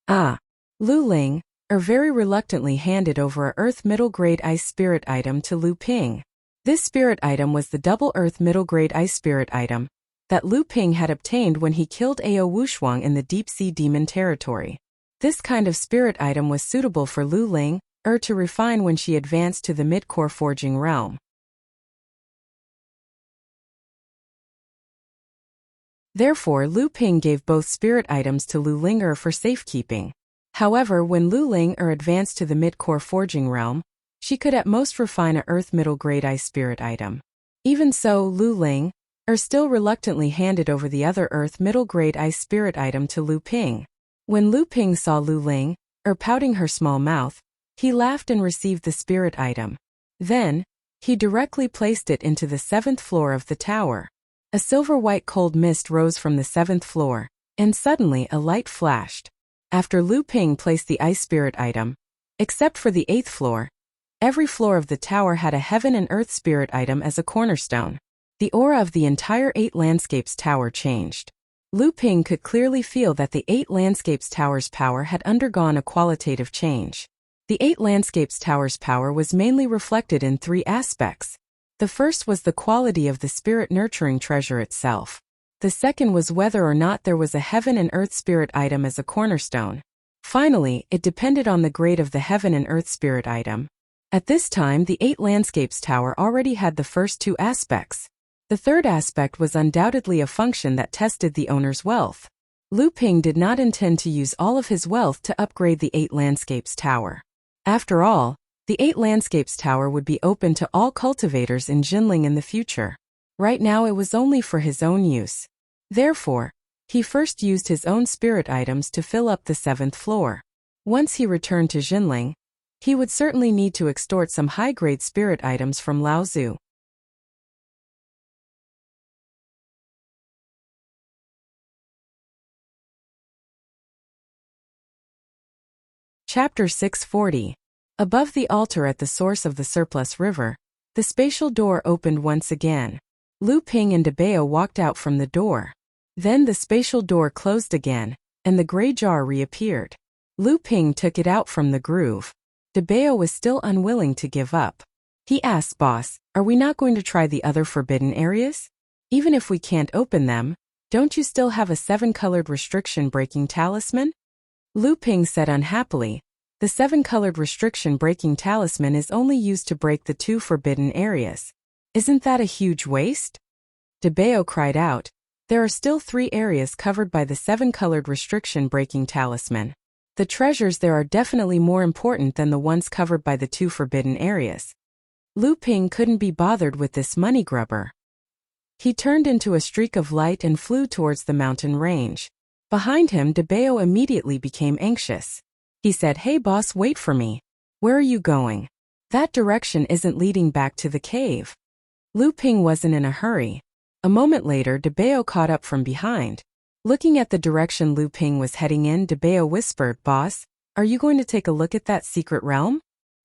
"Ah." Lu Ling very reluctantly handed over a earth middle-grade ice spirit item to Lu Ping. This spirit item was the double earth middle-grade ice spirit item that Lu Ping had obtained when he killed Ao Wushuang in the deep-sea demon territory. This kind of spirit item was suitable for Lu Ling to refine when she advanced to the mid-core forging realm. Therefore, Lu Ping gave both spirit items to Lu Ling for safekeeping. However, when Lu Ling advanced to the mid-core forging realm, she could at most refine a earth middle-grade ice spirit item. Even so, Lu Ling still reluctantly handed over the other earth middle-grade ice spirit item to Lu Ping. When Lu Ping saw Lu Ling pouting her small mouth, he laughed and received the spirit item. Then, he directly placed it into the 7th floor of the tower. A silver-white cold mist rose from the 7th floor, and suddenly a light flashed. After Lu Ping placed the ice spirit item, except for the 8th floor, every floor of the tower had a heaven and earth spirit item as a cornerstone. The aura of the entire 8 landscapes tower changed. Lu Ping could clearly feel that the 8 landscapes tower's power had undergone a qualitative change. The 8 landscapes tower's power was mainly reflected in 3 aspects. The first was the quality of the spirit-nurturing treasure itself. The second was whether or not there was a heaven and earth spirit item as a cornerstone. Finally, it depended on the grade of the heaven and earth spirit item. At this time, the 8 landscapes tower already had the first 2 aspects. The third aspect was undoubtedly a function that tested the owner's wealth. Lu Ping did not intend to use all of his wealth to upgrade the 8 landscapes tower. After all, the 8 landscapes tower would be open to all cultivators in Jinling in the future. Right now it was only for his own use. Therefore, he first used his own spirit items to fill up the 7th floor. Once he returned to Jinling, he would certainly need to extort some high-grade spirit items from Lao Zu. Chapter 640. Above the altar at the source of the surplus river, the spatial door opened once again. Lu Ping and Debao walked out from the door. Then the spatial door closed again, and the gray jar reappeared. Lu Ping took it out from the groove. Debao was still unwilling to give up. He asked, "Boss, are we not going to try the other forbidden areas? Even if we can't open them, don't you still have a 7-colored restriction-breaking talisman?" Lu Ping said unhappily, "The 7-colored restriction-breaking talisman is only used to break the 2 forbidden areas. Isn't that a huge waste?" Debao cried out, "There are still 3 areas covered by the 7-colored restriction-breaking talisman. The treasures there are definitely more important than the ones covered by the 2 forbidden areas." Lu Ping couldn't be bothered with this money grubber. He turned into a streak of light and flew towards the mountain range. Behind him, Debao immediately became anxious. He said, "Hey boss, wait for me. Where are you going? That direction isn't leading back to the cave." Lu Ping wasn't in a hurry. A moment later, Debao caught up from behind. Looking at the direction Lu Ping was heading in, Debao whispered, "Boss, are you going to take a look at that secret realm?"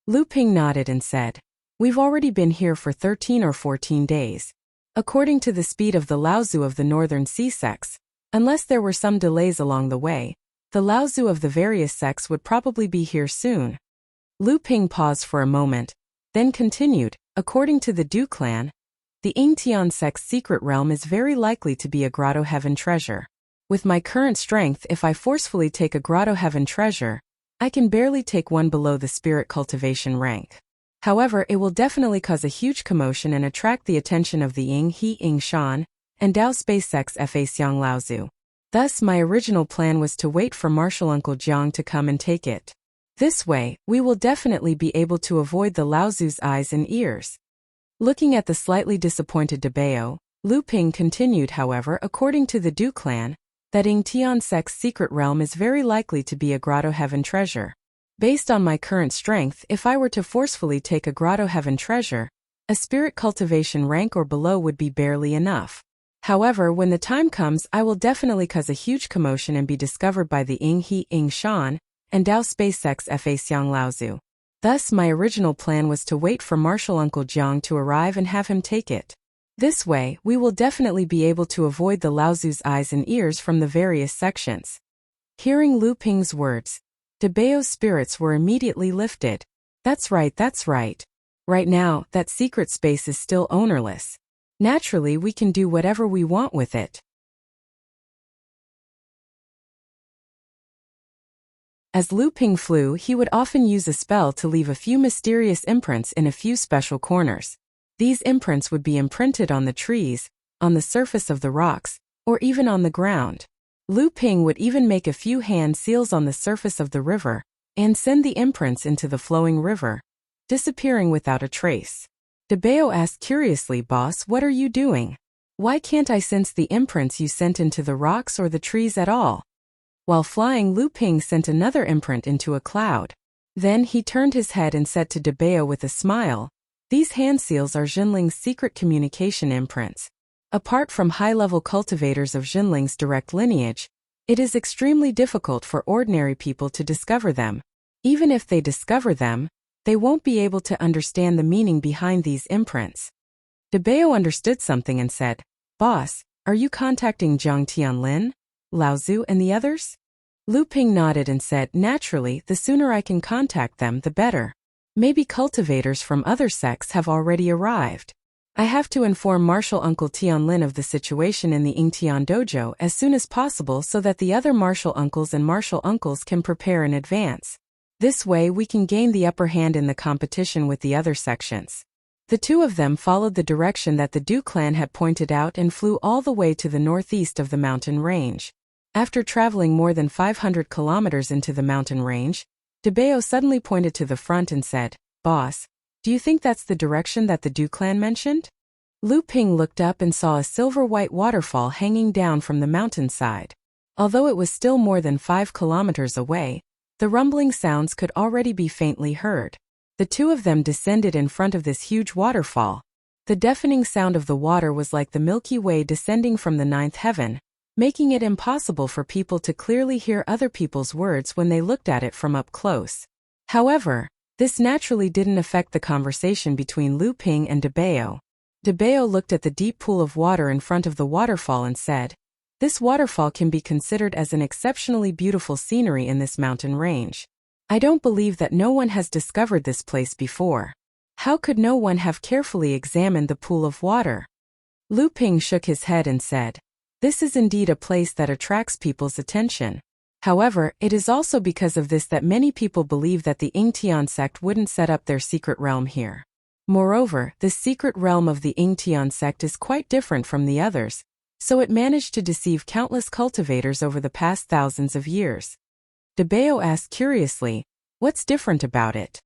Lu Ping nodded and said, "We've already been here for 13 or 14 days. According to the speed of the Laozu of the northern sea sects, unless there were some delays along the way, the Laozu of the various sects would probably be here soon." Lu Ping paused for a moment, then continued, "According to the Du clan, the Yingtian sect's secret realm is very likely to be a grotto heaven treasure. With my current strength, if I forcefully take a grotto heaven treasure, I can barely take one below the spirit cultivation rank. However, it will definitely cause a huge commotion and attract the attention of the Ying He Ying Shan and Dao SpaceX Fa Xiang Laozu. Thus, my original plan was to wait for Martial Uncle Jiang to come and take it. This way, we will definitely be able to avoid the Laozu's eyes and ears. Looking at the slightly disappointed Dabeo, Lu Ping continued, however, according to the Du clan, that Ying Tian Sec's secret realm is very likely to be a grotto heaven treasure. Based on my current strength, if I were to forcefully take a grotto heaven treasure, a spirit cultivation rank or below would be barely enough. However, when the time comes, I will definitely cause a huge commotion and be discovered by the Ying He Ying Shan and Dao SpaceX Fa Xiang Laozu. Thus, my original plan was to wait for Martial Uncle Jiang to arrive and have him take it. This way, we will definitely be able to avoid the Laozu's eyes and ears from the various sections. Hearing Lu Ping's words, Dabeo's spirits were immediately lifted. That's right, that's right. Right now, that secret space is still ownerless. Naturally, we can do whatever we want with it. As Lu Ping flew, he would often use a spell to leave a few mysterious imprints in a few special corners. These imprints would be imprinted on the trees, on the surface of the rocks, or even on the ground. Lu Ping would even make a few hand seals on the surface of the river and send the imprints into the flowing river, disappearing without a trace. Dabeo asked curiously, "Boss, what are you doing? Why can't I sense the imprints you sent into the rocks or the trees at all?" While flying, Lu Ping sent another imprint into a cloud. Then he turned his head and said to Dabeo with a smile, "These hand seals are Jinling's secret communication imprints. Apart from high-level cultivators of Jinling's direct lineage, it is extremely difficult for ordinary people to discover them. Even if they discover them, they won't be able to understand the meaning behind these imprints." Dabeo understood something and said, "Boss, are you contacting Zhang Tianlin, Laozu, and the others?" Lu Ping nodded and said, "Naturally, the sooner I can contact them, the better. Maybe cultivators from other sects have already arrived. I have to inform Martial Uncle Tianlin of the situation in the Yingtian dojo as soon as possible so that the other martial uncles and martial uncles can prepare in advance. This way we can gain the upper hand in the competition with the other sections." The two of them followed the direction that the Du clan had pointed out and flew all the way to the northeast of the mountain range. After traveling more than 500 kilometers into the mountain range, Dabeo suddenly pointed to the front and said, "Boss, do you think that's the direction that the Du clan mentioned?" Lu Ping looked up and saw a silver-white waterfall hanging down from the mountainside. Although it was still more than 5 kilometers away, the rumbling sounds could already be faintly heard. The two of them descended in front of this huge waterfall. The deafening sound of the water was like the Milky Way descending from the ninth heaven, making it impossible for people to clearly hear other people's words when they looked at it from up close. However, this naturally didn't affect the conversation between Lu Ping and Dabeo. Dabeo looked at the deep pool of water in front of the waterfall and said, "This waterfall can be considered as an exceptionally beautiful scenery in this mountain range. I don't believe that no one has discovered this place before. How could no one have carefully examined the pool of water?" Lu Ping shook his head and said, "This is indeed a place that attracts people's attention. However, it is also because of this that many people believe that the Yingtian sect wouldn't set up their secret realm here. Moreover, the secret realm of the Yingtian sect is quite different from the others, so it managed to deceive countless cultivators over the past thousands of years." Dabeo asked curiously, "What's different about it?"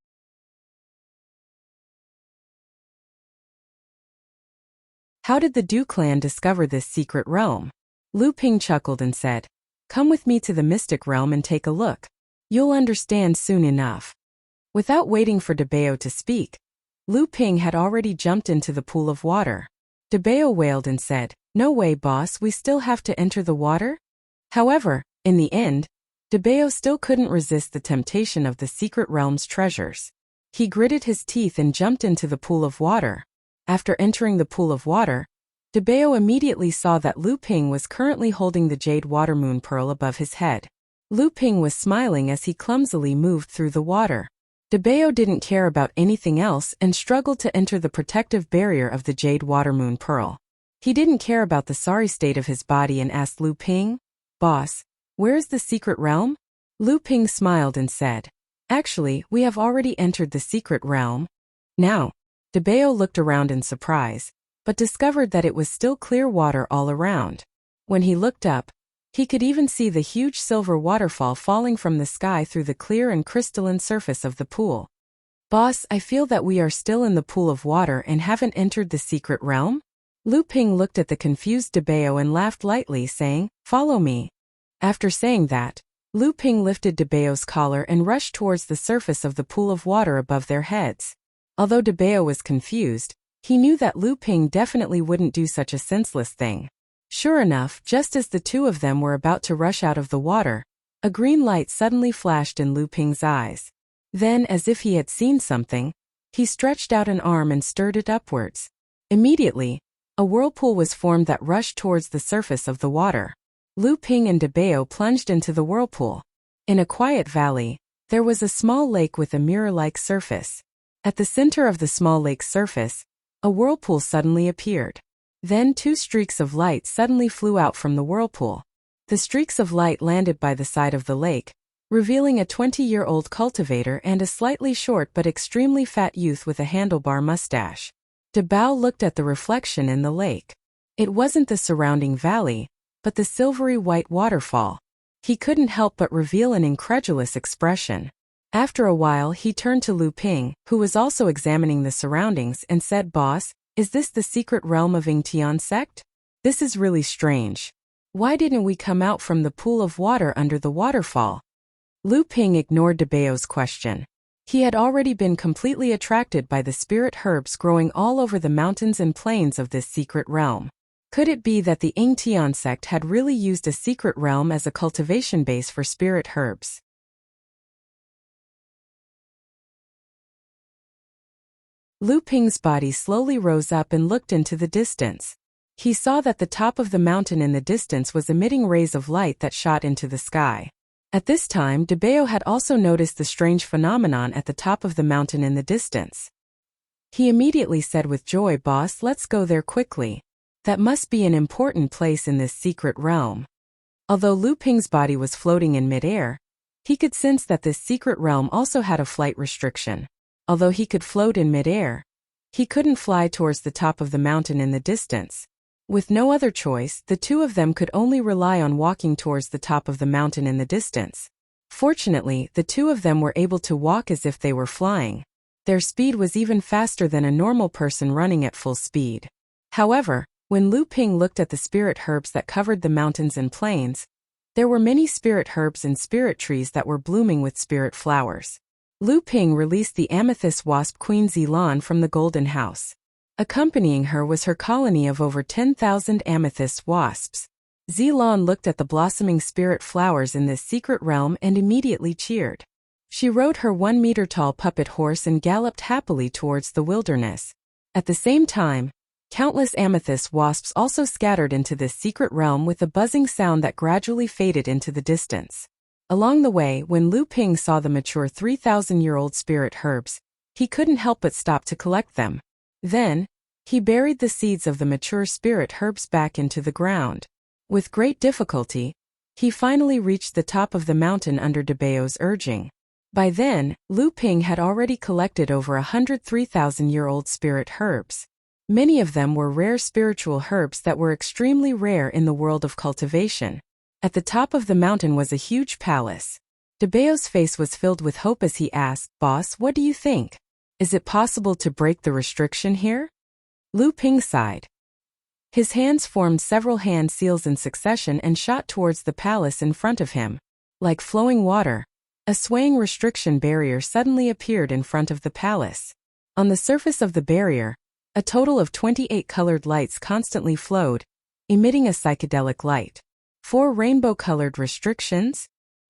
How did the Du clan discover this secret realm? Lu Ping chuckled and said, "Come with me to the mystic realm and take a look. You'll understand soon enough." Without waiting for Dabeo to speak, Lu Ping had already jumped into the pool of water. Dabeo wailed and said, "No way, boss, we still have to enter the water?" However, in the end, Dabeo still couldn't resist the temptation of the secret realm's treasures. He gritted his teeth and jumped into the pool of water. After entering the pool of water, Dabeo immediately saw that Lu Ping was currently holding the jade water moon pearl above his head. Lu Ping was smiling as he clumsily moved through the water. Dabeo didn't care about anything else and struggled to enter the protective barrier of the jade water moon pearl. He didn't care about the sorry state of his body and asked Lu Ping, "Boss, where is the secret realm?" Lu Ping smiled and said, "Actually, we have already entered the secret realm." Now, Debeo looked around in surprise, but discovered that it was still clear water all around. When he looked up, he could even see the huge silver waterfall falling from the sky through the clear and crystalline surface of the pool. "Boss, I feel that we are still in the pool of water and haven't entered the secret realm?" Lu Ping looked at the confused Debeo and laughed lightly, saying, "Follow me." After saying that, Lu Ping lifted Debeo's collar and rushed towards the surface of the pool of water above their heads. Although Debeo was confused, he knew that Lu Ping definitely wouldn't do such a senseless thing. Sure enough, just as the two of them were about to rush out of the water, a green light suddenly flashed in Lu Ping's eyes. Then, as if he had seen something, he stretched out an arm and stirred it upwards. Immediately, a whirlpool was formed that rushed towards the surface of the water. Lu Ping and Debeo plunged into the whirlpool. In a quiet valley, there was a small lake with a mirror-like surface. At the center of the small lake's surface, a whirlpool suddenly appeared. Then 2 streaks of light suddenly flew out from the whirlpool. The streaks of light landed by the side of the lake, revealing a 20-year-old cultivator and a slightly short but extremely fat youth with a handlebar mustache. Debao looked at the reflection in the lake. It wasn't the surrounding valley, but the silvery white waterfall. He couldn't help but reveal an incredulous expression. After a while, he turned to Lu Ping, who was also examining the surroundings, and said, "Boss, is this the secret realm of Yingtian sect? This is really strange. Why didn't we come out from the pool of water under the waterfall?" Lu Ping ignored Debeo's question. He had already been completely attracted by the spirit herbs growing all over the mountains and plains of this secret realm. Could it be that the Yingtian sect had really used a secret realm as a cultivation base for spirit herbs? Lu Ping's body slowly rose up and looked into the distance. He saw that the top of the mountain in the distance was emitting rays of light that shot into the sky. At this time, Debeo had also noticed the strange phenomenon at the top of the mountain in the distance. He immediately said with joy, "Boss, let's go there quickly. That must be an important place in this secret realm." Although Lu Ping's body was floating in midair, he could sense that this secret realm also had a flight restriction. Although he could float in midair, he couldn't fly towards the top of the mountain in the distance. With no other choice, the two of them could only rely on walking towards the top of the mountain in the distance. Fortunately, the two of them were able to walk as if they were flying. Their speed was even faster than a normal person running at full speed. However, when Lu Ping looked at the spirit herbs that covered the mountains and plains, there were many spirit herbs and spirit trees that were blooming with spirit flowers. Lu Ping released the amethyst wasp Queen Zilan from the golden house. Accompanying her was her colony of over 10,000 amethyst wasps. Zilan looked at the blossoming spirit flowers in this secret realm and immediately cheered. She rode her 1-meter-tall puppet horse and galloped happily towards the wilderness. At the same time, countless amethyst wasps also scattered into this secret realm with a buzzing sound that gradually faded into the distance. Along the way, when Lu Ping saw the mature 3,000-year-old spirit herbs, he couldn't help but stop to collect them. Then, he buried the seeds of the mature spirit herbs back into the ground. With great difficulty, he finally reached the top of the mountain under Debeo's urging. By then, Lu Ping had already collected over 100 3,000-year-old spirit herbs. Many of them were rare spiritual herbs that were extremely rare in the world of cultivation. At the top of the mountain was a huge palace. Debeo's face was filled with hope as he asked, "Boss, what do you think? Is it possible to break the restriction here?" Lu Ping sighed. His hands formed several hand seals in succession and shot towards the palace in front of him. Like flowing water, a swaying restriction barrier suddenly appeared in front of the palace. On the surface of the barrier, a total of 28 colored lights constantly flowed, emitting a psychedelic light. 4 rainbow-colored restrictions?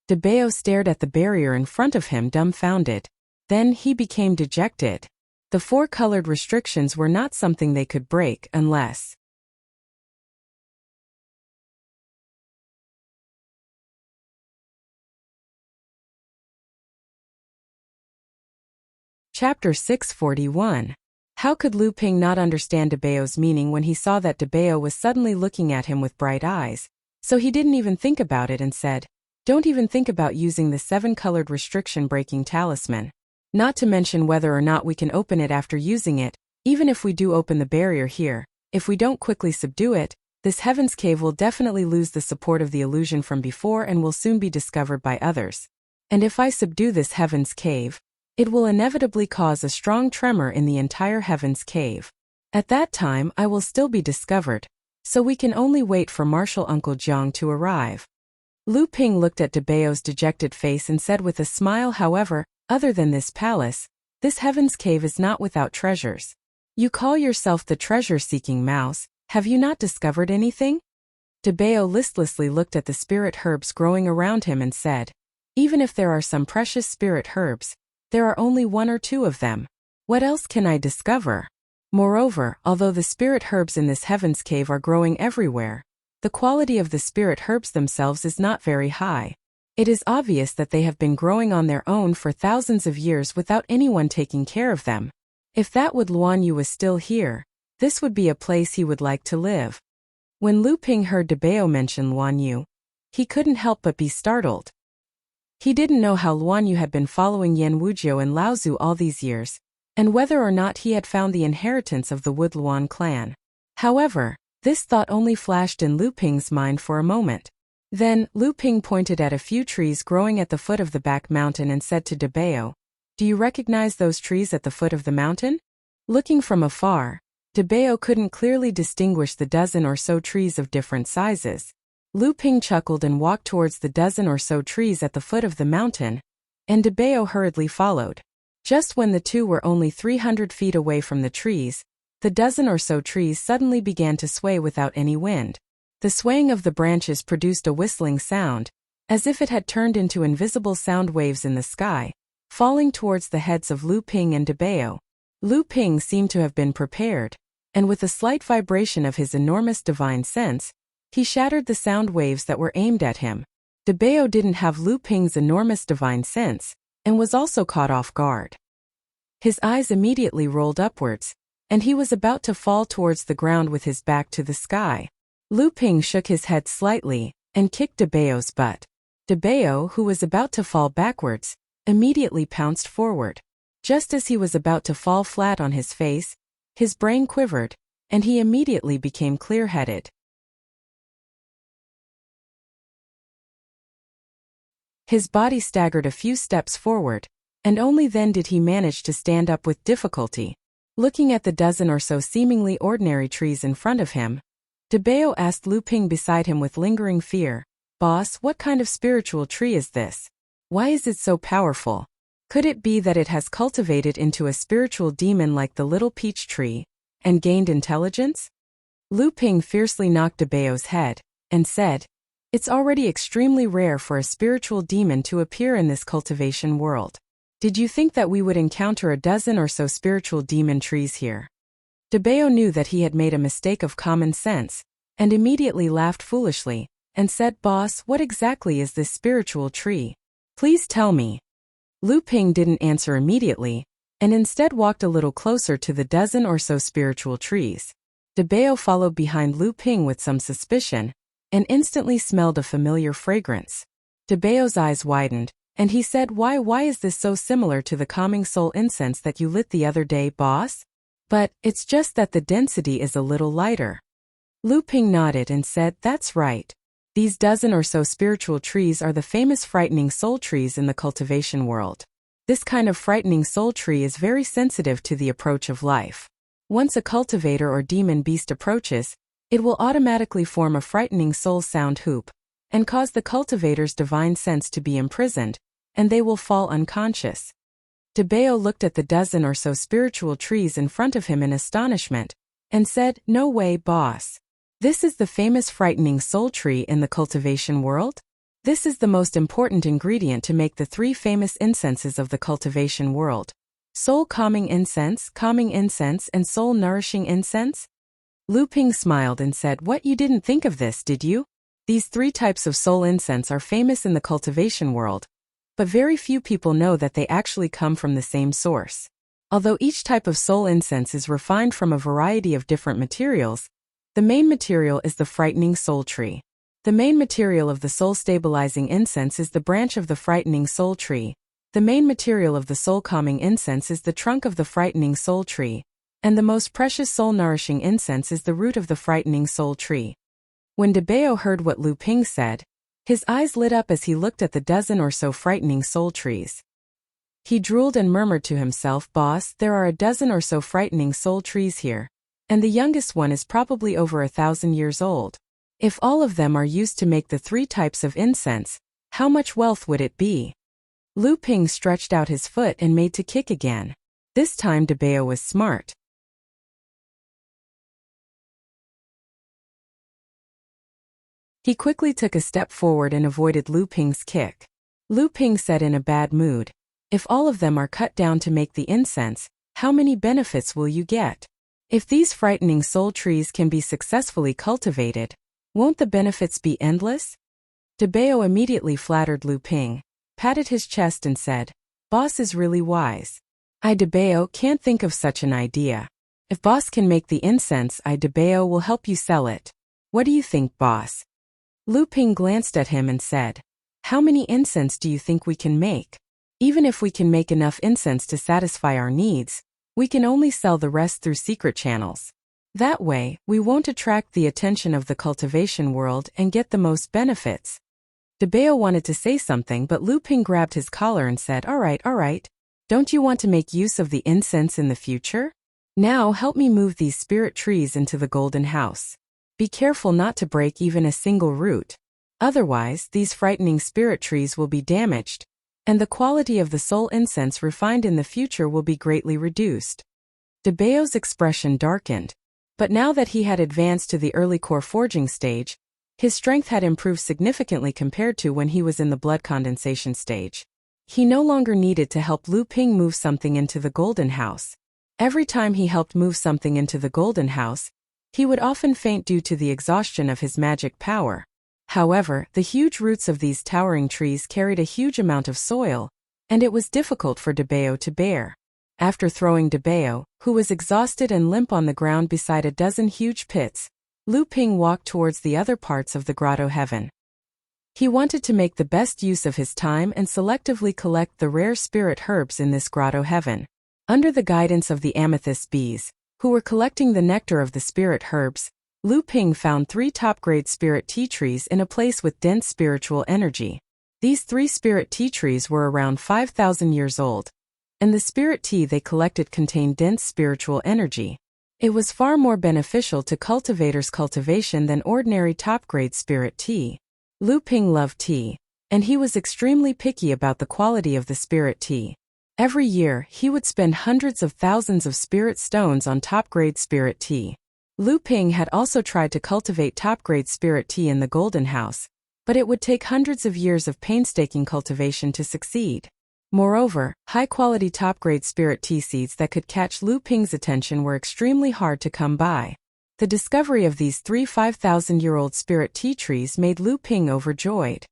Debeo stared at the barrier in front of him dumbfounded. Then he became dejected. The 4 colored restrictions were not something they could break unless... Chapter 641. How could Lu Ping not understand Debeo's meaning when he saw that Debeo was suddenly looking at him with bright eyes, So he didn't even think about it and said, "Don't even think about using the 7-colored restriction-breaking talisman. Not to mention whether or not we can open it after using it. Even if we do open the barrier here, if we don't quickly subdue it, this Heaven's Cave will definitely lose the support of the illusion from before and will soon be discovered by others. And if I subdue this Heaven's Cave, it will inevitably cause a strong tremor in the entire Heaven's Cave. At that time I will still be discovered, so we can only wait for Martial Uncle Jiang to arrive." Lu Ping looked at Debao's dejected face and said with a smile, "However, other than this palace, this Heaven's Cave is not without treasures. You call yourself the treasure-seeking mouse, have you not discovered anything?" Debao listlessly looked at the spirit herbs growing around him and said, "Even if there are some precious spirit herbs, there are only 1 or 2 of them. What else can I discover? Moreover, although the spirit herbs in this Heaven's Cave are growing everywhere, the quality of the spirit herbs themselves is not very high. It is obvious that they have been growing on their own for thousands of years without anyone taking care of them. If that would Luan Yu was still here, this would be a place he would like to live." When Lu Ping heard Debao mention Luan Yu, he couldn't help but be startled. He didn't know how Luan Yu had been following Yan Wujiu and Lao Zu all these years, and whether or not he had found the inheritance of the Wood Luan clan. However, this thought only flashed in Lu Ping's mind for a moment. Then, Lu Ping pointed at a few trees growing at the foot of the back mountain and said to Debao, "Do you recognize those trees at the foot of the mountain?" Looking from afar, Debao couldn't clearly distinguish the dozen or so trees of different sizes. Lu Ping chuckled and walked towards the dozen or so trees at the foot of the mountain, and Debao hurriedly followed. Just when the two were only 300 feet away from the trees, the dozen or so trees suddenly began to sway without any wind. The swaying of the branches produced a whistling sound, as if it had turned into invisible sound waves in the sky, falling towards the heads of Lu Ping and Debao. Lu Ping seemed to have been prepared, and with a slight vibration of his enormous divine sense, he shattered the sound waves that were aimed at him. Debao didn't have Lu Ping's enormous divine sense, and was also caught off guard. His eyes immediately rolled upwards, and he was about to fall towards the ground with his back to the sky. Lu Ping shook his head slightly, and kicked Debao's butt. Debao, who was about to fall backwards, immediately pounced forward. Just as he was about to fall flat on his face, his brain quivered, and he immediately became clear-headed. His body staggered a few steps forward, and only then did he manage to stand up with difficulty. Looking at the dozen or so seemingly ordinary trees in front of him, Debao asked Lu Ping beside him with lingering fear, "Boss, what kind of spiritual tree is this? Why is it so powerful? Could it be that it has cultivated into a spiritual demon like the little peach tree, and gained intelligence?" Lu Ping fiercely knocked Debao's head, and said, "It's already extremely rare for a spiritual demon to appear in this cultivation world. Did you think that we would encounter a dozen or so spiritual demon trees here?" Debao knew that he had made a mistake of common sense, and immediately laughed foolishly, and said, "Boss, what exactly is this spiritual tree? Please tell me." Lu Ping didn't answer immediately, and instead walked a little closer to the dozen or so spiritual trees. Debao followed behind Lu Ping with some suspicion, and instantly smelled a familiar fragrance. Debao's eyes widened, and he said, Why is this so similar to the calming soul incense that you lit the other day, boss? But, it's just that the density is a little lighter." Lu Ping nodded and said, "That's right. These dozen or so spiritual trees are the famous frightening soul trees in the cultivation world. This kind of frightening soul tree is very sensitive to the approach of life. Once a cultivator or demon beast approaches, it will automatically form a frightening soul sound hoop, and cause the cultivator's divine sense to be imprisoned, and they will fall unconscious." Debao looked at the dozen or so spiritual trees in front of him in astonishment, and said, "No way, boss. This is the famous frightening soul tree in the cultivation world? This is the most important ingredient to make the 3 famous incenses of the cultivation world. Soul calming incense, and soul nourishing incense?" Lu Ping smiled and said, "What, you didn't think of this, did you? These 3 types of soul incense are famous in the cultivation world, but very few people know that they actually come from the same source. Although each type of soul incense is refined from a variety of different materials, the main material is the frightening soul tree. The main material of the soul-stabilizing incense is the branch of the frightening soul tree. The main material of the soul-calming incense is the trunk of the frightening soul tree. And the most precious soul-nourishing incense is the root of the frightening soul tree. When Debao heard what Lu Ping said, his eyes lit up as he looked at the dozen or so frightening soul trees. He drooled and murmured to himself, "Boss, there are a dozen or so frightening soul trees here. And the youngest one is probably over 1,000 years old. If all of them are used to make the 3 types of incense, how much wealth would it be?" Lu Ping stretched out his foot and made to kick again. This time Debao was smart. He quickly took a step forward and avoided Lu Ping's kick. Lu Ping said in a bad mood, "If all of them are cut down to make the incense, how many benefits will you get? If these frightening soul trees can be successfully cultivated, won't the benefits be endless?" Debao immediately flattered Lu Ping, patted his chest and said, "Boss is really wise. I, Debao, can't think of such an idea. If boss can make the incense, I, Debao, will help you sell it. What do you think, boss?" Lu Ping glanced at him and said, "How many incense do you think we can make? Even if we can make enough incense to satisfy our needs, we can only sell the rest through secret channels. That way, we won't attract the attention of the cultivation world and get the most benefits." Debao wanted to say something, but Lu Ping grabbed his collar and said, all right. Don't you want to make use of the incense in the future? Now help me move these spirit trees into the golden house. Be careful not to break even a single root. Otherwise, these frightening spirit trees will be damaged, and the quality of the soul incense refined in the future will be greatly reduced. Debao's expression darkened. But now that he had advanced to the early core forging stage, his strength had improved significantly compared to when he was in the blood condensation stage. He no longer needed to help Lu Ping move something into the golden house. Every time he helped move something into the golden house, he would often faint due to the exhaustion of his magic power. However, the huge roots of these towering trees carried a huge amount of soil, and it was difficult for Debao to bear. After throwing Debao, who was exhausted and limp on the ground beside a dozen huge pits, Lu Ping walked towards the other parts of the grotto heaven. He wanted to make the best use of his time and selectively collect the rare spirit herbs in this grotto heaven. Under the guidance of the amethyst bees, who were collecting the nectar of the spirit herbs, Lu Ping found 3 top-grade spirit tea trees in a place with dense spiritual energy. These 3 spirit tea trees were around 5,000 years old, and the spirit tea they collected contained dense spiritual energy. It was far more beneficial to cultivators' cultivation than ordinary top-grade spirit tea. Lu Ping loved tea, and he was extremely picky about the quality of the spirit tea. Every year, he would spend hundreds of thousands of spirit stones on top-grade spirit tea. Lu Ping had also tried to cultivate top-grade spirit tea in the Golden House, but it would take hundreds of years of painstaking cultivation to succeed. Moreover, high-quality top-grade spirit tea seeds that could catch Lu Ping's attention were extremely hard to come by. The discovery of these 3 5,000-year-old spirit tea trees made Lu Ping overjoyed.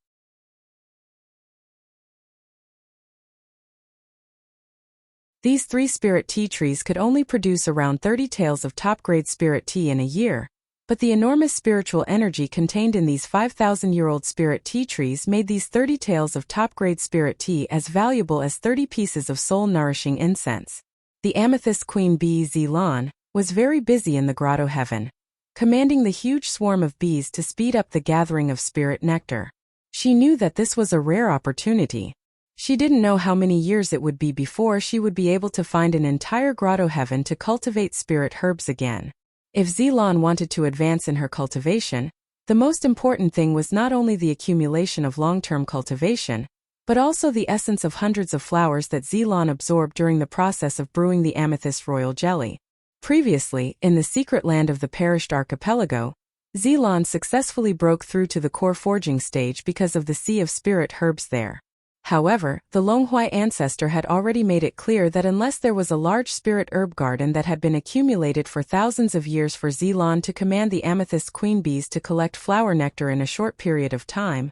These 3 spirit tea trees could only produce around 30 taels of top-grade spirit tea in a year, but the enormous spiritual energy contained in these 5,000-year-old spirit tea trees made these 30 taels of top-grade spirit tea as valuable as 30 pieces of soul-nourishing incense. The amethyst queen bee Zilan was very busy in the grotto heaven, commanding the huge swarm of bees to speed up the gathering of spirit nectar. She knew that this was a rare opportunity. She didn't know how many years it would be before she would be able to find an entire grotto heaven to cultivate spirit herbs again. If Zilan wanted to advance in her cultivation, the most important thing was not only the accumulation of long-term cultivation, but also the essence of hundreds of flowers that Zilan absorbed during the process of brewing the amethyst royal jelly. Previously, in the secret land of the perished archipelago, Zilan successfully broke through to the core forging stage because of the sea of spirit herbs there. However, the Longhui ancestor had already made it clear that unless there was a large spirit herb garden that had been accumulated for thousands of years for Zilan to command the amethyst queen bees to collect flower nectar in a short period of time,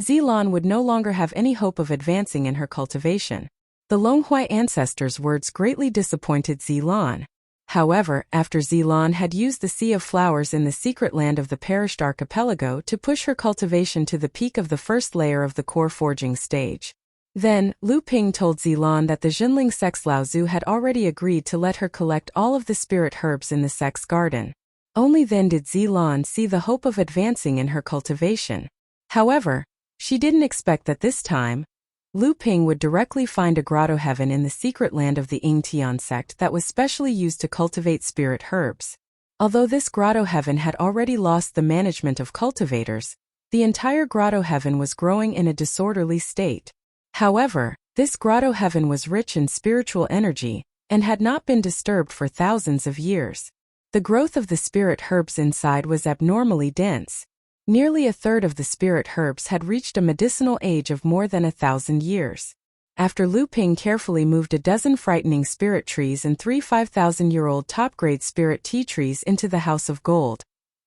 Zilan would no longer have any hope of advancing in her cultivation. The Longhui ancestor's words greatly disappointed Zilan. However, after Zilan had used the Sea of Flowers in the secret land of the perished archipelago to push her cultivation to the peak of the first layer of the core forging stage. Then, Lu Ping told Zilan that the Jinling sex Lao Zu had already agreed to let her collect all of the spirit herbs in the sex garden. Only then did Zilan see the hope of advancing in her cultivation. However, she didn't expect that this time, Lu Ping would directly find a grotto heaven in the secret land of the Yingtian sect that was specially used to cultivate spirit herbs. Although this grotto heaven had already lost the management of cultivators, the entire grotto heaven was growing in a disorderly state. However, this grotto heaven was rich in spiritual energy and had not been disturbed for thousands of years. The growth of the spirit herbs inside was abnormally dense. Nearly a third of the spirit herbs had reached a medicinal age of more than 1,000 years. After Lu Ping carefully moved a dozen frightening spirit trees and 3 5,000-year-old top-grade spirit tea trees into the House of Gold,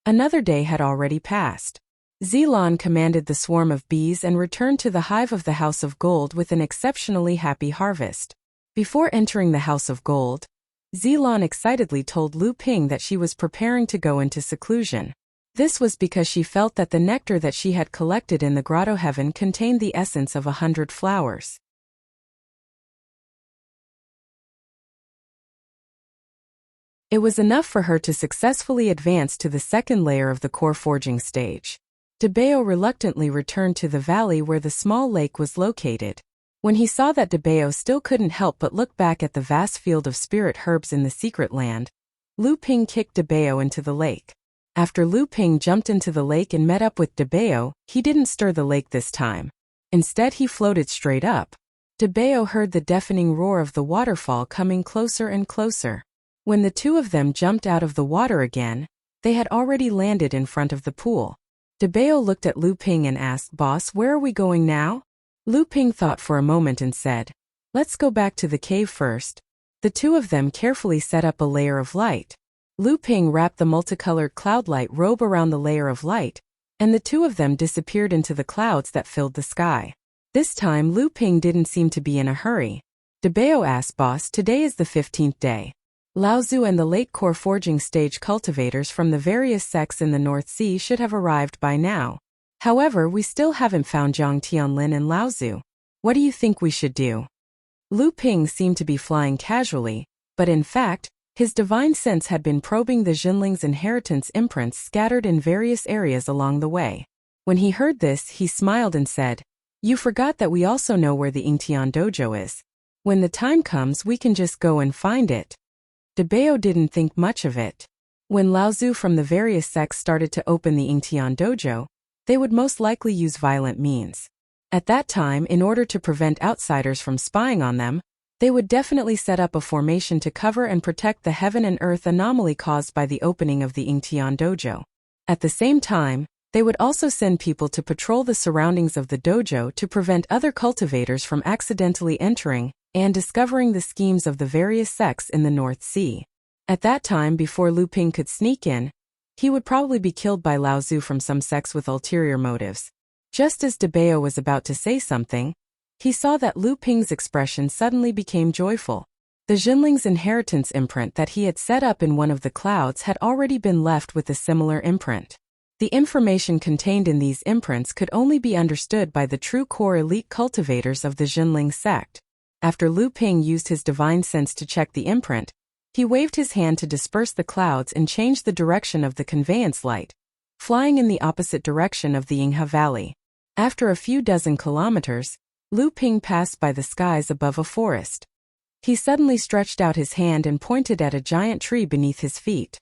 another day had already passed. Zilan commanded the swarm of bees and returned to the hive of the House of Gold with an exceptionally happy harvest. Before entering the House of Gold, Zilan excitedly told Lu Ping that she was preparing to go into seclusion. This was because she felt that the nectar that she had collected in the grotto heaven contained the essence of 100 flowers. It was enough for her to successfully advance to the second layer of the core forging stage. Debeo reluctantly returned to the valley where the small lake was located. When he saw that Debeo still couldn't help but look back at the vast field of spirit herbs in the secret land, Lu Ping kicked Debeo into the lake. After Lu Ping jumped into the lake and met up with Debeo, he didn't stir the lake this time. Instead, he floated straight up. Debeo heard the deafening roar of the waterfall coming closer and closer. When the two of them jumped out of the water again, they had already landed in front of the pool. Debeo looked at Lu Ping and asked, "Boss, where are we going now?" Lu Ping thought for a moment and said, "Let's go back to the cave first." The two of them carefully set up a layer of light. Lu Ping wrapped the multicolored cloud-light robe around the layer of light, and the two of them disappeared into the clouds that filled the sky. This time Lu Ping didn't seem to be in a hurry. Debeo asked, "Boss, today is the 15th day. Lao Zu and the late core forging stage cultivators from the various sects in the North Sea should have arrived by now. However, we still haven't found Jiang Tianlin and Lao Zu. What do you think we should do?" Lu Ping seemed to be flying casually, but in fact, his divine sense had been probing the Jinling's inheritance imprints scattered in various areas along the way. When he heard this, he smiled and said, "You forgot that we also know where the Yingtian dojo is. When the time comes, we can just go and find it." Debeo didn't think much of it. When Lao Zu from the various sects started to open the Yingtian dojo, they would most likely use violent means. At that time, in order to prevent outsiders from spying on them, they would definitely set up a formation to cover and protect the heaven and earth anomaly caused by the opening of the Yingtian dojo. At the same time, they would also send people to patrol the surroundings of the dojo to prevent other cultivators from accidentally entering and discovering the schemes of the various sects in the North Sea. At that time, before Lu Ping could sneak in, he would probably be killed by Lao Zu from some sects with ulterior motives. Just as Debeo was about to say something, he saw that Lu Ping's expression suddenly became joyful. The Jinling's inheritance imprint that he had set up in one of the clouds had already been left with a similar imprint. The information contained in these imprints could only be understood by the true core elite cultivators of the Jinling sect. After Lu Ping used his divine sense to check the imprint, he waved his hand to disperse the clouds and change the direction of the conveyance light, flying in the opposite direction of the Yinghe Valley. After a few dozen kilometers, Lu Ping passed by the skies above a forest. He suddenly stretched out his hand and pointed at a giant tree beneath his feet.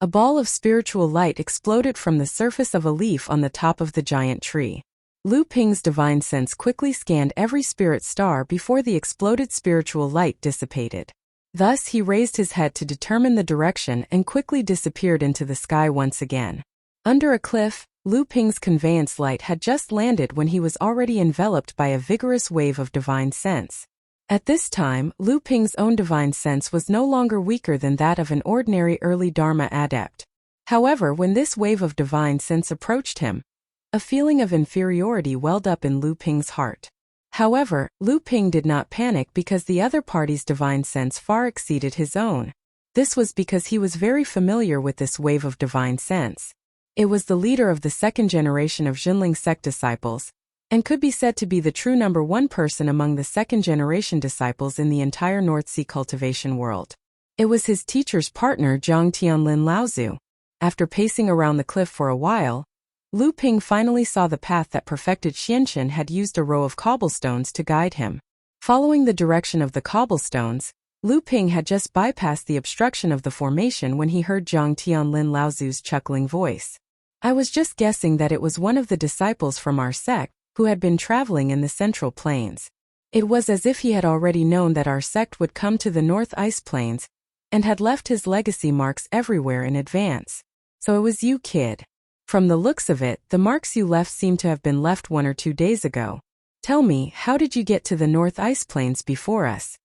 A ball of spiritual light exploded from the surface of a leaf on the top of the giant tree. Lu Ping's divine sense quickly scanned every spirit star before the exploded spiritual light dissipated. Thus, he raised his head to determine the direction and quickly disappeared into the sky once again. Under a cliff, Lu Ping's conveyance light had just landed when he was already enveloped by a vigorous wave of divine sense. At this time, Lu Ping's own divine sense was no longer weaker than that of an ordinary early Dharma adept. However, when this wave of divine sense approached him, a feeling of inferiority welled up in Lu Ping's heart. However, Lu Ping did not panic because the other party's divine sense far exceeded his own. This was because he was very familiar with this wave of divine sense. It was the leader of the second generation of Jinling sect disciples, and could be said to be the true number one person among the second-generation disciples in the entire North Sea cultivation world. It was his teacher's partner Zhang Tianlin Laozu. After pacing around the cliff for a while, Lu Ping finally saw the path that perfected Xianchen had used a row of cobblestones to guide him. Following the direction of the cobblestones, Lu Ping had just bypassed the obstruction of the formation when he heard Zhang Tianlin Laozu's chuckling voice. I was just guessing that it was one of the disciples from our sect who had been traveling in the Central Plains. It was as if he had already known that our sect would come to the North Ice Plains and had left his legacy marks everywhere in advance. So it was you, kid. From the looks of it, the marks you left seem to have been left 1 or 2 days ago. Tell me, how did you get to the North Ice Plains before us?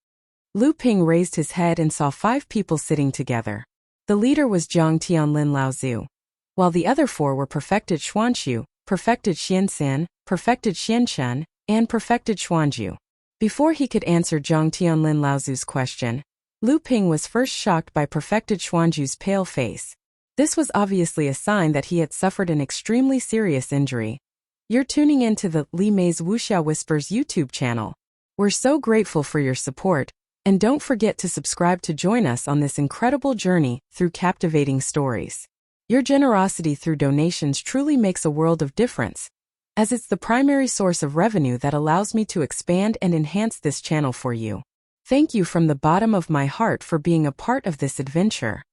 Lu Ping raised his head and saw 5 people sitting together. The leader was Zhang Tianlin Laozu, while the other 4 were perfected Xuanxu, perfected Xianxan, perfected Xianchen, and perfected Xuanju. Before he could answer Zhang Tianlin Laozu's question, Lu Ping was first shocked by perfected Xuanju's pale face. This was obviously a sign that he had suffered an extremely serious injury. You're tuning into the Li Mei's Wuxia Whispers YouTube channel. We're so grateful for your support, and don't forget to subscribe to join us on this incredible journey through captivating stories. Your generosity through donations truly makes a world of difference, as it's the primary source of revenue that allows me to expand and enhance this channel for you. Thank you from the bottom of my heart for being a part of this adventure.